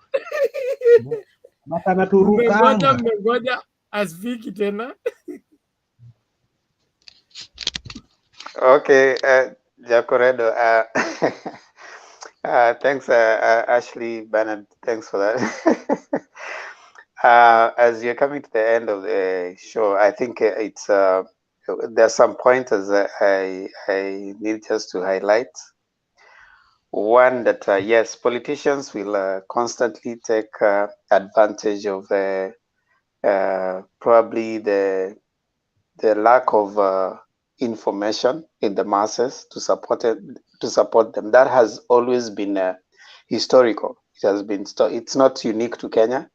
Mata anaturukanga. Mmengoja asifiki tena. Okay, Jacoredo. Thanks, Ashley, Bernard. Thanks for that. As you're coming to the end of the show, I think it's there's some pointers that I need just to highlight. One, that yes, politicians will constantly take advantage of probably the lack of information in the masses to support them. That has always been historical. It has been. It's not unique to Kenya.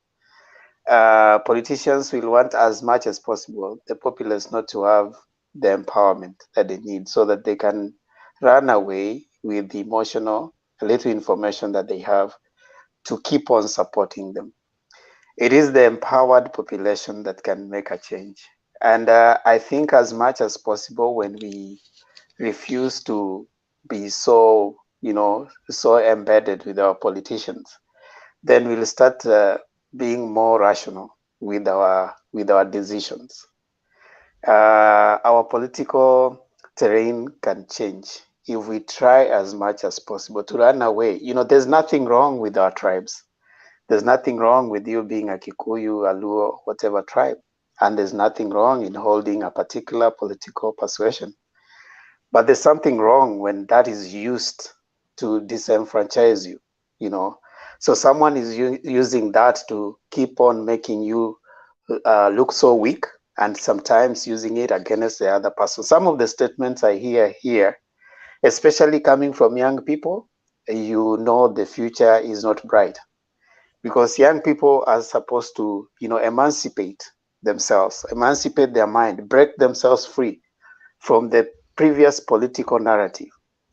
Politicians will want as much as possible the populace not to have the empowerment that they need, so that they can run away with the emotional little information that they have to keep on supporting them. It is the empowered population that can make a change. And I think as much as possible, when we refuse to be so, so embedded with our politicians, then we'll start being more rational with our decisions. Our political terrain can change if we try as much as possible to run away. There's nothing wrong with our tribes. There's nothing wrong with you being a Kikuyu, a Luo, whatever tribe. And there's nothing wrong in holding a particular political persuasion. But there's something wrong when that is used to disenfranchise you, So someone is using that to keep on making you look so weak, and sometimes using it against the other person. Some of the statements I hear here, especially coming from young people, the future is not bright. Because young people are supposed to, emancipate themselves, emancipate their mind, break themselves free from the previous political narrative.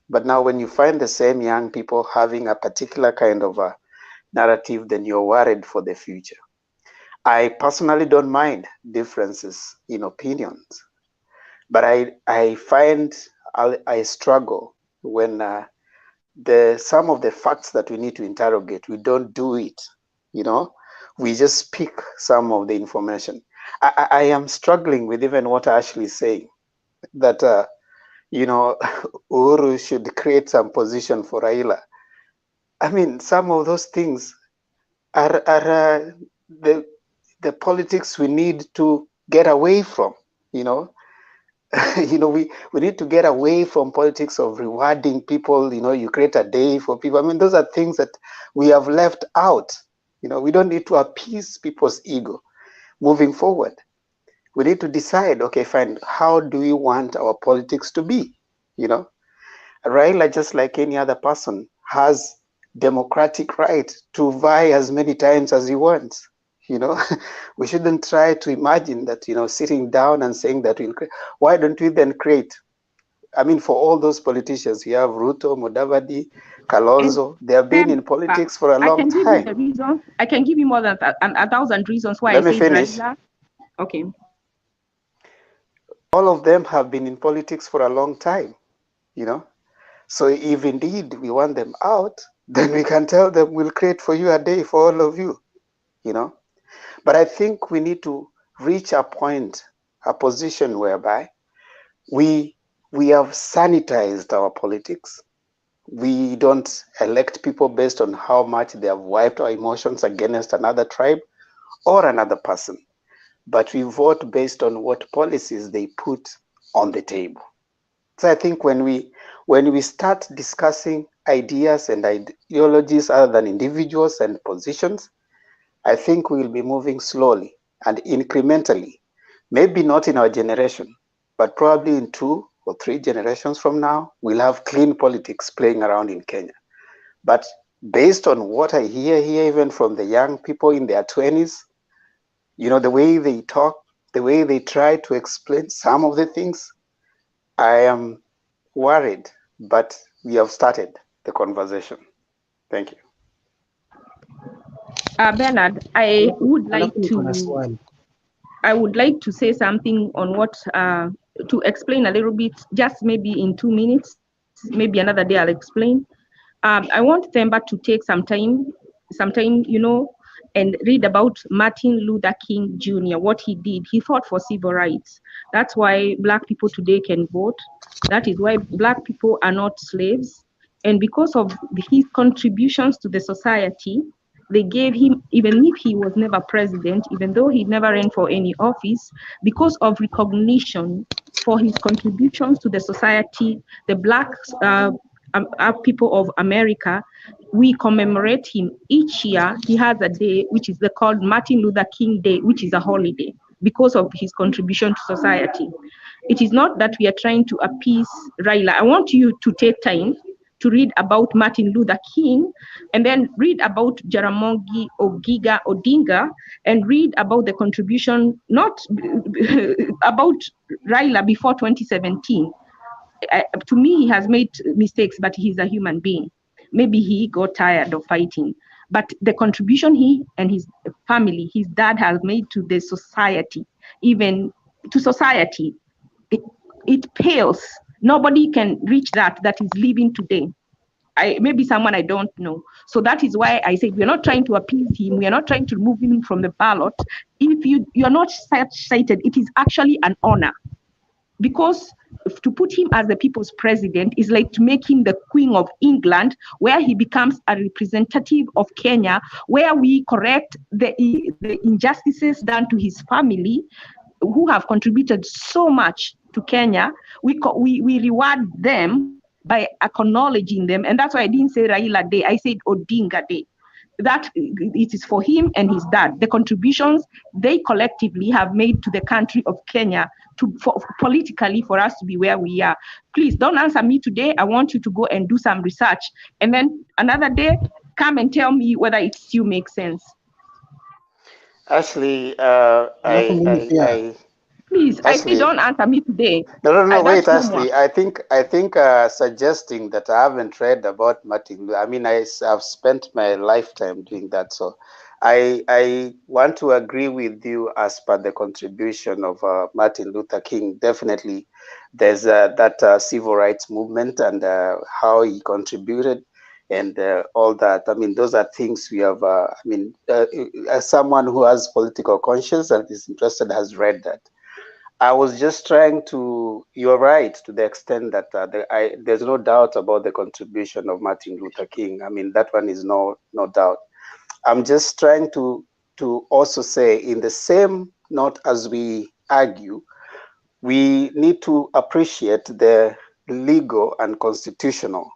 But now when you find the same young people having a particular kind of a narrative, then you're worried for the future. I personally don't mind differences in opinions, but I find I struggle when some of the facts that we need to interrogate, we don't do it. We just pick some of the information. I am struggling with even what Ashley is saying, that Uhuru should create some position for Raila. I mean, some of those things are the politics we need to get away from. We need to get away from politics of rewarding people. You create a day for people. I mean, those are things that we have left out. We don't need to appease people's ego. Moving forward, we need to decide, okay, fine, how do we want our politics to be? Raila, just like any other person, has democratic right to vie as many times as he wants. You know, we shouldn't try to imagine that, you know, sitting down and saying that we'll create. Why don't we then create? I mean, for all those politicians, you have Ruto, Mudavadi, Kalonzo. They have been in politics for a I long can give you time. the reason. I can give you more than 1,000 reasons why Let I me say finish. Raila. Okay. All of them have been in politics for a long time, you know. So if indeed we want them out, then we can tell them we'll create for you a day for all of you, you know. But I think we need to reach a point, a position whereby we have sanitized our politics. We don't elect people based on how much they have wiped our emotions against another tribe or another person, but we vote based on what policies they put on the table. So I think when we start discussing ideas and ideologies other than individuals and positions, I think we will be moving slowly and incrementally. Maybe not in our generation, but probably in 2 or 3 generations from now, we'll have clean politics playing around in Kenya. But based on what I hear here, even from the young people in their 20s, you know, the way they talk, the way they try to explain some of the things, I am worried, but we have started the conversation. Thank you. Bernard, I would like to say something on what to explain a little bit, just maybe in 2 minutes, maybe another day I'll explain. I want Themba to take some time, you know, and read about Martin Luther King Jr., what he did. He fought for civil rights. That's why Black people today can vote. That is why Black people are not slaves. And because of his contributions to the society, they gave him, even if he was never president, even though he never ran for any office, because of recognition for his contributions to the society, the Black people of America, we commemorate him each year. He has a day which is called Martin Luther King Day, which is a holiday because of his contribution to society. It is not that we are trying to appease Raila. I want you to take time to read about Martin Luther King, and then read about Jaramogi Oginga Odinga, and read about the contribution, not about Raila before 2017. To me, he has made mistakes, but he's a human being. Maybe he got tired of fighting. But the contribution he and his family, his dad has made to the society, even to society, it pales. Nobody can reach that is living today. Maybe someone I don't know. So that is why I said we're not trying to appease him. We are not trying to remove him from the ballot. If you are not cited, it is actually an honor. Because to put him as the people's president is like to make him the Queen of England, where he becomes a representative of Kenya, where we correct the injustices done to his family, who have contributed so much to Kenya. We reward them by acknowledging them, and that's why I didn't say Raila Day. I said Odinga Day. That it is for him and his dad, the contributions they collectively have made to the country of Kenya, politically, for us to be where we are. Please don't answer me today. I want you to go and do some research, and then another day come and tell me whether it still makes sense. Ashley, please, I say don't answer me today. No, wait, Ashley. I think suggesting that I haven't read about Martin. I mean, I've spent my lifetime doing that, so I want to agree with you as per the contribution of Martin Luther King. Definitely, there's that civil rights movement and how he contributed and all that. I mean, those are things we have. As someone who has political conscience and is interested, has read that. I was just trying to, you're right, to the extent that there's no doubt about the contribution of Martin Luther King. I mean, that one is no doubt. I'm just trying to also say, in the same note as we argue, we need to appreciate the legal and constitutional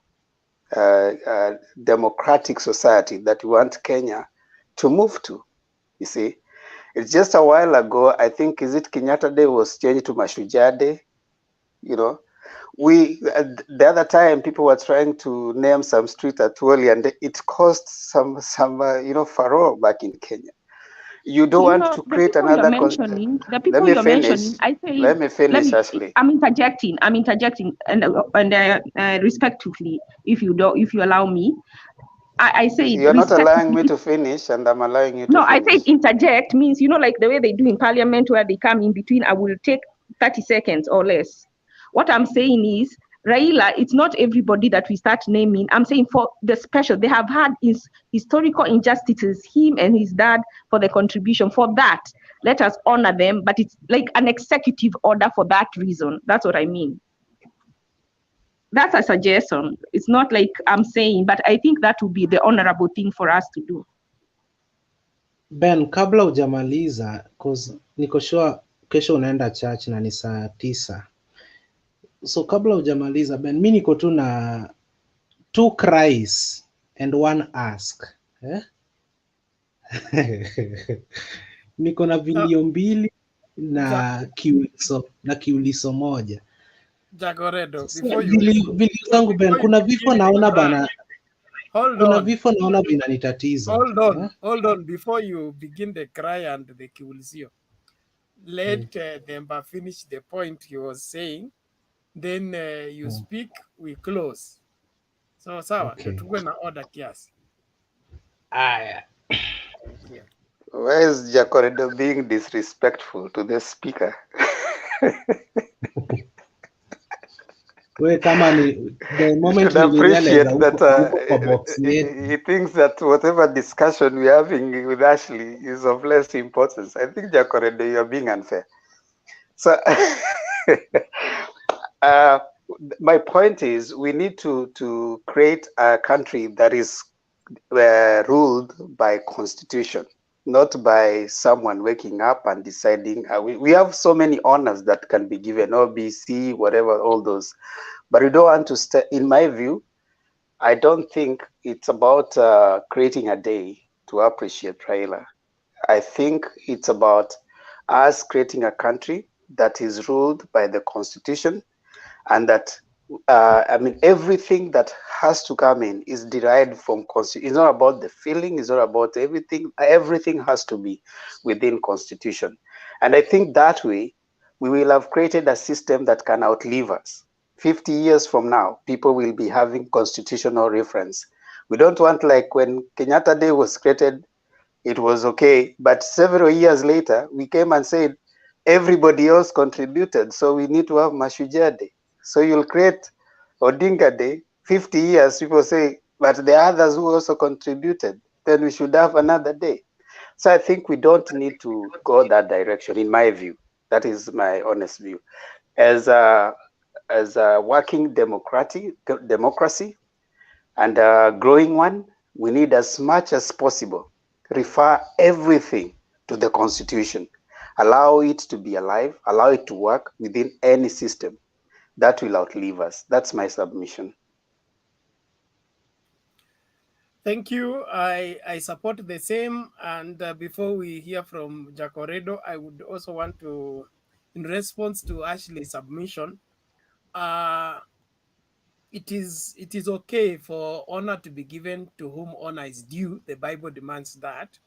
democratic society that we want Kenya to move to, you see. It's just a while ago, I think, is it Kenyatta Day was changed to Mashujaa Day? You know, the other time people were trying to name some street at Woli, and it caused some furore back in Kenya. You don't want to create another. The people you're mentioning, I say. Let me finish, Ashley. I'm interjecting, and respectively, if you allow me. I say you're not allowing me to finish, and I'm allowing you to finish. I said interject means, like the way they do in parliament, where they come in between. I will take 30 seconds or less. What I'm saying is, Raila, it's not everybody that we start naming. I'm saying for the special, they have had historical injustices, him and his dad, for the contribution. For that, let us honor them, but it's like an executive order for that reason. That's what I mean. That's a suggestion. It's not like I'm saying, but I think that would be the honorable thing for us to do. Ben, kabla hujamaliza, cause niko sure kesho unaenda church na ni saa 9. So kabla hujamaliza, Ben, mi niko tu na 2 cries and 1 ask. Niko na vilio 2 na kiulizo moja. Jacoredo, vilio zangu Ben, kuna vifo naona bana. Kuna vifo naona vinanitatiza. Hold on, before you begin the cry and the kiulizio, let Demba finish the point he was saying, then you speak, we close. So sawa, tuwe na order kiasi. Aya. Where is Jacoredo being disrespectful to the speaker? The moment should appreciate that he thinks that whatever discussion we're having with Ashley is of less importance. I think, Jacoredo, you're being unfair. So, my point is, we need to create a country that is ruled by constitution, not by someone waking up and deciding. We have so many honors that can be given, OBC, whatever, all those. But we don't want to in my view, I don't think it's about creating a day to appreciate Raila. I think it's about us creating a country that is ruled by the constitution, and that everything that has to come in is derived from constitution. It's not about the feeling, it's not about everything. Everything has to be within constitution. And I think that way we will have created a system that can outlive us. 50 years from now, people will be having constitutional reference. We don't want, like when Kenyatta Day was created, it was okay, but several years later, we came and said, everybody else contributed, so we need to have Mashujaa Day. So you'll create Odinga Day, 50 years, people say, but the others who also contributed, then we should have another day. So I think we don't need to go that direction, in my view. That is my honest view. As a working democracy and a growing one, we need as much as possible refer everything to the constitution. Allow it to be alive, allow it to work within any system that will outlive us. That's my submission. Thank you. I support the same. And before we hear from Jacoredo, I would also want to, in response to Ashley's submission, it is okay for honor to be given to whom honor is due. The Bible demands that.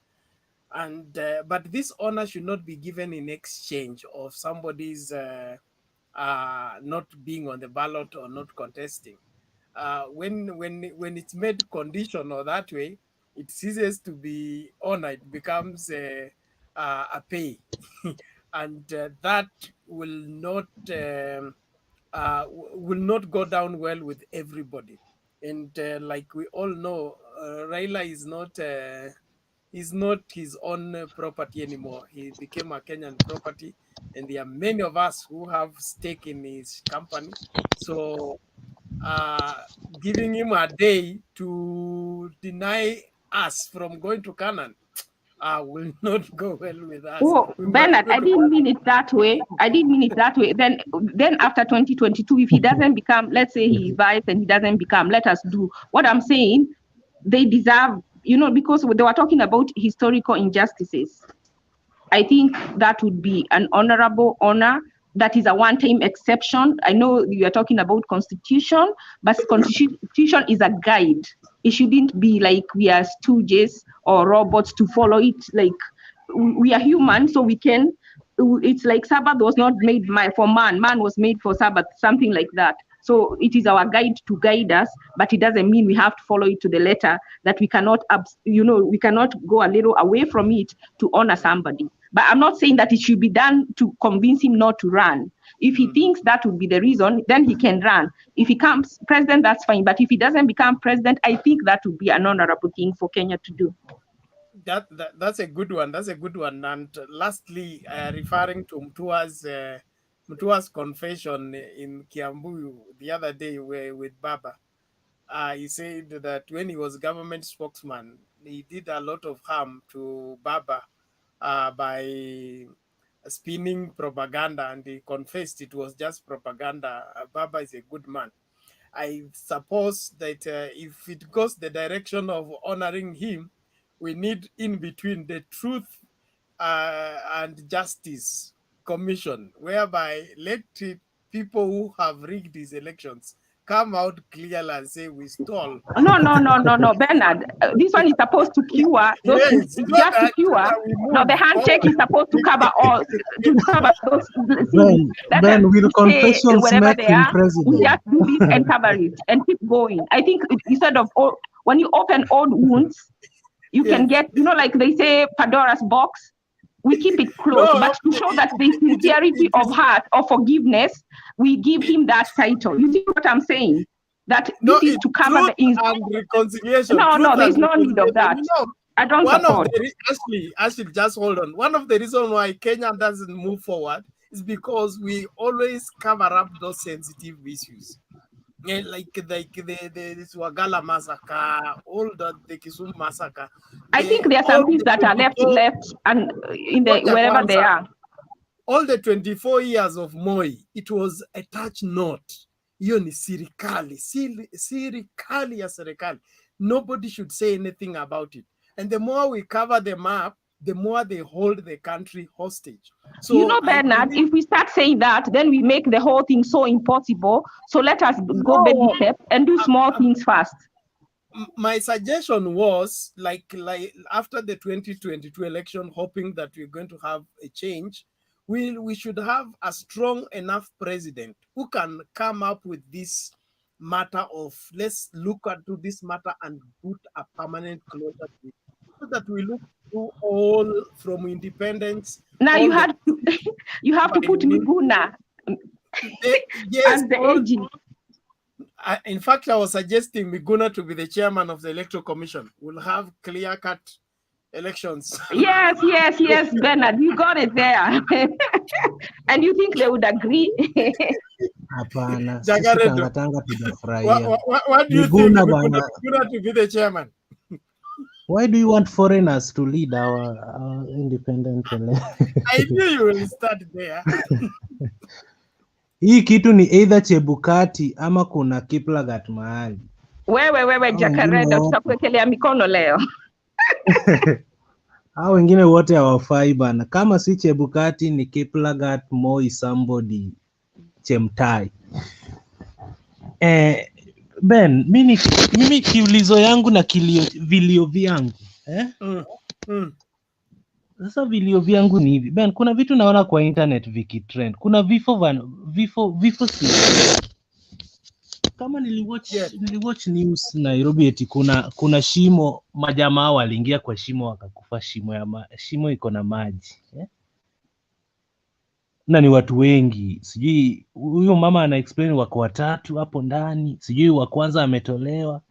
And but this honor should not be given in exchange of somebody's not being on the ballot or not contesting. When it's made conditional that way, it ceases to be honor. It becomes a pay, and that will not go down well with everybody. And like we all know, Raila is not his own property anymore. He became a Kenyan property, and there are many of us who have stake in his company. So giving him a day to deny us from going to Canaan will not go well with us. Oh, Bernard, I didn't mean it that way. Then after 2022, if he doesn't become, let's say he vice and he doesn't become, let us do. What I'm saying, they deserve, because they were talking about historical injustices. I think that would be an honorable honor. That is a one-time exception. I know you are talking about constitution, but constitution is a guide. It shouldn't be like we are stooges or robots to follow it like we are human, so we can. It's like Sabbath was not made for man. Man was made for Sabbath, something like that. So it is our guide to guide us, but it doesn't mean we have to follow it to the letter. That we cannot, we cannot go a little away from it to honor somebody. But I'm not saying that it should be done to convince him not to run. If he thinks that would be the reason, then he can run. If he becomes president, that's fine. But if he doesn't become president, I think that would be an honorable thing for Kenya to do. That's a good one. That's a good one. And lastly, referring to Mutua's confession in Kiambu the other day with Baba, he said that when he was government spokesman, he did a lot of harm to Baba by spinning propaganda, and he confessed it was just propaganda. Baba is a good man. I suppose that if it goes the direction of honoring him, we need in between the Truth and Justice Commission, whereby let people who have rigged these elections come out clearly and say we stole. No, Bernard. This one is supposed to cure those. Yes, just to cure. No, the handshake is supposed to cover all. To cover those. Ben, will confessions make him president? We just do this and cover it and keep going. I think instead of when you open old wounds, you can get, like they say, Pandora's box. We keep it closed, but to show that the sincerity of heart or forgiveness, we give him that title. You see what I'm saying? That this is to cover the and reconciliation. No, there's no need of that. I don't support. Actually, just hold on. One of the reasons why Kenya doesn't move forward is because we always cover up those sensitive issues. Yeah, like this Wagala massacre, all the Kisumu massacre. I think there are some things that are left and in the wherever they are. All the 24 years of Moi, it was a touch note. Hiyo ni serikali ya serikali. Nobody should say anything about it. And the more we cover them up, the more they hold the country hostage. So Bernard, if we start saying that, then we make the whole thing so impossible. So let us go baby steps and do small things first. My suggestion was like after the 2022 election, hoping that we're going to have a change, we should have a strong enough president who can come up with this matter of let's look into this matter and put a permanent closure to it, so that we look through all from independence. Now you have to put Miguna. Yes, and the aging. In fact, I was suggesting Miguna to be the chairman of the Electoral Commission. We'll have clear-cut elections. Yes, Bernard, you got it there. And you think they would agree? Hapana. What do you think Miguna to be the chairman? Why do you want foreigners to lead our independent election? I knew you will start there. Hii kitu ni either Chebukati ama kuna Kiplagat mahali. Wewe Jacaranda, tutakuwekelea mikono leo. Hao wengine wote hawafai bana. Kama si Chebukati ni Kiplagat, Moi, somebody, Chemtai. Ben, mimi kiulizo yangu na vilio vyangu. Sasa vilio vyangu ni hivi. Ben, kuna vitu naona kwa internet vikitrend. Kuna vifo si. Kama niliwatch news Nairobi eti kuna shimo, majamaa waliingia kwa shimo wakakufa, shimo iko na maji. Na ni watu wengi. Sijui huyo mama ana explain wako watatu hapo ndani. Sijui wa kwanza ametolewa.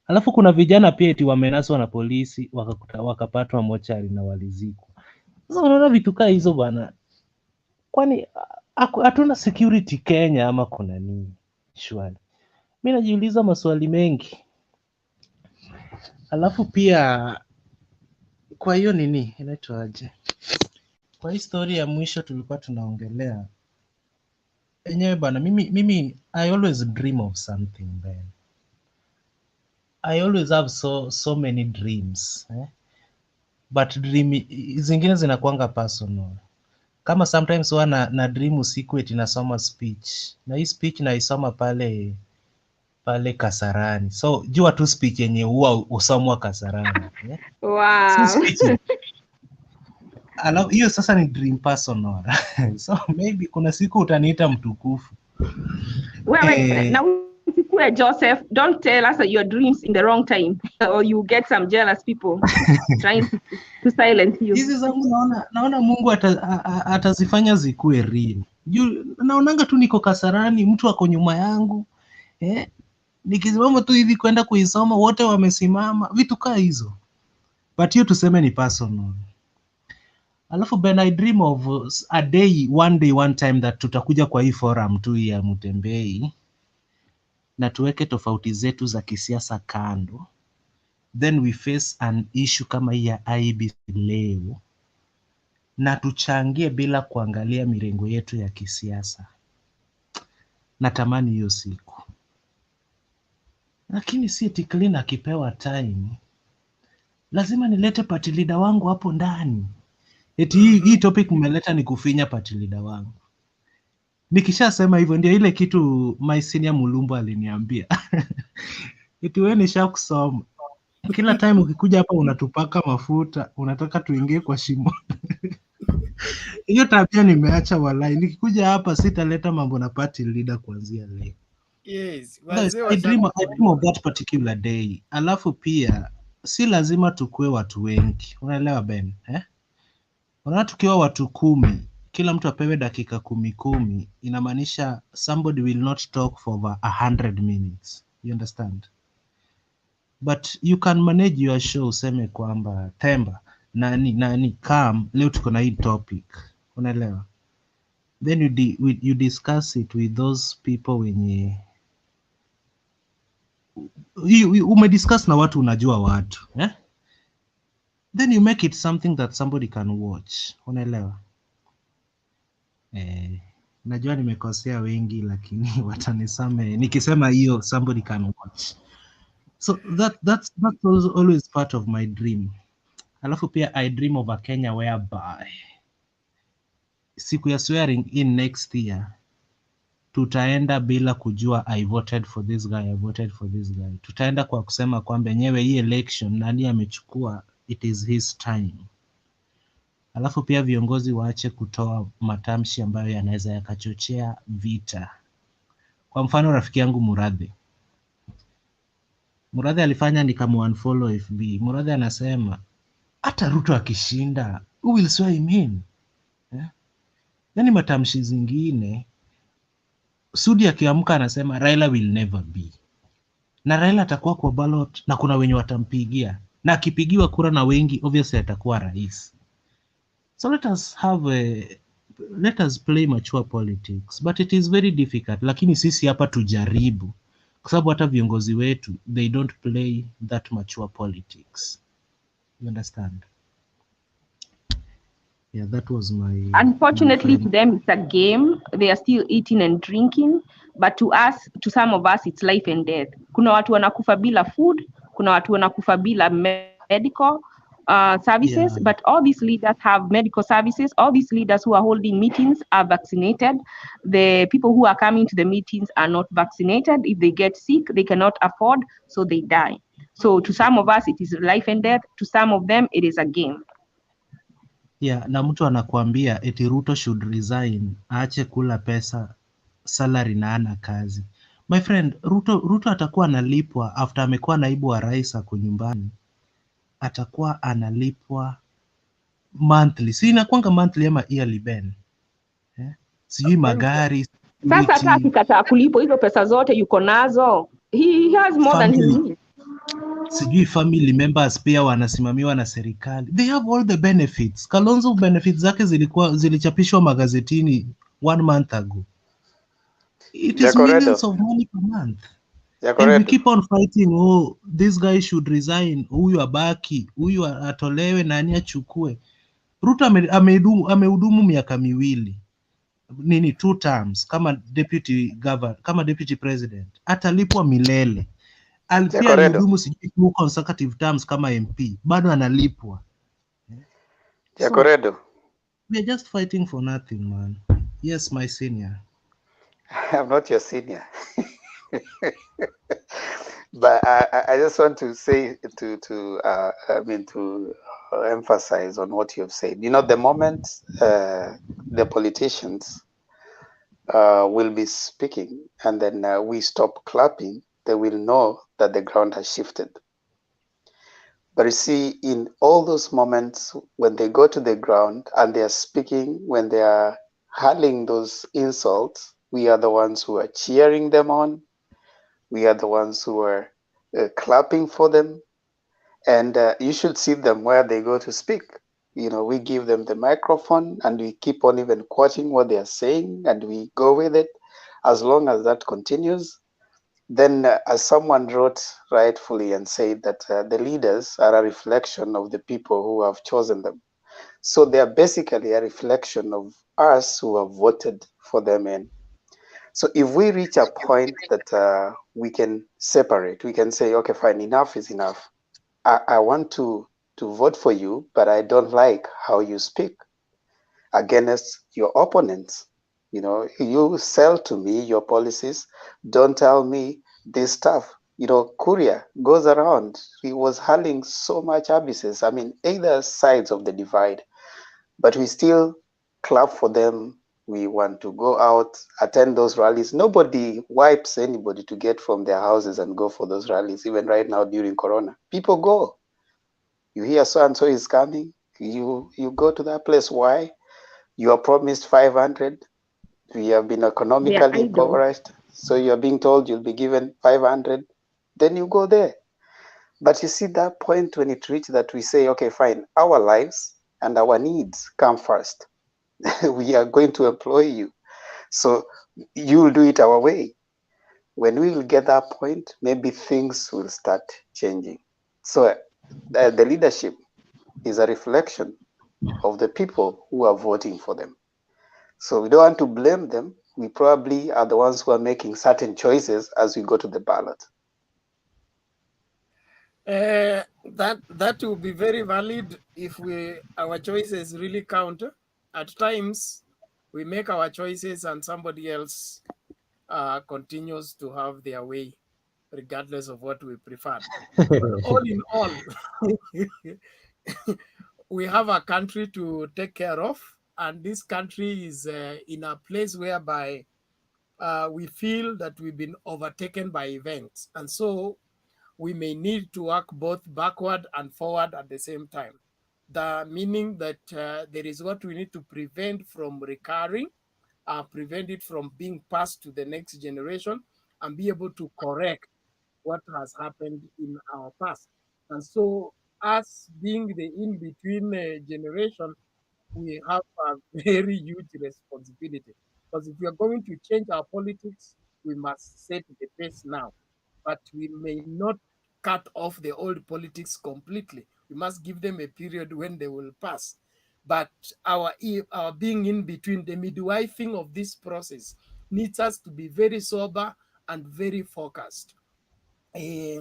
Alafu kuna vijana pia eti wamenaswa na polisi wakapatwa mochari na walizikwa. Sasa unaona vitu kaa hizo bana. Kwani hatuna security Kenya ama kuna nini? Shwari. Mimi najiuliza maswali mengi. Alafu pia kwa hiyo nini inaitwa aje? Kwa historia ya mwisho tulikuwa tunaongelea enyewe bana, mimi I always dream of something, man. I always have so many dreams, but dream zingine zinakuanga personal. Kama sometimes na dream usiku eti nasoma speech, na hii speech naisoma pale Kasarani. So jua tu speech yenye huwa usomwa Kasarani. Wow. Alafu hiyo sasa ni dream personal. So maybe kuna siku utaniita mtukufu. Now usikue Joseph, don't tell us your dreams in the wrong time or you get some jealous people trying to silence you. Hizi zangu naona Mungu atazifanya zikue real. Naonanga tu niko Kasarani, mtu ako nyuma yangu. Nikisimama tu hivi kwenda kuisoma wote wamesimama, vitu kaa hizo. But hiyo tuseme ni personal. Alafu Ben, I dream of a day, one time that tutakuja kwa hii forum tu ya Mutembei na tuweke tofauti zetu za kisiasa kando, then we face an issue kama hii ya IEBC leo na tuchangie bila kuangalia mirengo yetu ya kisiasa. Natamani hiyo siku, lakini si eti Clean akipewa time lazima nilete party leader wangu hapo ndani. Eti hii topic mmeleta ni kufinya party leader wangu. Nikishasema hivyo ndio ile kitu my senior Mulumbu aliniambia. Eti wewe nishakusoma. Kila time ukikuja hapa unatupaka mafuta, unataka tuingie kwa shimo. Hiyo tabia nimeacha walai. Nikikuja hapa sitaleta mambo na party leader kuanzia leo. Yes, I dream of that particular day. Alafu pia si lazima tukue watu wengi. Unaelewa Ben? Unaona tukiwa watu 10, kila mtu apewe dakika 10, inamaanisha somebody will not talk for over 100 minutes. You understand? But you can manage your show, useme kwamba Temba, nani, come, leo tuko na hii topic. Unaelewa? Then you discuss it with those people wenye umediscuss na watu unajua watu. Then you make it something that somebody can watch. Unaelewa? Najua nimekosea wengi lakini watanisame nikisema hiyo somebody can watch. So that's always part of my dream. Alafu pia I dream of a Kenya whereby siku ya swearing in next year tutaenda bila kujua I voted for this guy, I voted for this guy. Tutaenda kwa kusema kwamba yenyewe hii election nani amechukua, it is his time. Alafu pia viongozi waache kutoa matamshi ambayo yanaweza yakachochea vita. Kwa mfano rafiki yangu Murathe alifanya nikamunfollow FB. Murathe anasema hata Ruto akishinda who will swear him in? Yani matamshi zingine. Sudi akiamka anasema Raila will never be, na Raila atakuwa kwa ballot na kuna wenye watampigia, na akipigiwa kura na wengi obviously atakuwa rais. So let us play mature politics, but it is very difficult. Lakini sisi hapa tujaribu, kwa sababu hata viongozi wetu they don't play that mature politics. You understand? Yeah, that was my. Unfortunately, to them it's a game. They are still eating and drinking, but to us, to some of us, it's life and death. Kuna watu wanakufa bila food, kuna watu wanakufa bila medical services, Yeah. but all these leaders have medical services. All these leaders who are holding meetings are vaccinated. The people who are coming to the meetings are not vaccinated. If they get sick, they cannot afford, so they die. So to some of us, it is life and death. To some of them, it is a game. Yeah, na mtu anakuambia eti Ruto should resign, aache kula pesa salary na ana kazi. My friend, Ruto atakuwa analipwa after amekuwa naibu wa rais ako nyumbani. Atakuwa analipwa monthly. Si inakuanga monthly ama yearly Ben? Sijui magari. Sasa hata akikataa kulipwa hizo pesa zote yuko nazo. He has more than he needs. Sijui family members pia wanasimamiwa na serikali. They have all the benefits. Kalonzo benefits zake zilichapishwa magazetini 1 month ago. It is millions of money per month. And we keep on fighting, oh, this guy should resign, huyu abaki, huyu atolewe, nani achukue. Ruto amehudumu miaka 2. 2 terms kama deputy governor, kama deputy president. Atalipwa milele. Pia alihudumu sijui 2 consecutive terms kama MP, bado analipwa. So, we are just fighting for nothing, man. Yes, my senior. I'm not your senior. But I just want to say to emphasize on what you've said. You know, the moment the politicians will be speaking and then we stop clapping, they will know that the ground has shifted. But you see, in all those moments when they go to the ground and they are speaking, when they are hurling those insults, we are the ones who are cheering them on. We are the ones who are clapping for them. And you should see them where they go to speak. You know, we give them the microphone and we keep on even quoting what they are saying and we go with it. As long as that continues, then as someone wrote rightfully and said that the leaders are a reflection of the people who have chosen them. So they are basically a reflection of us who have voted for them in. So if we reach a point that we can separate, we can say, okay, fine, enough is enough. I want to vote for you, but I don't like how you speak against your opponents. You know, you sell to me your policies. Don't tell me this stuff. You know, Korea goes around. He was hurling so much abuses. I mean, either sides of the divide, but we still clap for them. We want to go out, attend those rallies. Nobody wipes anybody to get from their houses and go for those rallies. Even right now during Corona, people go. You hear so and so is coming. You go to that place. Why? You are promised 500. We have been economically impoverished, so you are being told you'll be given 500. Then you go there. But you see that point when it reaches that we say, okay, fine, our lives and our needs come first. We are going to employ you, so you'll do it our way. When we will get that point, maybe things will start changing. So the leadership is a reflection of the people who are voting for them. So we don't want to blame them. We probably are the ones who are making certain choices as we go to the ballot. That will be very valid if our choices really count. At times, we make our choices and somebody else continues to have their way, regardless of what we prefer. But all in all, we have a country to take care of, and this country is in a place whereby we feel that we've been overtaken by events. And so we may need to work both backward and forward at the same time. The meaning that there is what we need to prevent from recurring, prevent it from being passed to the next generation, and be able to correct what has happened in our past. And so us being the in-between generation, we have a very huge responsibility. Because if we are going to change our politics, we must set the pace now. But we may not cut off the old politics completely. We must give them a period when they will pass. But our being in between, the midwifing of this process, needs us to be very sober and very focused. I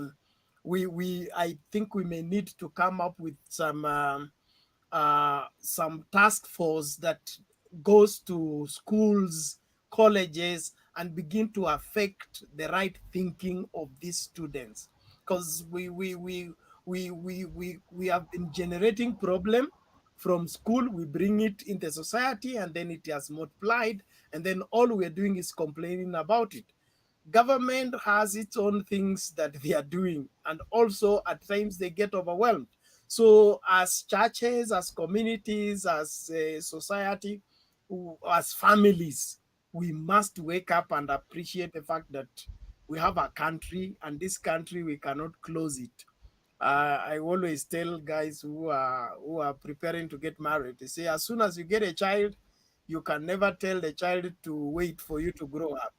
think we may need to come up with some task force that goes to schools, colleges, and begin to affect the right thinking of these students, because we have been generating problem from school. We bring it in the society, and then it has multiplied, and then all we're doing is complaining about it. Government has its own things that they are doing, and also at times they get overwhelmed. So as churches, as communities, as a society, as families, we must wake up and appreciate the fact that we have a country, and this country, we cannot close it. I always tell guys who are preparing to get married, they say, as soon as you get a child, you can never tell the child to wait for you to grow up.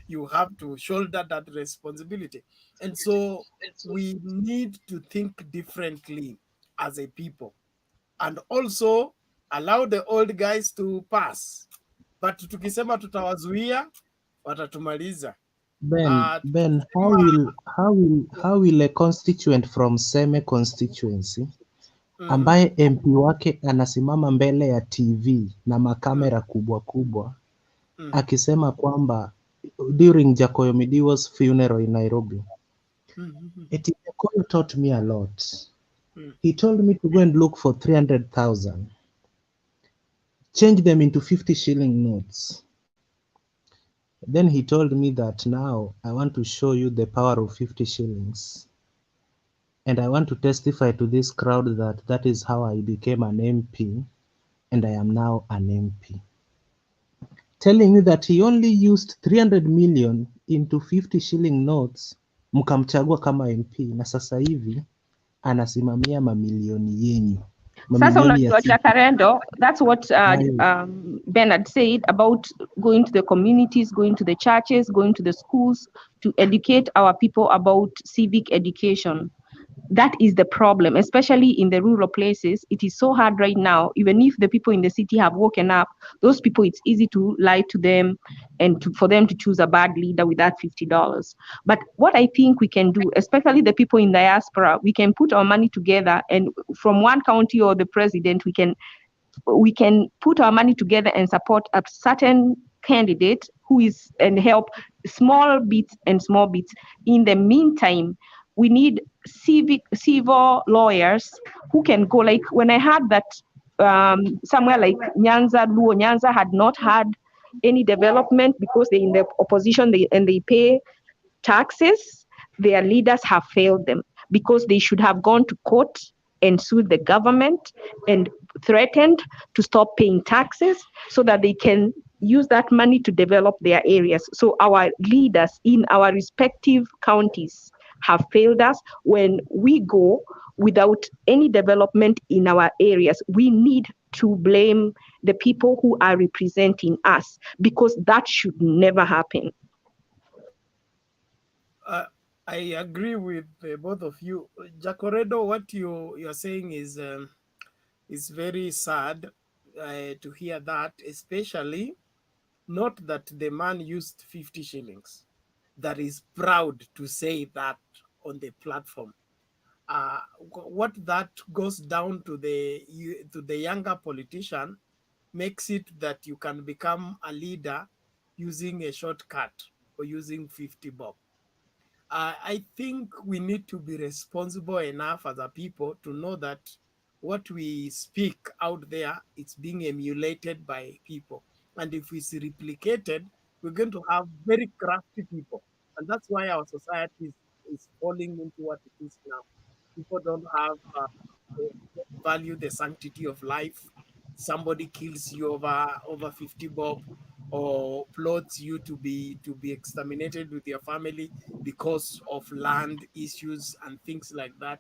You have to shoulder that responsibility. And so we need to think differently as a people, and also allow the old guys to pass. But tukisema tutawazuia, watatumaliza. Ben, how will a constituent from Seme constituency ambaye MP wake anasimama mbele ya TV na makamera kubwa kubwa akisema kwamba during Jacob Midiwo's funeral in Nairobi Etikolo taught me a lot. He told me to go and look for 300,000, change them into 50 shilling notes. Then he told me that now I want to show you the power of 50 shillings. And I want to testify to this crowd that that is how I became an MP, and I am now an MP. Telling me that he only used 300 million into 50 shilling notes, mkamchagua kama MP, na sasa hivi anasimamia mamilioni yenyu. Sasa unajua Jacarendo, that's what Bernard said about going to the communities, going to the churches, going to the schools to educate our people about civic education. That is the problem, especially in the rural places. It is so hard right now. Even if the people in the city have woken up, those people, it's easy to lie to them and for them to choose a bad leader with that $50. But what I think we can do, especially the people in diaspora, we can put our money together, and from one county or the president, we can put our money together and support a certain candidate who is, and help small bits and small bits. In the meantime, we need civil lawyers who can go, like when I heard that somewhere like Nyanza had not had any development because they're in the opposition and they pay taxes, their leaders have failed them because they should have gone to court and sued the government and threatened to stop paying taxes so that they can use that money to develop their areas. So our leaders in our respective counties have failed us. When we go without any development in our areas, we need to blame the people who are representing us, because that should never happen. I agree with both of you. Jacoredo, what you're saying is very sad to hear that, especially not that the man used 50 shillings. That is proud to say that on the platform. What that goes down to the younger politician makes it that you can become a leader using a shortcut or using 50 bob. I think we need to be responsible enough as a people to know that what we speak out there, it's being emulated by people. And if it's replicated, we're going to have very crafty people. And that's why our society is falling into what it is now. People don't have value the sanctity of life. Somebody kills you over 50 bob, or plots you to be exterminated with your family because of land issues and things like that.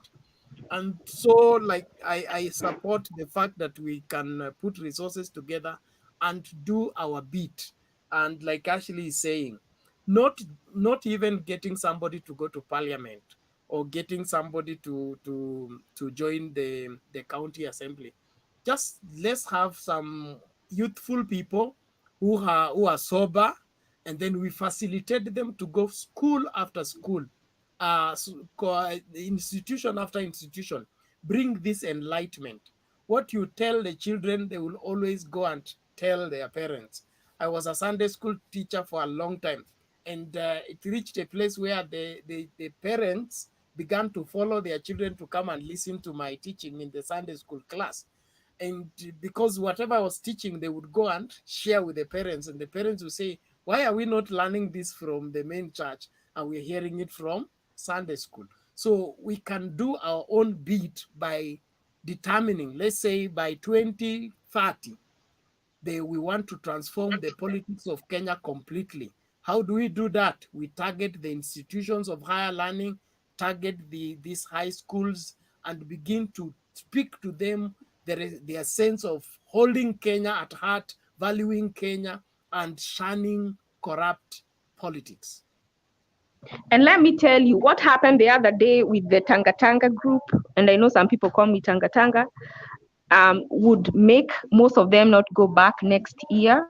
And so, like, I support the fact that we can put resources together and do our bit. And like Ashley is saying, not even getting somebody to go to parliament or getting somebody to join the county assembly. Just let's have some youthful people who are sober, and then we facilitate them to go school after school, institution after institution. Bring this enlightenment. What you tell the children, they will always go and tell their parents. I was a Sunday school teacher for a long time, and it reached a place where the parents began to follow their children to come and listen to my teaching in the Sunday school class. And because whatever I was teaching, they would go and share with the parents, and the parents would say, why are we not learning this from the main church and we're hearing it from Sunday school? So we can do our own bit by determining, let's say by 2030, we want to transform the politics of Kenya completely. How do we do that? We target the institutions of higher learning, target these high schools, and begin to speak to them their sense of holding Kenya at heart, valuing Kenya, and shunning corrupt politics. And let me tell you what happened the other day with the Tanga Tanga group, and I know some people call me Tanga Tanga, would make most of them not go back next year,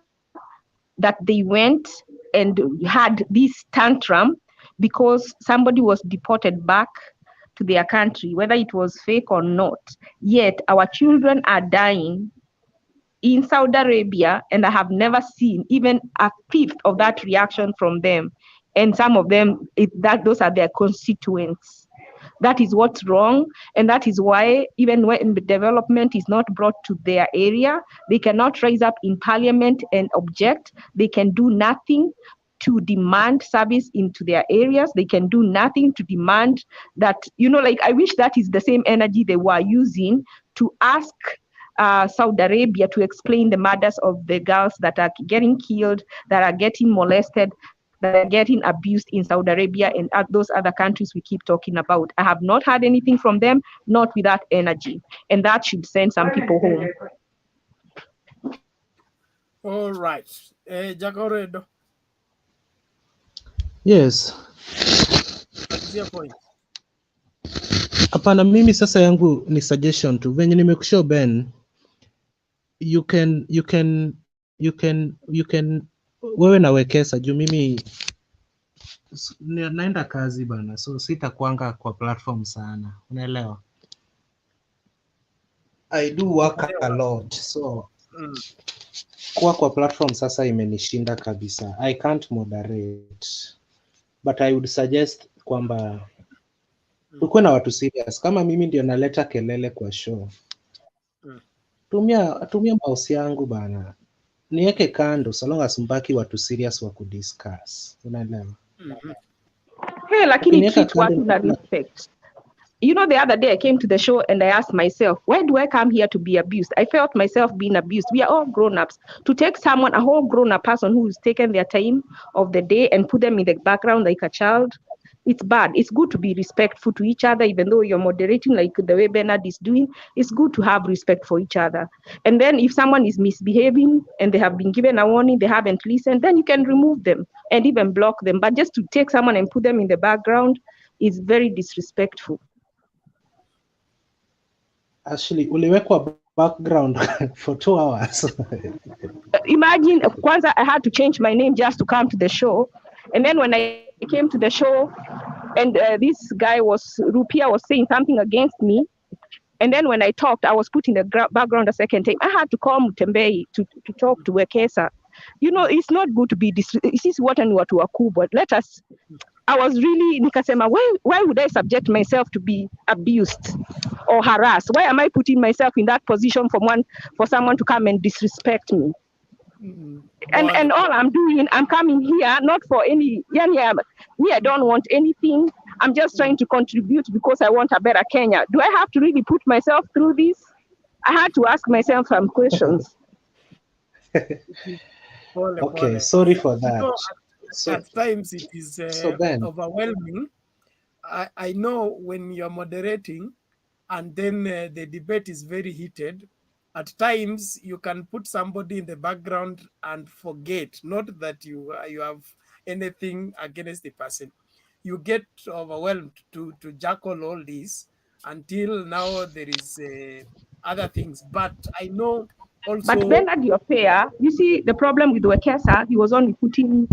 that they went and had this tantrum because somebody was deported back to their country, whether it was fake or not. Yet our children are dying in Saudi Arabia, and I have never seen even a fifth of that reaction from them. and some of them, those are their constituents. That is what's wrong, and that is why even when the development is not brought to their area, they cannot rise up in parliament and object. They can do nothing to demand service into their areas. They can do nothing to demand that, like, I wish that is the same energy they were using to ask Saudi Arabia to explain the murders of the girls that are getting killed, that are getting molested, that are getting abused in Saudi Arabia and those other countries we keep talking about. I have not heard anything from them, not with that energy. And that should send some people home. All right. Jagoredo. Yes. Your point. Hapana, mimi sasa yangu ni suggestion tu. Venye nimekushow Ben, you can wewe na Wekesa juu mimi naenda kazi bana, so sitakuanga kwa platform sana, unaelewa. I do work a lot, so kuwa kwa platform sasa imenishinda kabisa. I can't moderate, but I would suggest kwamba tukuwe na watu serious. Kama mimi ndio naleta kelele kwa show, tumia mouse yangu bana, niweke kando, so long as mbaki watu serious wa kudiscuss, unaelewa. Hey, lakini treat watu na respect. The other day I came to the show and I asked myself, why do I come here to be abused? I felt myself being abused. We are all grown-ups. To take a whole grown-up person who's taken their time of the day and put them in the background like a child, it's bad. It's good to be respectful to each other, even though you're moderating like the way Bernard is doing. It's good to have respect for each other. And then if someone is misbehaving and they have been given a warning, they haven't listened, then you can remove them and even block them. But just to take someone and put them in the background is very disrespectful. Actually, uliwekwa background for 2 hours. Imagine, kwanza I had to change my name just to come to the show. And then when I came to the show and this guy Rupia was saying something against me. And then when I talked, I was put in the background a second time. I had to call Mutembei to talk to Wekesa. It's not good to be sisi wote ni watu wakubwa. I was really nikasema, why would I subject myself to be abused or harassed? Why am I putting myself in that position for someone to come and disrespect me? And all I'm doing, I'm coming here not for any, me, I don't want anything. I'm just trying to contribute because I want a better Kenya. Do I have to really put myself through this? I had to ask myself some questions. Okay, sorry for that. At times it is overwhelming. I know when you're moderating and then the debate is very heated, at times you can put somebody in the background and forget, not that you have anything against the person. You get overwhelmed to jackal all this until now there is other things. But I know also... But Bernard, you're fair. You see, the problem with Wekesa, he was only putting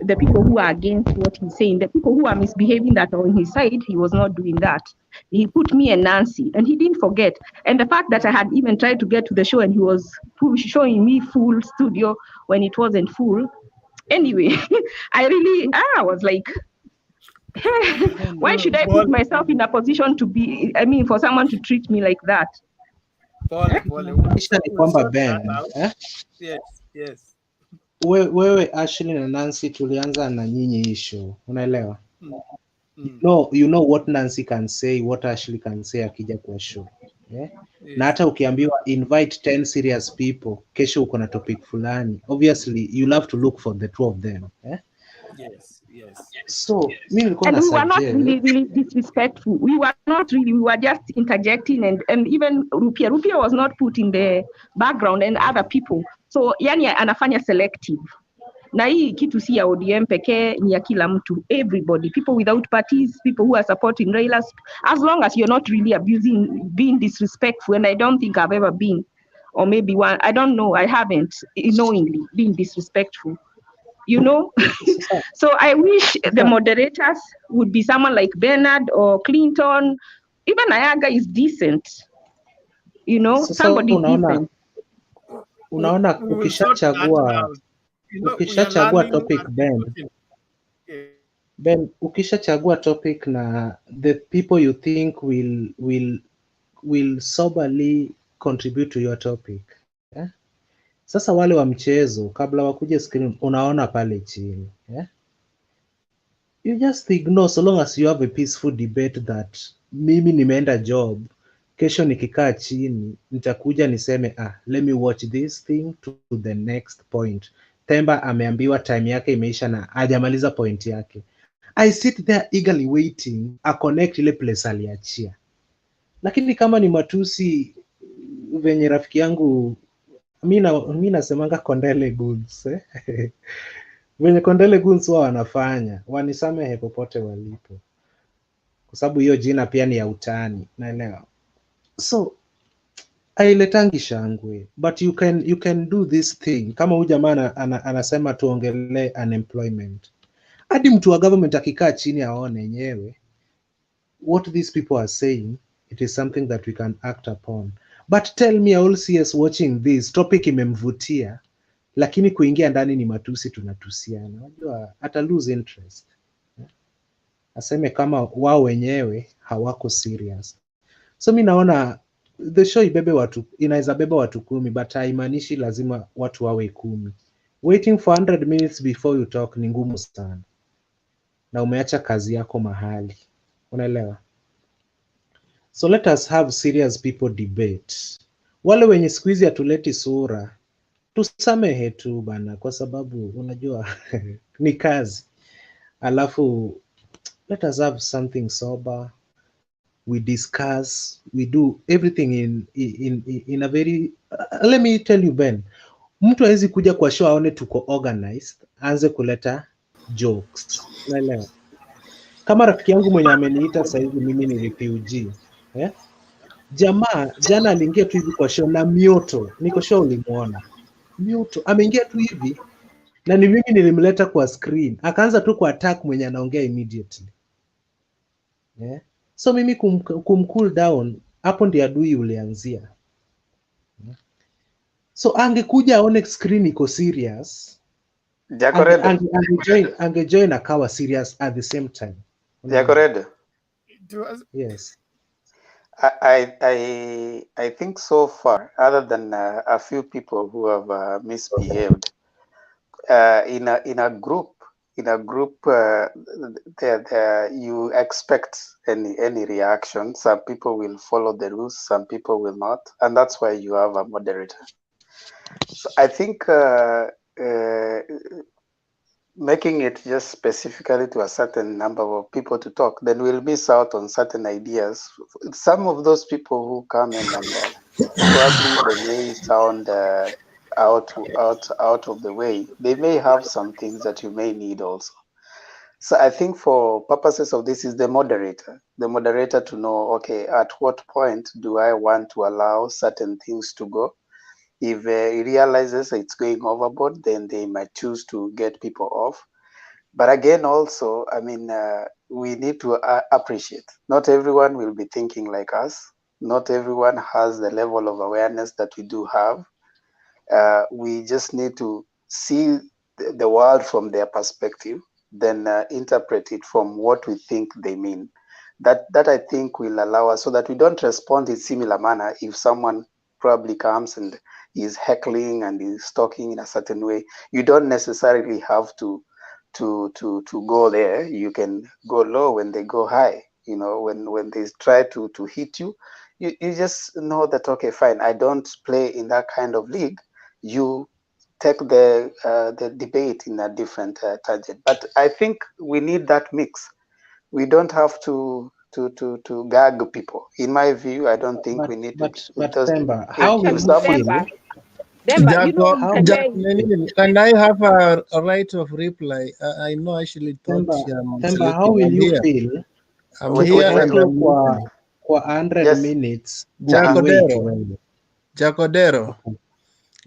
the people who are against what he's saying. The people who are misbehaving that are on his side, he was not doing that. He put me and Nancy, and he didn't forget. And the fact that I had even tried to get to the show and he was showing me full studio when it wasn't full. Anyway, I was like, hey, why should I put myself in a position to be, for someone to treat me like that? Yes. Wewe Ashley na Nancy tulianza na nyinyi issue, unaelewa? You know what Nancy can say, what Ashley can say akija kwa show. Yeah? Na hata ukiambiwa invite 10 serious people, kesho uko na topic fulani. Obviously, you'll have to look for the two of them. Yeah? Yes. So, and we were not really disrespectful. We were just interjecting and even Rupia was not put in the background and other people. So, yani anafanya selective. Na hii kitu si ya ODM pekee, ni ya kila mtu, everybody, people without parties, people who are supporting Raila, as long as you're not really being disrespectful, and I don't think I've ever been, or maybe one, I don't know, I haven't knowingly been disrespectful. So I wish the moderators would be someone like Bernard or Clinton. Even Ayaga is decent. Somebody decent. Unaona ukishachagua topic Ben. Ben, ukishachagua topic na the people you think will soberly contribute to your topic. Sasa wale wa mchezo kabla wakuje screen unaona pale chini. You just ignore so long as you have a peaceful debate that mimi nimeenda job, kesho nikikaa chini nitakuja niseme let me watch this thing to the next point. Temba ameambiwa time yake imeisha na hajamaliza point yake. I sit there eagerly waiting a connect ile place aliachia. Lakini kama ni matusi venye rafiki yangu mi nasemanga Kondele Goods venye Kondele Goods wao wanafanya, wanisamehe popote walipo, kwa sababu hiyo jina pia ni ya utani, naelewa. So ailetangi shangwe, but you can do this thing. Kama huyu jamaa anasema tuongelee unemployment, hadi mtu wa government akikaa chini aone yenyewe what these people are saying, it is something that we can act upon. But tell me all CS watching this topic imemvutia, lakini kuingia ndani ni matusi, tunatusiana, unajua ata lose interest. Aseme kama wao wenyewe hawako serious. So mi naona the show ibebe watu, inaweza beba watu 10, but haimaanishi lazima watu wawe 10. Waiting for 100 minutes before you talk ni ngumu sana, na umeacha kazi yako mahali, unaelewa? So let us have serious people debate. Wale wenye siku hizi hatuleti sura tusamehe tu bana, kwa sababu unajua ni kazi. Alafu let us have something sober, we discuss, we do everything in a very let me tell you Ben, mtu hawezi kuja kwa show aone tuko organized aanze kuleta jokes, unaelewa? Kama rafiki yangu mwenye ameniita sasa hivi mimi ni refugee, jamaa jana aliingia tu hivi kwa show na mioto, niko show ulimuona mioto, ameingia tu hivi na ni mimi nilimleta kwa screen, akaanza tu kwa attack mwenye anaongea immediately. So mimi cool down, hapo ndio adui ulianzia. So angekuja aone screen iko serious, angejoin akawa serious at the same time. Yes. I think so far, other than a few people who have misbehaved, in a group, you expect any reaction. Some people will follow the rules, some people will not, and that's why you have a moderator. So I think making it just specifically to a certain number of people to talk, then we'll miss out on certain ideas. Some of those people who come in and probably they may sound out of the way. They may have some things that you may need also. So I think for purposes of this is the moderator to know, okay, at what point do I want to allow certain things to go? If he realizes it's going overboard, then they might choose to get people off. But again, also, I mean, we need to appreciate. Not everyone will be thinking like us. Not everyone has the level of awareness that we do have. We just need to see the world from their perspective, then interpret it from what we think they mean. That I think will allow us so that we don't respond in similar manner if someone probably comes and is heckling and is talking in a certain way. You don't necessarily have to go there. You can go low when they go high. You know, when they try to hit you, you just know that, okay, fine, I don't play in that kind of league. You take the debate in a different tangent. But I think we need that mix. We don't have to gag people. In my view, I don't think we need to. But Temba, how will you feel? Can I have a right of reply? I know actually thought Temba, how will you feel? I'm here and I'm kwa 100 minutes. Jacodero.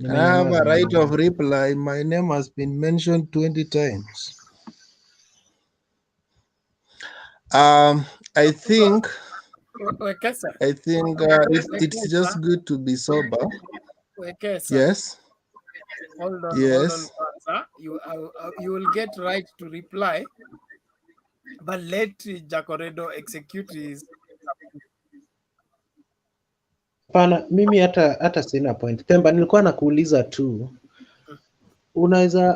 I have a right of reply. My name has been mentioned 20 times. I think it's just good to be sober. Yes. Hold on, yes. hold on, sir. You will get right to reply. but let Jacoredo execute his. Pana, mimi hata sina point. Temba, nilikuwa nakuuliza tu,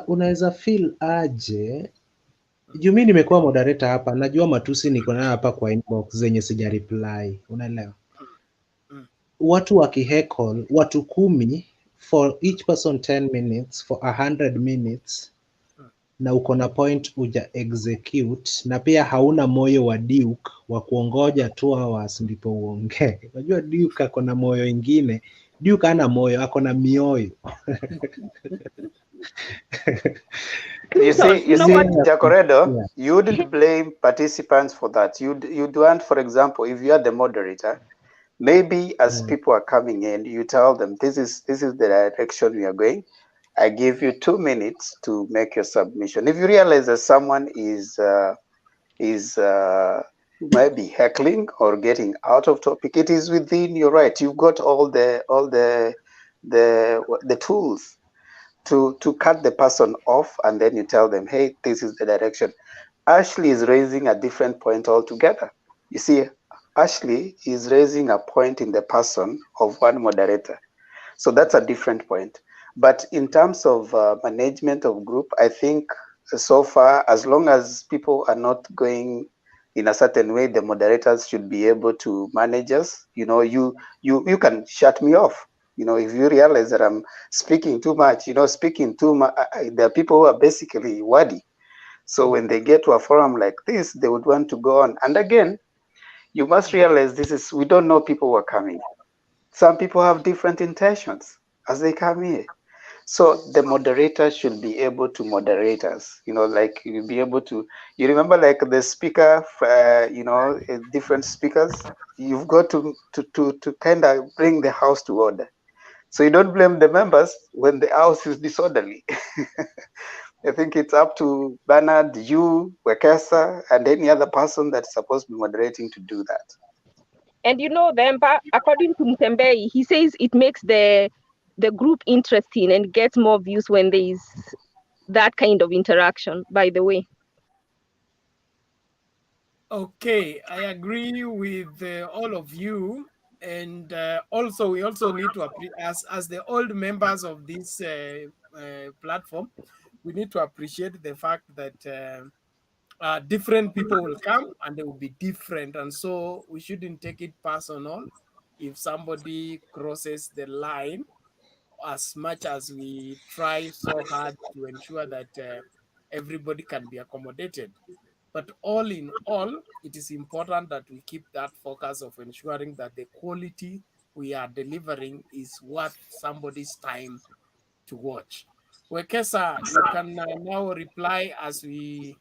unaweza feel aje juu mimi nimekuwa moderator hapa, najua matusi niko nayo hapa kwa inbox zenye sija reply, unaelewa? Watu wakiheckle watu 10 for each person 10 minutes for 100 minutes, na uko na point uja execute, na pia hauna moyo wa Duke wa kuongoja 2 hours ndipo uongee. Unajua Duke ako na moyo ingine. Duke hana moyo, ako na mioyo. You see, Jacoredo, you wouldn't blame participants for that. You'd want, for example, if you are the moderator, maybe as people are coming in, you tell them this is the direction we are going. I give you 2 minutes to make your submission. If you realize that someone is maybe heckling or getting out of topic, it is within your right. You've got all the tools to cut the person off, and then you tell them, hey, this is the direction. Ashley is raising a different point altogether. You see, Ashley is raising a point in the person of one moderator. So that's a different point. But in terms of management of group, I think so far, as long as people are not going in a certain way, the moderators should be able to manage us. You know, you can shut me off. You know, if you realize that I'm speaking too much, there are people who are basically wordy. So when they get to a forum like this, they would want to go on. And again, you must realize we don't know people who are coming. Some people have different intentions as they come here. So the moderator should be able to moderate us, like you'll be able to, you remember like the speaker, different speakers, you've got to kind of bring the house to order. So you don't blame the members when the house is disorderly. I think it's up to Bernard, you, Wekesa, and any other person that's supposed to be moderating to do that. And according to Mtembei, he says it makes the group interesting and gets more views when there is that kind of interaction, by the way. Okay, I agree with all of you. And we also need to, as the old members of this platform, we need to appreciate the fact that different people will come and they will be different. And so we shouldn't take it personal if somebody crosses the line, as much as we try so hard to ensure that everybody can be accommodated. But all in all, it is important that we keep that focus of ensuring that the quality we are delivering is worth somebody's time to watch. Wekesa, you can now reply as we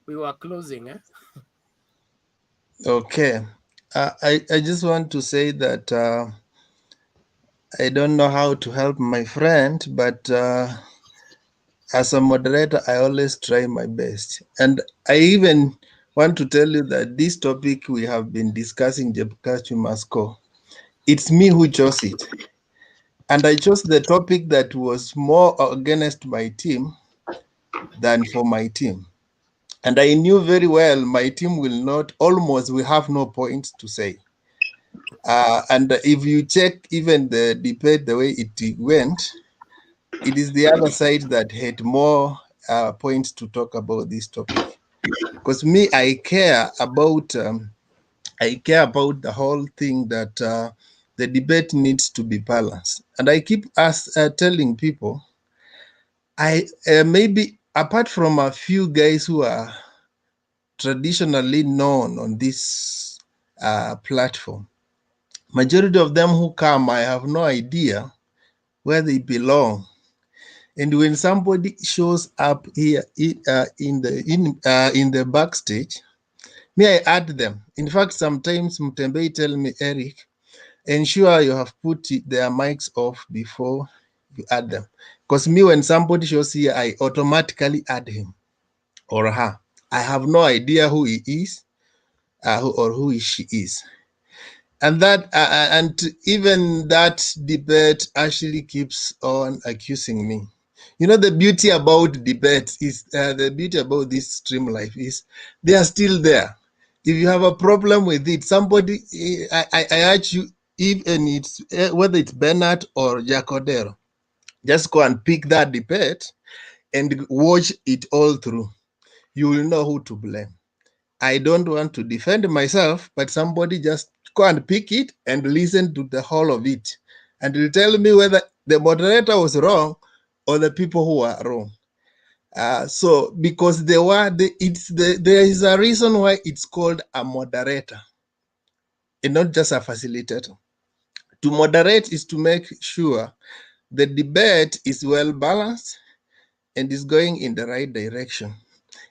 were closing. Okay. I just want to say that I don't know how to help my friend, but as a moderator, I always try my best. And I even want to tell you that this topic we have been discussing, Chebukati Must Go, it's me who chose it. And I chose the topic that was more against my team than for my team. And I knew very well my team we have no points to say. And if you check even the debate, the way it went, it is the other side that had more points to talk about this topic. Because me, I care about the whole thing that the debate needs to be balanced. And I keep telling people, maybe apart from a few guys who are traditionally known on this platform, majority of them who come, I have no idea where they belong. And when somebody shows up here in the backstage, may I add them. In fact, sometimes Mtembei tell me, Eric, ensure you have put their mics off before you add them. Because me, when somebody shows here, I automatically add him or her. I have no idea who he is or who she is. And that, and even that debate actually keeps on accusing me. You know, the beauty about debates is the beauty about this stream life is they are still there. If you have a problem with it, somebody, I urge you, even it's whether it's Bernard or Jacodero, just go and pick that debate and watch it all through. You will know who to blame. I don't want to defend myself, but somebody just go and pick it and listen to the whole of it. And will tell me whether the moderator was wrong or the people who are wrong. So because there is a reason why it's called a moderator and not just a facilitator. To moderate is to make sure the debate is well balanced and is going in the right direction.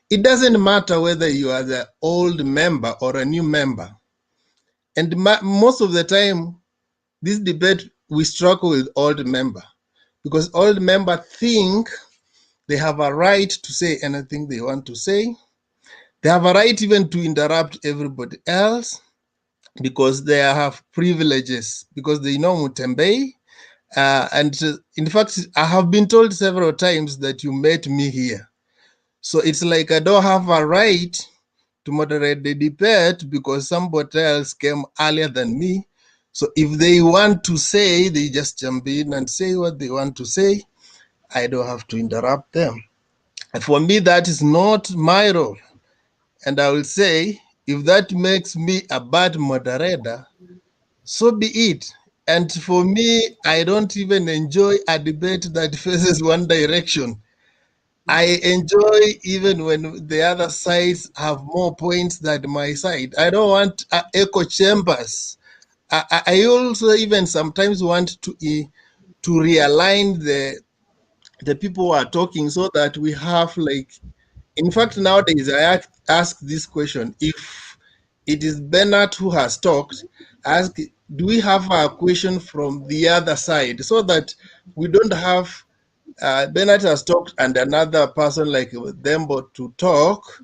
It doesn't matter whether you are the old member or a new member. And most of the time, this debate, we struggle with old member because old member think they have a right to say anything they want to say. They have a right even to interrupt everybody else because they have privileges, because they know Mutembei. In fact, I have been told several times that you met me here. So it's like I don't have a right to moderate the debate because somebody else came earlier than me. So if they want to say, they just jump in and say what they want to say. I don't have to interrupt them. And for me, that is not my role. And I will say, if that makes me a bad moderator, so be it. And for me, I don't even enjoy a debate that faces one direction. I enjoy even when the other sides have more points than my side. I don't want echo chambers. I also even sometimes want to realign the people who are talking so that we have like, in fact, nowadays I ask this question: if it is Bernard who has talked, ask, do we have a question from the other side so that we don't have Bernard has talked and another person like Dembo to talk,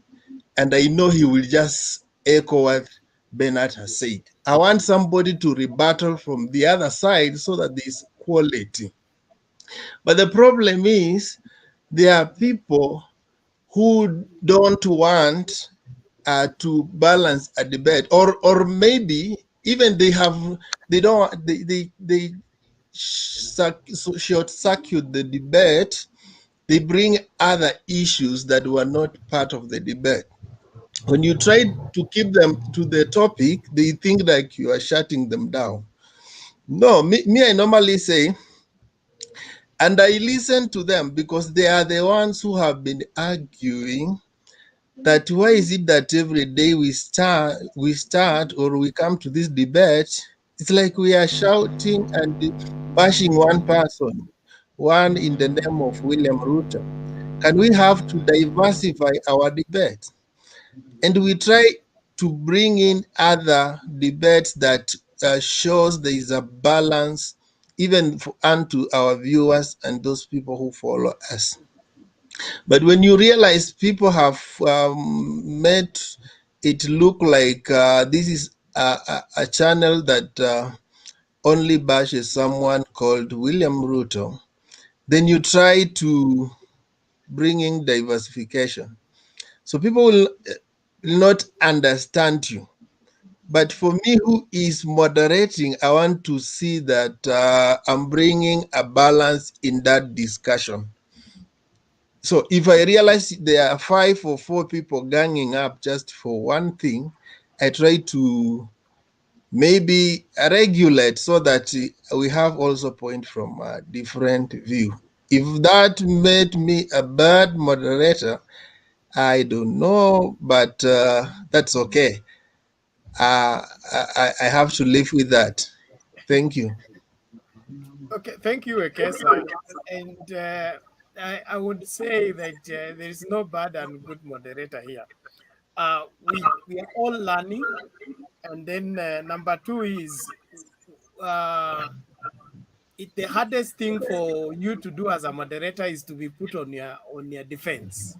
and I know he will just echo what Bernard has said. I want somebody to rebuttal from the other side so that there's quality. But the problem is there are people who don't want to balance a debate, or maybe even they short circuit the debate. They bring other issues that were not part of the debate. When you try to keep them to the topic, they think like you are shutting them down. No, me I normally say, and I listen to them because they are the ones who have been arguing that why is it that every day we start or we come to this debate, it's like we are shouting and bashing one person, one in the name of William Ruto. Can we have to diversify our debate? And we try to bring in other debates that shows there is a balance even unto our viewers and those people who follow us. But when you realize people have made it look like this is a channel that only bashes someone called William Ruto, then you try to bring in diversification. So people will not understand you. But for me, who is moderating, I want to see that I'm bringing a balance in that discussion. So if I realize there are 5 or 4 people ganging up just for one thing, I try to maybe regulate so that we have also point from a different view. If that made me a bad moderator, I don't know, but that's okay. I have to live with that. Thank you. Okay, thank you, Ekesa. And I would say that there is no bad and good moderator here. We are all learning. And then number 2 is the hardest thing for you to do as a moderator is to be put on your defense.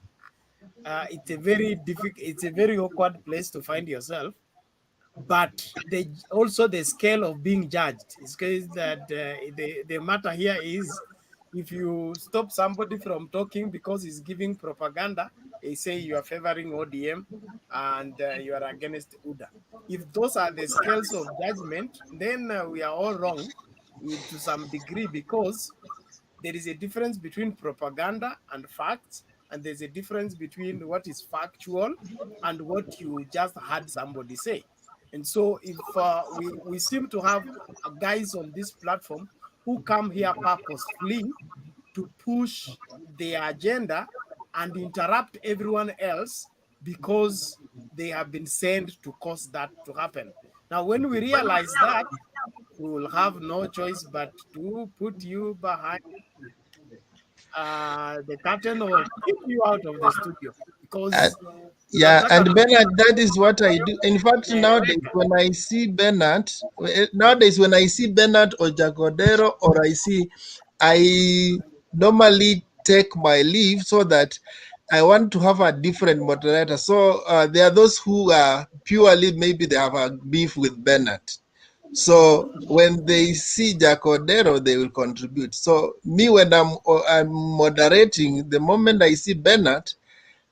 It's a very difficult, it's a very awkward place to find yourself. But also the scale of being judged is that the matter here is if you stop somebody from talking because he's giving propaganda, they say you are favoring ODM and you are against UDA. If those are the scales of judgment, then we are all wrong to some degree, because there is a difference between propaganda and facts, and there's a difference between what is factual and what you just heard somebody say. And so if we seem to have guys on this platform who come here purposefully to push their agenda and interrupt everyone else because they have been sent to cause that to happen. Now, when we realize that, we will have no choice but to put you behind the curtain or kick you out of the studio, because Yeah, and Bernard, that is what I do. In fact, nowadays when I see Bernard or Jagodero, or I normally take my leave so that I want to have a different moderator. So there are those who are purely, maybe they have a beef with Bernard. So when they see Jacodero, they will contribute. So me, when I'm moderating, the moment I see Bernard,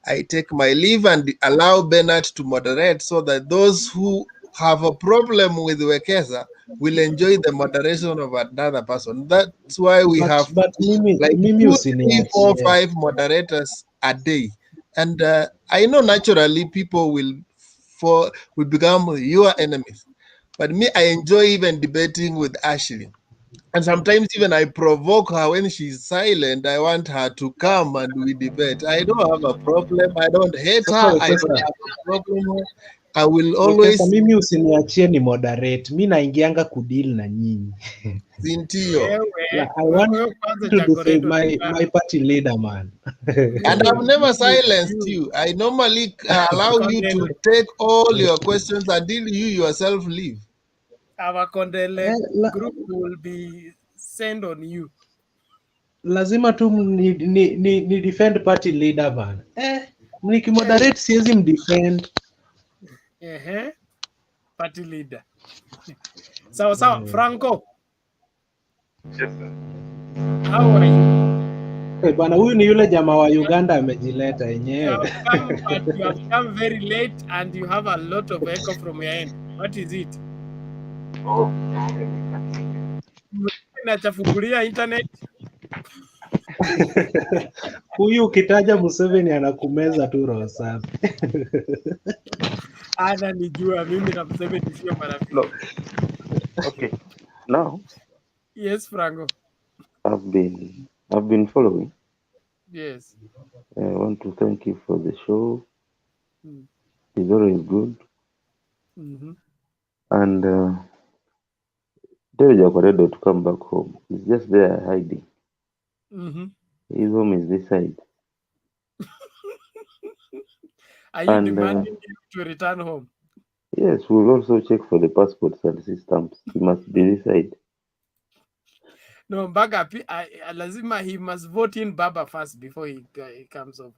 I take my leave and allow Bernard to moderate, so that those who have a problem with Wekesa will enjoy the moderation of another person. That's why we have but mimi 2, 3, 4, usiniachie. 5 moderators a day. And I know naturally people will become your enemies. But me, I enjoy even debating with Ashley. And sometimes even I provoke her when she's silent. I want her to come and we debate. I don't have a problem. I don't hate Sasa her. I don't Wekesa, have a problem. I will Wekesa, always. mimi usiniachie ni moderate. Mi naingianga kudeal na nyinyi. Ndio. I want to defend my party leader, man. And I've never silenced you. I normally allow you to take all your questions until you yourself leave. Our Condele group will be sent on you. Lazima tu ni defend party leader, man. Nikimoderate siwezi mdefend. Party leader. Sawa sawa, Franco. Yes, sir. How are you? Bwana, huyu ni yule jamaa wa Uganda amejileta yenyewe. But you have come very late and you have a lot of echo from your end. What is it? Nachafungulia internet. Huyu ukitaja Museveni anakumeza tu roho safi. Ananijua mimi na Museveni sio marafiki. No. Okay. Now, Yes, Franco. I've been following. Yes. I want to thank you for the show. Mm. It's always good. Mm-hmm. And tell Jacoredo to come back home. He's just there hiding. Mm-hmm. His home is this side. Are you demanding him to return home? Yes, we'll also check for the passports and see stamps. He must be this side. No, Baga, lazima he must vote in Baba first before he comes over.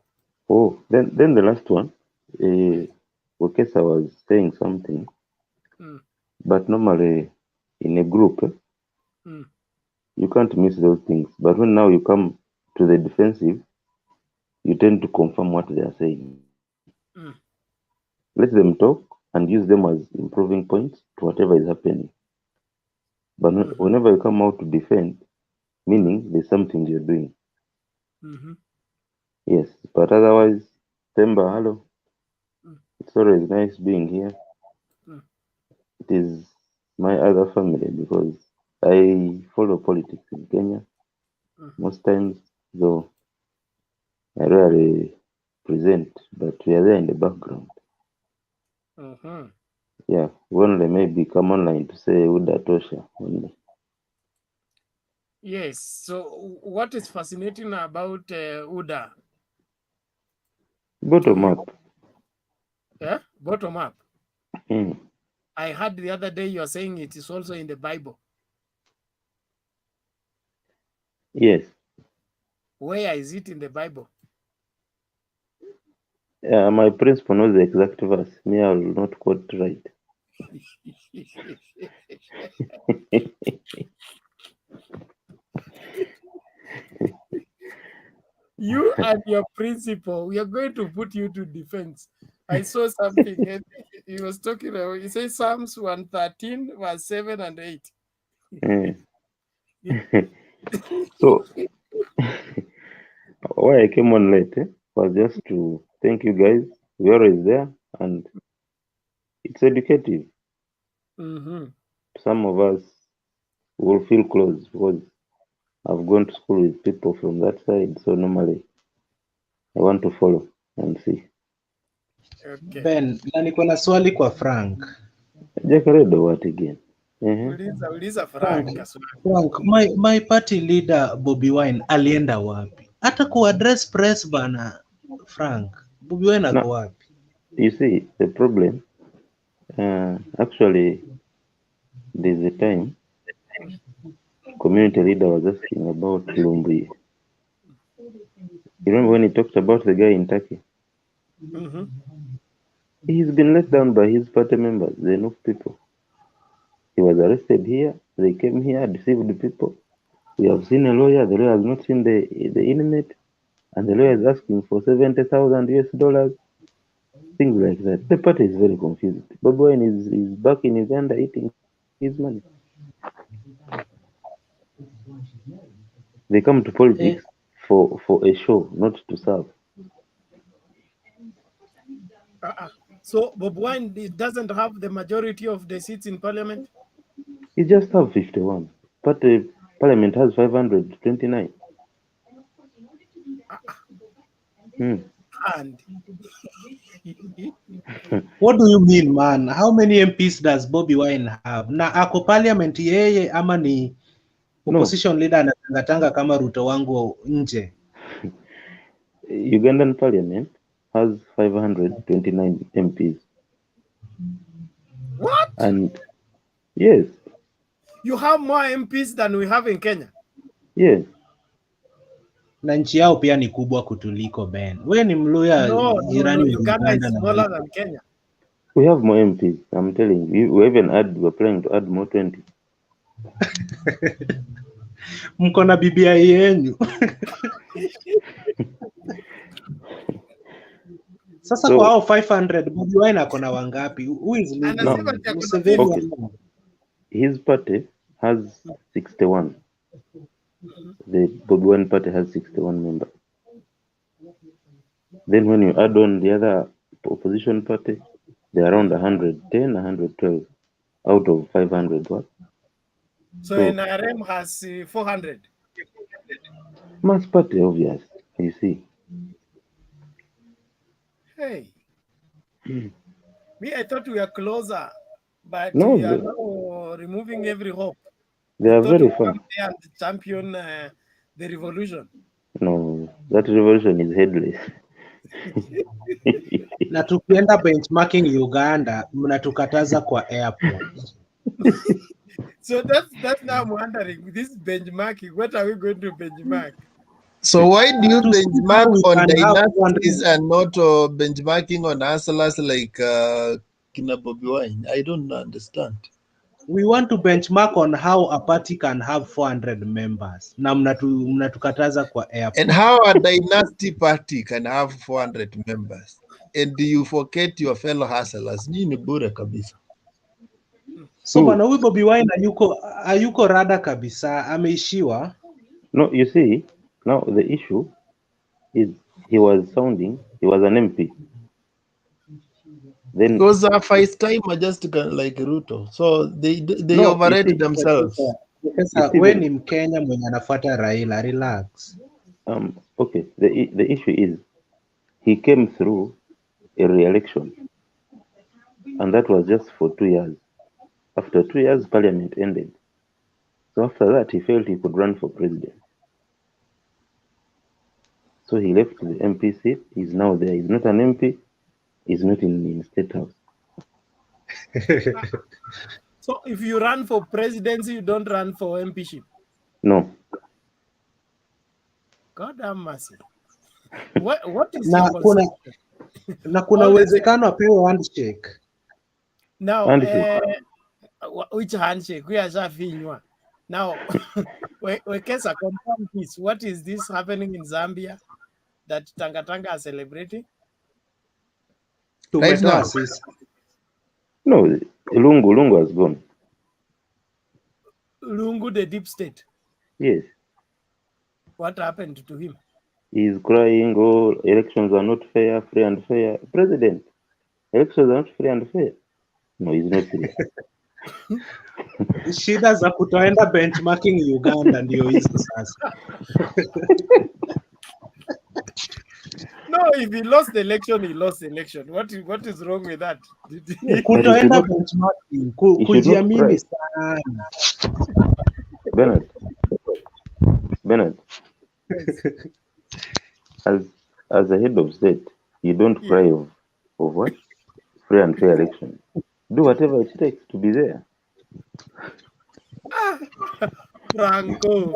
Oh, then the last one. Wekesa was saying something. But normally in a group, you can't miss those things. But when now you come to the defensive, you tend to confirm what they are saying. Let them talk and use them as improving points to whatever is happening. But whenever you come out to defend, meaning there's something you're doing. Yes, but otherwise, Temba, hello. It's always nice being here. It is my other family because I follow politics in Kenya. Most times, though, I rarely present, but we are there in the background. Yeah, we only maybe come online to say Uda Tosha only. Yes, so what is fascinating about UDA? Bottom up. Yeah, bottom up. Mm. I heard the other day you are saying it is also in the Bible. Yes. Where is it in the Bible? My principal knows the exact verse. Me, I will not quote right. You and your principal, we are going to put you to defense. I saw something. I think he was talking about, he says Psalms 113, verse 7 and 8. So, why I came on late was just to thank you guys. We're always there, and it's educative. Some of us will feel close because I've gone to school with people from that side, so normally I want to follow and see. Okay. Ben, na niko na swali kwa Frank. Jakaredo, what again? Uliza Frank. Frank, my party leader Bobi Wine alienda wapi? Hata kuaddress press bana. Frank, Bobi Wine ako wapi? You see, the problem, actually, there's a time community leader was asking about Lumbi. You remember when he talked about the guy in Turkey? He's been let down by his party members, the enough people. He was arrested here, they came here, deceived the people. We have seen a lawyer, the lawyer has not seen the inmate, and the lawyer is asking for $70,000 US, things like that. The party is very confused. Babu Wine is back in Uganda eating his money. They come to politics for a show, not to serve. So Bobi Wine doesn't have the majority of the seats in parliament? He just have 51. Parliament has 529. And What do you mean, man? How many MPs does Bobi Wine have? Na ako parliament yeye ama ni opposition leader anatangatanga kama Ruto wangu nje? Ugandan parliament has 529 MPs. What? And yes. You have more MPs than we have in Kenya? Yes. Na nchi yao pia ni kubwa kutuliko, Ben. We ni Mluya jirani wa Uganda is Uganda smaller than Kenya. We have more MPs, I'm telling you. We're planning to add more 20. Mko na BBI yenyu. Sasa So, kwa hao 500 Bobi Wine ako na wangapi? Who is leading? Okay. His party has 61. The Bobi Wine party has 61 members. Then when you add on the other opposition party, they're around 110, 112 out of 500. What? So NRM has 400. Mass party, obvious. You see. Hey. Me, I thought we were closer, but No, we are now removing every hope. They are very Come far. there and champion the revolution. No, that revolution is headless. Na tukienda benchmarking Uganda, mnatukataza kwa airport. So that's now I'm wondering, this benchmarking, what are we going to benchmark? So why do you benchmark on dynasties and not benchmarking on hustlers like Kina Bobi Wine? I don't understand. We want to benchmark on how a party can have 400 members. Na mnatukataza kwa airport. And how a dynasty party can have 400 members. And do you forget your fellow hustlers? Nini bure kabisa. So bana huyu Bobi Wine hayuko rada kabisa, ameishiwa. No, you see, now the issue is he was an MP. Then because first time just like Ruto. So they overrated themselves. When in Kenya mwenye anafuata Raila, relax. Okay, the issue is he came through a re-election, and that was just for 2 years. After 2 years, parliament ended. So after that, he felt he could run for president. So he left the MP seat. He's now there. He's not an MP. He's not in State House. So if you run for presidency, you don't run for MPship? No. God have mercy. What is na your kuna, na kuna uwezekano apewe handshake. Now, which handshake? We are shafinywa. Now, Wekesa, confirm this. What is this happening in Zambia? that Tanga are celebrating? Right now? No, Lungu has gone. Lungu, the deep state. Yes. What happened to him? He's crying, oh, elections are not fair, free and fair. President, elections are not free and fair. No, he's not serious. Shida za kutoenda benchmarking Uganda ndio hizo sasa. No, if he lost the election, he lost the election. What is wrong with that? Kutoenda benchmarking, kujiamini sana. Bernard, as a head of state, you don't cry of what? Free and fair election. Do whatever it takes to be there. Franco.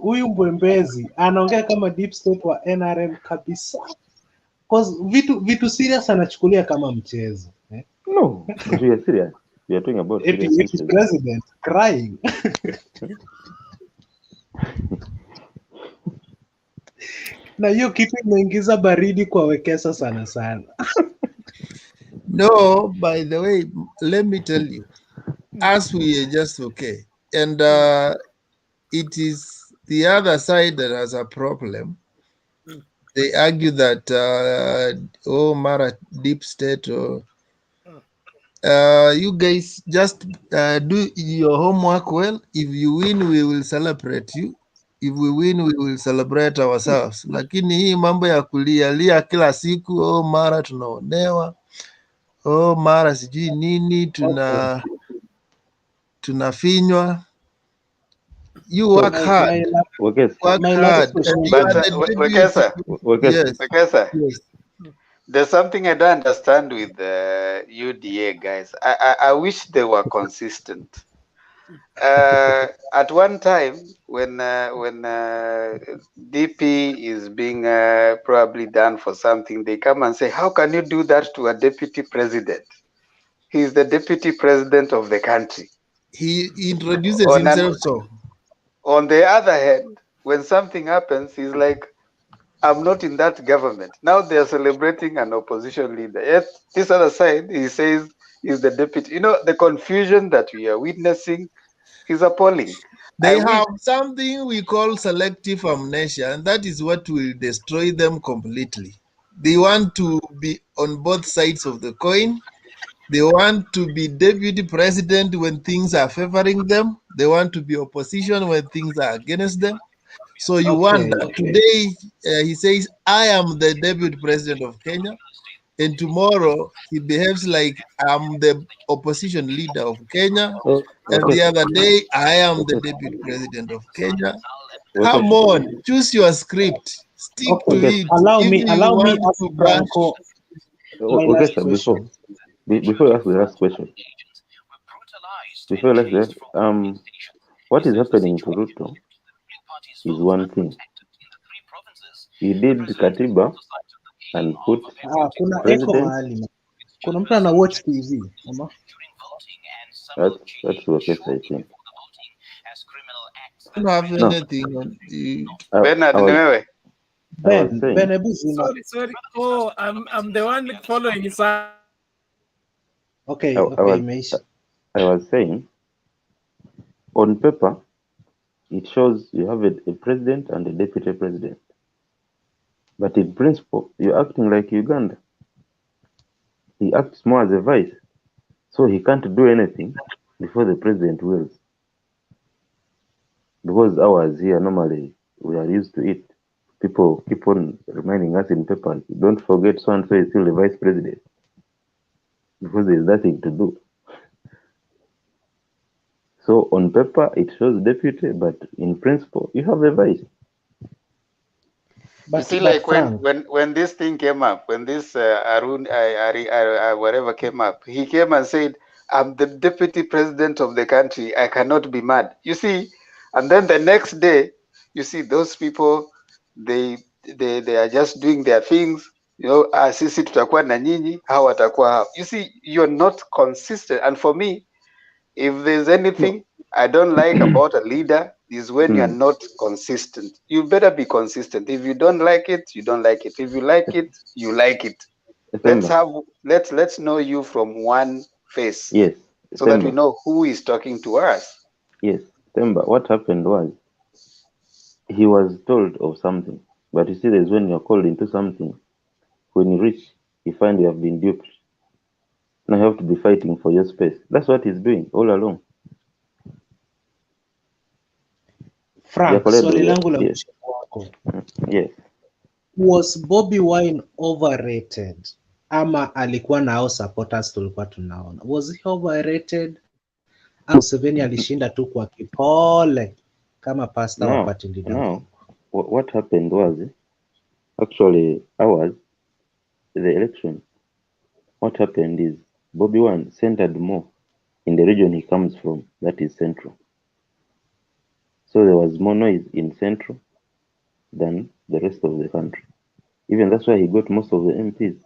Huyu Mbwembezi anaongea kama deep state wa NRM kabisa. Cause vitu serious anachukulia kama mchezo. No, we are serious. We are talking about serious president crying. Na hiyo kitu imeingiza baridi kwa Wekesa sana sana. No, by the way, let me tell you, as we are just okay, and it is the other side that has a problem. They argue that Mara deep state or you guys just do your homework well. If you win, we will celebrate you. If we win, we will celebrate ourselves. Lakini hii mambo ya kulialia kila siku, mara tunaonewa, mara sijui nini, tunafinywa. You work hard. Work hard. Yes. There's something I don't understand with the UDA guys. I wish they were consistent. At one time, when DP is being probably done for something, they come and say, "How can you do that to a deputy president? He is the deputy president of the country." He introduces himself so. On the other hand, when something happens, he's like, "I'm not in that government." Now they are celebrating an opposition leader. Yet this other side, he says he's the deputy. You know, the confusion that we are witnessing is appalling. They have something we call selective amnesia, and that is what will destroy them completely. They want to be on both sides of the coin. They want to be deputy president when things are favoring them. They want to be opposition when things are against them. So you wonder, today he says, "I am the deputy president of Kenya." And tomorrow he behaves like I'm the opposition leader of Kenya. And the other day, I am the deputy president of Kenya. Come on, choose your script. Stick to it. Allow me ask Branko. Before you ask the last question, what is happening to Ruto is one thing. He did Katiba and put kuna echo mahali. Kuna mtu ana watch TV, ama? That's okay, I think. I don't have anything on the... Bernard, Sorry. Oh, I'm the one following his side. I was saying, on paper, it shows you have a president and a deputy president. But in principle, you're acting like Uganda. He acts more as a vice. So he can't do anything before the president wills. Because ours here, normally, we are used to it. People keep on reminding us in paper, don't forget so-and-so is still the vice president. Because there's nothing to do. So on paper, it shows deputy, but in principle, you have a vice. You see, like when this thing came up, when this Arun, whatever came up, he came and said, "I'm the deputy president of the country. I cannot be mad." You see, and then the next day, you see those people, they are just doing their things. You know, sisi tutakuwa na nyinyi, hawa watakuwa hao. You see, you're not consistent. And for me, If there's anything I don't like about a leader is when you're not consistent. You better be consistent. If you don't like it, you don't like it. If you like it, you like it. Let's know you from one face. Yes, so that we Temba. know who is talking to us. Yes, Temba. What happened was he was told of something, but you see, there's when you're called into something. When you reach, you find you have been duped. Now you have to be fighting for your space. That's what he's doing all along. Frank, swali langu la Yes. wako. Yes. Was Bobby Wine overrated? Ama alikuwa nao supporters tulikuwa tunaona. Was he overrated? Museveni alishinda tu kwa kipole kama pasta wa party leader. Now, what happened was, actually, the election. What happened is Bobby Wine centered more in the region he comes from, that is Central. So there was more noise in Central than the rest of the country. Even that's why he got most of the MPs.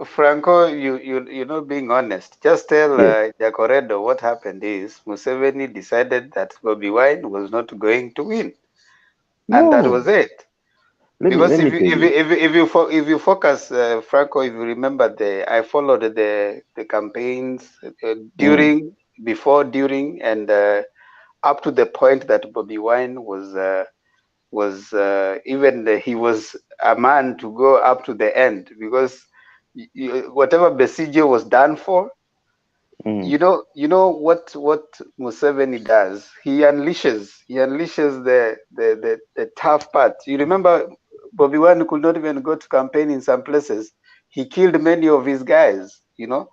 Franco, you know, being honest, just tell Jacoredo what happened is Museveni decided that Bobby Wine was not going to win, and that was it. Because if you focus, Franco, if you remember, I followed the campaigns during, before, during, and up to the point that Bobby Wine was even he was a man to go up to the end, because whatever Besigye was done for, you know what Museveni does. He unleashes the tough part. You remember, Bobby Wine could not even go to campaign in some places. He killed many of his guys. You know,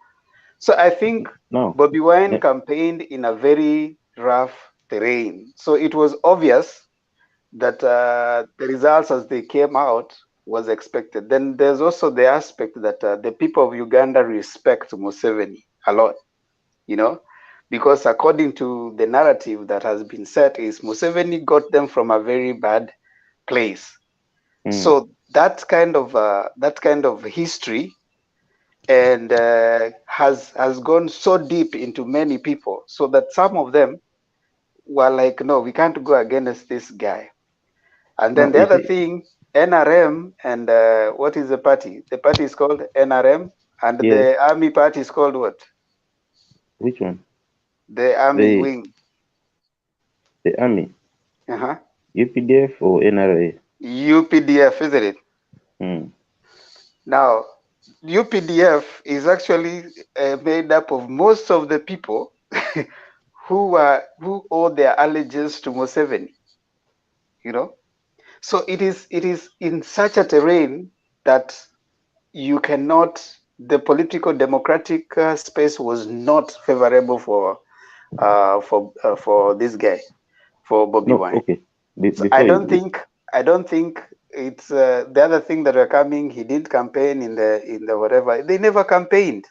so I think Bobby Wine campaigned in a very rough terrain. So it was obvious that the results as they came out was expected. Then there's also the aspect that the people of Uganda respect Museveni a lot, you know, because according to the narrative that has been set is Museveni got them from a very bad place. So that kind of history and has gone so deep into many people, so that some of them were like, no, we can't go against this guy. And then the other thing, NRM and what is the party? The party is called NRM, and the army party is called what? Which one? The army wing. The army. Uh-huh. UPDF or NRA? UPDF, isn't it? Now, UPDF is actually made up of most of the people who owe their allegiance to Museveni. You know, so it is in such a terrain that you cannot. The political democratic space was not favorable for this guy, for Bobby Wine. Okay. So I don't think it's the other thing that are coming. He didn't campaign in the whatever. They never campaigned.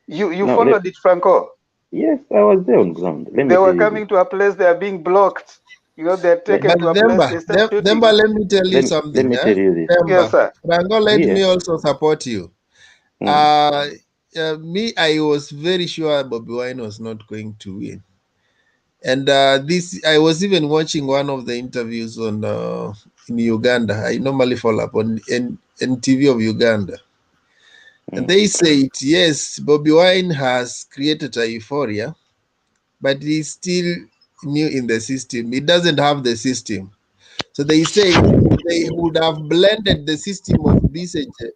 You followed it, Franco? Yes, I was there on ground. They were coming to a place. They are being blocked. You know, they're taken to a place. They start shooting. Demba, let me tell you something. Let me tell you this. Yes, sir. Franco, let me also support you. Me, I was very sure Bobby Wine was not going to win. And I was even watching one of the interviews on in Uganda. I normally follow up on NTV of Uganda. And they said, yes, Bobby Wine has created a euphoria, but he's still new in the system. He doesn't have the system. So they say they would have blended the system of Besigye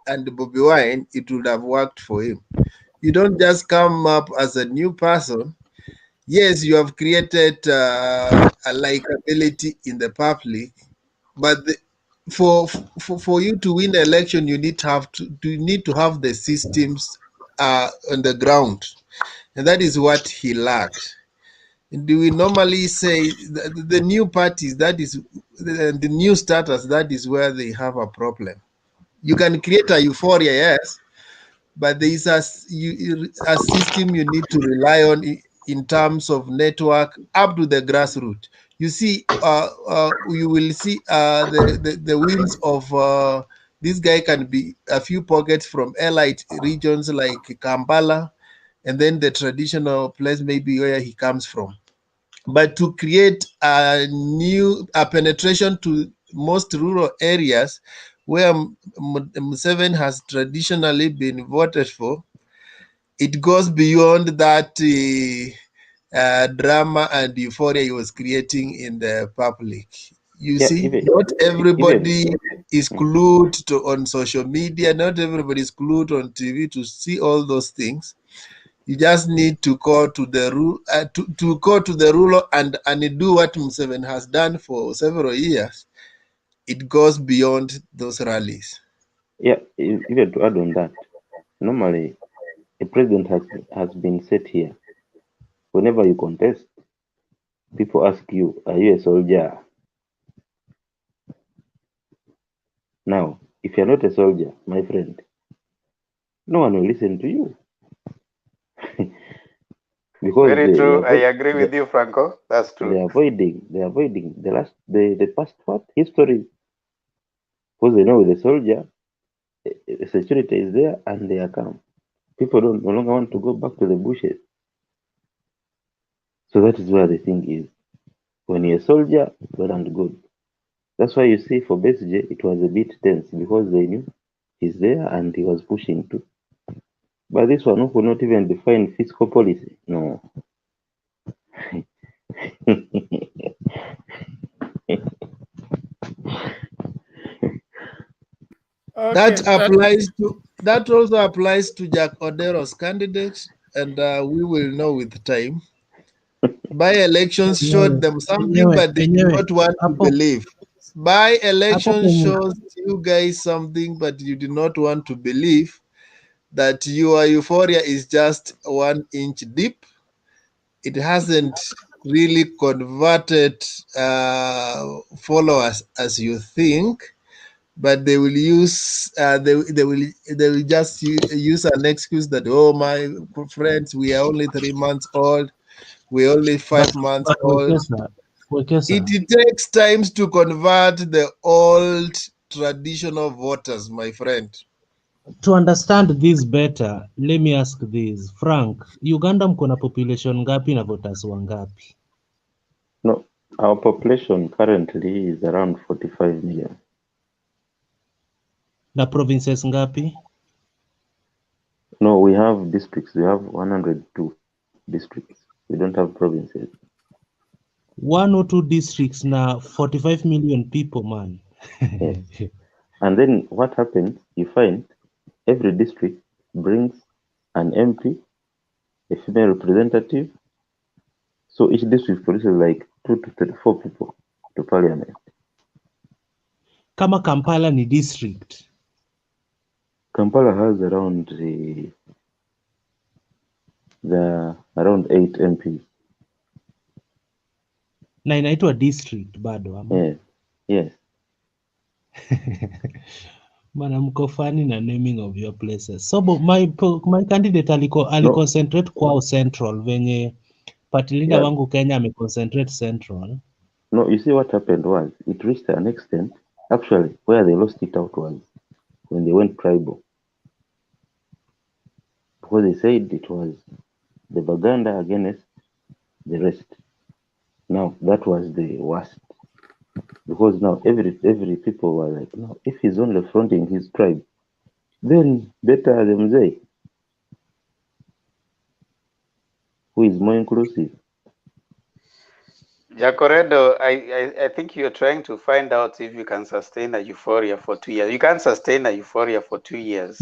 and Bobby Wine, it would have worked for him. You don't just come up as a new person. Yes, you have created a likability in the public, but for you to win the election, you need to have the systems on the ground, and that is what he lacked. Do we normally say the new parties, that is the new starters, that is where they have a problem. You can create a euphoria, yes, but there is a system you need to rely on in terms of network up to the grassroots. You see, you will see the wins of This guy can be a few pockets from elite regions like Kampala, and then the traditional place maybe where he comes from. But to create a penetration to most rural areas where Museveni has traditionally been voted for, it goes beyond that drama and euphoria he was creating in the public. You see, not everybody is glued on social media. Not everybody is glued on TV to see all those things. You just need to go to the ruler and do what Museveni has done for several years. It goes beyond those rallies. Yeah, even to add on that, normally a president has been set here. Whenever you contest, people ask you, "Are you a soldier?" Now, if you're not a soldier, my friend, no one will listen to you. Because very true. I agree with you, Franco. That's true. They're avoiding the past history. Because they know with the soldier, security is there and they are calm. People no longer want to go back to the bushes. So that is where the thing is. When you're a soldier, well and good. That's why you see for BSJ it was a bit tense because they knew he's there and he was pushing too. But this one who could not even define fiscal policy. No. That also applies to Jack Odero's candidate, and we will know with time. By-elections showed them something, but they did not want to believe. By-elections shows you guys something, but you do not want to believe that your euphoria is just 1 inch deep. It hasn't really converted followers as you think, but they will use they will just use an excuse that, oh, my friends, we are only 3 months old, we're only 5 months old. It takes time to convert the old traditional voters, my friend. To understand this better, let me ask this. Frank, Uganda mko na population ngapi na voters wangapi? No, our population currently is around 45 million. Na provinces ngapi? No, we have districts. We have 102 districts. We don't have provinces. 102 districts na 45 million people, man. Yes. And then what happens, you find every district brings an MP, a female representative. So each district produces like 2 to 4 people to parliament. Kama Kampala ni district. Kampala has around around 8 MPs. Na inaitwa district bado ama? Yes. Yes. Bana mko funny na naming of your places. So my candidate aliko concentrate kwao Central venye party leader wangu Kenya ameconcentrate Central. No, you see what happened was it reached an extent actually where they lost it out was when they went tribal. Because they said it was the Baganda against the rest. Now that was the worst. Because now every people were like, no, if he's only fronting his tribe, then better the Mzee, who is more inclusive. Jacoredo, I think you're trying to find out if you can sustain a euphoria for 2 years. You can't sustain a euphoria for 2 years.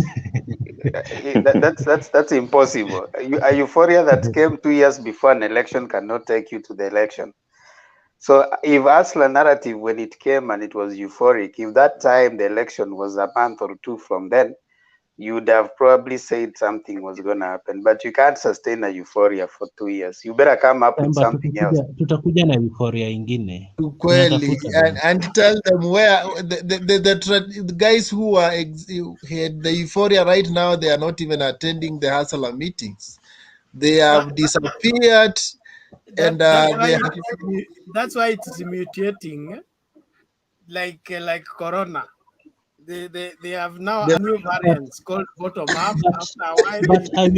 That's impossible. A euphoria that came 2 years before an election cannot take you to the election. So if Asla narrative, when it came and it was euphoric, if that time the election was a month or 2 from then, you would have probably said something was going to happen. But you can't sustain a euphoria for 2 years. You better come up with something else. Tutakuja na euphoria ingine. Kweli, and tell them where the guys who are had the euphoria right now, they are not even attending the Hustler meetings. They have disappeared. That's why it is mutating like corona. They have now a new variant called bottom up. But, After a while, but I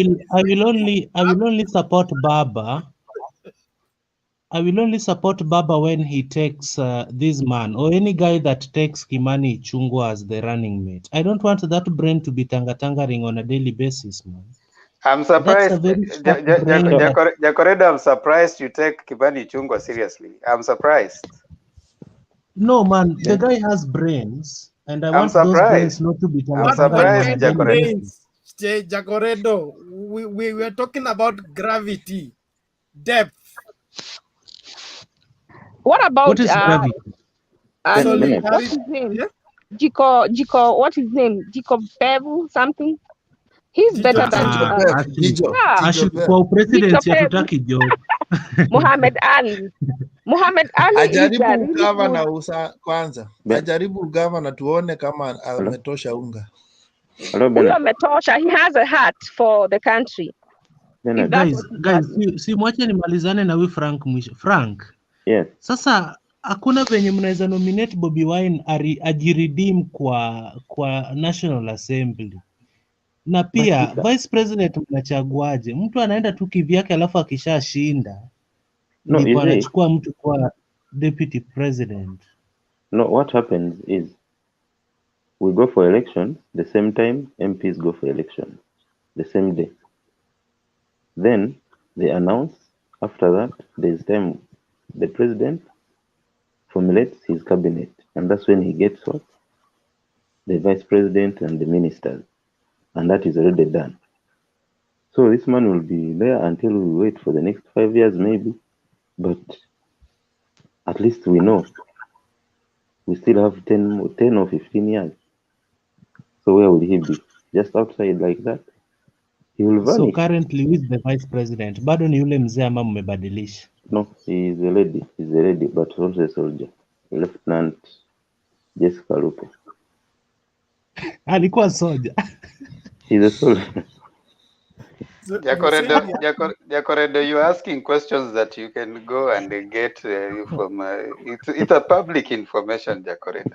will only support Baba. I will only support Baba when he takes this man or any guy that takes Kimani Ichung'wah as the running mate. I don't want that brain to be tangering on a daily basis, man. I'm That's a surprised, very sharp brain. Jacoredo, I'm surprised you take Kimani Ichung'wah seriously. I'm surprised. No, man, the guy has brains, and I I'm want those brains surprised. not to be I'm what tangering on surprised, a kind of daily Jacoredo. basis. brains, Jacoredo? We were talking about gravity, depth. What about What is gravity? what's Solidarity. his name? Yeah? Jiko, what's his name? Jiko Bevu something. He's better than Actually, kwa presidency hatutaki joke. Muhammad Ali. Muhammad Ali is a Ajaribu really gavana good. kwanza, ajaribu gavana tuone kama ametosha unga. Huyo ametosha. He has a heart for the country. If that was his Guys, value. si mwache nimalizane na huyu Frank mwisho. Frank. Yes. Sasa hakuna venye mnaweza nominate Bobi Wine ajiredeem kwa National Assembly. Na pia vice president mnachaguaje? Mtu anaenda tu kivyake alafu akishashinda No, ndipo you see, anachukua mtu kwa deputy president. no, what happens is we go for election the same time MPs go for election the same day. Then they announce, after that there's time the president formulates his cabinet, and that's when he gets what? The vice president and the ministers, and that is already done. So this man will be there until we wait for the next 5 years maybe, but at least we know we still have 10 or 15 years. So where will he be? Just outside like that? He will vanish. So currently with the vice president, bado ni yule mzee ama mmebadilisha? No, he is a lady. He's a lady, but also a soldier. Lieutenant Jessica Lupe. Alikuwa soja. He's a soldier. Jacoredo, you're asking questions that you can go and get from. It's a public information, Jacoredo.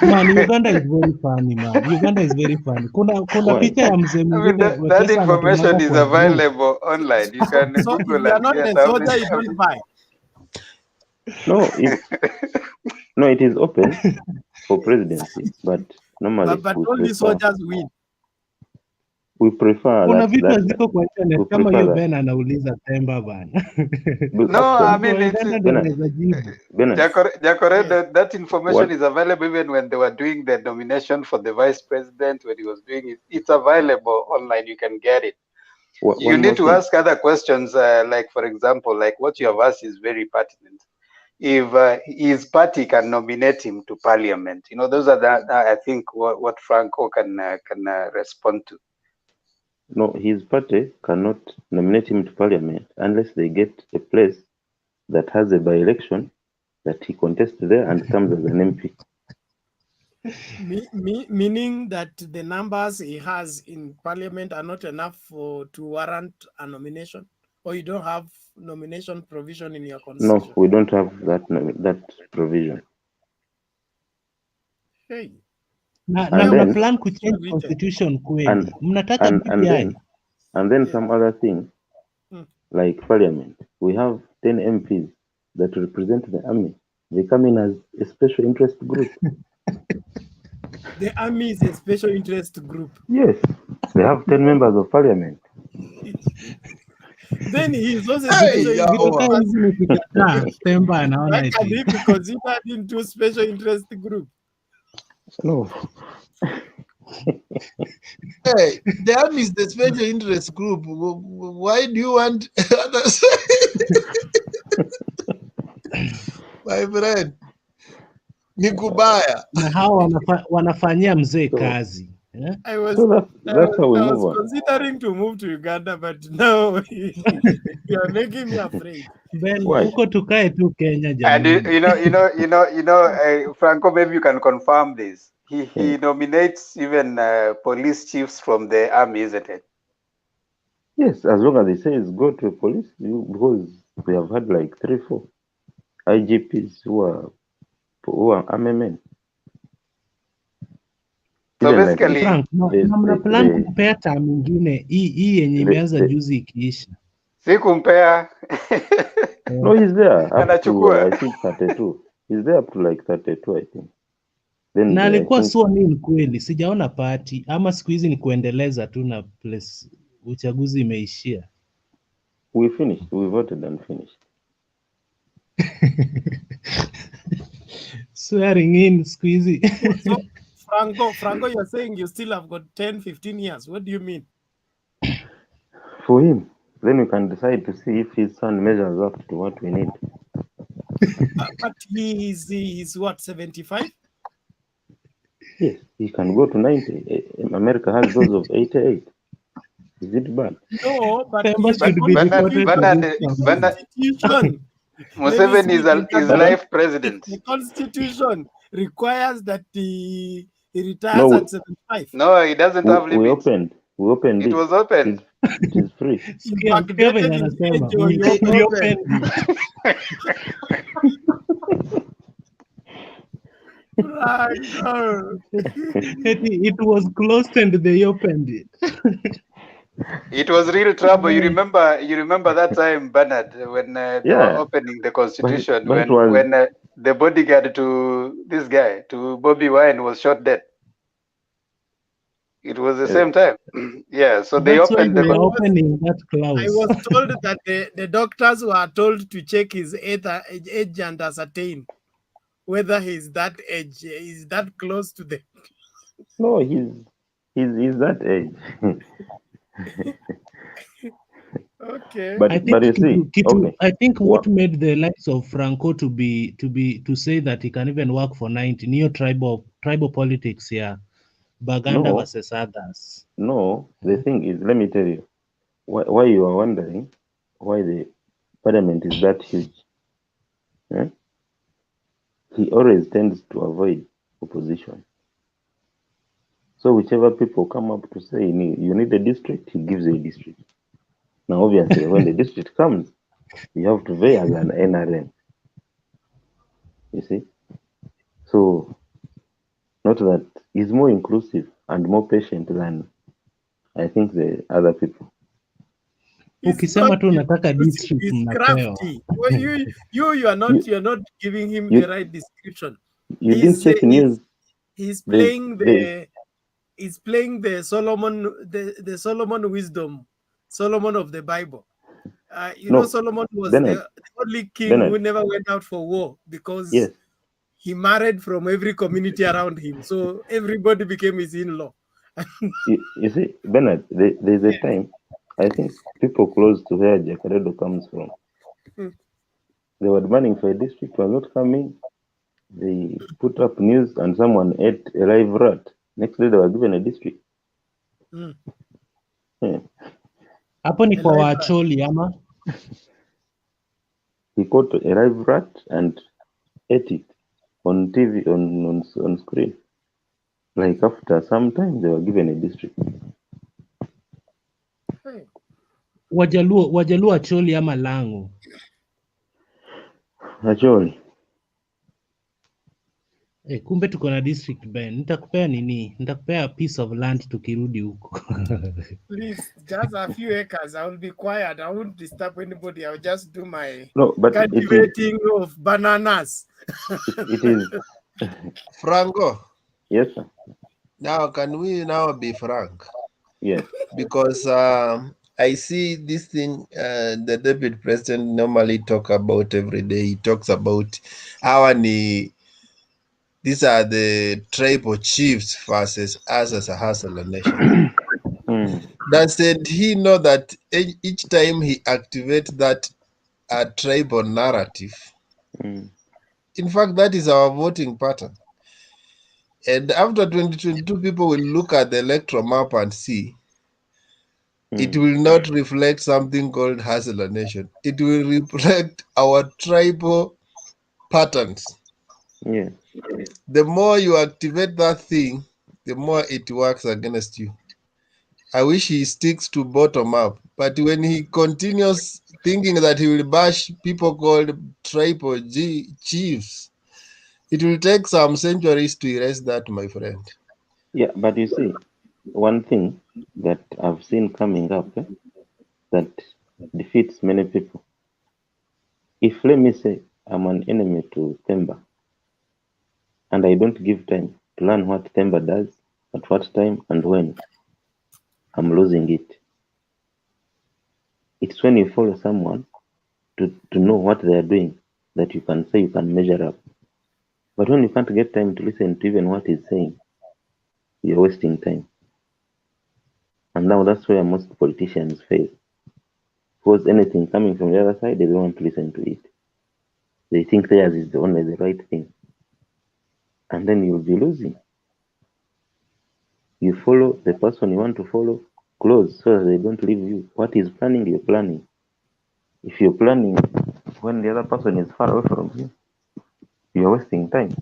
Man, Uganda is very funny, man. Uganda is very funny. Kuna picha ya mzee mwingine That information is available online. You can So if Google you are and not get a soldier, you don't buy. No, it is open for presidency, but normally But only soldiers win. We prefer kuna that, vitu that haziko kwa internet we kama prefer hiyo that. Ben anauliza Temba bana. No, I mean, it's, Bernard, that information What? is available even when they were doing the nomination for the vice president, when he was doing it. It's available online. You can get it. You one need to more thing. ask other questions, like, for example, like what you have asked is very pertinent. If his party can nominate him to parliament, you know, those are I think what Franco can respond to. No, his party cannot nominate him to parliament unless they get a place that has a by-election that he contests there and comes as an MP. Meaning that the numbers he has in parliament are not enough to warrant a nomination, or you don't have nomination provision in your constitution? No, we don't have that provision. Hey. Na And una then- plan kuchange constitution kweli? Mnataka and BBI? then some other things like parliament. We have 10 MPs that represent the army. They come in as a special interest group. The army is a special interest group. Yes, they have 10 members of parliament. Then he is also a Hey, special yawa. interest. Temba anaona Why can eti. he be considered into special interest group? No. Hey, the army is the special interest group. Why do you want others? My friend, ni kubaya. Na hao wanafanyia mzee kazi. I was, that's how we I move was on. considering to move to Uganda, but now you are making me afraid. Ben, Why? huko tukae tu Kenya And jamani. Franco, maybe you can confirm this. He nominates even police chiefs from the army, isn't it? Yes, as long as they say it's go to police, because we have had like 3-4 IGPs who are army men. So Even like basically, Frank, na mna plan kupea term ingine hii yenye imeanza juzi ikiisha. si kumpea. No, he's there up to Anachukua. I think 32. He's there up to like 32, I think. Then Na I alikuwa think sworn in kweli, sijaona party ama siku hizi ni kuendeleza tu na place uchaguzi imeishia. we finished. We voted and finished. Swearing in siku hizi. So, Franco, you're saying you still have got 10, 15 years. What do you mean? For him, then we can decide to see if his son measures up to what we need. But he's what, 75? Yes, he can go to 90. America has those of 88. Is it bad? No, but Constitution. Museveni is life president. The Constitution requires that he retires No, at 75. No, he doesn't have limits. We opened It was opened. It is free. It was closed and they opened it. It was real trouble. You remember that time, Bernard, when they were opening the Constitution, but when the bodyguard to this guy, to Bobby Wine, was shot dead. It was the same time. Yeah, so they opened the opening that clause. I was told that the doctors were told to check his age and ascertain whether he's that age, is that close to the. No, he's that age. Okay. But you see, okay. I think what made the likes of Franco to say that he can even work for 90 new tribal politics here, Baganda versus others. No, the thing is, let me tell you why you are wondering why the parliament is that huge. He always tends to avoid opposition. So whichever people come up to say you need a district, he gives you a district. Now, obviously, when the district comes, you have to weigh as an NRM. You see? So, not that he's more inclusive and more patient than I think the other people. Ukisema tu unataka district mnapewa. You are not giving him the right description. You didn't check news. He's playing the Solomon wisdom, Solomon of the Bible. Solomon was the only king who never went out for war because he married from every community around him. So everybody became his in-law. you see, Bernard, there's a time, I think people close to where Jacaredo comes from, they were demanding for a district, was not coming. They put up news and someone ate a live rat. Next day they were given a district. Hapo ni kwa Wacholi ama? He caught a live rat and ate it on TV, on screen. Like after some time, they were given a district. Wajaluo Acholi ama Langu? Acholi. Kumbe tuko na district Ben. Nitakupea nini? Nitakupea a piece of land tukirudi huko. Please, just a few acres. I will be quiet. I won't disturb anybody. I'll just do my cultivating of bananas. It is. Franco. Yes, sir. Now, can we now be frank? Yes. Because I see this thing the deputy president normally talk about every day. He talks about these are the tribal chiefs versus us as a hustler nation. Doesn't he know that each time he activates that tribal narrative, in fact, that is our voting pattern. And after 2022, people will look at the electoral map and see it will not reflect something called hustler nation. It will reflect our tribal patterns. Yeah. The more you activate that thing, the more it works against you. I wish he sticks to bottom up, but when he continues thinking that he will bash people called tribal chiefs, it will take some centuries to erase that, my friend. Yeah, but you see, one thing that I've seen coming up that defeats many people. If, let me say, I'm an enemy to Themba and I don't give time to learn what Themba does, at what time and when, I'm losing it. It's when you follow someone to know what they are doing that you can say you can measure up. But when you can't get time to listen to even what he's saying, you're wasting time. And now that's where most politicians fail. Because anything coming from the other side, they don't want to listen to it. They think theirs is the only the right thing. And then you'll be losing. You follow the person you want to follow close so that they don't leave you. What is planning, you're planning. If you're planning when the other person is far away from you, you're wasting time.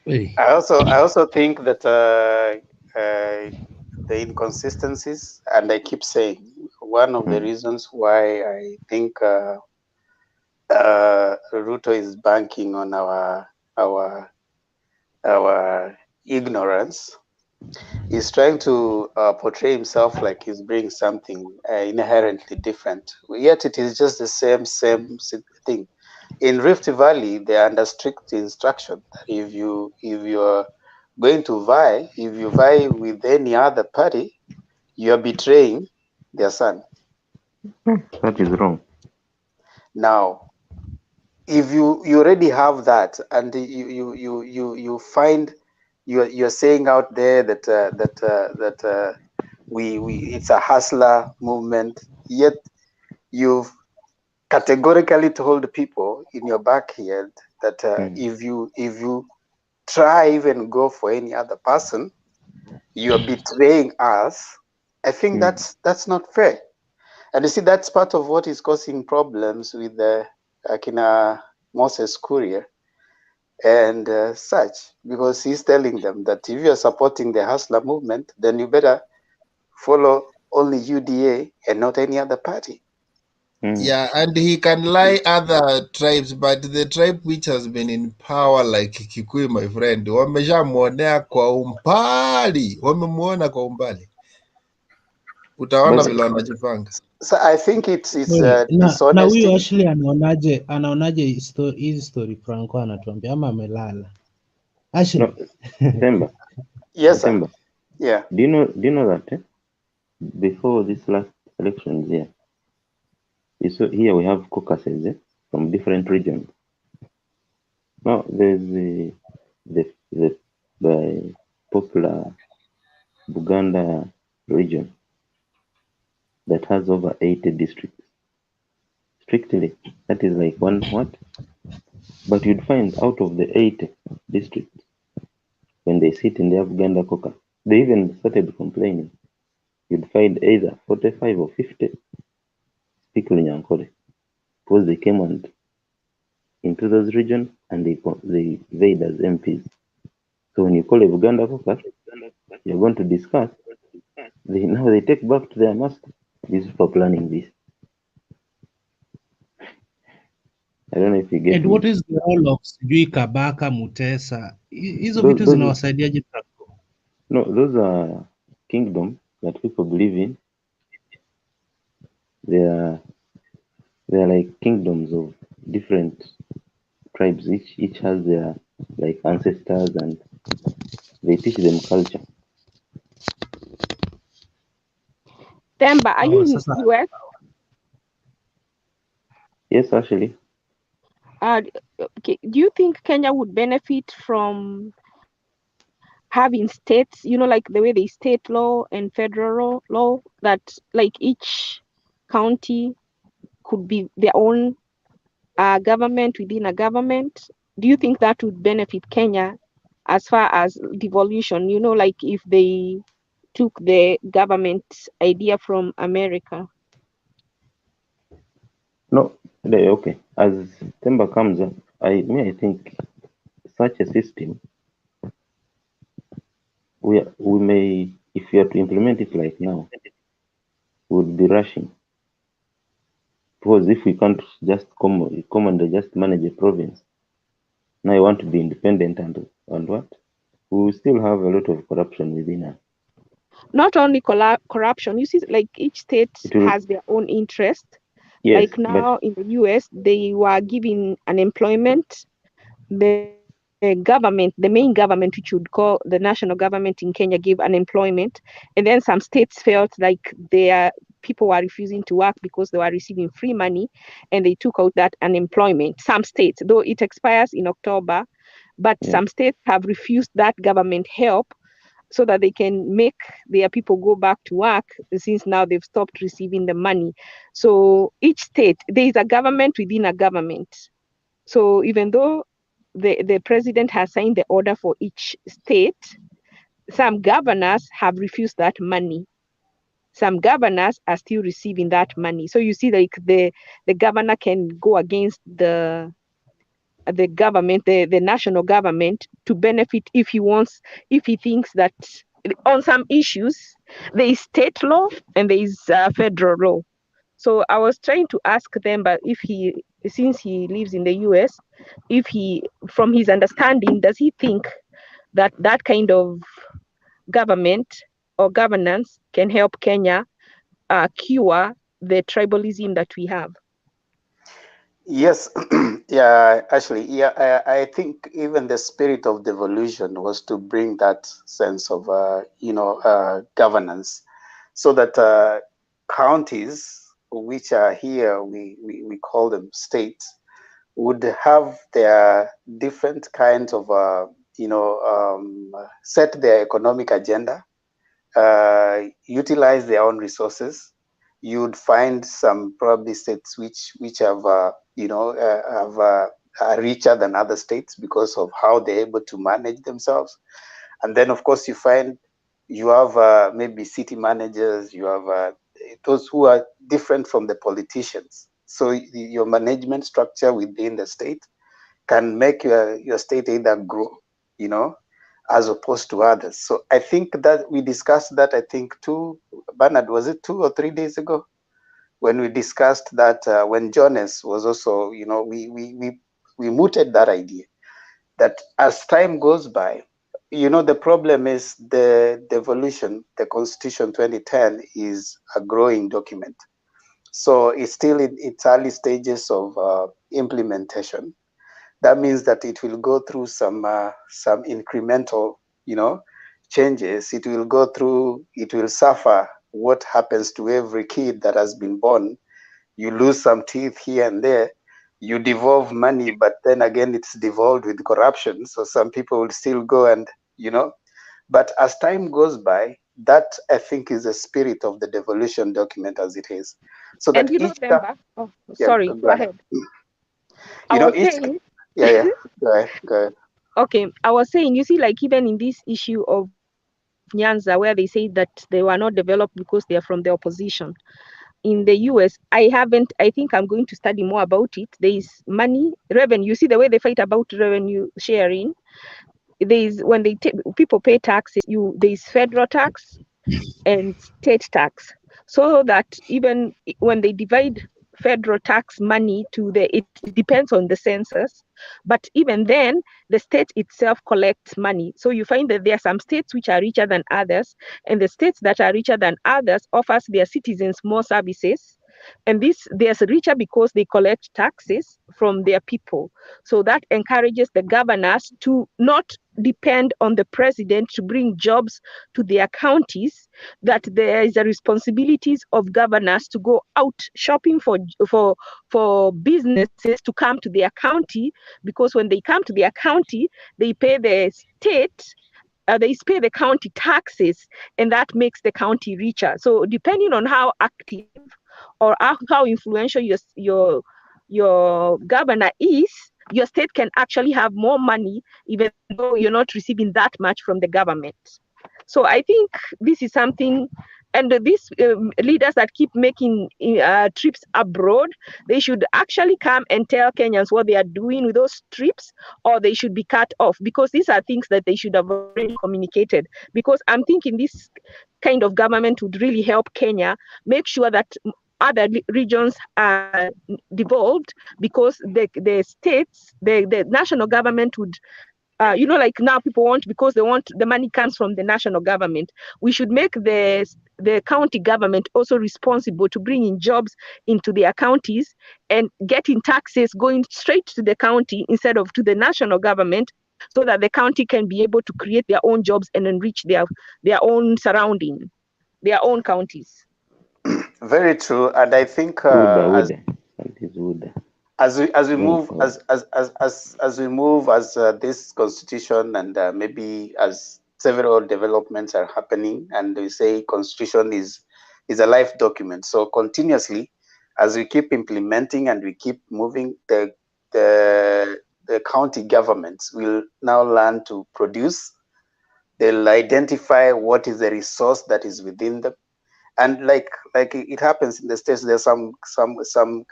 I also think that the inconsistencies, and I keep saying, one of the reasons why I think Ruto is banking on our ignorance. He's trying to portray himself like he's bringing something inherently different. Yet it is just the same thing. In Rift Valley, they are under strict instruction that if you're going to vie, if you vie with any other party, you are betraying their son. That is wrong. Now, if you already have that, and you find you're saying out there that we it's a hustler movement, yet you've categorically told people in your backyard that if you try even go for any other person, you're betraying us. I think that's not fair. And you see, that's part of what is causing problems with the Akina Moses Courier and such, because he's telling them that if you're supporting the hustler movement, then you better follow only UDA and not any other party. Yeah, and he can lie other tribes, but the tribe which has been in power like Kikuyu, my friend, wameshamwonea kwa umbali, wamemuona kwa umbali. Utaona vile wanajipanga. So I think it's na dishonesty. huyu Ashley anaonaje hizi story Franco anatuambia ama amelala? Ashley. No, Themba. Yes, sir. Themba. Yeah. Do you know that before this last elections here, here we have caucuses from different regions. Now there's the popular Buganda region that has over 80 districts. Strictly, that is like one what? But you'd find out of the 80 districts, when they sit in their Buganda caucus, they even started complaining. You'd find either 45 or 50 speak Lunyankole, because they came into those regions and they evade as MPs. So when you call a Buganda caucus, you're going to discuss. Now they take back to their master. These people planning this. I don't know if you get And me. what is the role of sijui Kabaka, Mutesa? Hizo vitu zinawasaidiaje? No, those are kingdoms that people believe in. They are like kingdoms of different tribes. Each has their like ancestors, and they teach them culture. Themba, are you in US? Yes, actually. Do you think Kenya would benefit from having states, like the way they state law and federal law, that like each county could be their own government within a government? Do you think that would benefit Kenya as far as devolution? Like if they took the government idea from America? No, okay. As Themba comes up, I think such a system, we may, if we are to implement it like now, we would be rushing. Because if we can't just come and just manage a province, Now I want to be independent and what? We will still have a lot of corruption within us. Not only corruption, you see, like each state has their own interest. Yes, like now in the US, they were giving unemployment. The government, the main government, which would call the national government in Kenya, gave unemployment. And then some states felt like their people were refusing to work because they were receiving free money, and they took out that unemployment. Some states, though it expires in October, but some states have refused that government help so that they can make their people go back to work, since now they've stopped receiving the money. So each state, there is a government within a government. So even though the president has signed the order for each state, some governors have refused that money. Some governors are still receiving that money. So you see, like the governor can go against the government, the national government, to benefit if he thinks that on some issues there is state law and there is federal law. So I was trying to ask them, but since he lives in the US, from his understanding, does he think that that kind of government or governance can help Kenya cure the tribalism that we have? Yes, yeah, actually, yeah, I think even the spirit of devolution was to bring that sense of, governance, so that counties, which are here, we call them states, would have their different kinds of, set their economic agenda, utilize their own resources. You'd find some probably states which have are richer than other states because of how they're able to manage themselves. And then of course you have maybe city managers, you have those who are different from the politicians. So your management structure within the state can make your state either grow, as opposed to others. So I think that we discussed that, I think Bernard, was it 2 or 3 days ago? When we discussed that, when Jonas was also, we mooted that idea that as time goes by, the problem is the devolution, the Constitution 2010 is a growing document. So it's still in its early stages of implementation. That means that it will go through some incremental, changes. It will suffer what happens to every kid that has been born. You lose some teeth here and there. You devolve money, but then again, it's devolved with corruption. So some people will still go and, but as time goes by, that I think is the spirit of the devolution document as it is. So that sorry, go ahead. Go ahead. Okay, I was saying, you see, like even in this issue of Nyanza, where they say that they were not developed because they are from the opposition. In the US, I think I'm going to study more about it. There is money, revenue. You see the way they fight about revenue sharing. When people pay taxes, there is federal tax and state tax. So that even when they divide federal tax money it depends on the census, but even then the state itself collects money. So you find that there are some states which are richer than others, and the states that are richer than others offers their citizens more services, and they're richer because they collect taxes from their people. So that encourages the governors to not depend on the president to bring jobs to their counties, that there is a responsibilities of governors to go out shopping for businesses to come to their county, because when they come to their county, they pay the state they pay the county taxes, and that makes the county richer. So depending on how active or how influential your governor is, your state can actually have more money, even though you're not receiving that much from the government. So I think this is something, and these leaders that keep making trips abroad, they should actually come and tell Kenyans what they are doing with those trips, or they should be cut off, because these are things that they should have already communicated. Because I'm thinking this kind of government would really help Kenya make sure that other regions are devolved, because the states, the national government would, like now people want, because they want, the money comes from the national government. We should make the county government also responsible to bring in jobs into their counties and getting taxes going straight to the county instead of to the national government, so that the county can be able to create their own jobs and enrich their own surrounding, their own counties. Very true, and I think as we move as this constitution, and maybe as several developments are happening, and we say constitution is a life document. So continuously, as we keep implementing and we keep moving, the county governments will now learn to produce. They'll identify what is the resource that is within them. And like it happens in the states, there's some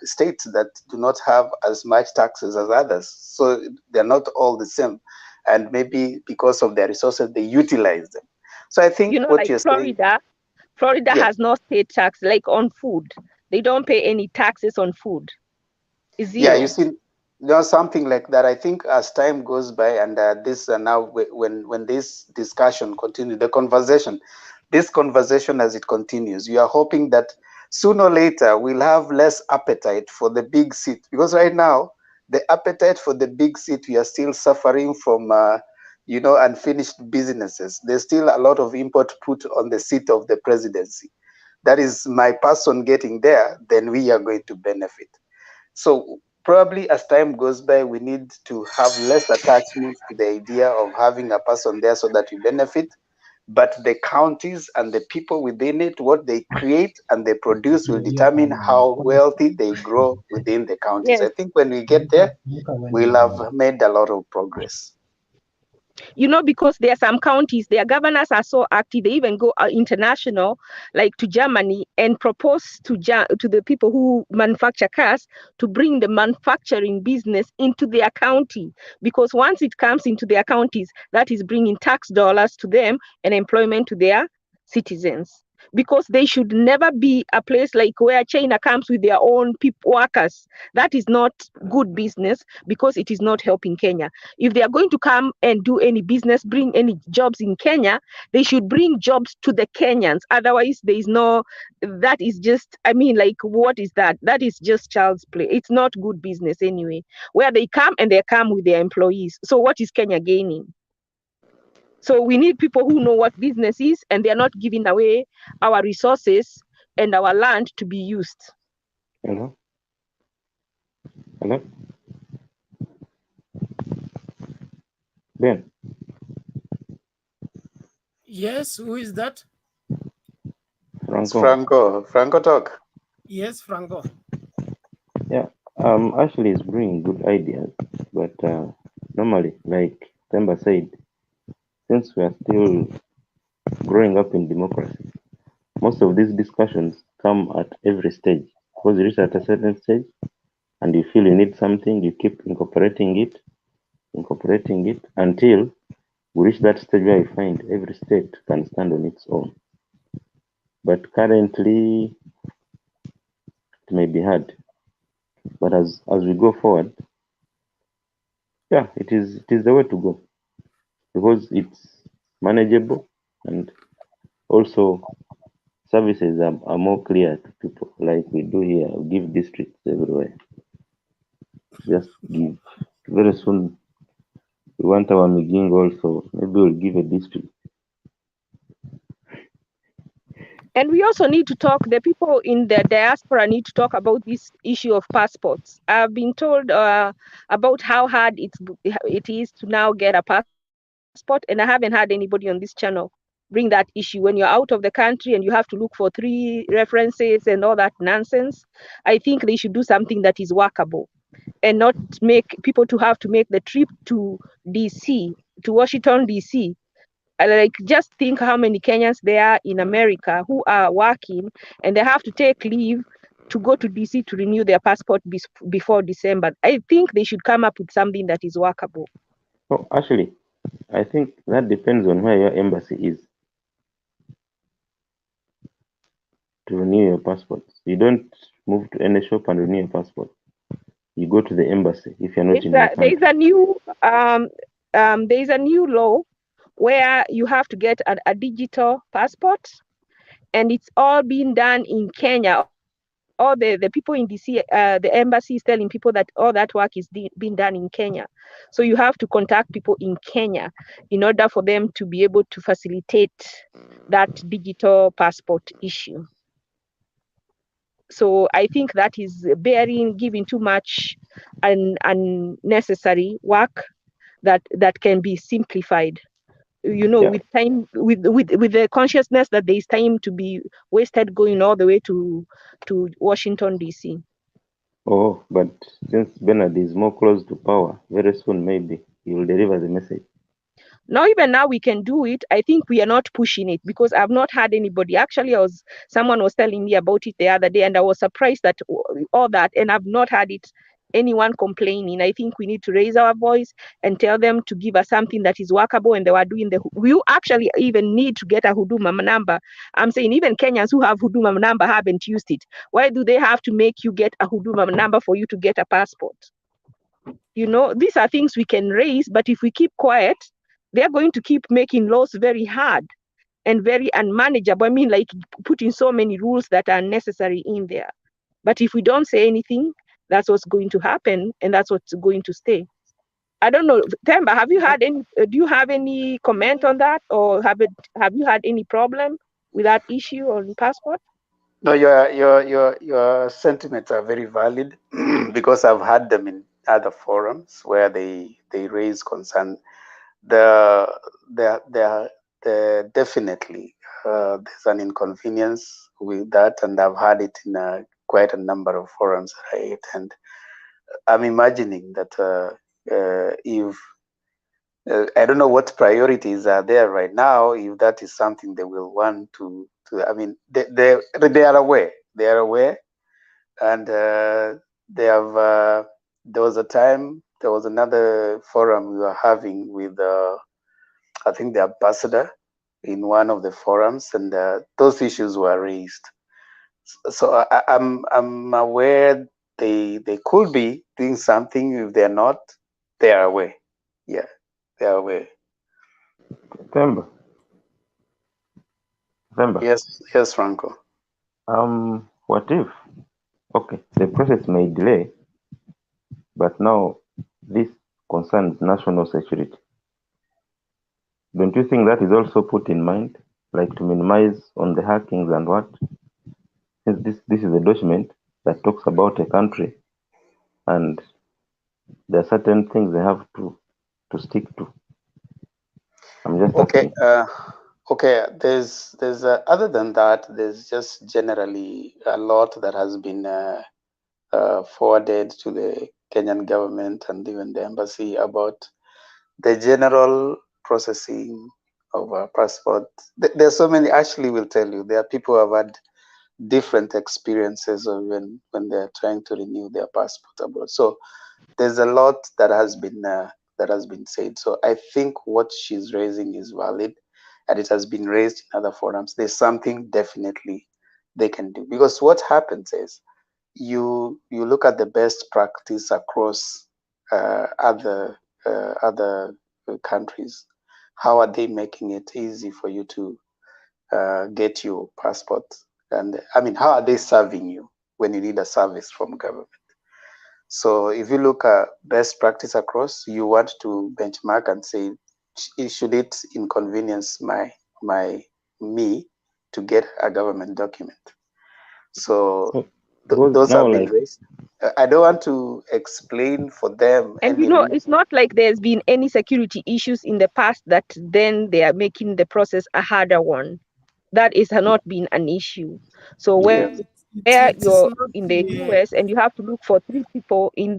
states that do not have as much taxes as others, so they're not all the same, and maybe because of their resources they utilize them. So I think what like you're Florida saying, Florida has no state tax, like on food. They don't pay any taxes on food. It's zero. Yeah, you see, something like that. I think as time goes by, and this now when this discussion continues, this conversation as it continues, you are hoping that sooner or later we'll have less appetite for the big seat, because right now the appetite for the big seat, we are still suffering from unfinished businesses. There's still a lot of import put on the seat of the presidency. That is my person getting there, then we are going to benefit. So probably as time goes by, we need to have less attachment to the idea of having a person there so that we benefit. But the counties and the people within it, what they create and they produce will determine how wealthy they grow within the counties. Yes. I think when we get there, we'll have made a lot of progress. Because there are some counties, their governors are so active, they even go international, like to Germany, and propose to the people who manufacture cars to bring the manufacturing business into their county. Because once it comes into their counties, that is bringing tax dollars to them and employment to their citizens. Because they should never be a place like where China comes with their own workers. That is not good business, because it is not helping Kenya. If they are going to come and do any business, bring any jobs in Kenya, they should bring jobs to the Kenyans. Otherwise, there is no, that is just, what is that? That is just child's play. It's not good business anyway. Where they come and they come with their employees. So what is Kenya gaining? So we need people who know what business is, and they are not giving away our resources and our land to be used. Hello? Ben? Yes, who is that? Franco talk. Yes, Franco. Yeah, Ashley is bringing good ideas, but normally, like Temba said, since we are still growing up in democracy, most of these discussions come at every stage, because you reach at a certain stage and you feel you need something, you keep incorporating it until we reach that stage where you find every state can stand on its own. But currently, it may be hard. But as we go forward, yeah, it is the way to go, because it's manageable, and also services are more clear to people, like we do here. We give districts everywhere. Just give. Very soon, we want our Miging also. Maybe we'll give a district. And we also need to talk, the people in the diaspora need to talk about this issue of passports. I've been told about how hard it is to now get a passport, and I haven't had anybody on this channel bring that issue. When you're out of the country and you have to look for 3 references and all that nonsense, I think they should do something that is workable, and not make people to have to make the trip to Washington, D.C. Just think how many Kenyans there are in America who are working, and they have to take leave to go to DC to renew their passport before December. I think they should come up with something that is workable. Oh, actually, I think that depends on where your embassy is. to renew your passport. You don't move to any shop and renew your passport. You go to the embassy if you're not in your country. There is a new law where you have to get a digital passport, and it's all being done in Kenya. All the people in DC, the embassy is telling people that all that work is being done in Kenya. So you have to contact people in Kenya in order for them to be able to facilitate that digital passport issue. So I think that is giving too much unnecessary work that can be simplified. With time, with the consciousness that there is time to be wasted going all the way to Washington DC. Oh, but since Bernard is more close to power, very soon maybe he will deliver the message. Now, even now we can do it. I think we are not pushing it because I've not had anybody. Actually, someone was telling me about it the other day, and I was surprised that all that, and I've not had anyone complaining. I think we need to raise our voice and tell them to give us something that is workable, and they were doing we actually even need to get a Huduma number. I'm saying even Kenyans who have Huduma number haven't used it. Why do they have to make you get a Huduma number for you to get a passport? These are things we can raise, but if we keep quiet, they're going to keep making laws very hard and very unmanageable. I mean, like putting so many rules that are necessary in there. But if we don't say anything, that's what's going to happen, and that's what's going to stay. I don't know, Themba, have you had any? Do you have any comment on that, or have you had any problem with that issue on passport? No, your sentiments are very valid because I've had them in other forums where they raise concern. There definitely there's an inconvenience with that, and I've had it in quite a number of forums that I attend. I'm imagining that if I don't know what priorities are there right now, if that is something they will want to I mean, they are aware. They are aware, and they have. There was a time. There was another forum we were having with, I think, the ambassador in one of the forums, and those issues were raised. So I'm aware they could be doing something. If they're not, they are aware. Yeah, they are aware. Themba. Yes, Franco. What if? Okay, the process may delay, but now this concerns national security. Don't you think that is also put in mind, like to minimize on the hackings and what? Since this is a document that talks about a country, and there are certain things they have to stick to. I'm just okay. asking. Okay. There's other than that, there's just generally a lot that has been forwarded to the Kenyan government and even the embassy about the general processing of a passport. There's so many. Ashley will tell you there are people who have had different experiences of when they're trying to renew their passport abroad. So there's a lot that has been said. So I think what she's raising is valid, and it has been raised in other forums. There's something definitely they can do, because what happens is you look at the best practice across other countries. How are they making it easy for you to get your passport? And I mean, how are they serving you when you need a service from government? So if you look at best practice across, you want to benchmark and say, should it inconvenience me to get a government document? So those have been raised. I don't want to explain for them. And it's not like there's been any security issues in the past that then they are making the process a harder one. That has not been an issue. So where you're in the US and you have to look for 3 people in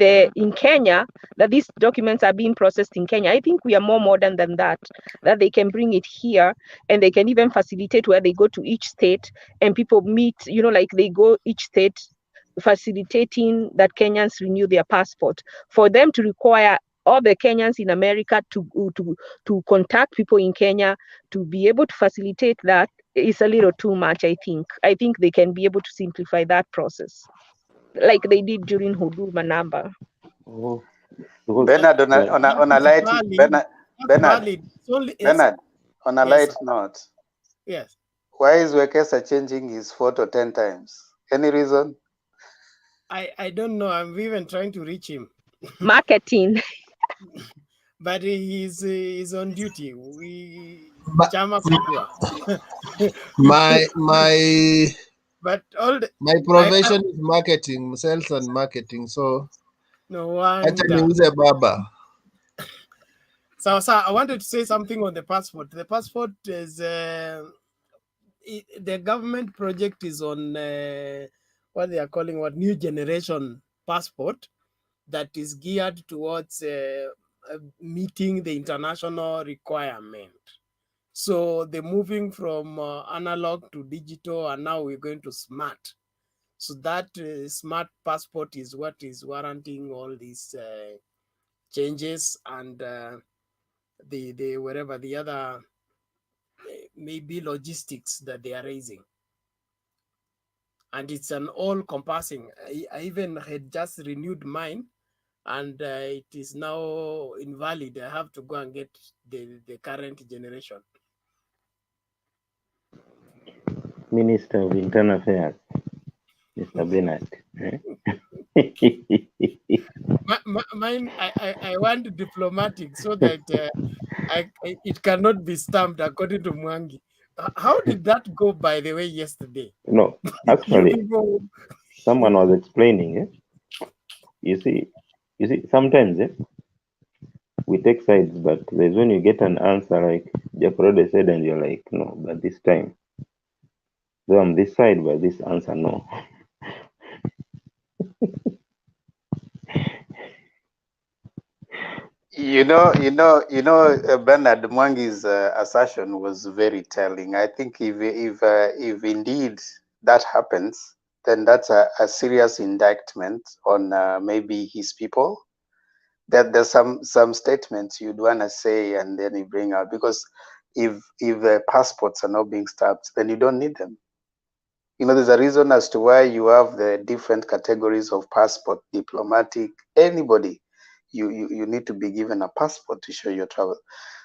Kenya, that these documents are being processed in Kenya. I think we are more modern than that they can bring it here, and they can even facilitate where they go to each state and people meet, like they go each state facilitating that Kenyans renew their passport. For them to require all the Kenyans in America to contact people in Kenya to be able to facilitate that, is a little too much. I think they can be able to simplify that process, like they did during Huduma number. Oh, because Bernard, on a light, Valid. That's valid. It's only, yes. Bernard, on a Yes, light sir. note, Yes. why is Wekesa changing his photo 10 times? Any reason? I don't know. I'm even trying to reach him. Marketing. But he's on duty. We But chama kukua. my But all the, my profession is marketing, sales and marketing. So no actually, wonder. who's a barber? So, sir, I wanted to say something on the passport. The passport is the government project is on what they are calling new generation passport that is geared towards meeting the international requirement. So they're moving from analog to digital, and now we're going to smart. So that smart passport is what is warranting all these changes, and the wherever the other maybe logistics that they are raising. And it's an all-compassing. I even had just renewed mine, and it is now invalid. I have to go and get the current generation. Minister of Internal Affairs, Mr. Bernard. Mine, I want diplomatic so that it cannot be stamped according to Mwangi. How did that go, by the way, yesterday? No, actually, someone was explaining. You see, sometimes we take sides, but there's when you get an answer like Japrode said, and you're like, no, but this time, though I'm this side, but this answer, no. Bernard Mwangi's assertion was very telling. I think if indeed that happens, then that's a serious indictment on maybe his people. That there's some statements you'd want to say and then you bring out, because if passports are not being stamped, then you don't need them. There's a reason as to why you have the different categories of passport, diplomatic, anybody. You need to be given a passport to show your travel.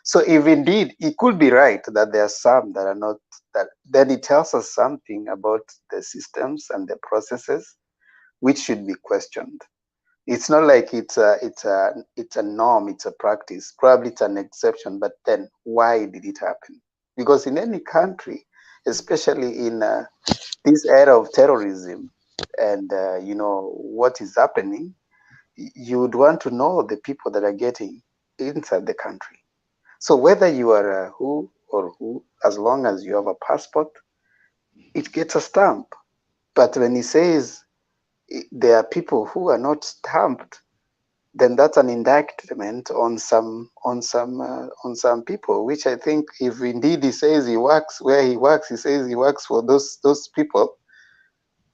So if indeed it could be right that there are some that are not, that then it tells us something about the systems and the processes which should be questioned. It's not like it's a norm, it's a practice. Probably it's an exception, but then why did it happen? Because in any country, especially in this era of terrorism and what is happening, you would want to know the people that are getting inside the country. So whether you are who or who, as long as you have a passport, it gets a stamp. But when he says there are people who are not stamped, then that's an indictment on some people, which I think if indeed he says he works where he works, he says he works for those people,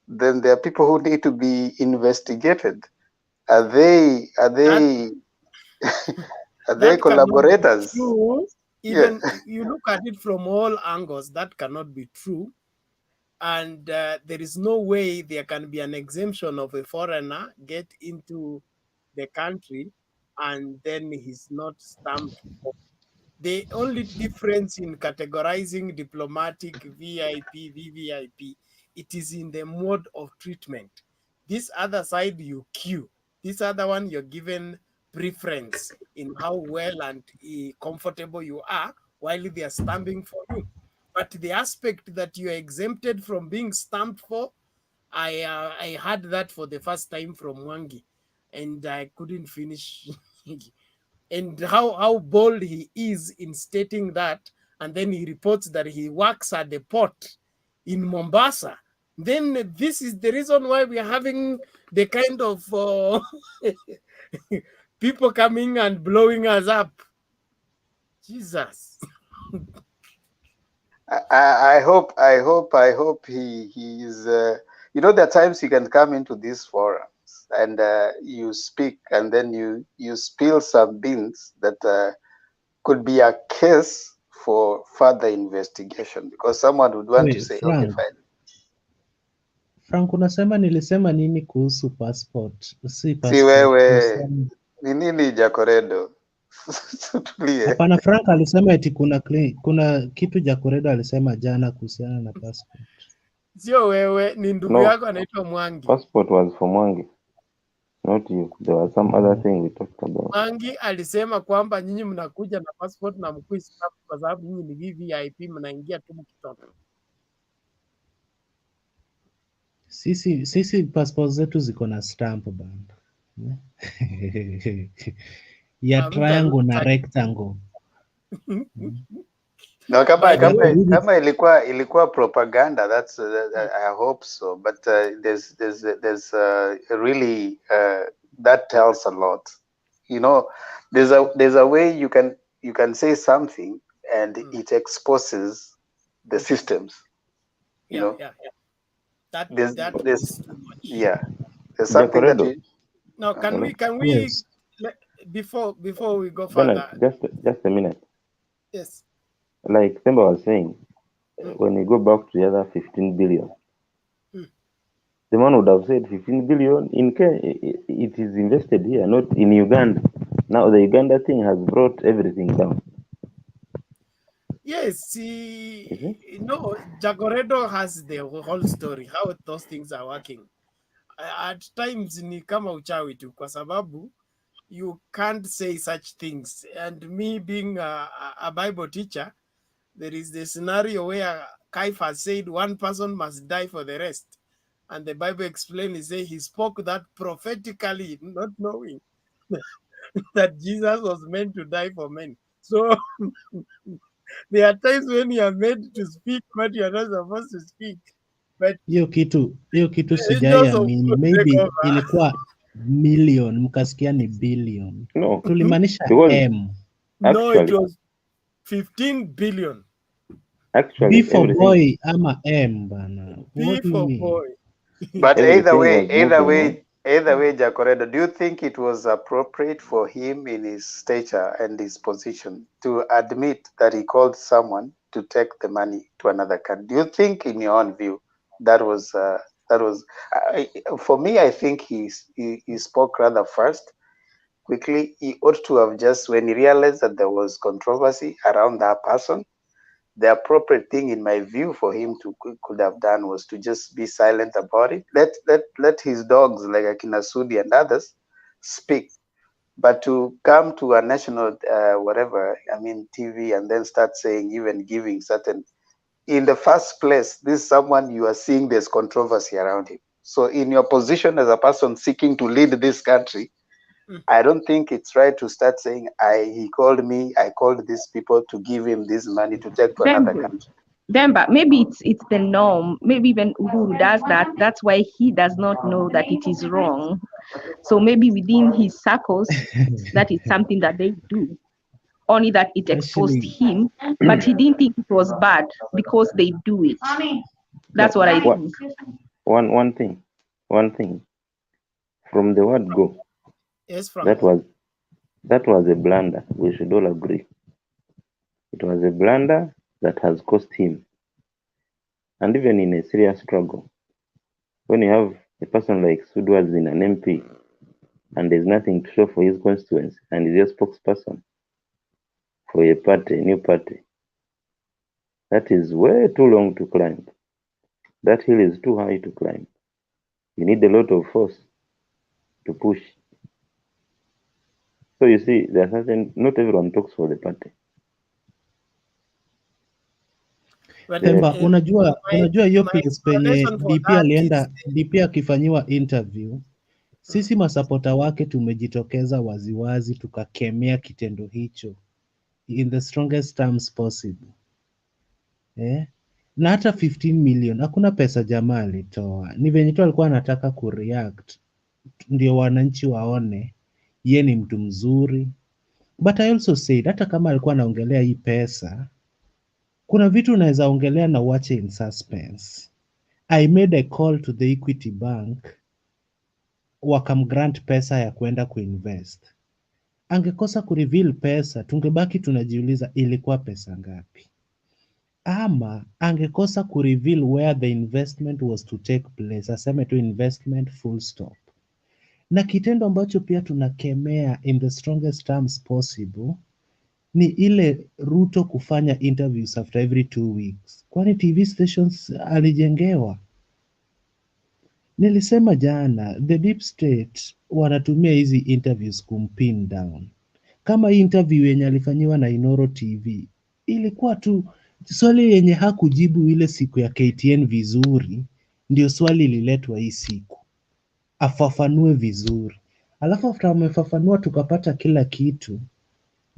then there are people who need to be investigated. Are they are they collaborators? Even you look at it from all angles, that cannot be true. And there is no way there can be an exemption of a foreigner get into the country and then he's not stamped. The only difference in categorizing diplomatic, VIP, VVIP, it is in the mode of treatment. This other side you queue. This other one you're given preference in how well and comfortable you are while they are stamping for you. But the aspect that you are exempted from being stamped for, I had that for the first time from Wangi, and I couldn't finish. And how bold he is in stating that, and then he reports that he works at the port in Mombasa. Then this is the reason why we are having the kind of people coming and blowing us up. Jesus. I hope he is. There are times you can come into these forums and you speak, and then you spill some beans that could be a case for further investigation, because someone would want to Wait, say, okay, Frank. fine. Frank, unasema nilisema nini kuhusu passport? Si Si passport. wewe ni nini Jacoredo? Tulie. Hapana, Frank alisema eti kuna kitu Jacoredo alisema jana kuhusiana na passport. Sio wewe, ni ndugu No, yako anaitwa Mwangi. passport was for Mwangi, not you. There was some other thing we talked about. Mwangi alisema kwamba nyinyi mnakuja na passport na mkuu stamp kwa sababu nyinyi ni VVIP, mnaingia tu mkitoka. Sisi passport zetu ziko na stamp bana. Ya triangle na rectangle. No, kama ilikuwa propaganda, that's I hope so, but there's really that tells a lot. You know, there's a way you can say something and it exposes the systems. You know, there's something that you. Now, can we Yes. before we go Bernard, further? just a minute. Yes. Like Themba was saying, when you go back to the other 15 billion, the man would have said 15 billion in Kenya, it is invested here, not in Uganda. Now the Uganda thing has brought everything down. Yes, no, Jacoredo has the whole story, how those things are working. At times ni kama uchawi tu kwa sababu you can't say such things. And me being a Bible teacher, there is the scenario where Caiaphas said one person must die for the rest. And the Bible explains, he spoke that prophetically, not knowing that Jesus was meant to die for men. So there are times when you are meant to speak what you are not supposed to speak. But Hiyo kitu angels of sijaiamini. God Maybe take over. ilikuwa million, mkasikia ni billion. No, Tulimaanisha because M. No, it actually, was 15 billion. actually B for everything, boy ama M bana. B What do you for mean? boy. But either everything was moving way, Jacoredo, do you think it was appropriate for him in his stature and his position to admit that he called someone to take the money to another country? Do you think, in your own view, that was for me? I think he spoke rather fast, quickly. He ought to have just, when he realized that there was controversy around that person, the appropriate thing, in my view, for him to could have done was to just be silent about it. Let his dogs like Akina Sudi and others speak. But to come to a national TV and then start saying, even giving certain, in the first place, this is someone you are seeing there's controversy around him. So in your position as a person seeking to lead this country, I don't think it's right to start saying, he called me, I called these people to give him this money to take to another country. But maybe it's the norm. Maybe even Uhuru does that. That's why he does not know that it is wrong. So maybe within his circles, that is something that they do. Only that it exposed him, but he didn't think it was bad because they do it. That's what I think. One thing. From the word go, Yes, Frank. that was a blunder. We should all agree. It was a blunder that has cost him. And even in a serious struggle, when you have a person like Sudwaz in an MP and there's nothing to show for his constituency and he's a spokesperson for a party, a new party, that is way too long to climb. That hill is too high to climb. You need a lot of force to push. So you see, there's certain, not everyone talks for the party. Themba, unajua hiyo place penye DP akifanyiwa interview, sisi masapota wake tumejitokeza waziwazi tukakemea kitendo hicho in the strongest terms possible. Na hata 15 million hakuna pesa jamaa alitoa, ni venye tu alikuwa anataka kureact ndio wananchi waone ye ni mtu mzuri. But I also said hata kama alikuwa anaongelea hii pesa, kuna vitu unaweza ongelea na uache in suspense. I made a call to the Equity Bank, wakamgrant pesa ya kwenda kuinvest. angekosa kureveal pesa, tungebaki tunajiuliza ilikuwa pesa ngapi, ama angekosa kureveal where the investment was to take place, aseme tu investment full stop. Na kitendo ambacho pia tunakemea in the strongest terms possible ni ile Ruto kufanya interviews after every 2 weeks. Kwani TV stations alijengewa? Nilisema jana, the deep state wanatumia hizi interviews kumpin down. Kama hii interview yenye alifanyiwa na Inoro TV ilikuwa tu swali yenye hakujibu ile siku ya KTN vizuri, ndio swali ililetwa hii siku afafanue vizuri. Alafu after amefafanua tukapata kila kitu,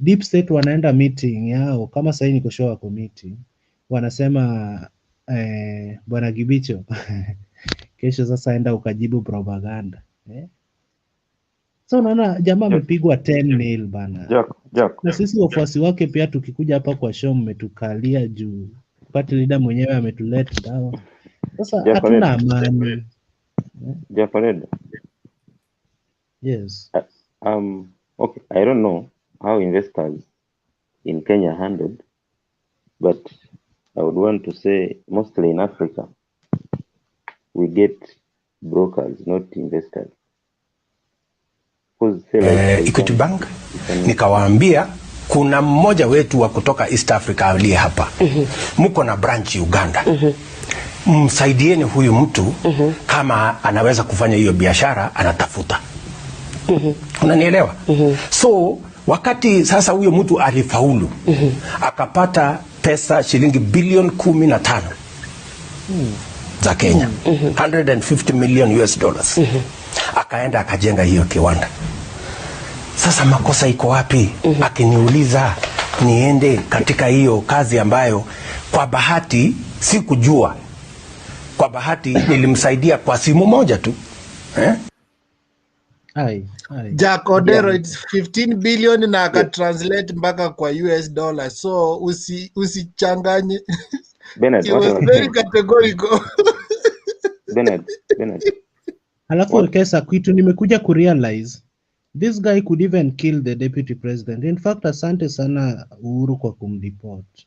deep state wanaenda meeting yao, kama sasa niko show wako meeting, wanasema bwana Gibicho kesho sasa enda ukajibu propaganda. So unaona jamaa amepigwa 10-0 bana. Na sisi wafuasi wake pia tukikuja hapa kwa show mmetukalia juu party leader mwenyewe ametuleta down. Sasa hatuna amani. Jafared. Yes. Okay, I don't know how investors in Kenya handled, but I would want to say mostly in Africa, we get brokers, not investors. Equity Bank nikawaambia kuna mmoja wetu wa kutoka East Africa aliye hapa, mko na branch Uganda, msaidieni huyu mtu kama anaweza kufanya hiyo biashara anatafuta. Unanielewa? So wakati sasa huyo mtu alifaulu akapata pesa shilingi bilioni 15 za Kenya, 150 million US dollars, akaenda akajenga hiyo kiwanda. Sasa makosa iko wapi? Akiniuliza niende katika hiyo kazi ambayo kwa bahati sikujua, kwa bahati nilimsaidia kwa simu moja tu. Jack Odero, it's 15 billion na akatranslate mpaka kwa US dollar, so usichanganye. Bernard, He was very categorical. Bernard. Alafu kesa kitu nimekuja kurealize, this guy could even kill the deputy president. In fact, asante sana Uhuru kwa kumdeport.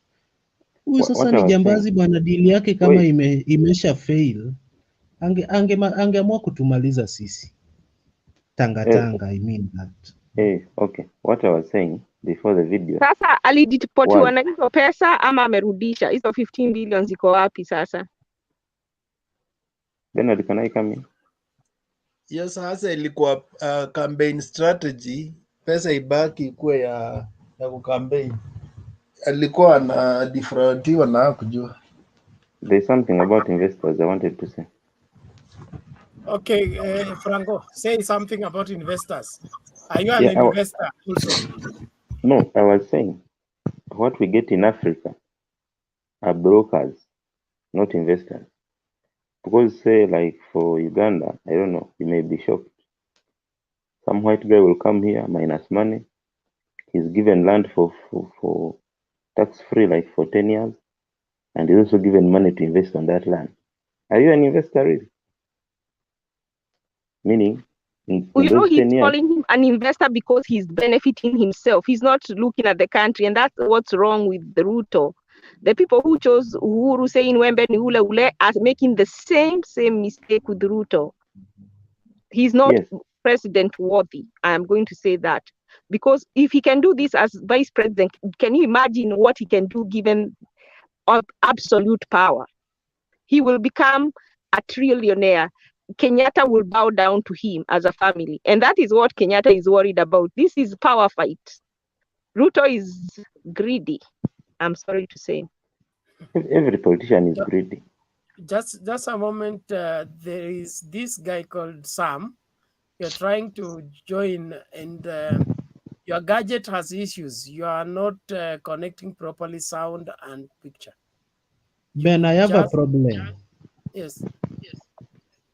Huyu sasa ni jambazi bwana, deal yake kama imesha fail, angeamua kutumaliza sisi. Tanga, I mean that. Okay. What I was saying before the video. Sasa alidipotiwa na hizo pesa ama amerudisha? Hizo 15 billion ziko wapi sasa? Bernard, can I come in? Yes, sasa ilikuwa campaign strategy, pesa ibaki kuwe ya kucampaign. Alikuwa na defraudiwa na kujua. There's something about investors I wanted to say. Okay, Franco, say something about investors. Are you an investor also? No, I was saying what we get in Africa are brokers, not investors. Because say like for Uganda, I don't know, you may be shocked. Some white guy will come here, minus money. He's given land for tax-free like for 10 years. And he's also given money to invest on that land. Are you an investor really? Meaning, in you know, he's 10 years, calling him an investor because he's benefiting himself. He's not looking at the country, and that's what's wrong with the Ruto. The people who chose Uhuru saying Wembe ni ule ule are making the same mistake with Ruto. He's not president worthy. I am going to say that. Because if he can do this as vice president, can you imagine what he can do given absolute power? He will become a trillionaire. Kenyatta will bow down to him as a family. And that is what Kenyatta is worried about. This is power fight. Ruto is greedy. I'm sorry to say. every politician is greedy. Just a moment. There is this guy called Sam. You're trying to join, and your gadget has issues. You are not connecting properly sound and picture. Ben, I have a problem. Yes.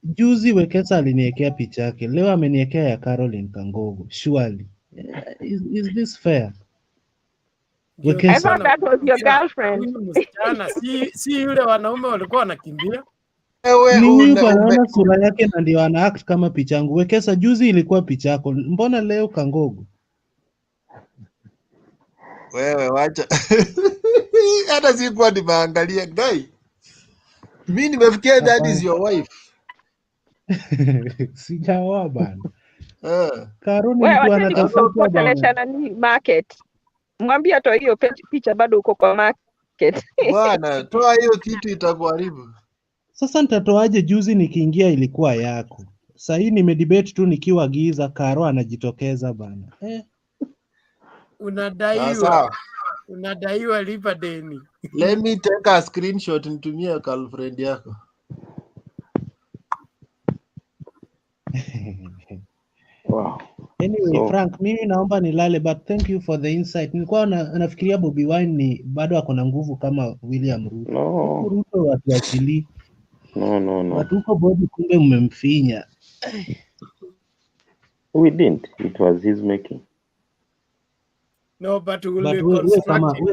Juzi Wekesa aliniekea picha yake. Leo ameniekea ya Caroline Kangogo. Surely. Is this fair? I thought that was your girlfriend. Si yule wanaume walikuwa wanakimbia. Ni huyu banaona sura yake na ndio ana act kama picha yangu. Wekesa, juzi ilikuwa picha yako. Mbona leo Kangogo? Wewe wacha. Hata sikuwa nimeangalia guy. Mimi nimefikia that is your wife. Sijaoa bana. Karo Wewe nilikuwa wacha natafuta bana. nikuongelesha nani market. Mwambie atoe hiyo picha bado uko kwa market. Bwana, toa hiyo kitu itakuharibu. Sasa nitatoaje? Juzi nikiingia ilikuwa yako. Sasa hii nimedebate tu nikiwa giza, Karo anajitokeza bana. Unadaiwa. Unadaiwa, lipa deni. Let me take a screenshot nitumie girlfriend yako. Wow. Anyway, So, Frank, mimi naomba nilale, but thank you for the insight. Nilikuwa nafikiria Bobi Wine ni bado ako na nguvu kama William Ruto. no. Ruto watuachili. No. Watu huko bodi kumbe mmemfinya. We didn't. It was his making. No, but we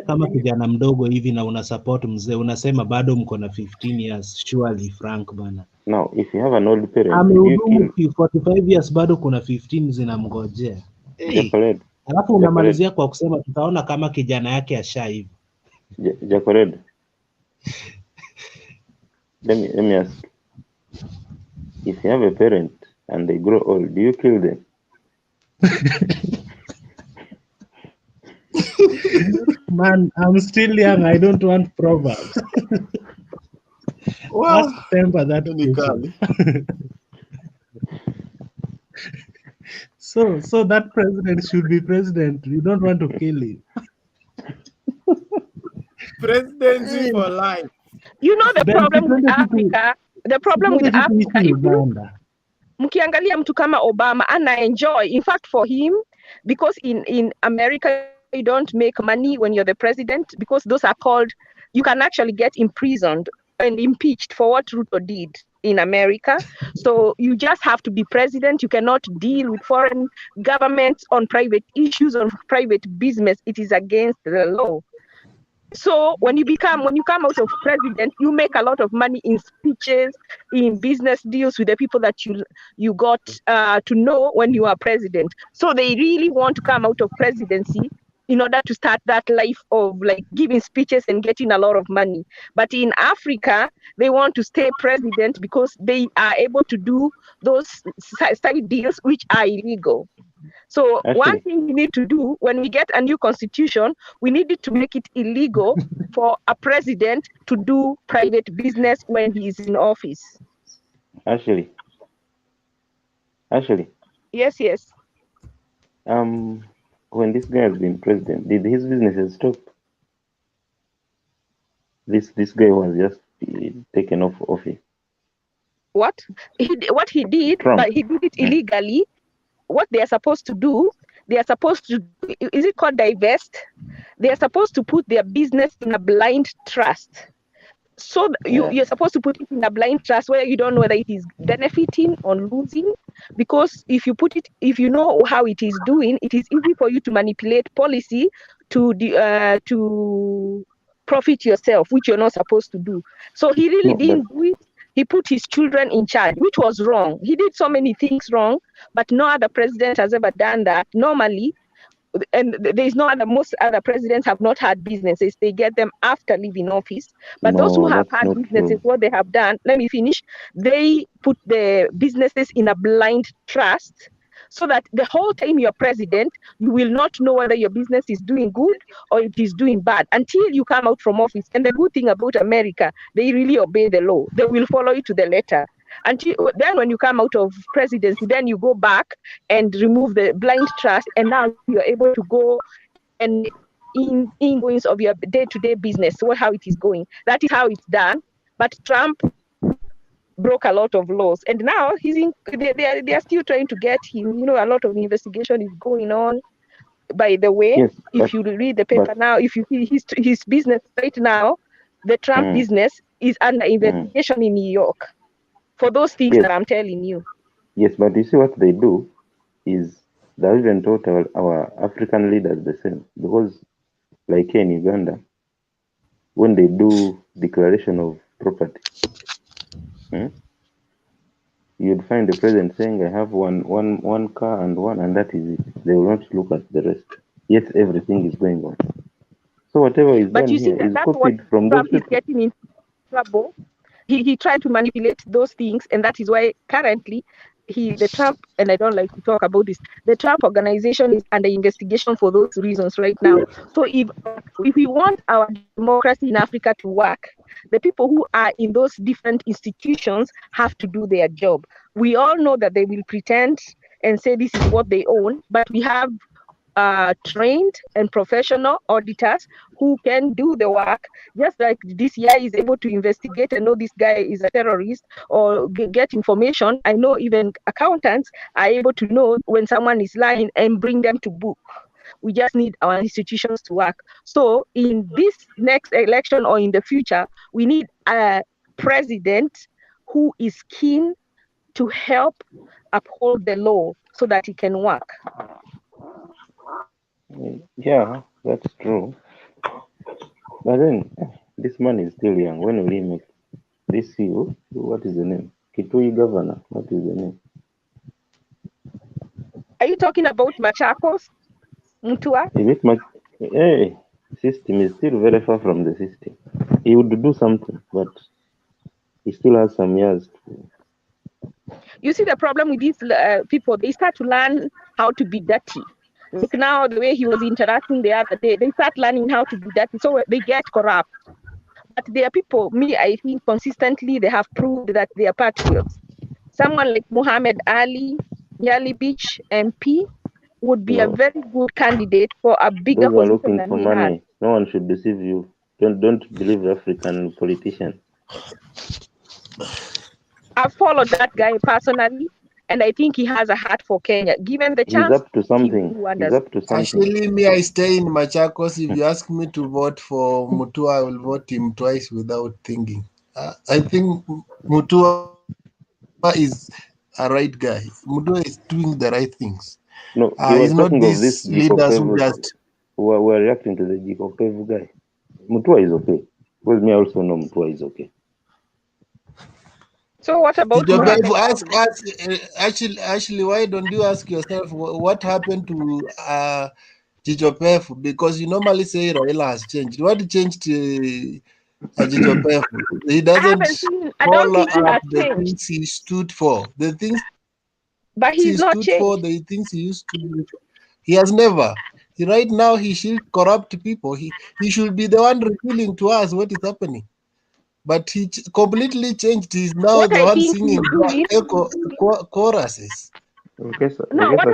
kama kijana mdogo hivi na una support mzee, unasema bado mko na 15 years, surely Frank bana. Now, if you have an old parent, amehudumu 45 years, bado kuna 15 zinamngojea. Jacored. Alafu unamalizia kwa kusema tutaona kama kijana yake ashaiva. Jacored. Let me ask. If you have a parent and they grow old, do you kill them? Man, I'm still young. I don't want proverbs. Wow. Ask Temper that question. So that president should be president. You don't want to kill him. Presidency for life. You know the problem with Africa. The problem with Africa. Mkiangalia mtu kama Obama enjoy. In fact, for him, because in America you don't make money when you're the president, because those are called, you can actually get imprisoned and impeached for what Ruto did in America. So you just have to be president. You cannot deal with foreign governments on private issues, on private business. It is against the law. So when you come out of president, you make a lot of money in speeches, in business deals with the people that you got to know when you are president. So they really want to come out of presidency in order to start that life of like giving speeches and getting a lot of money. But in Africa, they want to stay president because they are able to do those side deals which are illegal. So one thing we need to do when we get a new constitution, we need to make it illegal for a president to do private business when he is in office. Ashley. Yes. When this guy has been president, did his businesses stop? This guy was just taken off office. What he did, Trump. But he did it illegally. What they are supposed to do, is it called divest? They are supposed to put their business in a blind trust. So you're supposed to put it in a blind trust where you don't know whether it is benefiting or losing, because if you know how it is doing, it is easy for you to manipulate policy to profit yourself, which you're not supposed to do. So he really didn't do it. He put his children in charge, which was wrong. He did so many things wrong, but no other president has ever done that. Normally, and most other presidents have not had businesses. They get them after leaving office. But those who have had businesses, what they have done, let me finish, they put the businesses in a blind trust, so that the whole time you're president, you will not know whether your business is doing good or it is doing bad until you come out from office. And the good thing about America, they really obey the law. They will follow it to the letter. Until then, when you come out of presidency, then you go back and remove the blind trust, and now you're able to go and in goings of your day-to-day business, how it is going. That is how it's done. But Trump broke a lot of laws, and now they are still trying to get him. A lot of investigation is going on. By the way, if you read the paper now, if you see his business right now, the Trump business is under investigation in New York for those things that I'm telling you. Yes, but you see what they do is they even taught our African leaders the same, because like here in Uganda, when they do declaration of property, you'd find the president saying, I have one car and that is it. They will not look at the rest. Yet everything is going on. So whatever is But done you see, here is that's what copied from those Trump is people. getting in trouble. He tried to manipulate those things, and that is why currently the Trump, and I don't like to talk about this, the Trump organization is under investigation for those reasons right now. So if we want our democracy in Africa to work, the people who are in those different institutions have to do their job. We all know that they will pretend and say this is what they own, but we have trained and professional auditors who can do the work, just like DCI is able to investigate and know this guy is a terrorist or get information. I know even accountants are able to know when someone is lying and bring them to book. We just need our institutions to work. So in this next election or in the future, we need a president who is keen to help uphold the law so that it can work. Yeah, that's true. But then this man is still young. When will he make this CEO? What is the name? Kitui governor. What is the name? Are you talking about Machakos? Mutua? Hey, system is still very far from the system. He would do something, but he still has some years to. You see the problem with these people, they start to learn how to be dirty. Like now, the way he was interacting the other day, they start learning how to be dirty, so they get corrupt. But there are people, I think consistently they have proved that they are patriots. Someone like Muhammad Ali, Yali Beach MP, would be a very good candidate for a bigger Those are position looking than for he has. money. No one should deceive you. Don't believe African politicians. I've followed that guy personally, and I think he has a heart for Kenya. Given the chance, He's up to something. He's up to something. Actually, me, I stay in Machakos. If you ask me to vote for Mutua, I will vote him twice without thinking. I think Mutua is a right guy. Mutua is doing the right things. No, he was he's not talking of this these leaders who Jikopevu. just... We're reacting to the Jikopevu guy. Mutua is okay. Well, me also know Mutua is okay. So what about actually, why don't you ask yourself what happened to Chichopefu? Because you normally say Raila has changed. What changed Chichopefu? He doesn't follow up the things he stood for. The things he stood for, the things he used to. He has never. Right now, he should corrupt people. He should be the one revealing to us what is happening. But he completely changed. He's now the one singing choruses. Okay, so no, what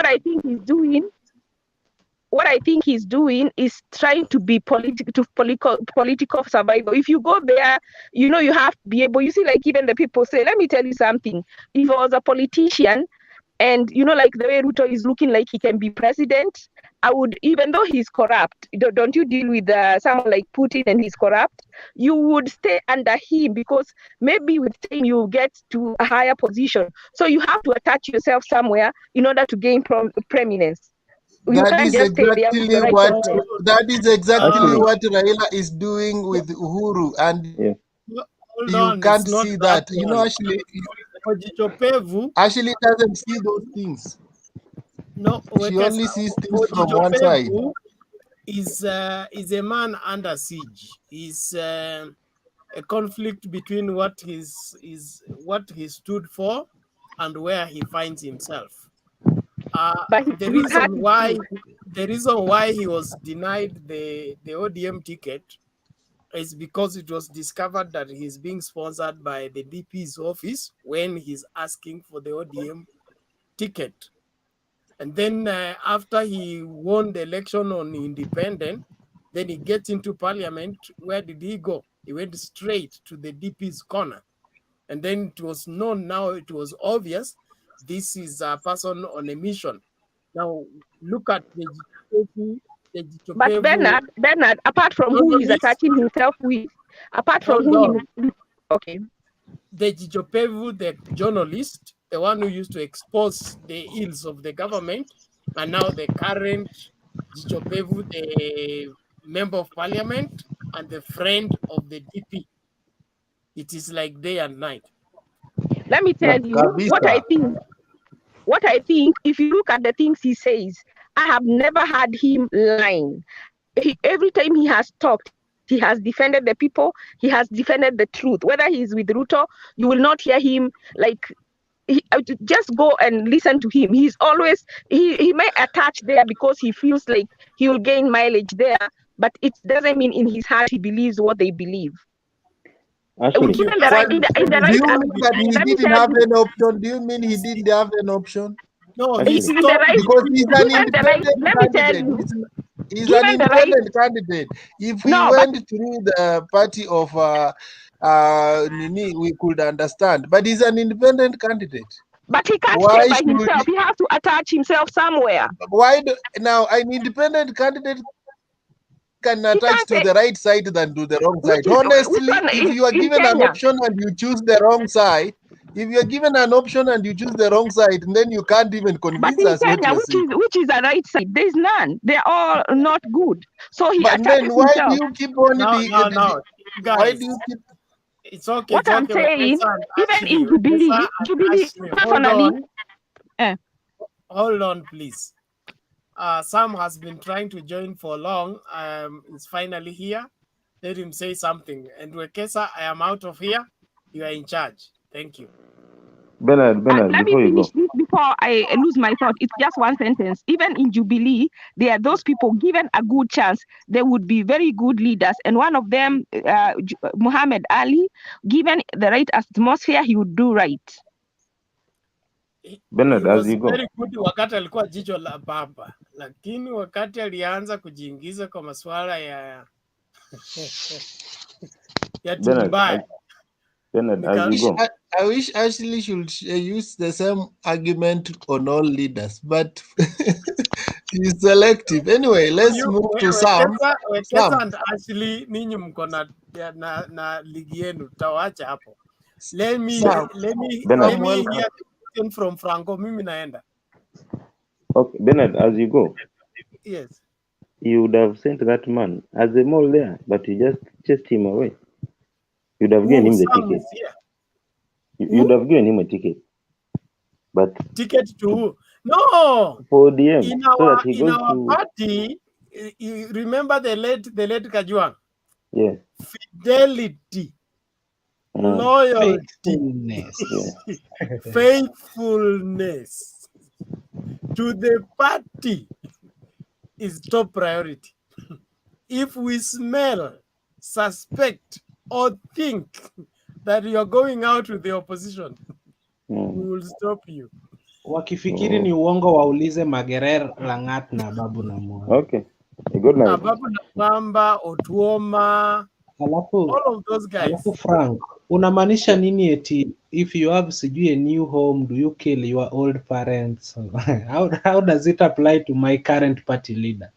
I think he's doing is trying to be political survival. If you go there, you have to be able. You see, like even the people say, let me tell you something. If I was a politician, and like the way Ruto is looking like he can be president, I would, even though he's corrupt, don't you deal with someone like Putin and he's corrupt, you would stay under him because maybe with time you get to a higher position. So you have to attach yourself somewhere in order to gain preeminence. That is exactly what Raila is doing with Uhuru, and you can't see that. Actually doesn't see those things. No, she only sees things from one side. Is a man under siege. Is a conflict between what he stood for and where he finds himself. The reason why he was denied the ODM ticket is because it was discovered that he's being sponsored by the DP's office when he's asking for the ODM ticket. And then after he won the election on independent, then he gets into parliament. Where did he go? He went straight to the DP's corner. And then it was known, now it was obvious, this is a person on a mission. Now, look at the But Bernard, apart from who he's attaching himself with, apart from who he... Okay. The Jijopevu, the journalist, the one who used to expose the ills of the government, and now the current Jijopevu, the member of parliament and the friend of the DP. It is like day and night. Let me tell you what I think. If you look at the things he says, I have never had him lying. every time he has talked, he has defended the people, he has defended the truth. Whether he's with Ruto, you will not hear him like just go and listen to him. He's always he may attach there because he feels like he will gain mileage there, but it doesn't mean in his heart he believes what they believe. Actually, Given the right in the Do you right mean that he let me didn't tell have you, an option? Do you mean he didn't have an option? No, Actually, he in the stopped right Because he's an given the right, independent let me tell candidate. you, He's an given the right, independent candidate. If we no, but went through the party of Nini, we could understand. But he's an independent candidate. he can't Why stay by should himself. He has to attach himself somewhere. now an independent candidate can He attach can't to say the right side than to the wrong side? which Honestly, one if you are in given an Kenya. option and you choose the wrong side, if you're given an option and you choose the wrong side, then you can't even But convince in us what Kenya, you're saying. which is a right side, there's none. They're all not good. So he But then attaches why do himself. you keep on now, why guys. do you keep It's okay. What It's I'm okay. saying, Wekesa and even Ashley, in Jubilee, Ashley, hold personally, on. Hold on, please. Sam has been trying to join for long. Is finally here. Let him say something. And Wekesa, I am out of here. You are in charge. Thank you. Bernard, let me before you finish go. this before I lose my thought. It's just one sentence. Even in Jubilee, there are those people given a good chance, they would be very good leaders. And one of them, Muhammad Ali, given the right atmosphere, he would do right. Bernard, He as was you go. very good wakati alikuwa jicho la baba, lakini wakati alianza kujiingiza kwa masuala ya ya timu mbaya. Bernard, as you go. I wish Ashley should use the same argument on all leaders, but he's selective. Anyway, let's move to Sam. Wekesa and Ashley, ninyi mko na ligi yenu, tutawacha hapo. Let me hear the question from Franco. Mimi naenda. Okay, Bernard, as you go. Yes. You would have sent that man as a mole there, but you just chased him away. You'd have given him the Sam ticket. is here. You'd have given him a ticket. But ticket to who? No. For DM, in so our that he goes to party, you remember the late Kajuang? Yes. Fidelity, loyalty, faithfulness to the party is top priority. If we smell, suspect, or think that you're going out with the opposition, we will stop you. Wakifikiri ni uongo waulize Magerer, Langat na Babu na Mwa. Okay. Good night. Babu na Mwamba, Otuoma, all of those guys. Alafu Frank, unamaanisha nini eti if you have sijui a new home, do you kill your old parents? How does it apply to my current party leader?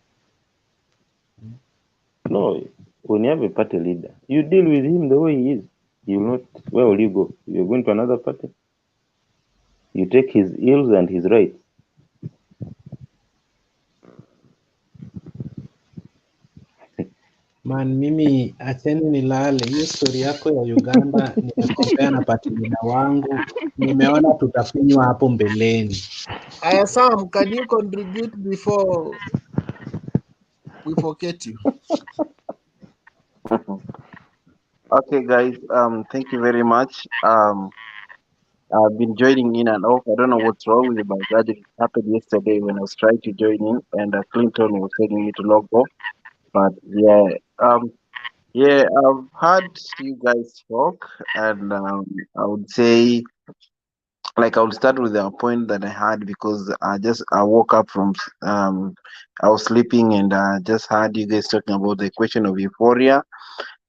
No, when you have a party leader, you deal with him the way he is. You will not. Where will you go? You're going to another party. You take his ills and his rights. Man, mimi acheni nilale. Hiyo story yako ya Uganda nimekompea na party leader wangu. Nimeona tutafinywa hapo mbeleni. Sam, can you contribute before we forget you? Okay, guys. Thank you very much. I've been joining in and off. I don't know what's wrong with my gadget. It happened yesterday when I was trying to join in, and Clinton was telling me to log off. But yeah, I've heard you guys talk, and I would say, like, I will start with the point that I had because I woke up from I was sleeping and just heard you guys talking about the question of euphoria.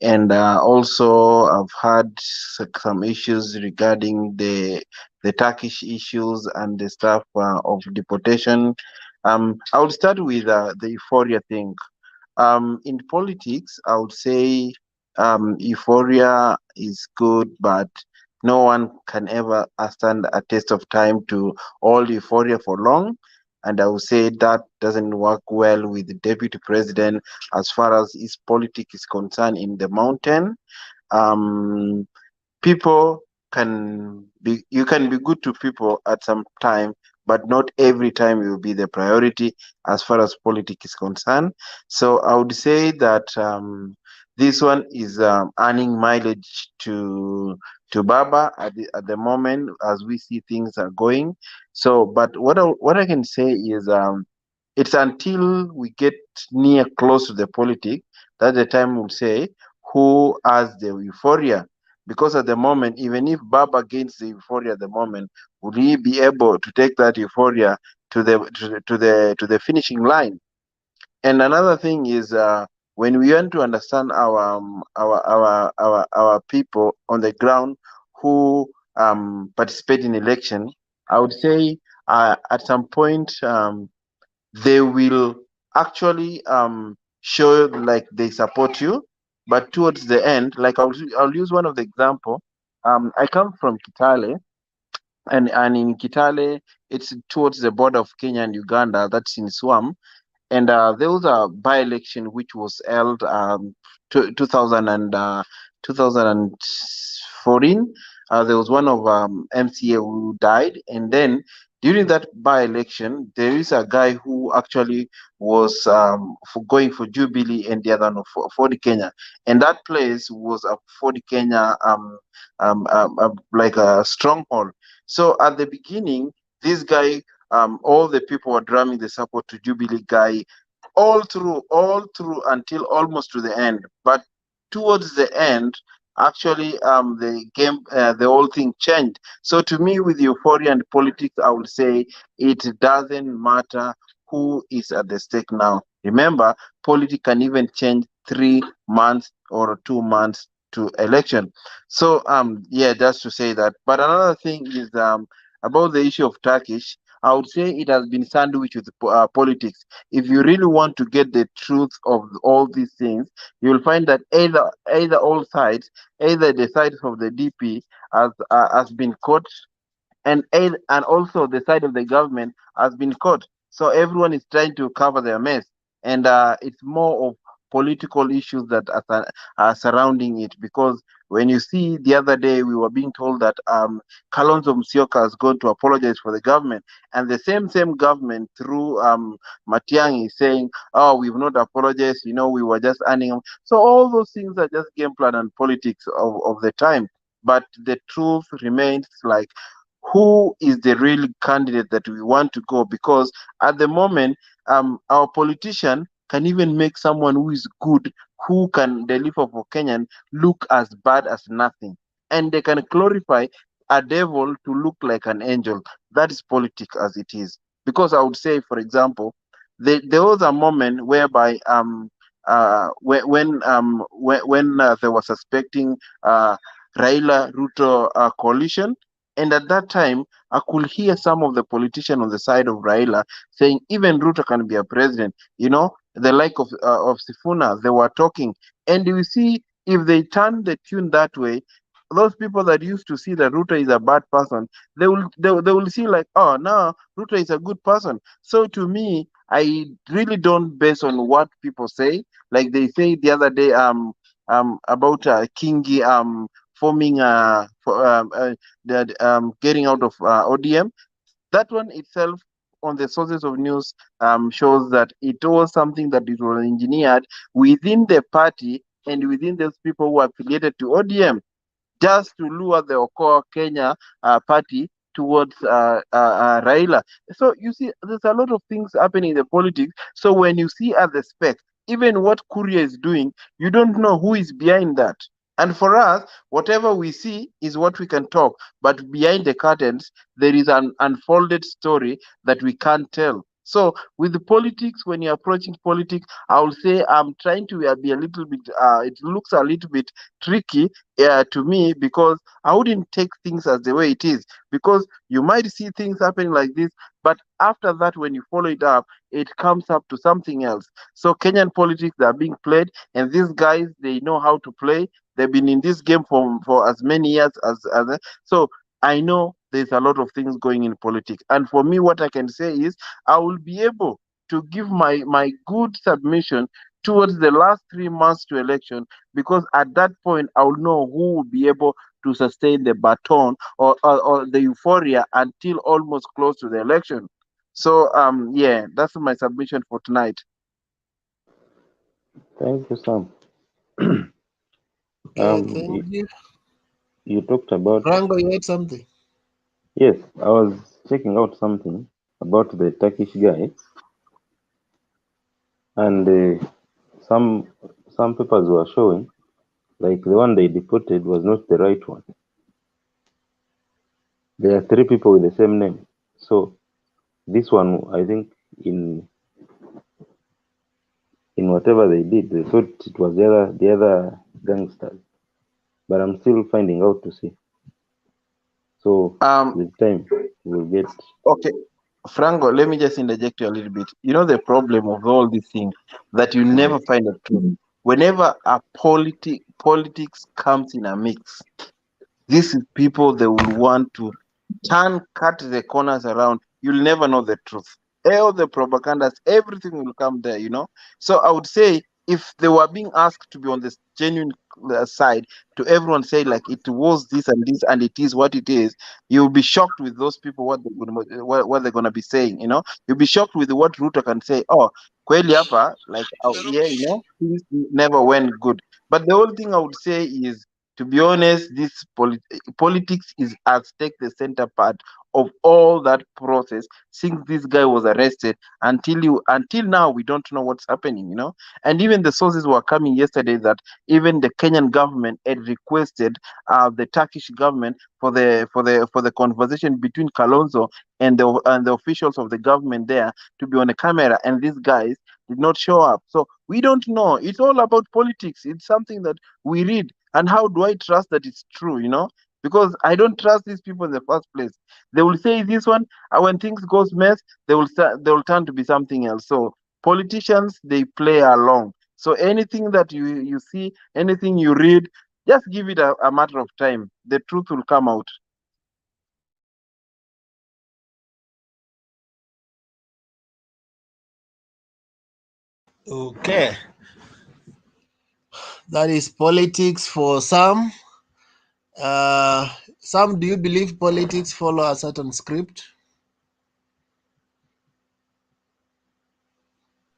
And also, I've had some issues regarding the Turkish issues and the stuff of deportation. I would start with the euphoria thing. In politics, I would say euphoria is good, but no one can ever stand a test of time to all euphoria for long. And I would say that doesn't work well with the deputy president as far as his politics is concerned in the mountain. People you can be good to people at some time, but not every time it will be the priority as far as politics is concerned. So I would say that this one is earning mileage to Baba at the moment as we see things are going. So, but what I can say is it's until we get near close to the politics that the time will say who has the euphoria. Because at the moment, even if Baba gains the euphoria at the moment, will he be able to take that euphoria to the finishing line? And another thing is when we want to understand our people on the ground who participate in election, I would say at some point they will actually show like they support you, but towards the end, like I'll use one of the example. I come from Kitale, and in Kitale, it's towards the border of Kenya and Uganda. That's in Swam, and there was a by-election which was held 2000 and 2014. There was one of MCA who died, and then during that by-election, there is a guy who actually was for going for Jubilee, and the other one for the Kenya, and that place was a for the Kenya like a stronghold. So at the beginning, this guy, all the people were drumming the support to Jubilee guy all through until almost to the end. But towards the end, actually, the game, the whole thing changed. So to me, with euphoria and politics, I would say it doesn't matter who is at the stake now. Remember, politics can even change 3 months or 2 months to election. So yeah, that's to say that. But another thing is about the issue of Turkish. I would say it has been sandwiched with politics. If you really want to get the truth of all these things, you will find that either all sides, either the sides of the DP has been caught, and also the side of the government has been caught. So everyone is trying to cover their mess, and it's more of political issues that are surrounding it. Because when you see the other day, we were being told that Kalonzo Musyoka is going to apologize for the government, and the same government through Matiang'i is saying, "Oh, we've not apologized. We were just earning." So all those things are just game plan and politics of the time. But the truth remains, like, who is the real candidate that we want to go? Because at the moment, our politician can even make someone who is good, who can deliver for Kenyan, look as bad as nothing, and they can glorify a devil to look like an angel. That is politics as it is. Because I would say, for example, there was a moment whereby when they were suspecting Raila Ruto coalition. And at that time, I could hear some of the politicians on the side of Raila saying even Ruto can be a president. The like of Sifuna, they were talking. And you see, if they turn the tune that way, those people that used to see that Ruto is a bad person, they will see like, oh, no, Ruto is a good person. So to me, I really don't base on what people say. Like they say the other day about Kingi forming getting out of ODM. That one itself on the sources of news shows that it was something that it was engineered within the party and within those people who are affiliated to ODM, just to lure the Okoa Kenya party towards Raila. So you see, there's a lot of things happening in the politics. So when you see at the spec, even what Kuria is doing, you don't know who is behind that. And for us, whatever we see is what we can talk. But behind the curtains, there is an unfolded story that we can't tell. So with the politics, when you're approaching politics, I will say I'm trying to be a little bit, it looks a little bit tricky to me, because I wouldn't take things as the way it is. Because you might see things happening like this, but after that, when you follow it up, it comes up to something else. So Kenyan politics are being played, and these guys, they know how to play. They've been in this game for as many years as so I know there's a lot of things going in politics. And for me, what I can say is I will be able to give my good submission towards the last 3 months to election, because at that point I will know who will be able to sustain the baton or the euphoria until almost close to the election. So yeah, that's my submission for tonight. Thank you, Sam. Okay, thank you. You talked about, Rango, you had something? yes, I was checking out something about the Turkish guy, and some papers were showing like the one they deported was not the right one. There are 3 people with the same name. So this one, I think, in whatever they did, they thought it was the other gangsters. But I'm still finding out to see. So with time, we'll get. Okay, Franco, let me just interject you a little bit. You know the problem of all these things that you never find a truth. Whenever a politics comes in a mix, this is people they will want to cut the corners around. You'll never know the truth. All the propagandas, everything will come there, you know. So I would say if they were being asked to be on the genuine side, to everyone say like it was this and it is what it is, you'll be shocked with those people what they're gonna be saying, you know. You'll be shocked with what Ruto can say. Oh, kweli hapa, like yeah, you know, things never went good. But the whole thing I would say is, to be honest, this politics has taken the center part of all that process since this guy was arrested until now we don't know what's happening, you know. And even the sources were coming yesterday that even the Kenyan government had requested the Turkish government for the conversation between Kalonzo and the officials of the government there to be on a camera, and these guys did not show up. So we don't know. It's all about politics. It's something that we read. And how do I trust that it's true, you know? Because I don't trust these people in the first place. They will say this one, and when things goes mess, they will turn to be something else. So politicians, they play along. So anything that you see, anything you read, just give it a matter of time. The truth will come out. Okay. That is politics for some. Some, do you believe politics follow a certain script?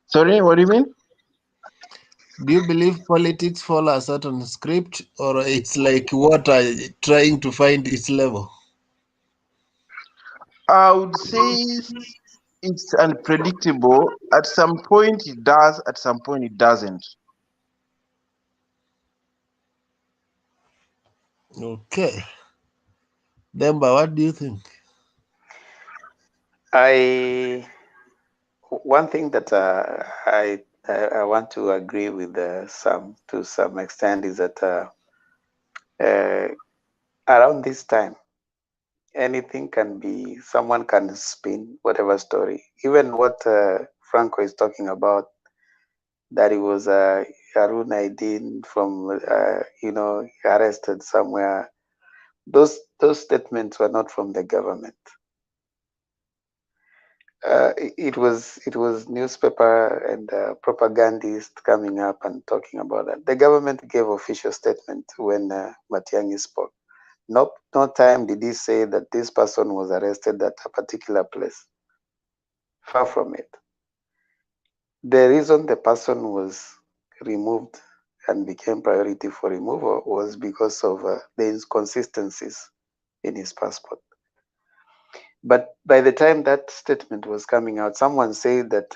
Sorry, what do you mean? Do you believe politics follow a certain script, or it's like water trying to find its level? I would say it's unpredictable. At some point it does, at some point it doesn't. Okay. Demba, what do you think? One thing that I want to agree with Sam to some extent is that around this time, anything can be, someone can spin whatever story. Even what Franco is talking about, that he was Harun Aidin from, arrested somewhere. Those statements were not from the government. It was newspaper and propagandists coming up and talking about that. The government gave official statement when Matiang'i spoke. No time did he say that this person was arrested at a particular place. Far from it. The reason the person was removed and became priority for removal was because of the inconsistencies in his passport. But by the time that statement was coming out, someone said that,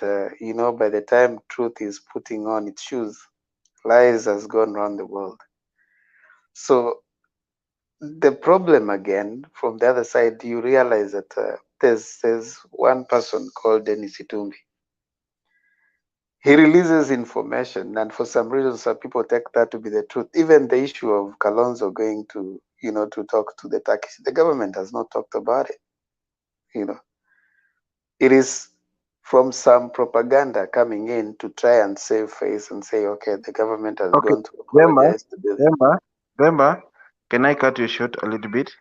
by the time truth is putting on its shoes, lies has gone around the world. So the problem again, from the other side, you realize that there's one person called Dennis Itumbi. He releases information, and for some reason, some people take that to be the truth. Even the issue of Kalonzo going to, to talk to the Turkish, the government has not talked about it. It is from some propaganda coming in to try and save face and say, okay, the government has gone to apologize to this. Demba, can I cut you short a little bit?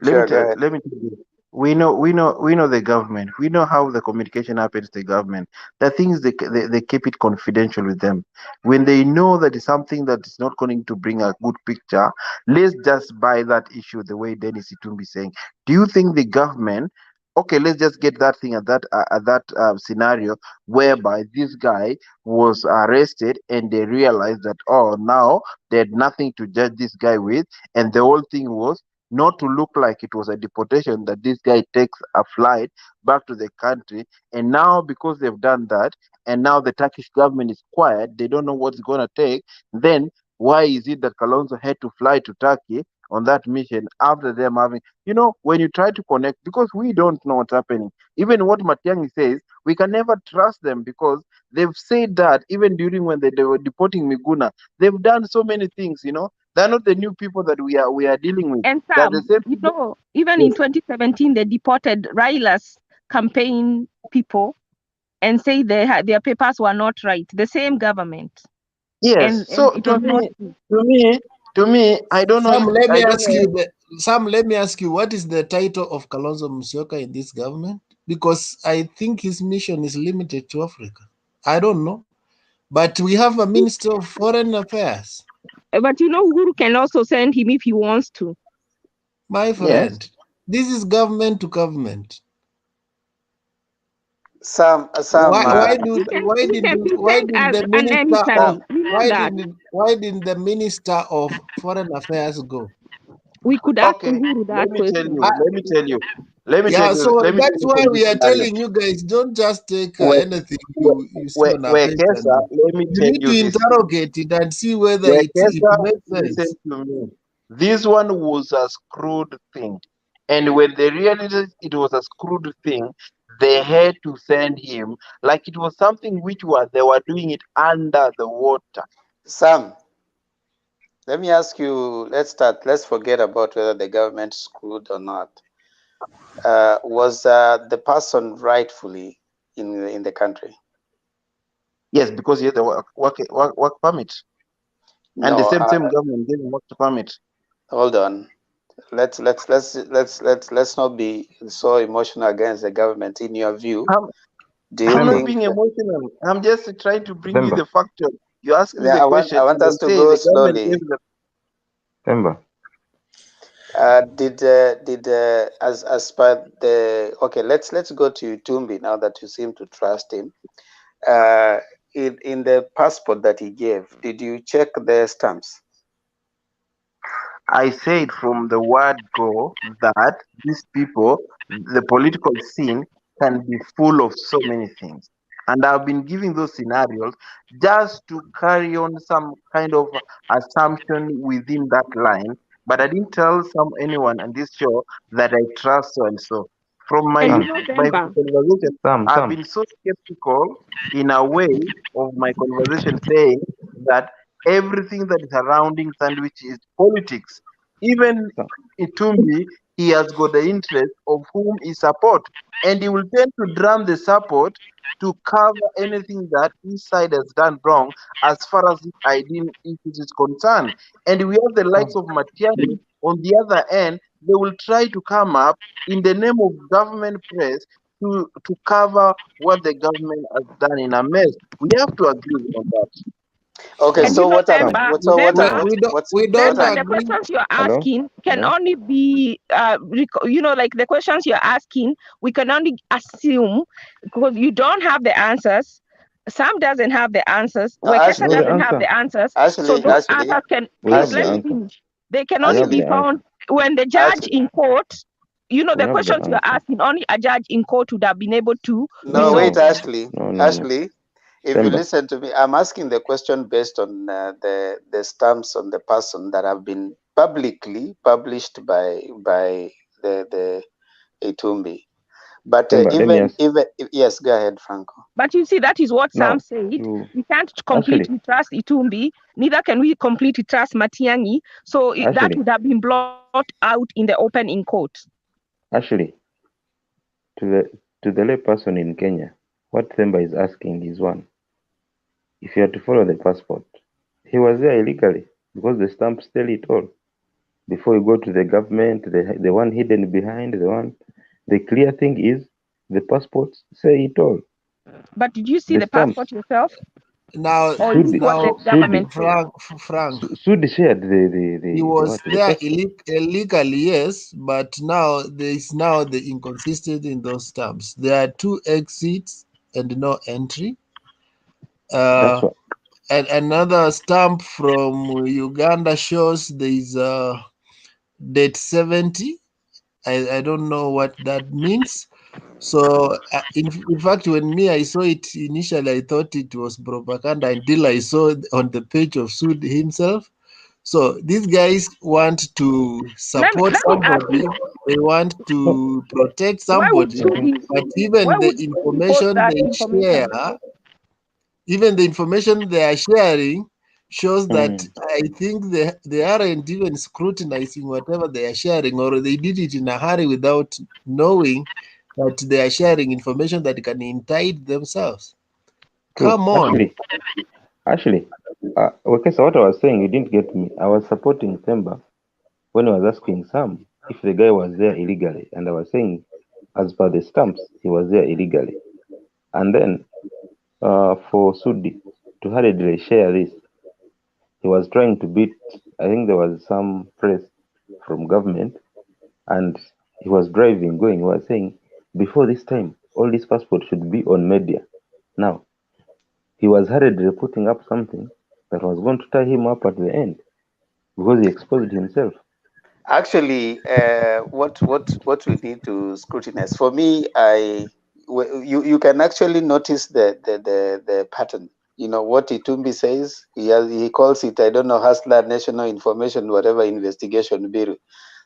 Sure, go ahead. Let me tell you. we know the government. We know how the communication happens to the government. The things they keep it confidential with them. When they know that it's something that is not going to bring a good picture, let's just buy that issue the way Dennis Itumbi saying. Do you think the government? Okay, let's just get that thing at that scenario whereby this guy was arrested and they realized that, oh, now they had nothing to judge this guy with, and the whole thing was not to look like it was a deportation, that this guy takes a flight back to the country. And now, because they've done that, and now the Turkish government is quiet, they don't know what's going to take, then why is it that Kalonzo had to fly to Turkey on that mission after them having, when you try to connect, because we don't know what's happening. Even what Matiang'i says, we can never trust them, because they've said that even during when they were deporting Miguna, they've done so many things, They're not the new people that we are dealing with. And They're the Sam, same people. even in 2017, they deported Raila's campaign people and say their papers were not right. The same government. Yes. And So it was not to me, I don't know. Sam, let me I don't ask know. you. Sam, let me ask you. What is the title of Kalonzo Musyoka in this government? Because I think his mission is limited to Africa. I don't know, but we have a Minister of Foreign Affairs. But Uhuru can also send him if he wants to. My friend, this is government to government. Why didn't the Minister of Foreign Affairs go? We could ask Uhuru that question. Let me tell you. So that's why we are telling you guys, don't just take anything you see on a page. You need to interrogate it and see whether it makes sense. Listen to me. This one was a screwed thing. And when they realized it was a screwed thing, they had to send him like it was something they were doing it under the water. Sam, let me ask you, let's forget about whether the government screwed or not. Was the person rightfully in the country? Yes, because he had the work permit. And the same government gave him work permit. Hold on. Let's not be so emotional against the government. In your view, I'm not being emotional. I'm just trying to bring you the factor. You ask me the question. I want us to go slowly. Did as per the let's go to Tumbi now that you seem to trust him. In the passport that he gave, did you check the stamps? I said from the word go that these people, the political scene can be full of so many things. And I've been giving those scenarios just to carry on some kind of assumption within that line. But I didn't tell anyone on this show that I trust so and so. From my conversation, I've been so skeptical in a way of my conversation saying that everything that is surrounding Sandwich is politics. Even Itumbi, he has got the interest of whom he supports, and he will tend to drum the support to cover anything that his side has done wrong as far as this ID issues is concerned. And we have the likes of Matiang'i on the other end. They will try to come up in the name of government press to cover what the government has done in a mess. We have to agree on that. Okay, so what are the questions you're asking can only be like the questions you're asking, we can only assume because you don't have the answers. Sam doesn't have the answers. Wekesa doesn't have the answers. So those answers can please let me finish. They can only be found when the judge in court. The questions you're asking, only a judge in court would have been able to. No, wait, Ashley. Ashley, if you listen to me, I'm asking the question based on the stamps on the person that have been publicly published by the Itumbi. But yes, go ahead, Franco. But you see, that is what Sam said. We can't completely trust Itumbi, neither can we completely trust Matiang'i. So that would have been brought out in the open in court. Actually, to the lay person in Kenya, what Themba is asking is one. If you are to follow the passport, he was there illegally because the stamps tell it all. Before you go to the government, the one hidden behind, the one The clear thing is the passports say it all. But did you see The the stamps. passport yourself? Now, Or you see what the government said? Frank. Sudi shared the He was what, the there passport. illegally, yes, but now there is now the inconsistency in those stamps. There are 2 exits and no entry. That's what. And another stamp from Uganda shows there is a date 70. I don't know what that means. So, in fact, when I saw it initially, I thought it was propaganda until I saw it on the page of Sud himself. So these guys want to support Let me ask somebody, you, they want to protect why would somebody, Sudi, but even why the would Sudi post information that they information? share, even the information they are sharing shows that I think they aren't even scrutinizing whatever they are sharing, or they did it in a hurry without knowing that they are sharing information that can indict themselves. True. Come on. Actually, okay, so what I was saying, you didn't get me. I was supporting Themba when I was asking Sam if the guy was there illegally, and I was saying, as per the stamps, he was there illegally. And then for Sudi to hurriedly share this, he was trying to beat, I think there was some press from government, and he was driving, going, he was saying, before this time, all these passports should be on media. Now, he was hurriedly putting up something that was going to tie him up at the end because he exposed himself. Actually, what we need to scrutinize, for me, you can actually notice the pattern. You know what Itumbi says. He calls it, I don't know, Hustler National Information whatever Investigation Bureau.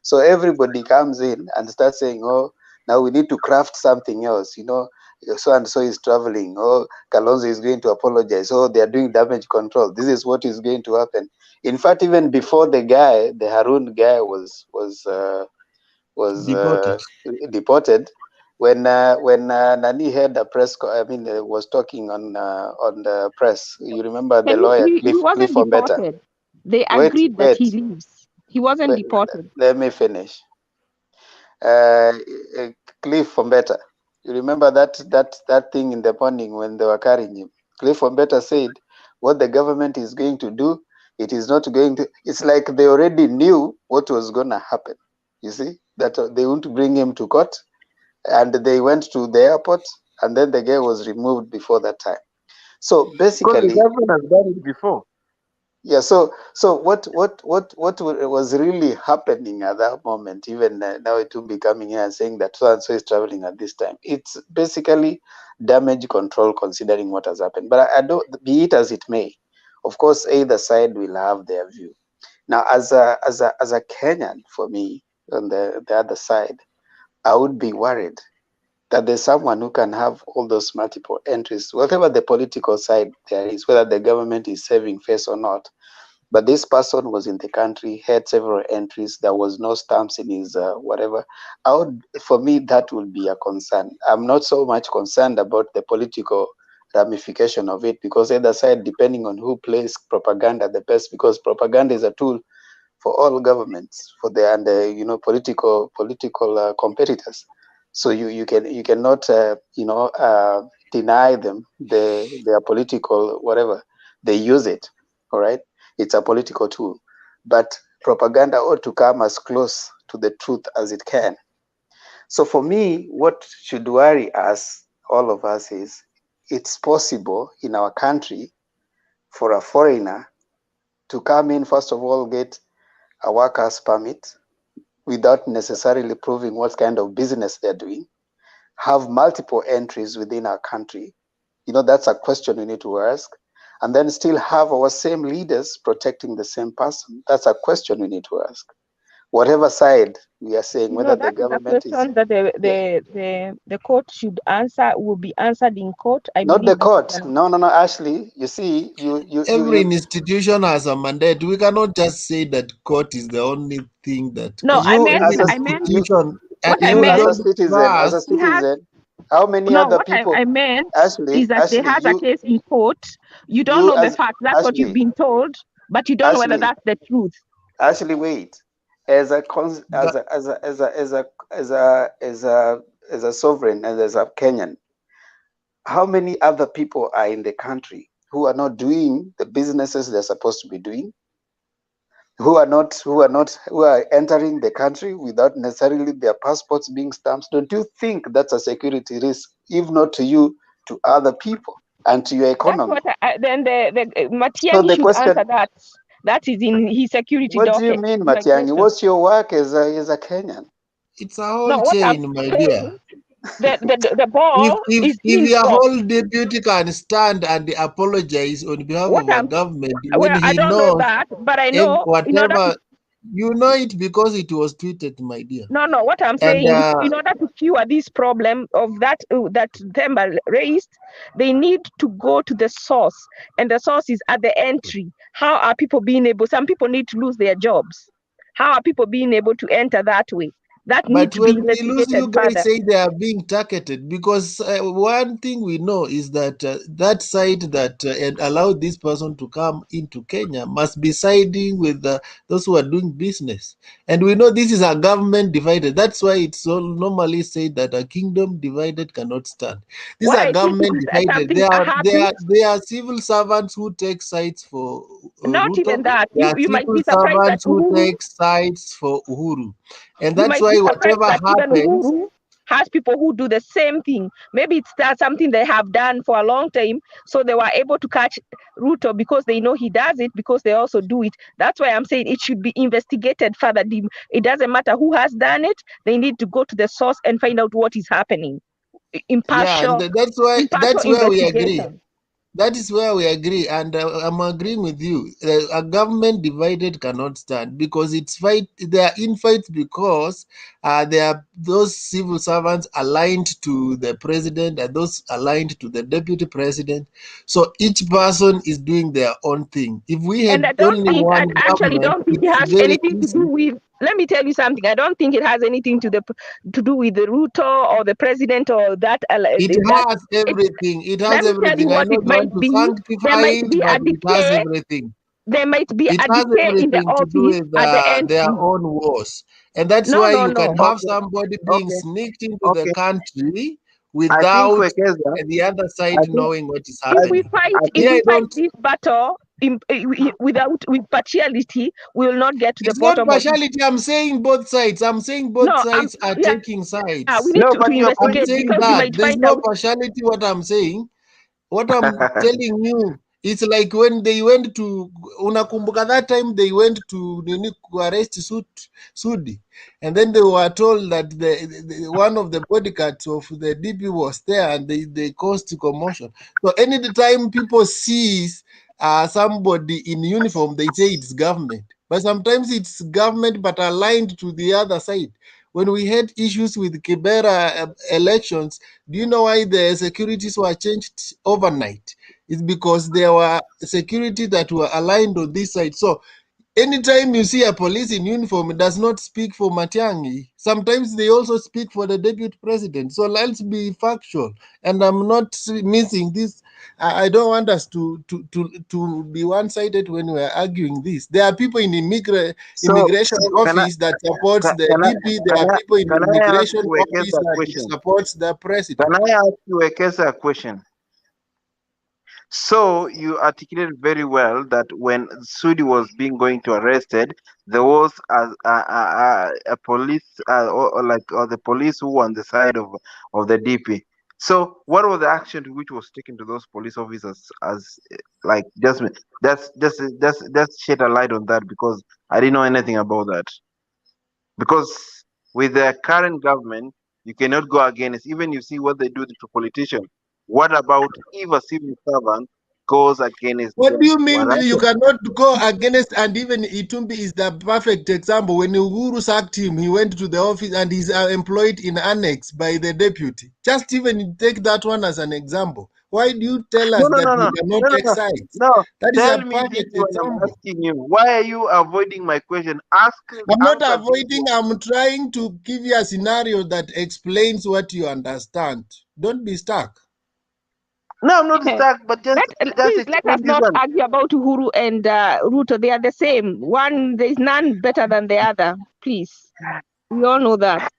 So everybody comes in and starts saying, oh, now we need to craft something else. You know, so and so is traveling. Oh, Kalonzo is going to apologize. Oh, they are doing damage control. This is what is going to happen. In fact, even before the Harun guy was deported, when Nani had a press, was talking on the press. You remember the lawyer He wasn't Cliff Ombeta. deported. They agreed that he leaves. He wasn't deported. Let me finish. Cliff Ombeta. You remember that thing in the morning when they were carrying him? Cliff Ombeta said, what the government is going to do, it is not going to, it's like they already knew what was going to happen. You see, that they want to bring him to court, and they went to the airport, and then the guy was removed before that time. So basically, because the government has done it before. Yeah, so what was really happening at that moment, even now it will be coming here and saying that so and so is traveling at this time. It's basically damage control considering what has happened. But I don't, be it as it may, of course, either side will have their view. Now, as a Kenyan, for me, on the other side, I would be worried that there's someone who can have all those multiple entries, whatever the political side there is, whether the government is saving face or not. But this person was in the country, had several entries. There was no stamps in his whatever. For me, that would be a concern. I'm not so much concerned about the political ramification of it, because either side, depending on who plays propaganda the best, because propaganda is a tool for all governments, for the political competitors. So you cannot deny them their political whatever. They use it. All right. It's a political tool, but propaganda ought to come as close to the truth as it can. So for me, what should worry us, all of us, is it's possible in our country for a foreigner to come in, first of all, get a worker's permit without necessarily proving what kind of business they're doing, have multiple entries within our country. That's a question we need to ask. And then still have our same leaders protecting the same person. That's a question we need to ask. Whatever side we are saying, whether the government is... That is a question that the court should answer, will be answered in court. Not the court. No, Ashley, you see, every institution has a mandate. We cannot just say that court is the only thing that... No, I meant as a citizen, how many other people... I meant Ashley, is that they have a case in court. You don't know the fact. That's what you've been told, but you don't know whether that's the truth. Ashley, wait. as a sovereign and as a Kenyan, how many other people are in the country who are not doing the businesses they're supposed to be doing, who are entering the country without necessarily their passports being stamped? Don't you think that's a security risk, if not to you, to other people and to your economy? That's what then the Matiang'i should answer that. That is in his security What docket. do you mean, Matiang'i? What's your work as a Kenyan? It's a whole No, what I'm chain, my saying, dear. the ball is If being your dropped. whole deputy can stand and apologize on behalf What of a I'm government when well, I he don't know knows that, but I know in order whatever, to you know it because it was tweeted, my dear. no, what I'm And saying, in order to cure this problem of that Themba raised, they need to go to the source, and the source is at the entry. How are people being able? Some people need to lose their jobs. How are people being able to enter that way? That need but to be when we lose, investigated you guys further. say they are being targeted because one thing we know is that that side that allowed this person to come into Kenya must be siding with those who are doing business. And we know this is a government divided. That's why it's all normally said that a kingdom divided cannot stand. These What are I think government is divided. something happened. They are civil servants who take sides for Not Ruto. even that. They are You might civil be surprised that servants who Uhuru. take sides for Uhuru. And You that's might be why surprised whatever that even happens, Uhuru has people who do the same thing. Maybe it's that something they have done for a long time, so they were able to catch Ruto because they know he does it, because they also do it. That's why I'm saying it should be investigated further. It doesn't matter who has done it. They need to go to the source and find out what is happening. yeah, and Impartial that's where we agree. investigation. That is where we agree, and I'm agreeing with you. A government divided cannot stand because it's fight. They are in fights because there are those civil servants aligned to the president and those aligned to the deputy president. So each person is doing their own thing. If we And had only one I actually government, don't think it it's has very anything to do easy. with. Let me tell you something. I don't think it has anything to do with the Ruto or the president or that. It has everything. It has Let me tell you everything. I what know it you might want to be. There sanctify might it, be but a it has decay. everything. There might be It a has decay in the everything to do office with at the their entry. own wars. And that's No, why no, you can no. have Okay, somebody being okay, sneaked into the okay. country I think without Wekesa, the other side I think knowing what is I, If we happening. fight, I if Me, think we I fight don't. this battle with partiality, we will not get to the It's not bottom of it. partiality. I'm saying both sides. I'm saying both No, sides are yeah, taking we sides. need no, to but you're I'm investigate, putting saying because we that might there's find no out. partiality. What I'm saying, what I'm telling you, it's like when they went to unakumbuka that time they went to arrest Sudi, and then they were told that one of the bodyguards of the DP was there, and they caused commotion. So any time people see somebody in uniform, they say it's government, but sometimes it's government but aligned to the other side. When we had issues with Kibera elections, do you know why the securities were changed overnight? It's because there were security that were aligned on this side. So anytime you see a police in uniform, it does not speak for Matiang'i. Sometimes they also speak for the deputy president. So let's be factual. And I'm not missing this. I don't want us to be one-sided when we're arguing this. There are people in so immigration can I office that supports the can I DP. There are people in can I ask immigration office Wekesa a that question? supports the president. Can I ask you Wekesa a question? So you articulated very well that when Sudi was being going to arrested, there was a police or the police who were on the side of the DP. So what was the action which was taken to those police officers as like just shed a light on that, because I didn't know anything about that. Because with the current government, you cannot go against, even you see what they do to politicians. What about if a civil servant goes against What do them? you What mean you happened? cannot go against? And even Itumbi is the perfect example. When Uhuru sacked him, he went to the office and he's employed in annex by the deputy. Just even take that one as an example. Why do you tell No, us no, that no, we no, cannot no, no, take no. sides? No, That is a tell me this perfect when I'm example. asking you. Why are you avoiding my question? I'm not Answer this avoiding, one. I'm trying to give you a scenario that explains what you understand. Don't be stuck. No, I'm not stuck, but just Please let explain us this not one. argue about Uhuru and Ruto. They are the same. One, there is none better than the other. Please, we all know that.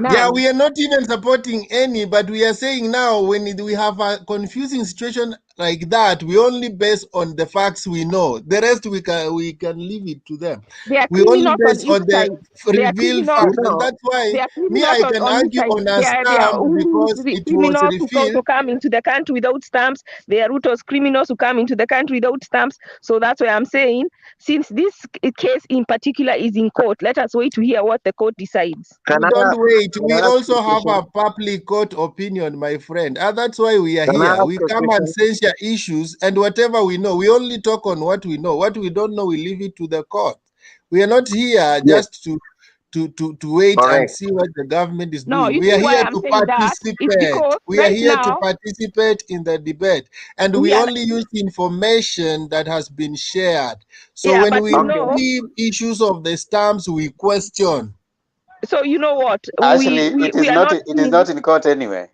Yeah, None. we are not even supporting any, but we are saying now when we have a confusing situation like that, we only base on the facts we know. The rest we can leave it to them. They are We only criminals on base each on the side. They are revealed criminals. facts, and that's why They are me criminals I can on each argue side. on a They are stamp Uhuru's because it was criminals who revealed. come into the country without stamps. They are Ruto's criminals who come into the country without stamps. So that's why I'm saying, since this case in particular is in court, let us wait to hear what the court decides. Can We I don't wait. can We I ask you also a have a question? public court opinion, my friend. And that's why we are Can I here. ask We a come and question? censure issues and whatever we know. We only talk on what we know. What we don't know, we leave it to the court. We are not here Yes, just to wait and correct. see what the government is No, doing. you We are see why here I'm to saying that? It's participate. because We are right here to now participate in the debate. And we we are, only use information that has been shared. So yeah, when but we you Okay. know, receive issues of the stamps, we question. so you know what? Actually, it is not. It is not in court anyway.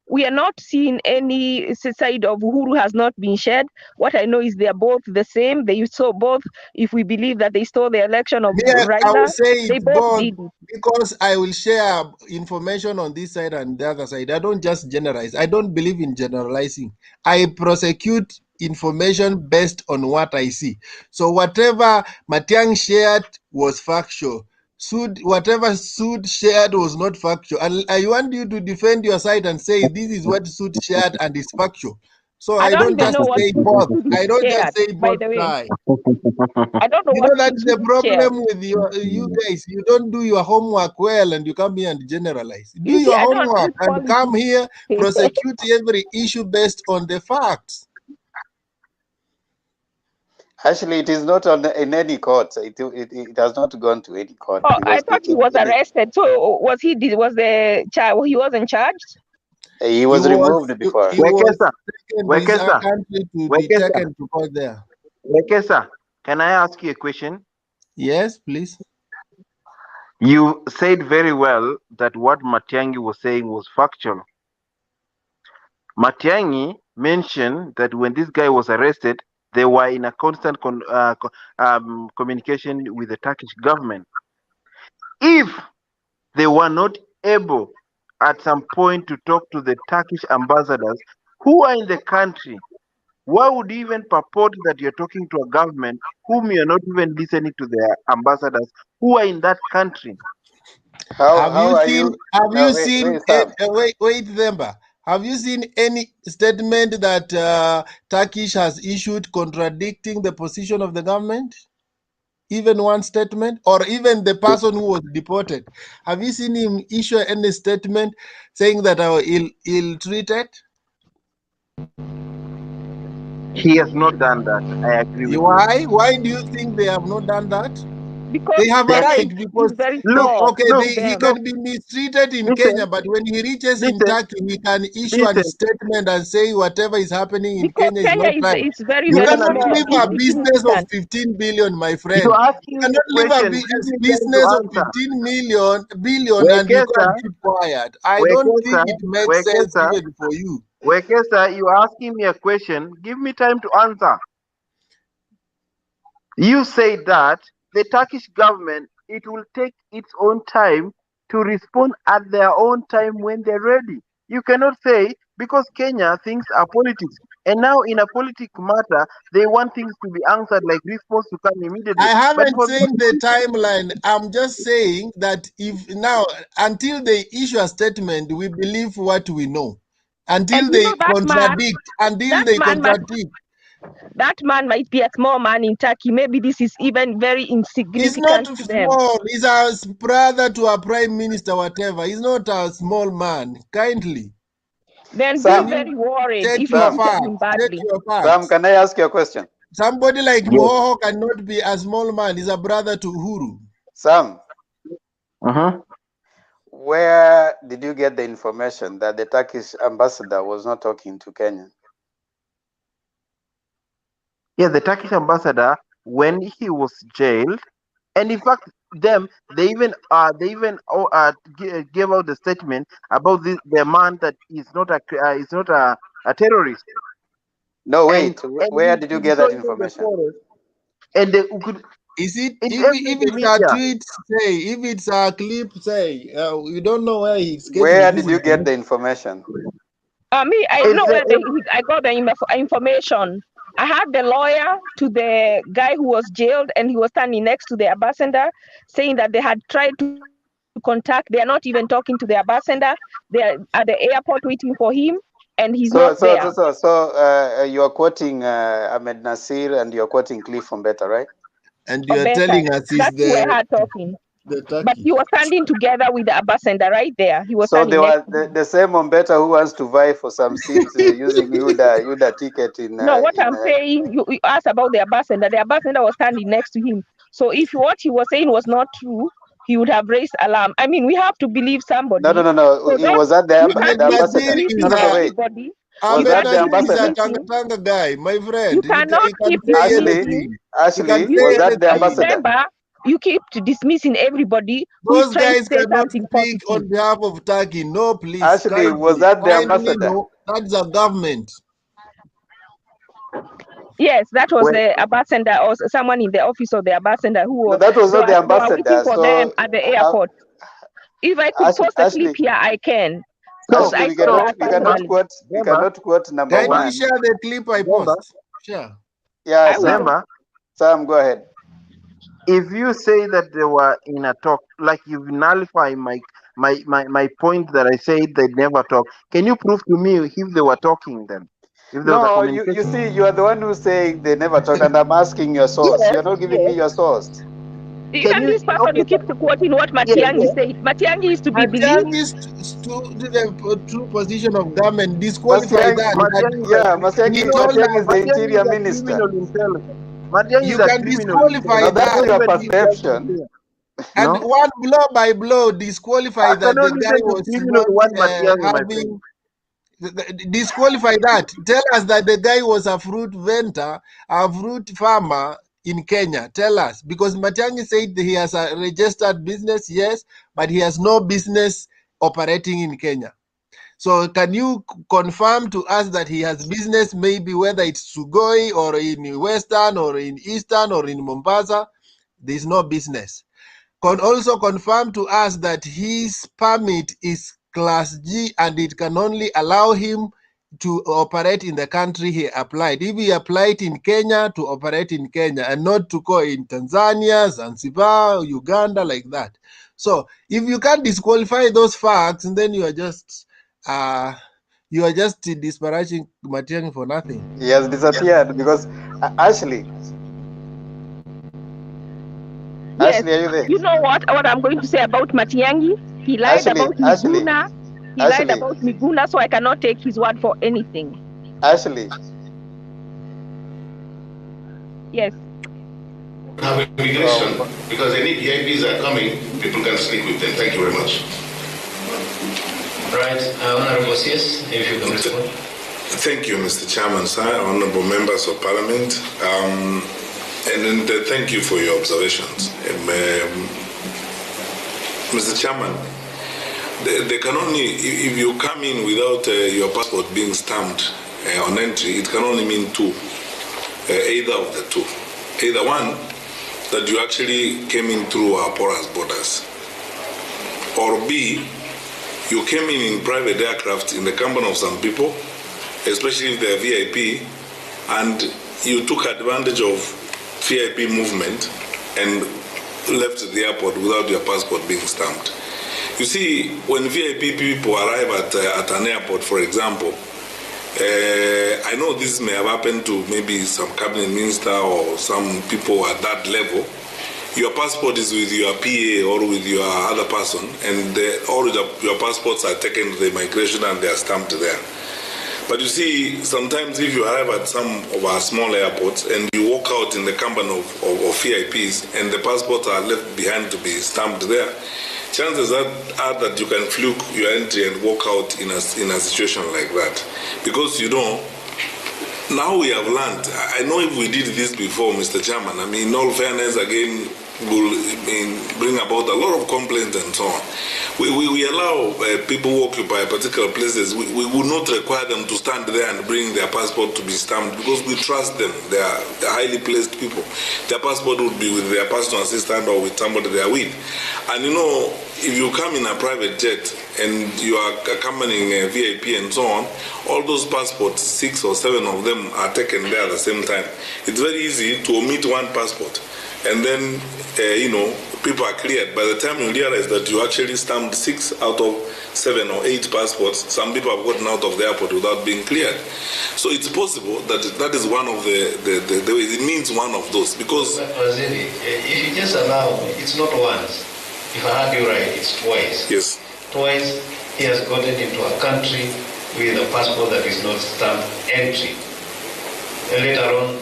We are not seeing any side of Uhuru has not been shared. What I know is they are both the same. They saw both. If we believe that they stole the election of Me, I will Raila, say they it's both both did it. because I will share information on this side and the other side. I don't just generalize. I don't believe in generalizing. I prosecute information based on what I see. So whatever Matiang shared was factual. Whatever Sud shared was not factual. And I want you to defend your side and say this is what Sud shared and is factual. So I I don't don't even just know what say Sud both. I don't just shared, say by both the way. sides. I don't know You know what that's the Sud shared. problem with you guys. You don't do your homework well, and you come here and generalize. Do You see, your I don't homework read and come politics. here prosecute every issue based on the facts. Actually, it is not on in any court. It has not gone to any court Oh, I because thought he was arrested. So was he? Was the child? He wasn't charged. he was removed before. He was Wekesa, taken to his Wekesa, country to be Wekesa, taken to court there. Wekesa. Can I ask you a question? Yes, please. You said very well that what Matiangi was saying was factual. Matiangi mentioned that when this guy was arrested, they were in a constant communication with the Turkish government. If they were not able at some point to talk to the Turkish ambassadors who are in the country, why would you even purport that you're talking to a government whom you're not even listening to their ambassadors who are in that country? How are you? Have No, you wait, seen Sam. wait Themba? Have you seen any statement that Turkish has issued contradicting the position of the government? Even one statement, or even the person who was deported? Have you seen him issue any statement saying that ill-treated? He has not done that. I agree with you. Why? Why do you think they have not done that? Because They have a Kenya right because is very Look, small okay, to he them. can be mistreated in listen, Kenya, but when he reaches in listen, Turkey, he can issue a listen. statement and say whatever is happening in Because Kenya is Kenya not is right. it's very You You're very gonna cannot small. live listen. a It's business of insignificant. 15 billion, my friend. You're You asking me cannot a live a question. Give me time to business of answer. 15 billion and you Wekesa, can't keep quiet. I don't think Wekesa, it makes sense Wekesa, even for you. Wekesa, you're asking me a question. Give me time to answer. You say that the Turkish government, it will take its own time to respond at their own time when they're ready. You cannot say because Kenya things are politics, and now in a political matter they want things to be answered like response to come immediately. I But haven't for seen the timeline. I'm just saying that if now, until they issue a statement, we believe what we know. Until And you they know that contradict. that man might be a small man in Turkey. Maybe this is even very He's not insignificant to them. small. He's a brother to a prime minister, whatever. He's not a small man. Kindly. Then be Sam, very worried Check if you your Sam, treated facts. him Check badly. your Sam, facts. can I ask you a question? Somebody like yes. Mohoho cannot be a small man. He's a brother to Uhuru. Sam, Uh-huh. where did you get the information that the Turkish ambassador was not talking to Kenya? Yeah, the Turkish ambassador when he was jailed, and in fact they even gave out the statement about the man that is not a a terrorist. No, wait. And Where did you get that information? And they could. Is it It's if every it's a media. tweet, say if it's a clip, say we don't know where he's getting Where this did you get the information? Me, I know where I got the information. I had the lawyer to the guy who was jailed, and he was standing next to the ambassador, saying that they had tried to contact. They are not even talking to the ambassador. They are at the airport waiting for him, and he's not there. So you are quoting Ahmed Nasir, and you are quoting Cliff from Beta, right? And you are telling us that's who I had talking. But he was standing together with the ambassador right there. He was So standing they next were the same Mbeta who wants to vie for some seats using Yuda ticket in. No, what I'm saying, you asked about the ambassador. The ambassador was standing next to him. So if what he was saying was not true, he would have raised alarm. I mean, we have to believe somebody. No. So It was that the ambassador. No, wait. Was that the ambassador? He's a Tanga guy, my friend. You cannot keep Ashley, was that the ambassador? Remember, you keep dismissing everybody who Those is trying guys to say cannot something speak positive. on behalf of Turkey. No, please. Ashley, was that the ambassador? No, that's the government. Yes, that was the ambassador or someone in the office of the ambassador who was. No, that was not the ambassador. Waiting for them at the airport. If I could post a clip here, I can. Ashley, we cannot quote number Can one. Can you share the clip I post? Sure. Yeah, Sam, go ahead. If you say that they were in a talk, like you nullify my point that I said they never talk. Can you prove to me if they were talking then? If there was a No, communication? you see, you are the one who's saying they never talked, and I'm asking your source. Yes, You're not giving me your source. Even this person, you keep quoting what Matiang'i said. Matiang'i is to be believed. Matiang'i stood to the true position of government, disqualify that. Matiang'i is the interior minister. You can disqualify that. That's your perception. And one blow by blow disqualify that the guy was not having. Disqualify that. Tell us that the guy was a fruit vendor, a fruit farmer in Kenya. Tell us, because Matiang'i said he has a registered business, yes, but he has no business operating in Kenya. So can you confirm to us that he has business, maybe whether it's Sugoi or in Western or in Eastern or in Mombasa? There's no business. Can also confirm to us that his permit is Class G and it can only allow him to operate in the country he applied. If he applied in Kenya, to operate in Kenya and not to go in Tanzania, Zanzibar, Uganda, like that. So if you can't disqualify those facts, and then you are just disparaging Matiang'i for nothing. He has disappeared because Ashley. Yes. Ashley, are you there? You know what I'm going to say about Matiang'i? He lied about Miguna. He lied about Miguna, so I cannot take his word for anything. Ashley. Yes. Have immigration because any VIPs are coming, people can sleep with them. Thank you very much. Right, Honorable CS, if you can respond. Thank you, Mr. Chairman, sir, honorable members of Parliament, and thank you for your observations. Mr. Chairman, they can only, if you come in without your passport being stamped on entry, it can only mean two, either of the two. Either one, that you actually came in through our porous borders, or B, you came in private aircraft in the company of some people, especially if they're VIP, and you took advantage of VIP movement and left the airport without your passport being stamped. You see, when VIP people arrive at an airport, for example, I know this may have happened to maybe some cabinet minister or some people at that level. Your passport is with your PA or with your other person, and all your passports are taken to the immigration and they are stamped there. But you see, sometimes if you arrive at some of our small airports and you walk out in the company of VIPs and the passports are left behind to be stamped there, chances are that you can fluke your entry and walk out in a situation like that. Because now we have learned. I know if we did this before, Mr. Chairman, I mean, in all fairness, again, will bring about a lot of complaints and so on. We allow people who occupy particular places, we will not require them to stand there and bring their passport to be stamped because we trust them. They are highly placed people. Their passport would be with their personal assistant or with somebody they are with. And you know, if you come in a private jet and you are accompanying a VIP and so on, all those passports, 6 or 7 of them are taken there at the same time. It's very easy to omit one passport. And then, you know, people are cleared. By the time you realize that you actually stamped 6 out of 7 or 8 passports, some people have gotten out of the airport without being cleared. So it's possible that that is one of the ways. It means one of those because... If you just allow, it's not once. If I heard you right, it's twice. Yes. Twice he has gotten into a country with a passport that is not stamped entry. And later on,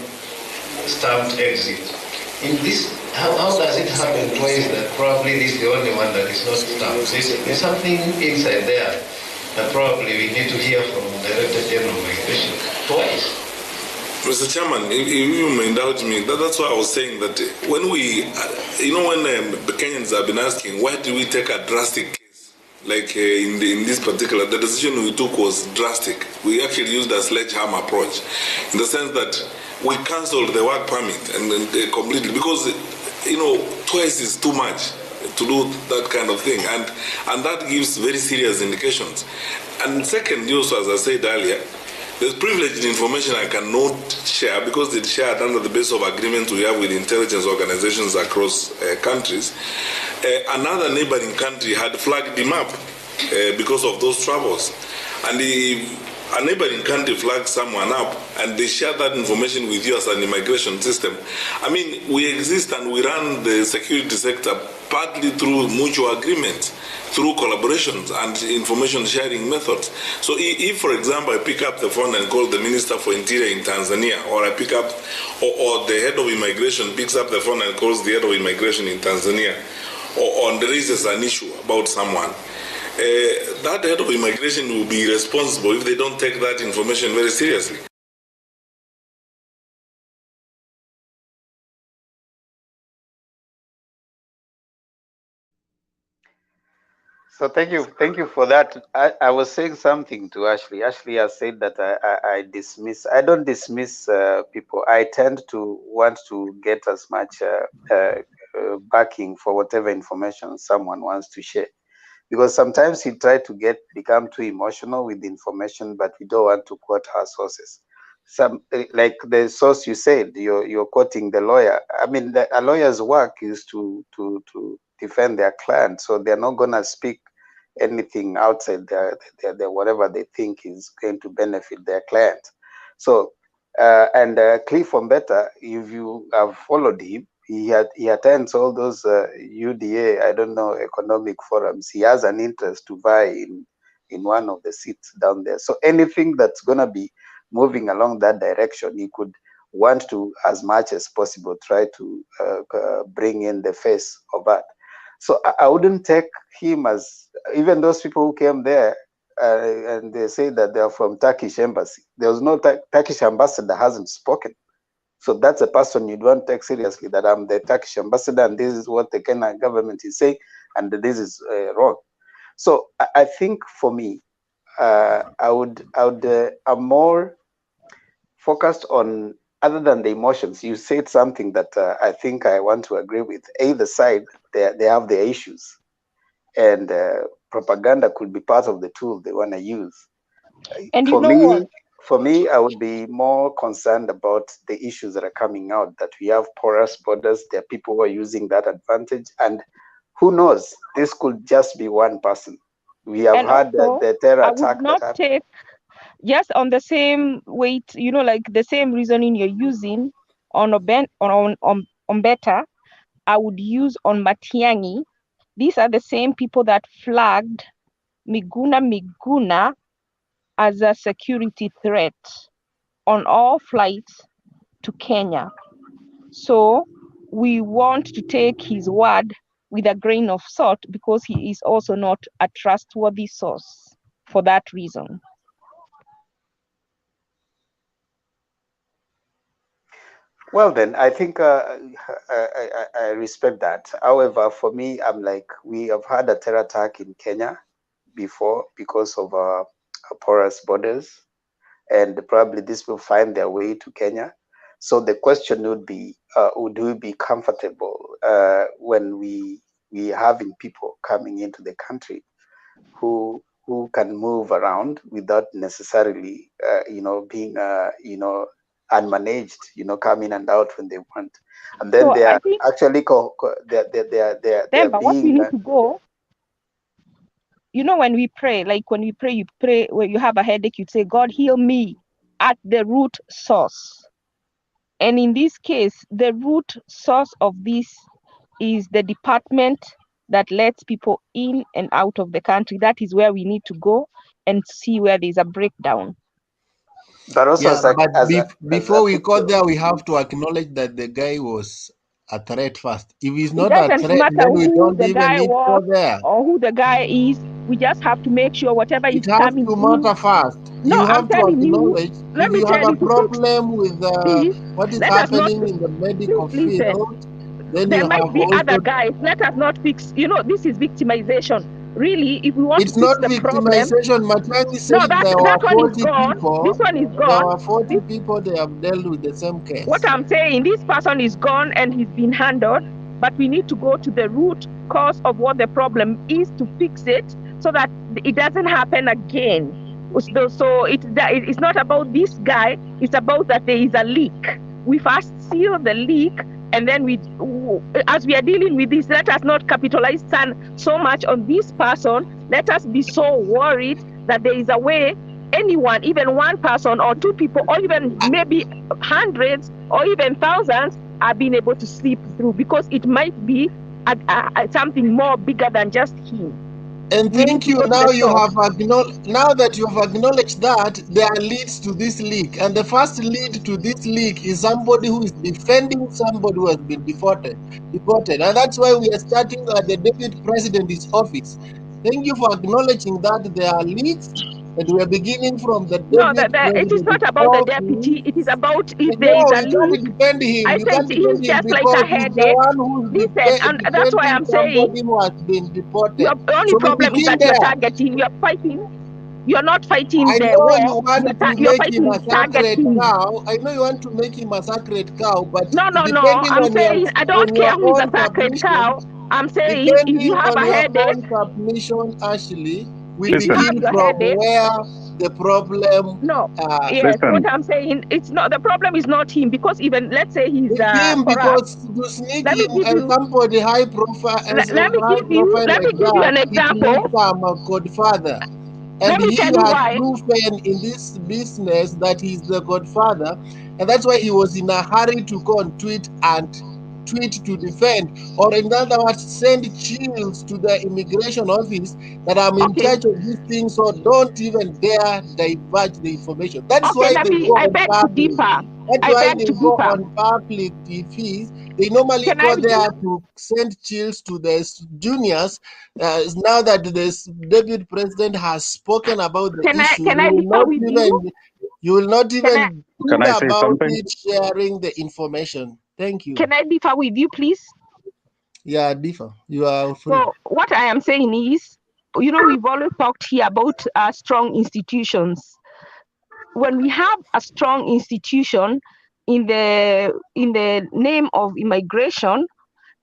stamped exit. In this, how does it happen twice that probably this is the only one that is not stamped? There's something inside there that probably we need to hear from the Director General of Migration twice. Mr. Chairman, if you may indulge me, that's why I was saying that when we, you know, when the Kenyans have been asking, why do we take a drastic case? Like in this particular, the decision we took was drastic. We actually used a sledgehammer approach in the sense that we cancelled the work permit and completely because, you know, twice is too much to do that kind of thing. And that gives very serious indications. And second, also, as I said earlier, there's privileged information I cannot share because it's shared under the basis of agreements we have with intelligence organizations across countries. Another neighboring country had flagged him up because of those troubles. And a neighboring country flags someone up and they share that information with you as an immigration system. I mean, we exist and we run the security sector partly through mutual agreements, through collaborations and information sharing methods. So if, for example, I pick up the phone and call the Minister for Interior in Tanzania, or I pick up, or the head of immigration picks up the phone and calls the head of immigration in Tanzania, or raises an issue about someone, that head of immigration will be responsible if they don't take that information very seriously. So thank you for that. I was saying something to Ashley. Ashley has said that I don't dismiss people. I tend to want to get as much backing for whatever information someone wants to share. Because sometimes he try to become too emotional with the information, but we don't want to quote our sources. Some like the source you said, you're quoting the lawyer. I mean, a lawyer's work is to defend their client, so they're not gonna speak anything outside their whatever they think is going to benefit their client. So Cliff Ombeta, if you have followed him, he attends all those UDA, I don't know, economic forums. He has an interest to vie in one of the seats down there. So anything that's going to be moving along that direction, he could want to, as much as possible, try to bring in the face of that. So I wouldn't take him as, even those people who came there and they say that they're from Turkish embassy. There was no Turkish ambassador hasn't spoken. So that's a person you'd want to take seriously, that I'm the Turkish ambassador and this is what the Kenyan government is saying and this is wrong. So I think for me, I'm more focused on, other than the emotions. You said something that I think I want to agree with. Either side, they have their issues, and propaganda could be part of the tool they want to use. And you know what? For me, I would be more concerned about the issues that are coming out, that we have porous borders, there are people who are using that advantage, and who knows, this could just be one person. We have had the terror attack that happened. Take, just on the same weight, you know, like the same reasoning you're using on Ombeta, I would use on Matiang'i. These are the same people that flagged Miguna as a security threat on all flights to Kenya. So we want to take his word with a grain of salt because he is also not a trustworthy source for that reason. Well, then I think I respect that. However, for me, I'm like, we have had a terror attack in Kenya before because of our porous borders, and probably this will find their way to Kenya. So the question would be, would we be comfortable when we having people coming into the country who can move around without necessarily, being, unmanaged, come in and out when they want, and then So they I are think, actually they are remember, what we being. need to go, when we pray, like when we pray, you pray, when you have a headache, you say, God, heal me at the root source. And in this case, the root source of this is the department that lets people in and out of the country. That is where we need to go and see where there's a breakdown. But also, Yeah, but before we go picture. there, we have to acknowledge that the guy was a threat first. If he's It not a doesn't threat, matter then we who don't the even guy need to go was there. or who the guy is. We just have to make sure whatever It is has coming to in. matter first. No, You I'm have to telling you. acknowledge Let if me you have tell a you to fix problem with this. what is Let us not. happening in the medical Please listen. field, then There you might have be other also. guys. Let us not fix. This is victimization. Really, if we want to It's fix not the problem. victimization. Matiang'i No, said there that were one is 40 gone. people. This one is There gone. were 40 people they have dealt with the same case. What I'm saying, this person is gone and he's been handled, but we need to go to the root cause of what the problem is to fix it so that it doesn't happen again. So it's not about this guy, it's about that there is a leak. We first seal the leak, and then as we are dealing with this, let us not capitalize so much on this person. Let us be so worried that there is a way anyone, even one person or two people, or even maybe hundreds or even thousands, are being able to sleep through, because it might be something more bigger than just him. And We need thank to you. go to Now the you source. have now that you have acknowledged that there are leads to this leak, and the first lead to this leak is somebody who is defending somebody who has been deported, and that's why we are starting at the deputy president's office. Thank you for acknowledging that there are leads, and we are beginning from the No, deputy it is not president's about the office. deputy. It is about if there is No, a you can't leak. defend him. I You said can't defend he's him just like because a he's the headache. one who's Listen, and that's why defending I'm saying somebody who has been deported. your only So we problem is begin that you're there. targeting, you're fighting. You're not fighting I the know war. you want to You're make him fighting a sacred targeting. cow. I know you want to make him a sacred cow, but No. depending I'm on saying I don't care your who is a own sacred submission, cow. I'm saying if depending you have on a your headache, own submission, Ashley, we if you begin have your from headache, where the problem. no. Yes, what I'm saying, it's not the problem is not him, because even let's say he's It's him corrupt. because to sneak Let me him give and you somebody high profile let me like give you that, an it example. makes him a godfather. And Let me he tell you has why. proven in this business that he's the godfather, and that's why he was in a hurry to go and tweet to defend, or in other words, send chills to the immigration office that I'm in Okay. charge of these things, so don't even dare divulge the information. That is Okay, why they go I on beg to public. differ. That's I why beg they to go differ. on public defeats. They normally Can I go there to send chills to the juniors. Now that the deputy president has spoken about the issue, can I differ with you? you will not Can I even think about it sharing the information. Thank you. Can I differ with you, please? Yeah, differ. You are free. So what I am saying is, we've always talked here about strong institutions. When we have a strong institution in the name of immigration,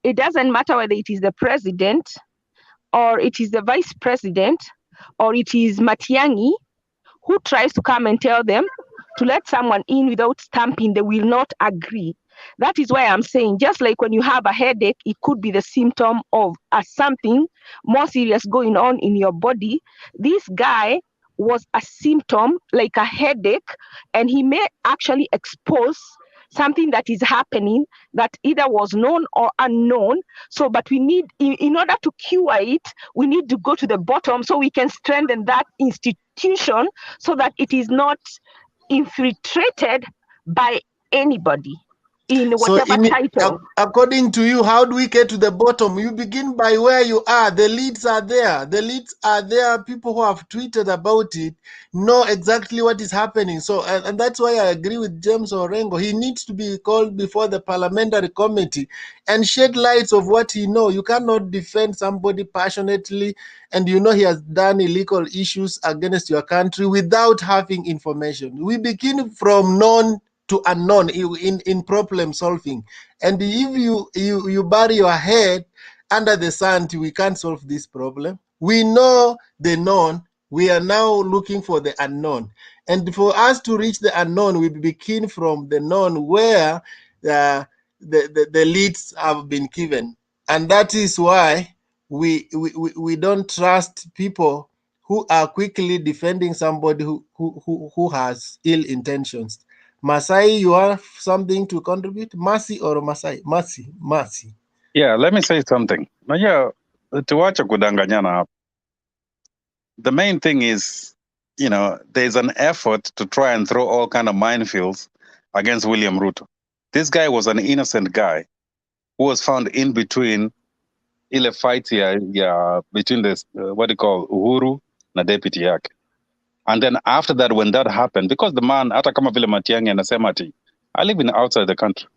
it doesn't matter whether it is the president or it is the vice president or it is Matiang'i who tries to come and tell them to let someone in without stamping, they will not agree. That is why I'm saying, just like when you have a headache, it could be the symptom of something more serious going on in your body. This guy was a symptom, like a headache, and he may actually expose something that is happening that either was known or unknown. So, but we need, in order to cure it, we need to go to the bottom so we can strengthen that institution so that it is not infiltrated by anybody. in So, whatever title. according to you, how do we get to the bottom? You begin by where you are. The leads are there. The leads are there. People who have tweeted about it know exactly what is happening. So, and that's why I agree with James Orengo. He needs to be called before the parliamentary committee and shed lights of what he knows. You cannot defend somebody passionately and you know he has done illegal issues against your country without having information. We begin from known to unknown in problem solving, and if you bury your head under the sand, we can't solve this problem. We know the known, we are now looking for the unknown, and for us to reach the unknown, we begin from the known where the leads have been given, and that is why we don't trust people who are quickly defending somebody who has ill intentions. Masai, you have something to contribute? Mercy or Masai? Mercy. Yeah, let me say something. Unajua tuache kudanganyana hapa. The main thing is, there's an effort to try and throw all kind of minefields against William Ruto. This guy was an innocent guy who was found in between ile fight between the what do you call Uhuru na deputy yake. And then after that, when that happened, because the man, hata kama vile Matiang'i anasema ati, I live in outside the country.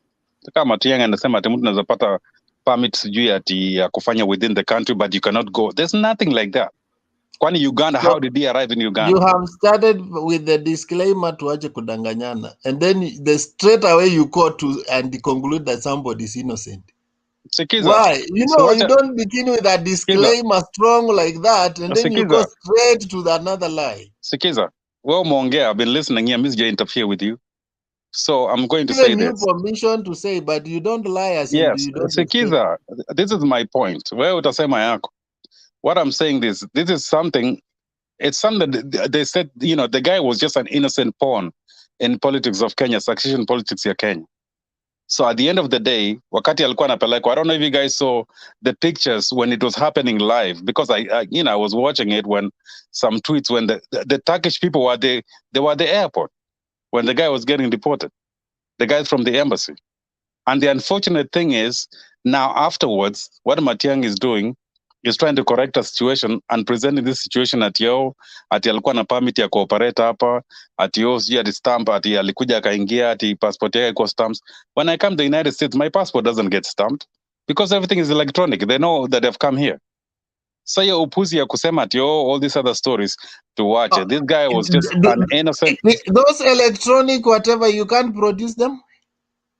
Kama Matiang'i anasema ati mtu anaweza pata permit sijui ati ya kufanya within the country, but you cannot go. There's nothing like that. Kwani Uganda, So, how did he arrive in Uganda? You have started with the disclaimer tuache kudanganyana, and then straight away you quote to and conclude that somebody is innocent. Sikiza. Why? You don't begin with a disclaimer strong like that, and then you go straight to another lie. Sikiza. Well, Monge, I've been listening here. Miss J interfere with you. So I'm going to say this. You permission to say, but you don't lie as yes, you don't Sikiza, this is my point. Where utasema yako? What I'm saying this is something, it's something that they said, the guy was just an innocent pawn in politics of Kenya, succession politics of Kenya. So at the end of the day, wakati alikuwa anapelekwa, I don't know if you guys saw the pictures when it was happening live, because I was watching it when some tweets when the Turkish people were they were at the airport when the guy was getting deported, the guys from the embassy. And the unfortunate thing is now afterwards, what Matiang'i is doing is trying to correct a situation and presenting this situation ati alikuwa na permit ya cooperate hapa, ati sijui ati stamp, ati alikuja akaingia, ati passport yake iko stamps. When I come to the United States, my passport doesn't get stamped because everything is electronic. They know that they've come here. So hiyo upuzi ya kusema ati all these other stories to watch. This guy was just an innocent. Those electronic whatever, you can't produce them.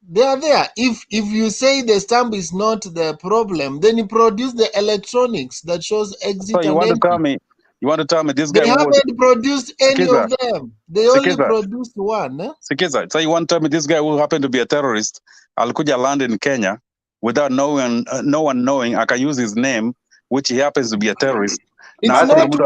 They are there. If you say the stamp is not the problem, then you produce the electronics that shows exit. So you want to tell me this guy? They haven't produced any of them. They only produced one. Sikiza. So you want to tell me this guy who happened to be a terrorist, alikuja land in Kenya without no one knowing, I can use his name, which he happens to be a terrorist. It's not what we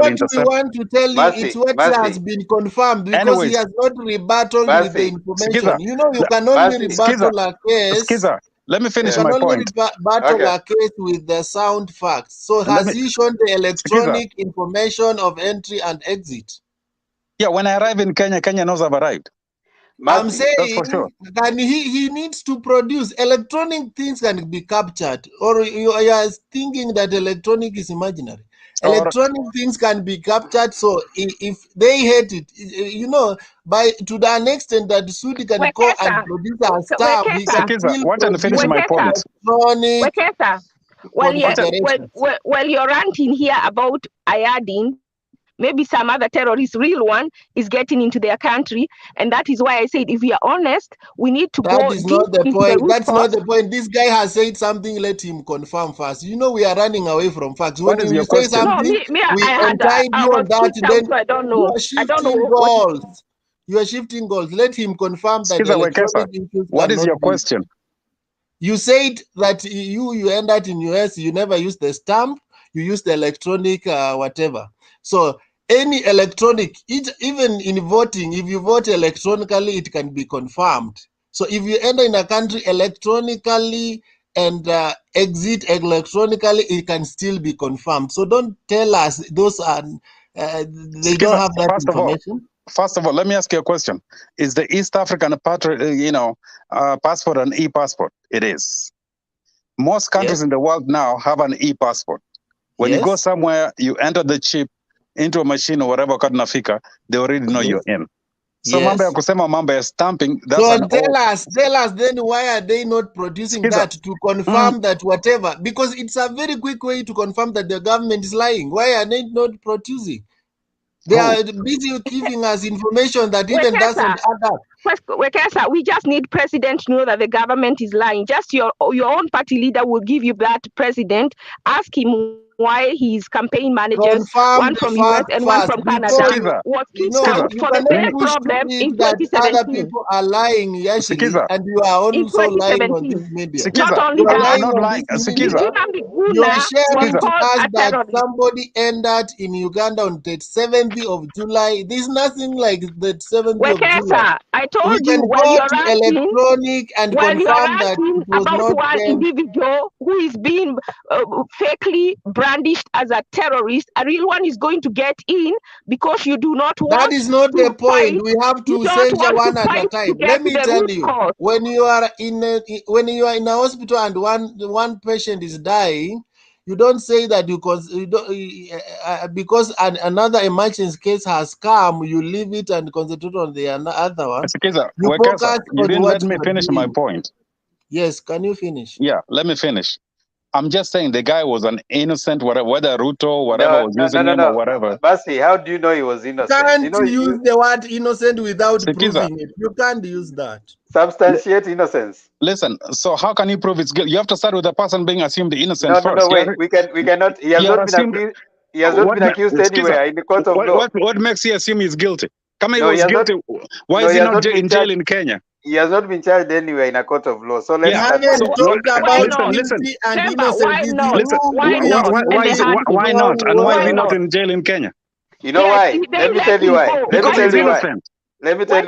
want to tell you, it's what has been confirmed, because he has not rebutted with the information. Sikiza. You can only rebuttal a case. Sikiza. Let me finish my point. You point. can only rebuttal a case with the sound facts. So has he shown the electronic information of entry and exit? Yeah, when I arrive in Kenya, Kenya knows I've arrived. I'm saying that's for sure. And he needs to produce electronic things can be captured, or you are thinking that electronic is imaginary. Electronic things can be captured, so if they hate it, by to the extent that Sudi can go and produce a stamp, he can still want to finish my point. Well, you're ranting here about Ayadin. Maybe some other terrorist, real one, is getting into their country. And that is why I said, if we are honest, we need to go. That is not the point. That's not the point. This guy has said something, let him confirm first. We are running away from facts. When you say something, we untie you on that, then I don't know. You are shifting goals. You are shifting goals. Let him confirm that electronic issues. What is your question? You said that you ended in US, you never used the stamp, you used the electronic whatever. So any electronic, even in voting, if you vote electronically, it can be confirmed. So if you enter in a country electronically and exit electronically, it can still be confirmed. So don't tell us those are they don't have that information. First of all, let me ask you a question. Is the East African passport an e-passport? It is. Most countries in the world now have an e-passport. When you go somewhere, you enter the chip into a machine or whatever, they already know you're in. So mambo ya kusema mambo ya stamping, that's So an tell us then why are they not producing that to confirm that whatever? Because it's a very quick way to confirm that the government is lying. Why are they not producing? They are busy giving us information that even doesn't add up. Wekesa, we just need president to know that the government is lying. Just your own party leader will give you that president. Ask him why his campaign managers, one from US and one from Canada, was kicked out for the same problem in 2017. Other people are lying, actually, and you are also lying on this media. Not only you are that, lying on this media. You are sharing to us that somebody entered in Uganda on the 7th of July. There's nothing like the 7th of July. I told we can you go to electronic and confirm that it was about not one individual who is being fakely brandished as a terrorist. A real one is going to get in because you do not want. That is not the point. We have to censure one at a time. Let me tell you, when you are in a hospital and one patient is dying, you don't say that because another emergency case has come, you leave it and concentrate on the other one. You didn't let me finish my point. Yes, can you finish? Yeah, let me finish. I'm just saying the guy was an innocent, whether Ruto, whatever was using him or whatever. Basi, how do you know he was innocent? You can't use the word innocent without proving it. You can't use that. Substantiate innocence. Listen, so how can you prove it's guilt? You have to start with the person being assumed innocent first. No, wait. We cannot. He has not been accused. He has not been accused anywhere in the court of law. What makes you assume he's guilty? Come on, he was guilty. Why is he not in jail in Kenya? He has not been charged anywhere in a court of law. So let's talk about guilty and innocent. Why not? And why is he not in jail in Kenya? You know why? Let me tell you why. Let me tell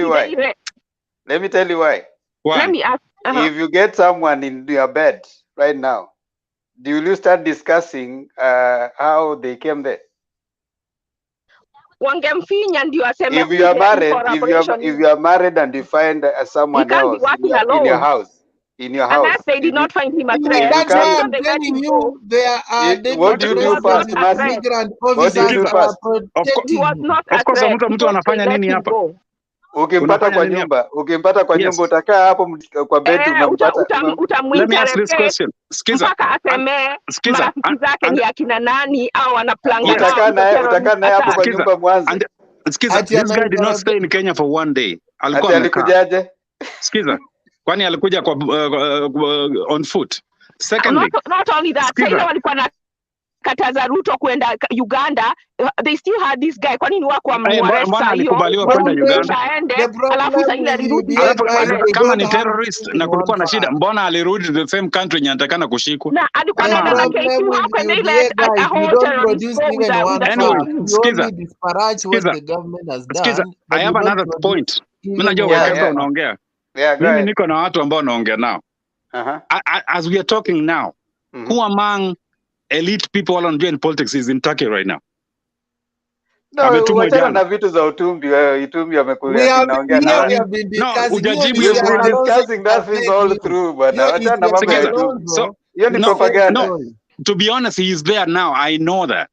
you why. Let me ask. If you get someone in your bed right now, do you start discussing how they came there? If you are married and you find someone else in your house, unless they did not find him a threat. That's why I'm telling you, what do you do first? Migrant officers are protecting. Of course, mtu anafanya nini hapa? Ukimpata kwa nyumba utakaa hapo kwa bed Let me ask this question. Mpaka aseme marafiki zake ni akina nani au wanaplanga. Utakaa naye hapo kwa nyumba mwanzo. This guy did not stay in Kenya for one day. Alikujaje? Kwani alikuja on foot. Secondly, not only that, China walikuwa na kataza Ruto kwenda Uganda, they still had this guy. Kwani ni wako amwarrest hiyo? Kwenda Uganda. Kama ni terrorist na kulikuwa na shida, mbona alirudi the same country nyatakana kushikwa? Na alikuwa anaenda case you how can they let a whole terrorist go Skiza, I have another point. Mimi najua wewe unaongea. Mimi niko na watu ambao naongea nao. As we are talking now, who among elite people wanaojua in politics is in Turkey right now? Wachana na vitu za utumbi wewe, utumbi wamekuja naongea na ujajibu hiyo discussing that thing all through bwana. Wachana na mambo ya utumbi. Hiyo ni propaganda. To be honest, he is there now. I know that.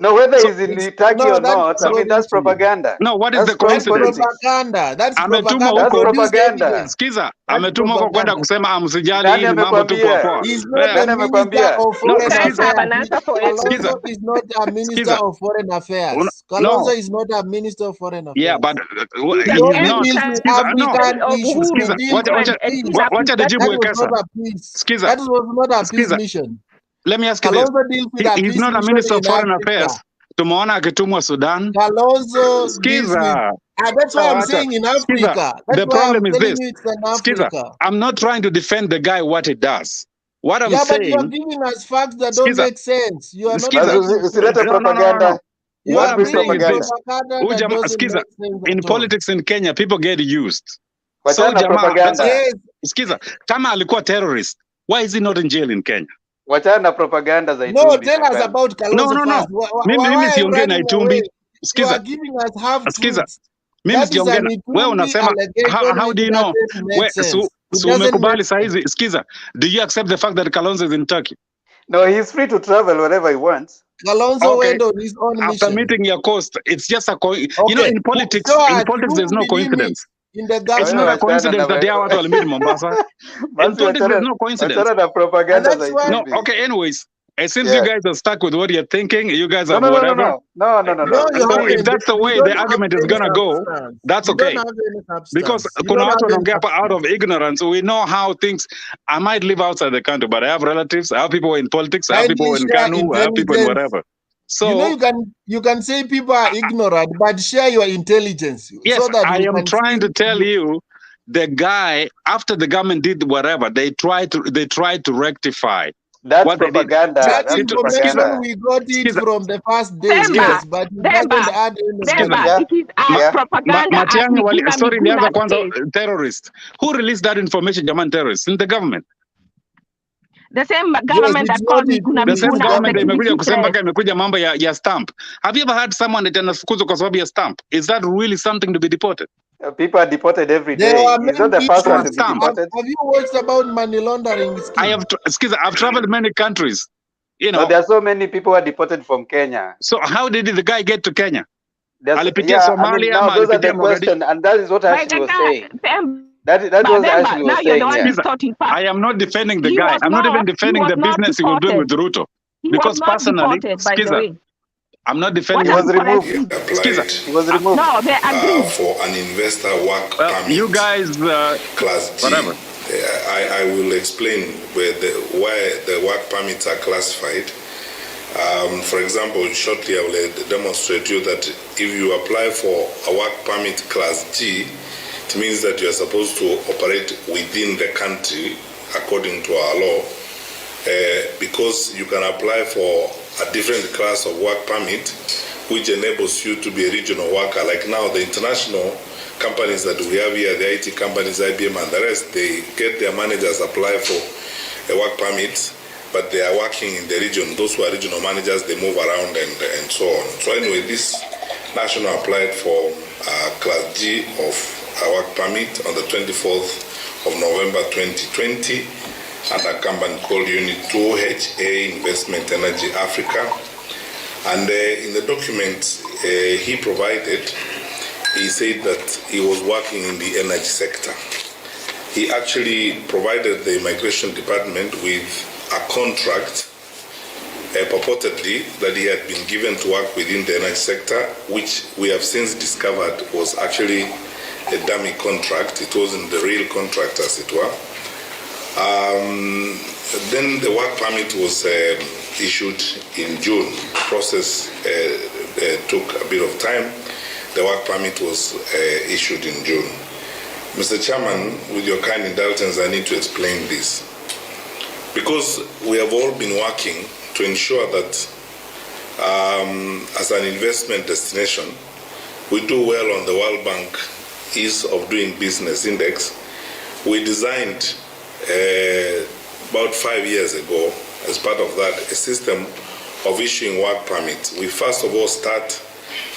No, whether he's in Turkey or not, I mean, that's propaganda. No, what is the coincidence? That's propaganda. Skiza, ametuma huko kwenda kusema amsijali hii mambo tu poa. He's not a minister of foreign affairs. Kalonzo is not a minister of foreign affairs. Kalonzo is not a minister of foreign affairs. Yeah, but he's not. What did you do? Skiza, that was not a peace mission. Let me ask you this. He's not a minister of foreign affairs. Tumeona akitumwa Sudan. Kalonzo. Skiza. That's why I'm saying in Africa. The problem is this. Skiza, I'm not trying to defend the guy what he does. What I'm saying. But you are giving us facts that don't make sense. You are not. Propaganda. What I'm saying is this. Skiza, in politics in Kenya, people get used. So Skiza, kama alikuwa terrorist, why is he not in jail in Kenya? Wachana na propaganda za Itumbi. No, tell us about Kalonzo first. Mimi siongee na Itumbi. You are giving us half truths. Mimi That is sijaongea an na wewe, Itumbi unasema allegation how do you which know? doesn't make sense. It So doesn't make umekubali saa hizi, sikiza, do you accept the fact that Kalonzo is in Turkey? No, he's free to travel wherever he wants. Kalonzo Okay. went on his own After mission. meeting your cost, it's just a Okay. you know, in politics, Show us there's whom no did he meet coincidence. in the It's government. not a coincidence that they are watu walimit Mombasa. In politics, there's no coincidence. Wachana na propaganda And that's za why- No, Itumbi. okay, anyways, since Yeah. you guys are stuck with what you're thinking, you guys No, have no, no, no, whatever. no, no, no, no, No, no. you So if haven't. that's the You way don't the have argument is any gonna go, substance. that's You okay. don't have any substance. Because You kuna don't watu have any wanaongea hapa out of ignorance. We know how things. I might live outside the country, but I have relatives. I have people in politics. I have people Kindly in share Kanu. I have people in intelligence. whatever. So You know you can say people are ignorant, but share your intelligence yes, so that I we am can trying see to tell you, the guy after the government did whatever, they tried to rectify That's what they did. propaganda. that That's information propaganda. we got it Skiza, from the first day, Demba, yes, but it doesn't Demba, add any skiza. Demba, value. it is as Yeah. propaganda as Matiang'i Miguna story ilianza Miguna kwanza says. terrorist. Who released that information, German terrorists? In the government. The same Yes, government it's that not called Miguna The same Miguna government the imekuja BBC kusema press. mpaka imekuja mambo ya stamp. Have you ever heard someone that anafukuzwa kwa sababu ya stamp? Is that really something to be deported? People are deported every There day. are He's not many the first one For to a be stamp. deported. Have you watched about money laundering scheme? I've traveled many countries. You No, know. there are so many people who are deported from Kenya. So how did the guy get to Kenya? Alipitia Yeah, I mean, Somalia now ama those are alipitia the Mogadishu? questions, and that is what By Ashley the was guy, saying. Demba, That was Ashley now was you're the saying one here. distorting facts. I am not defending the He guy. was I'm not even he defending was the not business he was doing with deported. Ruto. He was Because not personally, deported, by the way. I'm not What defending He was has removed. corrected? Applied He was removed. No, they agreed. for an investor work Well, permit. you guys, Class G. whatever. I will explain why the work permits are classified. For example, shortly I will demonstrate you that if you apply for a work permit class G, it means that you are supposed to operate within the country according to our law, because you can apply for a different class of work permit which enables you to be a regional worker. Like now, the international companies that we have here, the IT companies, IBM and the rest, they get their managers apply for a work permit, but they are working in the region. Those who are regional managers, they move around and so on. So anyway, this national applied for class G of a work permit on the 24th of November 2020 at a company called Unit 2 HA Investment Energy Africa. And in the document he provided, he said that he was working in the energy sector. He actually provided the immigration department with a contract purportedly that he had been given to work within the energy sector, which we have since discovered was actually a dummy contract. It wasn't the real contract, as it were. Then the work permit was issued in June. The process took a bit of time. The work permit was issued in June. Mr. Chairman, with your kind indulgence, I need to explain this. Because we have all been working to ensure that as an investment destination, we do well on the World Bank Ease of Doing Business Index. We designed about 5 years ago, as part of that, a system of issuing work permits. We first of all start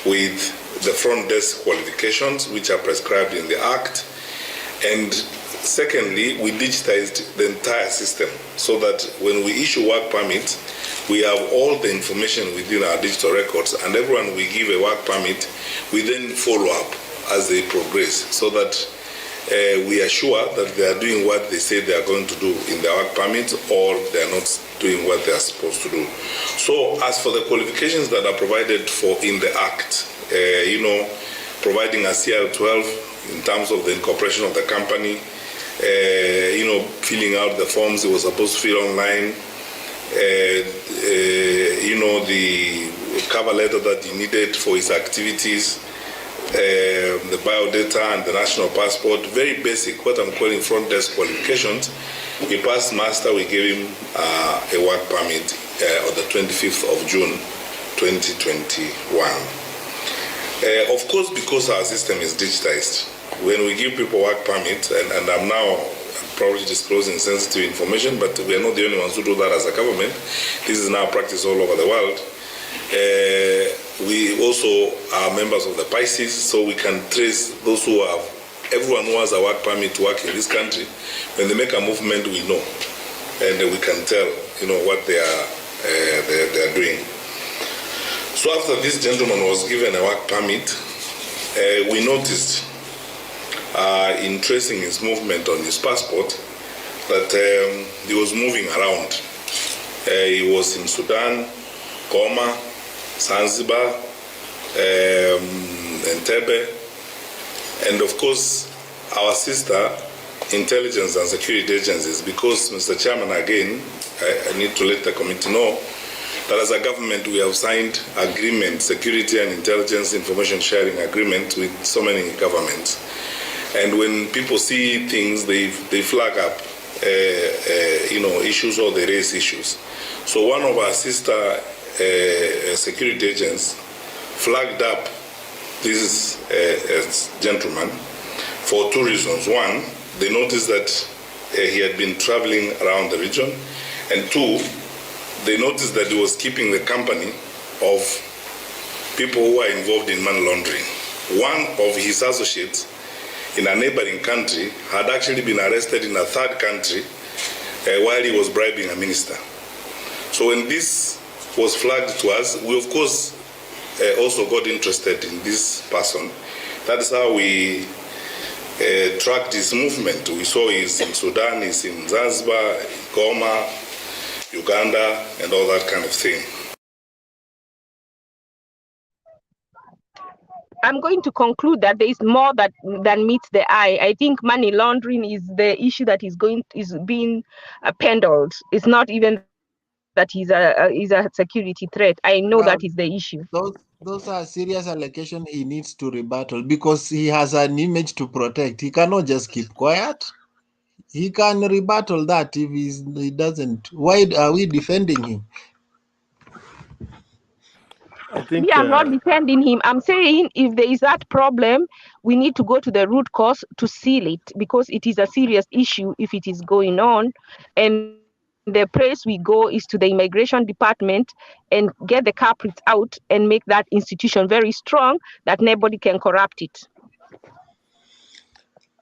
with the front desk qualifications, which are prescribed in the Act. And secondly, we digitized the entire system so that when we issue work permits, we have all the information within our digital records, and everyone we give a work permit, we then follow up as they progress so that we are sure that they are doing what they say they are going to do in their work permit, or they are not doing what they are supposed to do. So as for the qualifications that are provided for in the Act, providing a CL12 in terms of the incorporation of the company, filling out the forms he was supposed to fill online, the cover letter that he needed for his activities, the biodata and the national passport, very basic, what I'm calling front desk qualifications. He passed master, we gave him a work permit on the 25th of June 2021. Of course, because our system is digitized, when we give people work permits, and I'm now probably disclosing sensitive information, but we are not the only ones who do that as a government. This is now practiced all over the world. We also are members of the Pisces, so we can trace those who have, everyone who has a work permit to work in this country. When they make a movement, we know, and we can tell, what they are doing. So after this gentleman was given a work permit, we noticed in tracing his movement on his passport that he was moving around. He was in Sudan, Goma, Zanzibar, Entebbe, and of course our sister intelligence and security agencies, because Mr. Chairman, again, I need to let the committee know that as a government we have signed agreement, security and intelligence information sharing agreement with so many governments. And when people see things, they flag up, issues, or they raise issues. So one of our sister security agents flagged up this gentleman for two reasons. One, they noticed that he had been traveling around the region, and two, they noticed that he was keeping the company of people who are involved in money laundering. One of his associates in a neighboring country had actually been arrested in a third country while he was bribing a minister. So when this was flagged to us, we of course also got interested in this person. That's how we tracked his movement. We saw he's in Sudan, he's in Zanzibar, Goma, Uganda, and all that kind of thing. I'm going to conclude that there is more than meets the eye. I think money laundering is the issue that is being pendled. It's not even that he's a security threat. I know that is the issue. Those are serious allegations he needs to rebuttal, because he has an image to protect. He cannot just keep quiet. He can rebuttal that if he doesn't. Why are we defending him? I think I'm not defending him. I'm saying if there is that problem, we need to go to the root cause to seal it, because it is a serious issue if it is going on. And the place we go is to the immigration department and get the culprits out and make that institution very strong that nobody can corrupt it.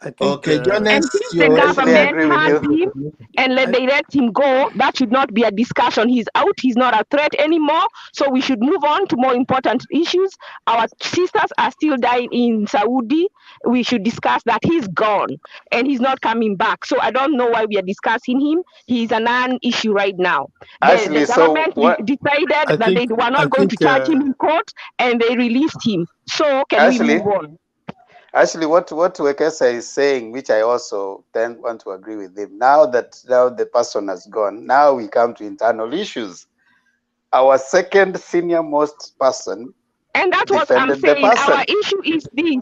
I think, and if the government has him and they let him go, that should not be a discussion. He's out. He's not a threat anymore. So we should move on to more important issues. Our sisters are still dying in Saudi. We should discuss that. He's gone and he's not coming back. So I don't know why we are discussing him. He's a non-issue right now. The government decided that they were not going to charge him in court, and they released him. So can we move on? Actually, what Wekesa is saying, which I also then want to agree with him, now the person has gone, now we come to internal issues. Our second senior most person, and that's what I'm saying. Our issue is this.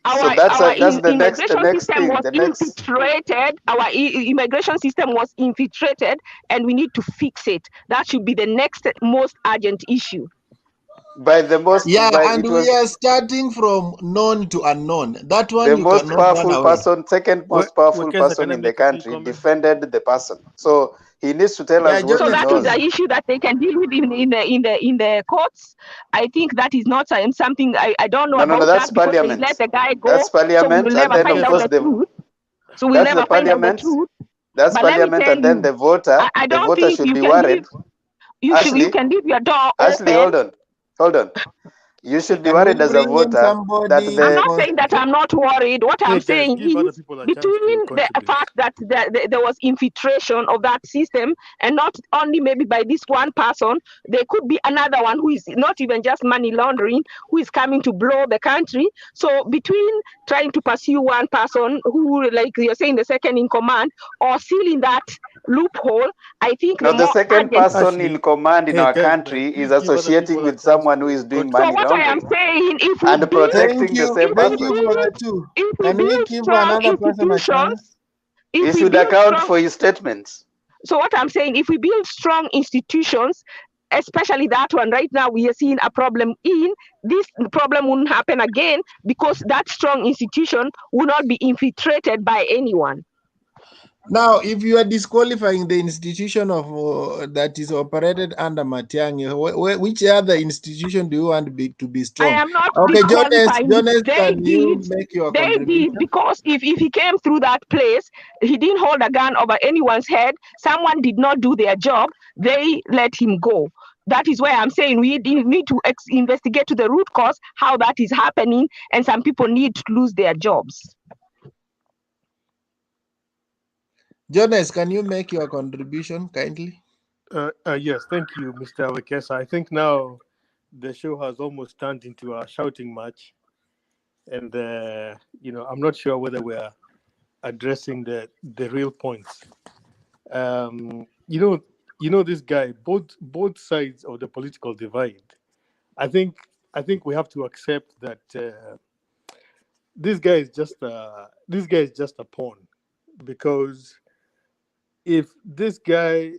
Our immigration system was infiltrated. Our immigration system was infiltrated, and we need to fix it. That should be the next most urgent issue. By the most, we are starting from known to unknown. That one, the most powerful person, second most powerful person in the country, defended the person. So he needs to tell us what he knows. So that is the issue that they can deal with in the courts. I think that is not something I don't know about. That's that parliament. They let the guy go. That's parliament, so we'll never find out the truth. So we'll never find out the truth. That's parliament, and then the voter. The voter should be worried. You can leave your door Ashley, open. Hold on. You should be worried as a voter. I'm not saying that I'm not worried. What I'm saying is between the fact that there was infiltration of that system, and not only maybe by this one person, there could be another one who is not even just money laundering, who is coming to blow the country. So between trying to pursue one person who, like you're saying, the second in command, or sealing that loophole, I think the second person in command in our country is associating with someone who is doing money laundering. I am saying, if we and protecting the same person, he should account for his statements. So what I'm saying, if we build strong institutions, especially that one right now, we are seeing a problem this problem wouldn't happen again, because that strong institution will not be infiltrated by anyone. Now, if you are disqualifying the institution of that is operated under Matiang'i, which other institution do you want to be I strong? am not Okay, disqualifying. Jonas, They can you did. make your They contribution? did, because if he came through that place, he didn't hold a gun over anyone's head. Someone did not do their job. They let him go. That is why I'm saying we need to investigate to the root cause how that is happening, and some people need to lose their jobs. Jonas, can you make your contribution kindly? Yes, thank you, Mr. Wekesa. I think now the show has almost turned into a shouting match, and I'm not sure whether we're addressing the real points. This guy, both sides of the political divide. I think we have to accept that this guy is just a pawn, because if this guy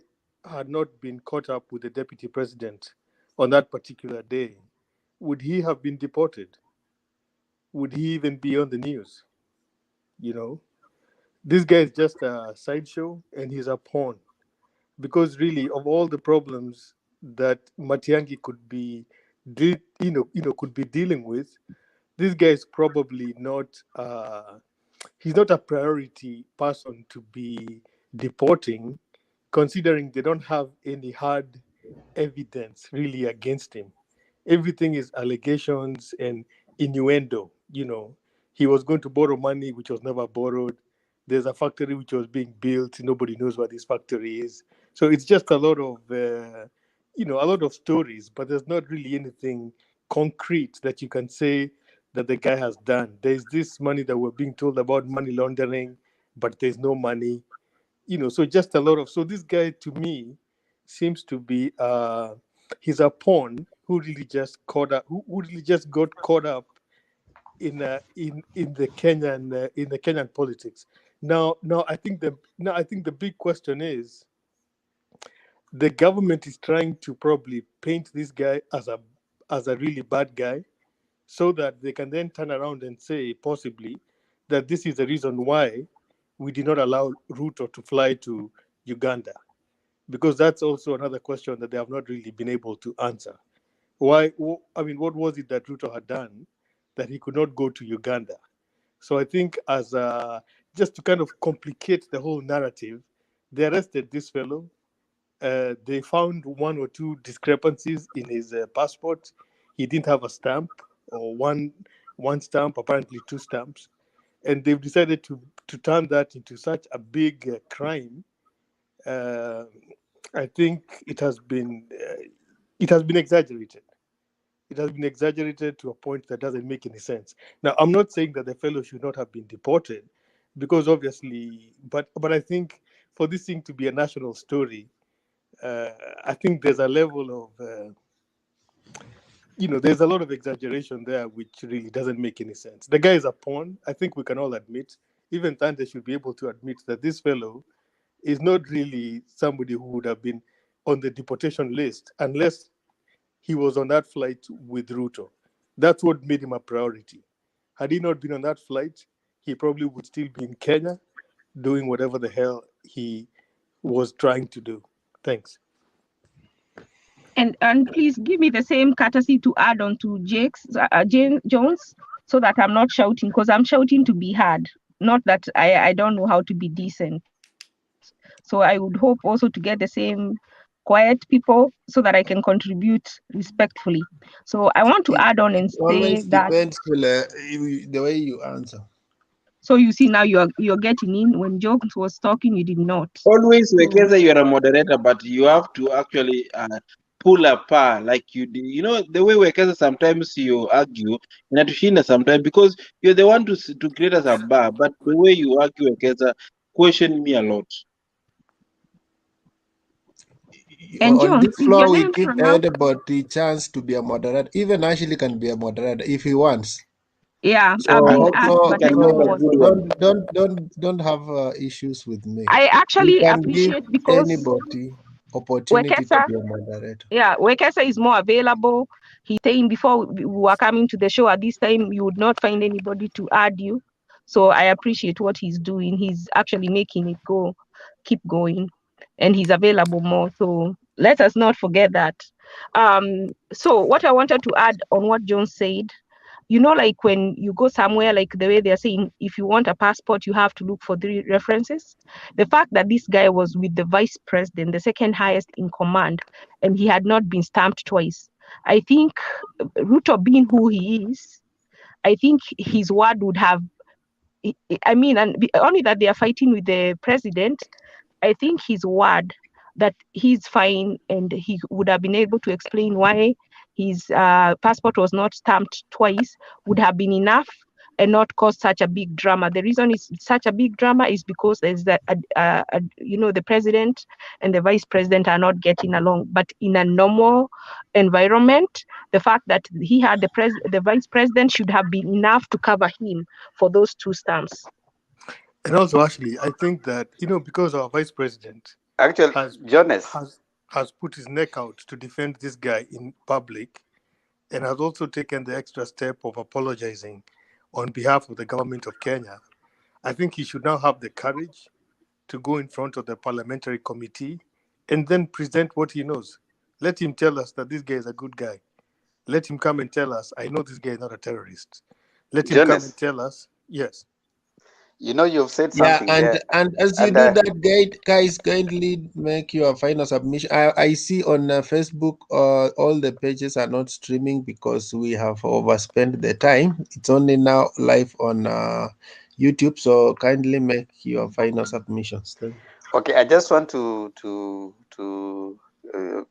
had not been caught up with the deputy president on that particular day, would he have been deported? Would he even be on the news? This guy is just a sideshow, and he's a pawn. Because really, of all the problems that Matiang'i could be dealing with, this guy is probably not. He's not a priority person to be deporting, considering they don't have any hard evidence really against him. Everything is allegations and innuendo. He was going to borrow money which was never borrowed. There's a factory which was being built. Nobody knows what this factory is. So it's just a lot of stories, but there's not really anything concrete that you can say that the guy has done. There's this money that we're being told about, money laundering, but there's no money. So just a lot of. So this guy, to me, seems to be he's a pawn who really just got caught up in the Kenyan politics. Now I think the big question is, the government is trying to probably paint this guy as a really bad guy, so that they can then turn around and say possibly that this is the reason why we did not allow Ruto to fly to Uganda, because that's also another question that they have not really been able to answer. Why? I mean, what was it that Ruto had done that he could not go to Uganda? So I think, just to kind of complicate the whole narrative, they arrested this fellow. They found one or two discrepancies in his passport. He didn't have a stamp, or one stamp, apparently two stamps, and they've decided to turn that into such a big crime. I think it has been exaggerated. It has been exaggerated to a point that doesn't make any sense. Now, I'm not saying that the fellow should not have been deported, because obviously, but I think for this thing to be a national story, I think there's a level of, there's a lot of exaggeration there, which really doesn't make any sense. The guy is a pawn. I think we can all admit, even Tande should be able to admit, that this fellow is not really somebody who would have been on the deportation list unless he was on that flight with Ruto. That's what made him a priority. Had he not been on that flight, he probably would still be in Kenya doing whatever the hell he was trying to do. Thanks. And please give me the same courtesy to add on to Jane Jones, so that I'm not shouting, because I'm shouting to be heard, not that I don't know how to be decent. So I would hope also to get the same quiet people, so that I can contribute respectfully. So I want to add on and say that depends the way you answer. So you see, now you're getting in. When Jones was talking, you did not. Always, Wekesa, you are a moderator, but you have to actually pull a par like you did. The way Wekesa, sometimes you argue, inatushinda sometimes, because you're the one to create us a bar. But the way you argue, Wekesa, question me a lot. And on Jones, this is floor, your we name give pronounced? everybody chance to be a moderator. Even Ashley can be a moderator if he wants. Yeah, So, I've been asked, but I don't have issues with me. I actually you can appreciate, give because anybody opportunity to be a moderator. Yeah, Wekesa is more available. He's saying before we were coming to the show at this time, you would not find anybody to add you. So I appreciate what he's doing. He's actually making it keep going, and he's available more. So let us not forget that. So what I wanted to add on what John said, like when you go somewhere, like the way they're saying, if you want a passport, you have to look for 3 references. The fact that this guy was with the vice president, the second highest in command, and he had not been stamped twice. I think Ruto being who he is, I think his word would have, and only that they are fighting with the president, I think his word that he's fine and he would have been able to explain why his passport was not stamped twice would have been enough and not cause such a big drama. The reason it's such a big drama is because there's that the president and the vice president are not getting along. But in a normal environment, the fact that he had the vice president should have been enough to cover him for those 2 stamps. And also, actually, I think that, because our vice president actually has put his neck out to defend this guy in public, and has also taken the extra step of apologizing on behalf of the government of Kenya, I think he should now have the courage to go in front of the parliamentary committee and then present what he knows. Let him tell us that this guy is a good guy. Let him come and tell us, I know this guy is not a terrorist. Let him come and tell us, yes. You've said something there. And as you do that, guys, kindly make your final submission. I see on Facebook all the pages are not streaming because we have overspent the time. It's only now live on YouTube, so kindly make your final submissions. Okay, I just want to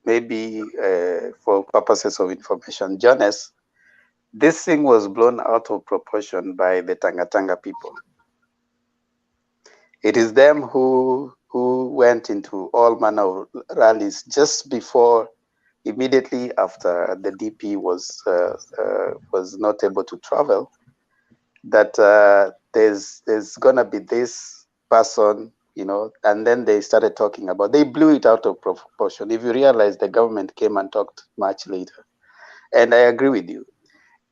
maybe for purposes of information, Jonas, this thing was blown out of proportion by the Tanga people. It is them who went into all manner of rallies just before, immediately after the DP was not able to travel, that there's gonna be this person, and then they started talking about, they blew it out of proportion. If you realize, the government came and talked much later. And I agree with you.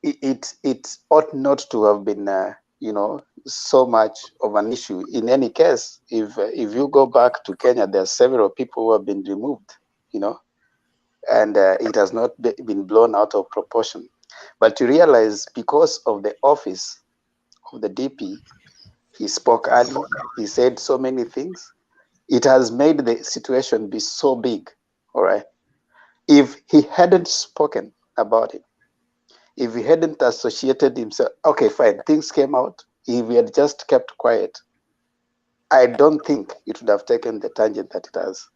It ought not to have been so much of an issue. In any case, if you go back to Kenya, there are several people who have been removed, and it has not been blown out of proportion. But to realize, because of the office of the DP, he spoke early, he said so many things, it has made the situation be so big. All right, if he hadn't spoken about it, if he hadn't associated himself, okay, fine, things came out. If he had just kept quiet, I don't think it would have taken the tangent that it has.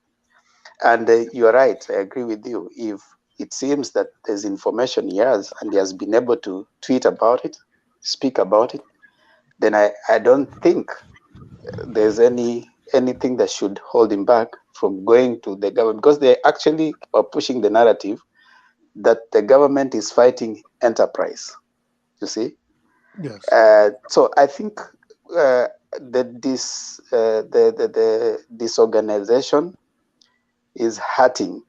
And you're right, I agree with you. If it seems that there's information he has and he has been able to tweet about it, speak about it, then I don't think there's anything that should hold him back from going to the government, because they actually are pushing the narrative that the government is fighting enterprise, you see? Yes. So I think this organization is hurting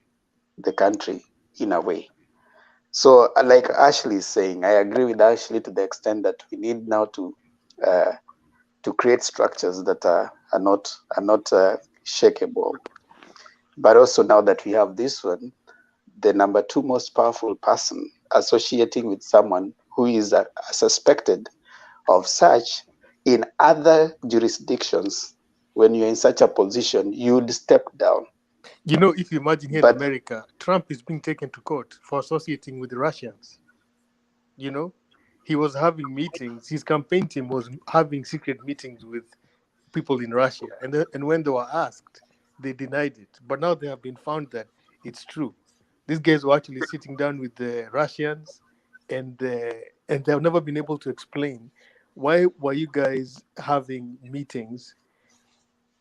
the country in a way. So like Ashley is saying, I agree with Ashley to the extent that we need now to create structures that are not shakeable. But also, now that we have this one, the number 2 most powerful person associating with someone who is suspected of such in other jurisdictions, when you're in such a position, you'd step down. If you imagine here in America, Trump is being taken to court for associating with the Russians. He was having meetings. His campaign team was having secret meetings with people in Russia. And when they were asked, they denied it. But now they have been found that it's true. These guys were actually sitting down with the Russians, and they have never been able to explain, why were you guys having meetings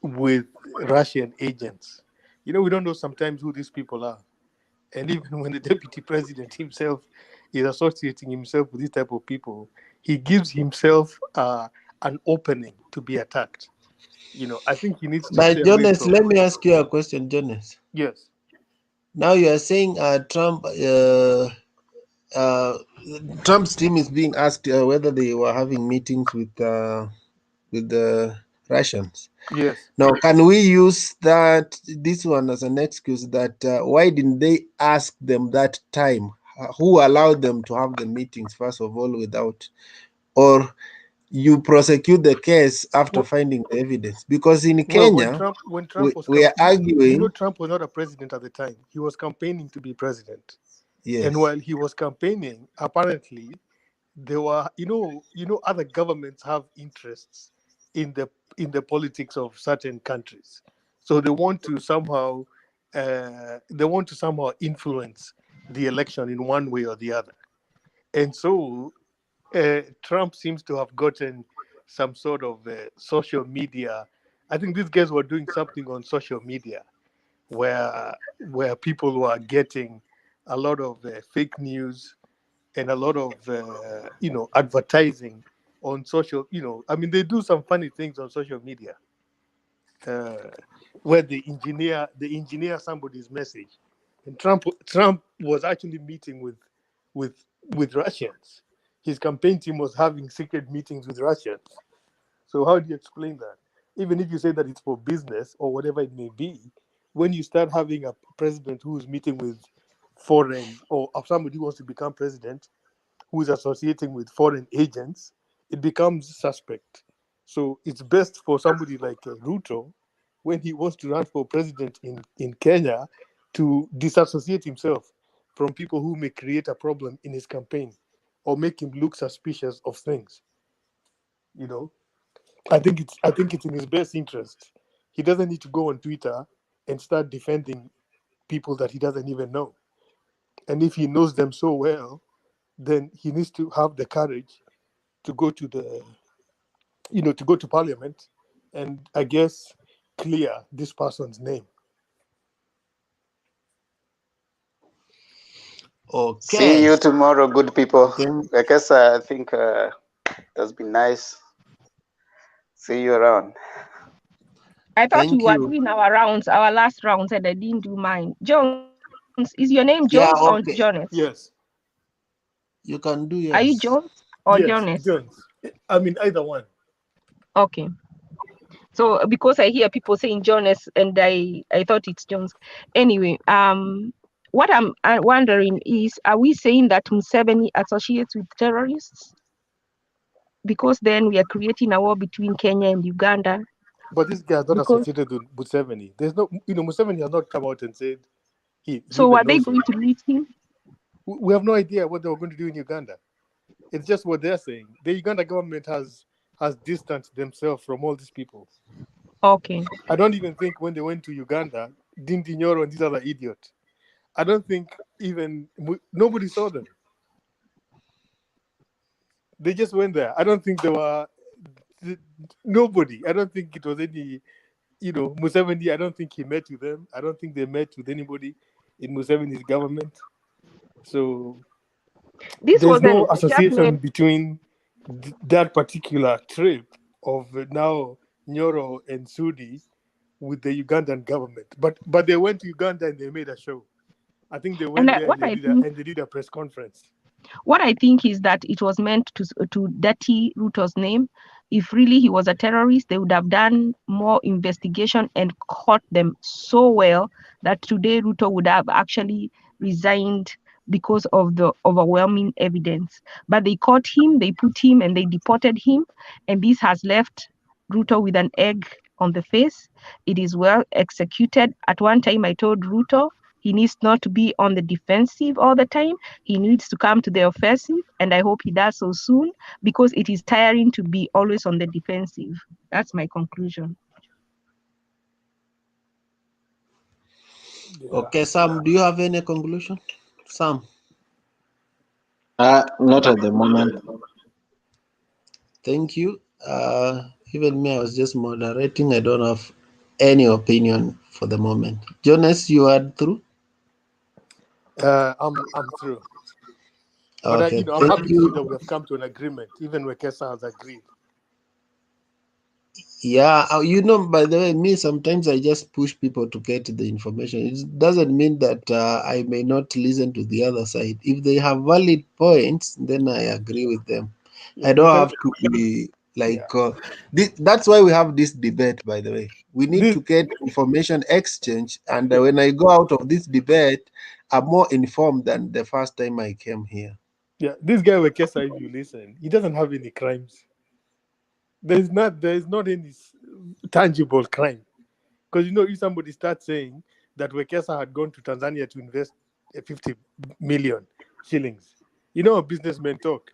with Russian agents? We don't know sometimes who these people are. And even when the deputy president himself is associating himself with this type of people, he gives himself an opening to be attacked. I think he needs to But stay away Jonas, from... let me ask you a question, Jonas. Yes. Now you are saying Trump's team is being asked whether they were having meetings with with the Russians. Yes. Now, can we use this one as an excuse that why didn't they ask them that time? Who allowed them to have the meetings, first of all, without, or you prosecute the case after finding the evidence? Because in Well, Kenya, when Trump was we are arguing. Trump was not a president at the time. He was campaigning to be president. Yes. And while he was campaigning, apparently there were, other governments have interests in the politics of certain countries. So they want to somehow influence the election in one way or the other. And so Trump seems to have gotten some sort of social media. I think these guys were doing something on social media where people were getting a lot of fake news and a lot of advertising on social. I mean, they do some funny things on social media where they engineer somebody's message. And Trump was actually meeting with Russians. His campaign team was having secret meetings with Russians. So how do you explain that? Even if you say that it's for business or whatever it may be, when you start having a president who is meeting with foreign, or somebody who wants to become president who is associating with foreign agents, it becomes suspect. So it's best for somebody like Ruto, when he wants to run for president in Kenya, to disassociate himself from people who may create a problem in his campaign or make him look suspicious of things. I think it's in his best interest. He doesn't need to go on Twitter and start defending people that he doesn't even know. And if he knows them so well, then he needs to have the courage to go to parliament and, I guess, clear this person's name. Okay. See you tomorrow, good people. I guess I think that's been nice. See you around. I thought we were doing our last rounds, and I didn't do mine. Jones, is your name Jones or Jonas? Yes. You can do yes. Are you Jones or Jonas? Jones. I mean, either one. Okay. So because I hear people saying Jonas, and I thought it's Jones. Anyway, what I'm wondering is, are we saying that Museveni associates with terrorists? Because then we are creating a war between Kenya and Uganda. But this guy is not associated with Museveni. There's no, Museveni has not come out and said he. So are they going to meet him? We have no idea what they were going to do in Uganda. It's just what they're saying. The Uganda government has distanced themselves from all these people. Okay. I don't even think when they went to Uganda, Dindi Nyoro and these other idiots, I don't think nobody saw them. They just went there. I don't think there were nobody. I don't think it was any, Museveni, I don't think he met with them. I don't think they met with anybody in Museveni's government. So there's no association between that particular trip of now Nyoro and Sudi with the Ugandan government. But they went to Uganda and they made a show. I think they went there and they did a press conference. What I think is that it was meant to dirty Ruto's name. If really he was a terrorist, they would have done more investigation and caught them so well that today Ruto would have actually resigned because of the overwhelming evidence. But they caught him, they put him, and they deported him. And this has left Ruto with an egg on the face. It is well executed. At one time, I told Ruto, he needs not to be on the defensive all the time. He needs to come to the offensive, and I hope he does so soon, because it is tiring to be always on the defensive. That's my conclusion. Okay, Sam, do you have any conclusion? Sam? Not at the moment. Thank you. Even me, I was just moderating. I don't have any opinion for the moment. Jonas, you are through? I'm through. But okay, I'm happy to see that we have come to an agreement. Even Wekesa has agreed. Yeah, by the way, me, sometimes I just push people to get the information. It doesn't mean that I may not listen to the other side. If they have valid points, then I agree with them. I don't have to be Like that's why we have this debate, by the way. We need to get information exchange, and when I go out of this debate, I'm more informed than the first time I came here. Yeah, this guy Wekesa, if you listen, he doesn't have any crimes. There is not any tangible crime. Because if somebody starts saying that Wekesa had gone to Tanzania to invest 50 million shillings, businessmen talk.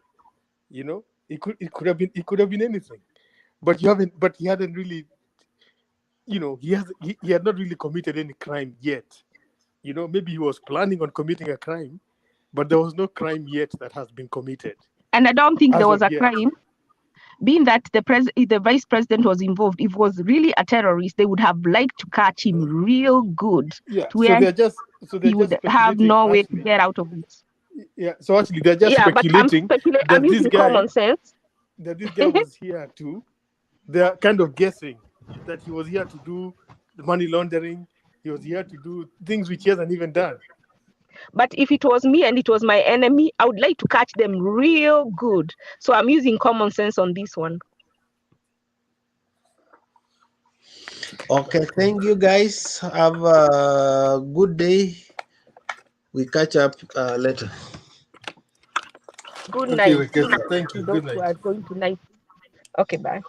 It could have been anything. But he hadn't really, he had not really committed any crime yet. Maybe he was planning on committing a crime, but there was no crime yet that has been committed. And I don't think there was a crime. Being that the vice president was involved, if it was really a terrorist, they would have liked to catch him real good. Yeah, He would have no way to get out of it. Yeah, so actually they're just speculating I'm using common sense. That this guy was here to. They're kind of guessing that he was here to do the money laundering. He was here to do things which he hasn't even done. But if it was me and it was my enemy, I would like to catch them real good. So I'm using common sense on this one. Okay, thank you guys. Have a good day. We catch up later. Good night. Thank you. Good night. Those who are going to night. Okay, bye.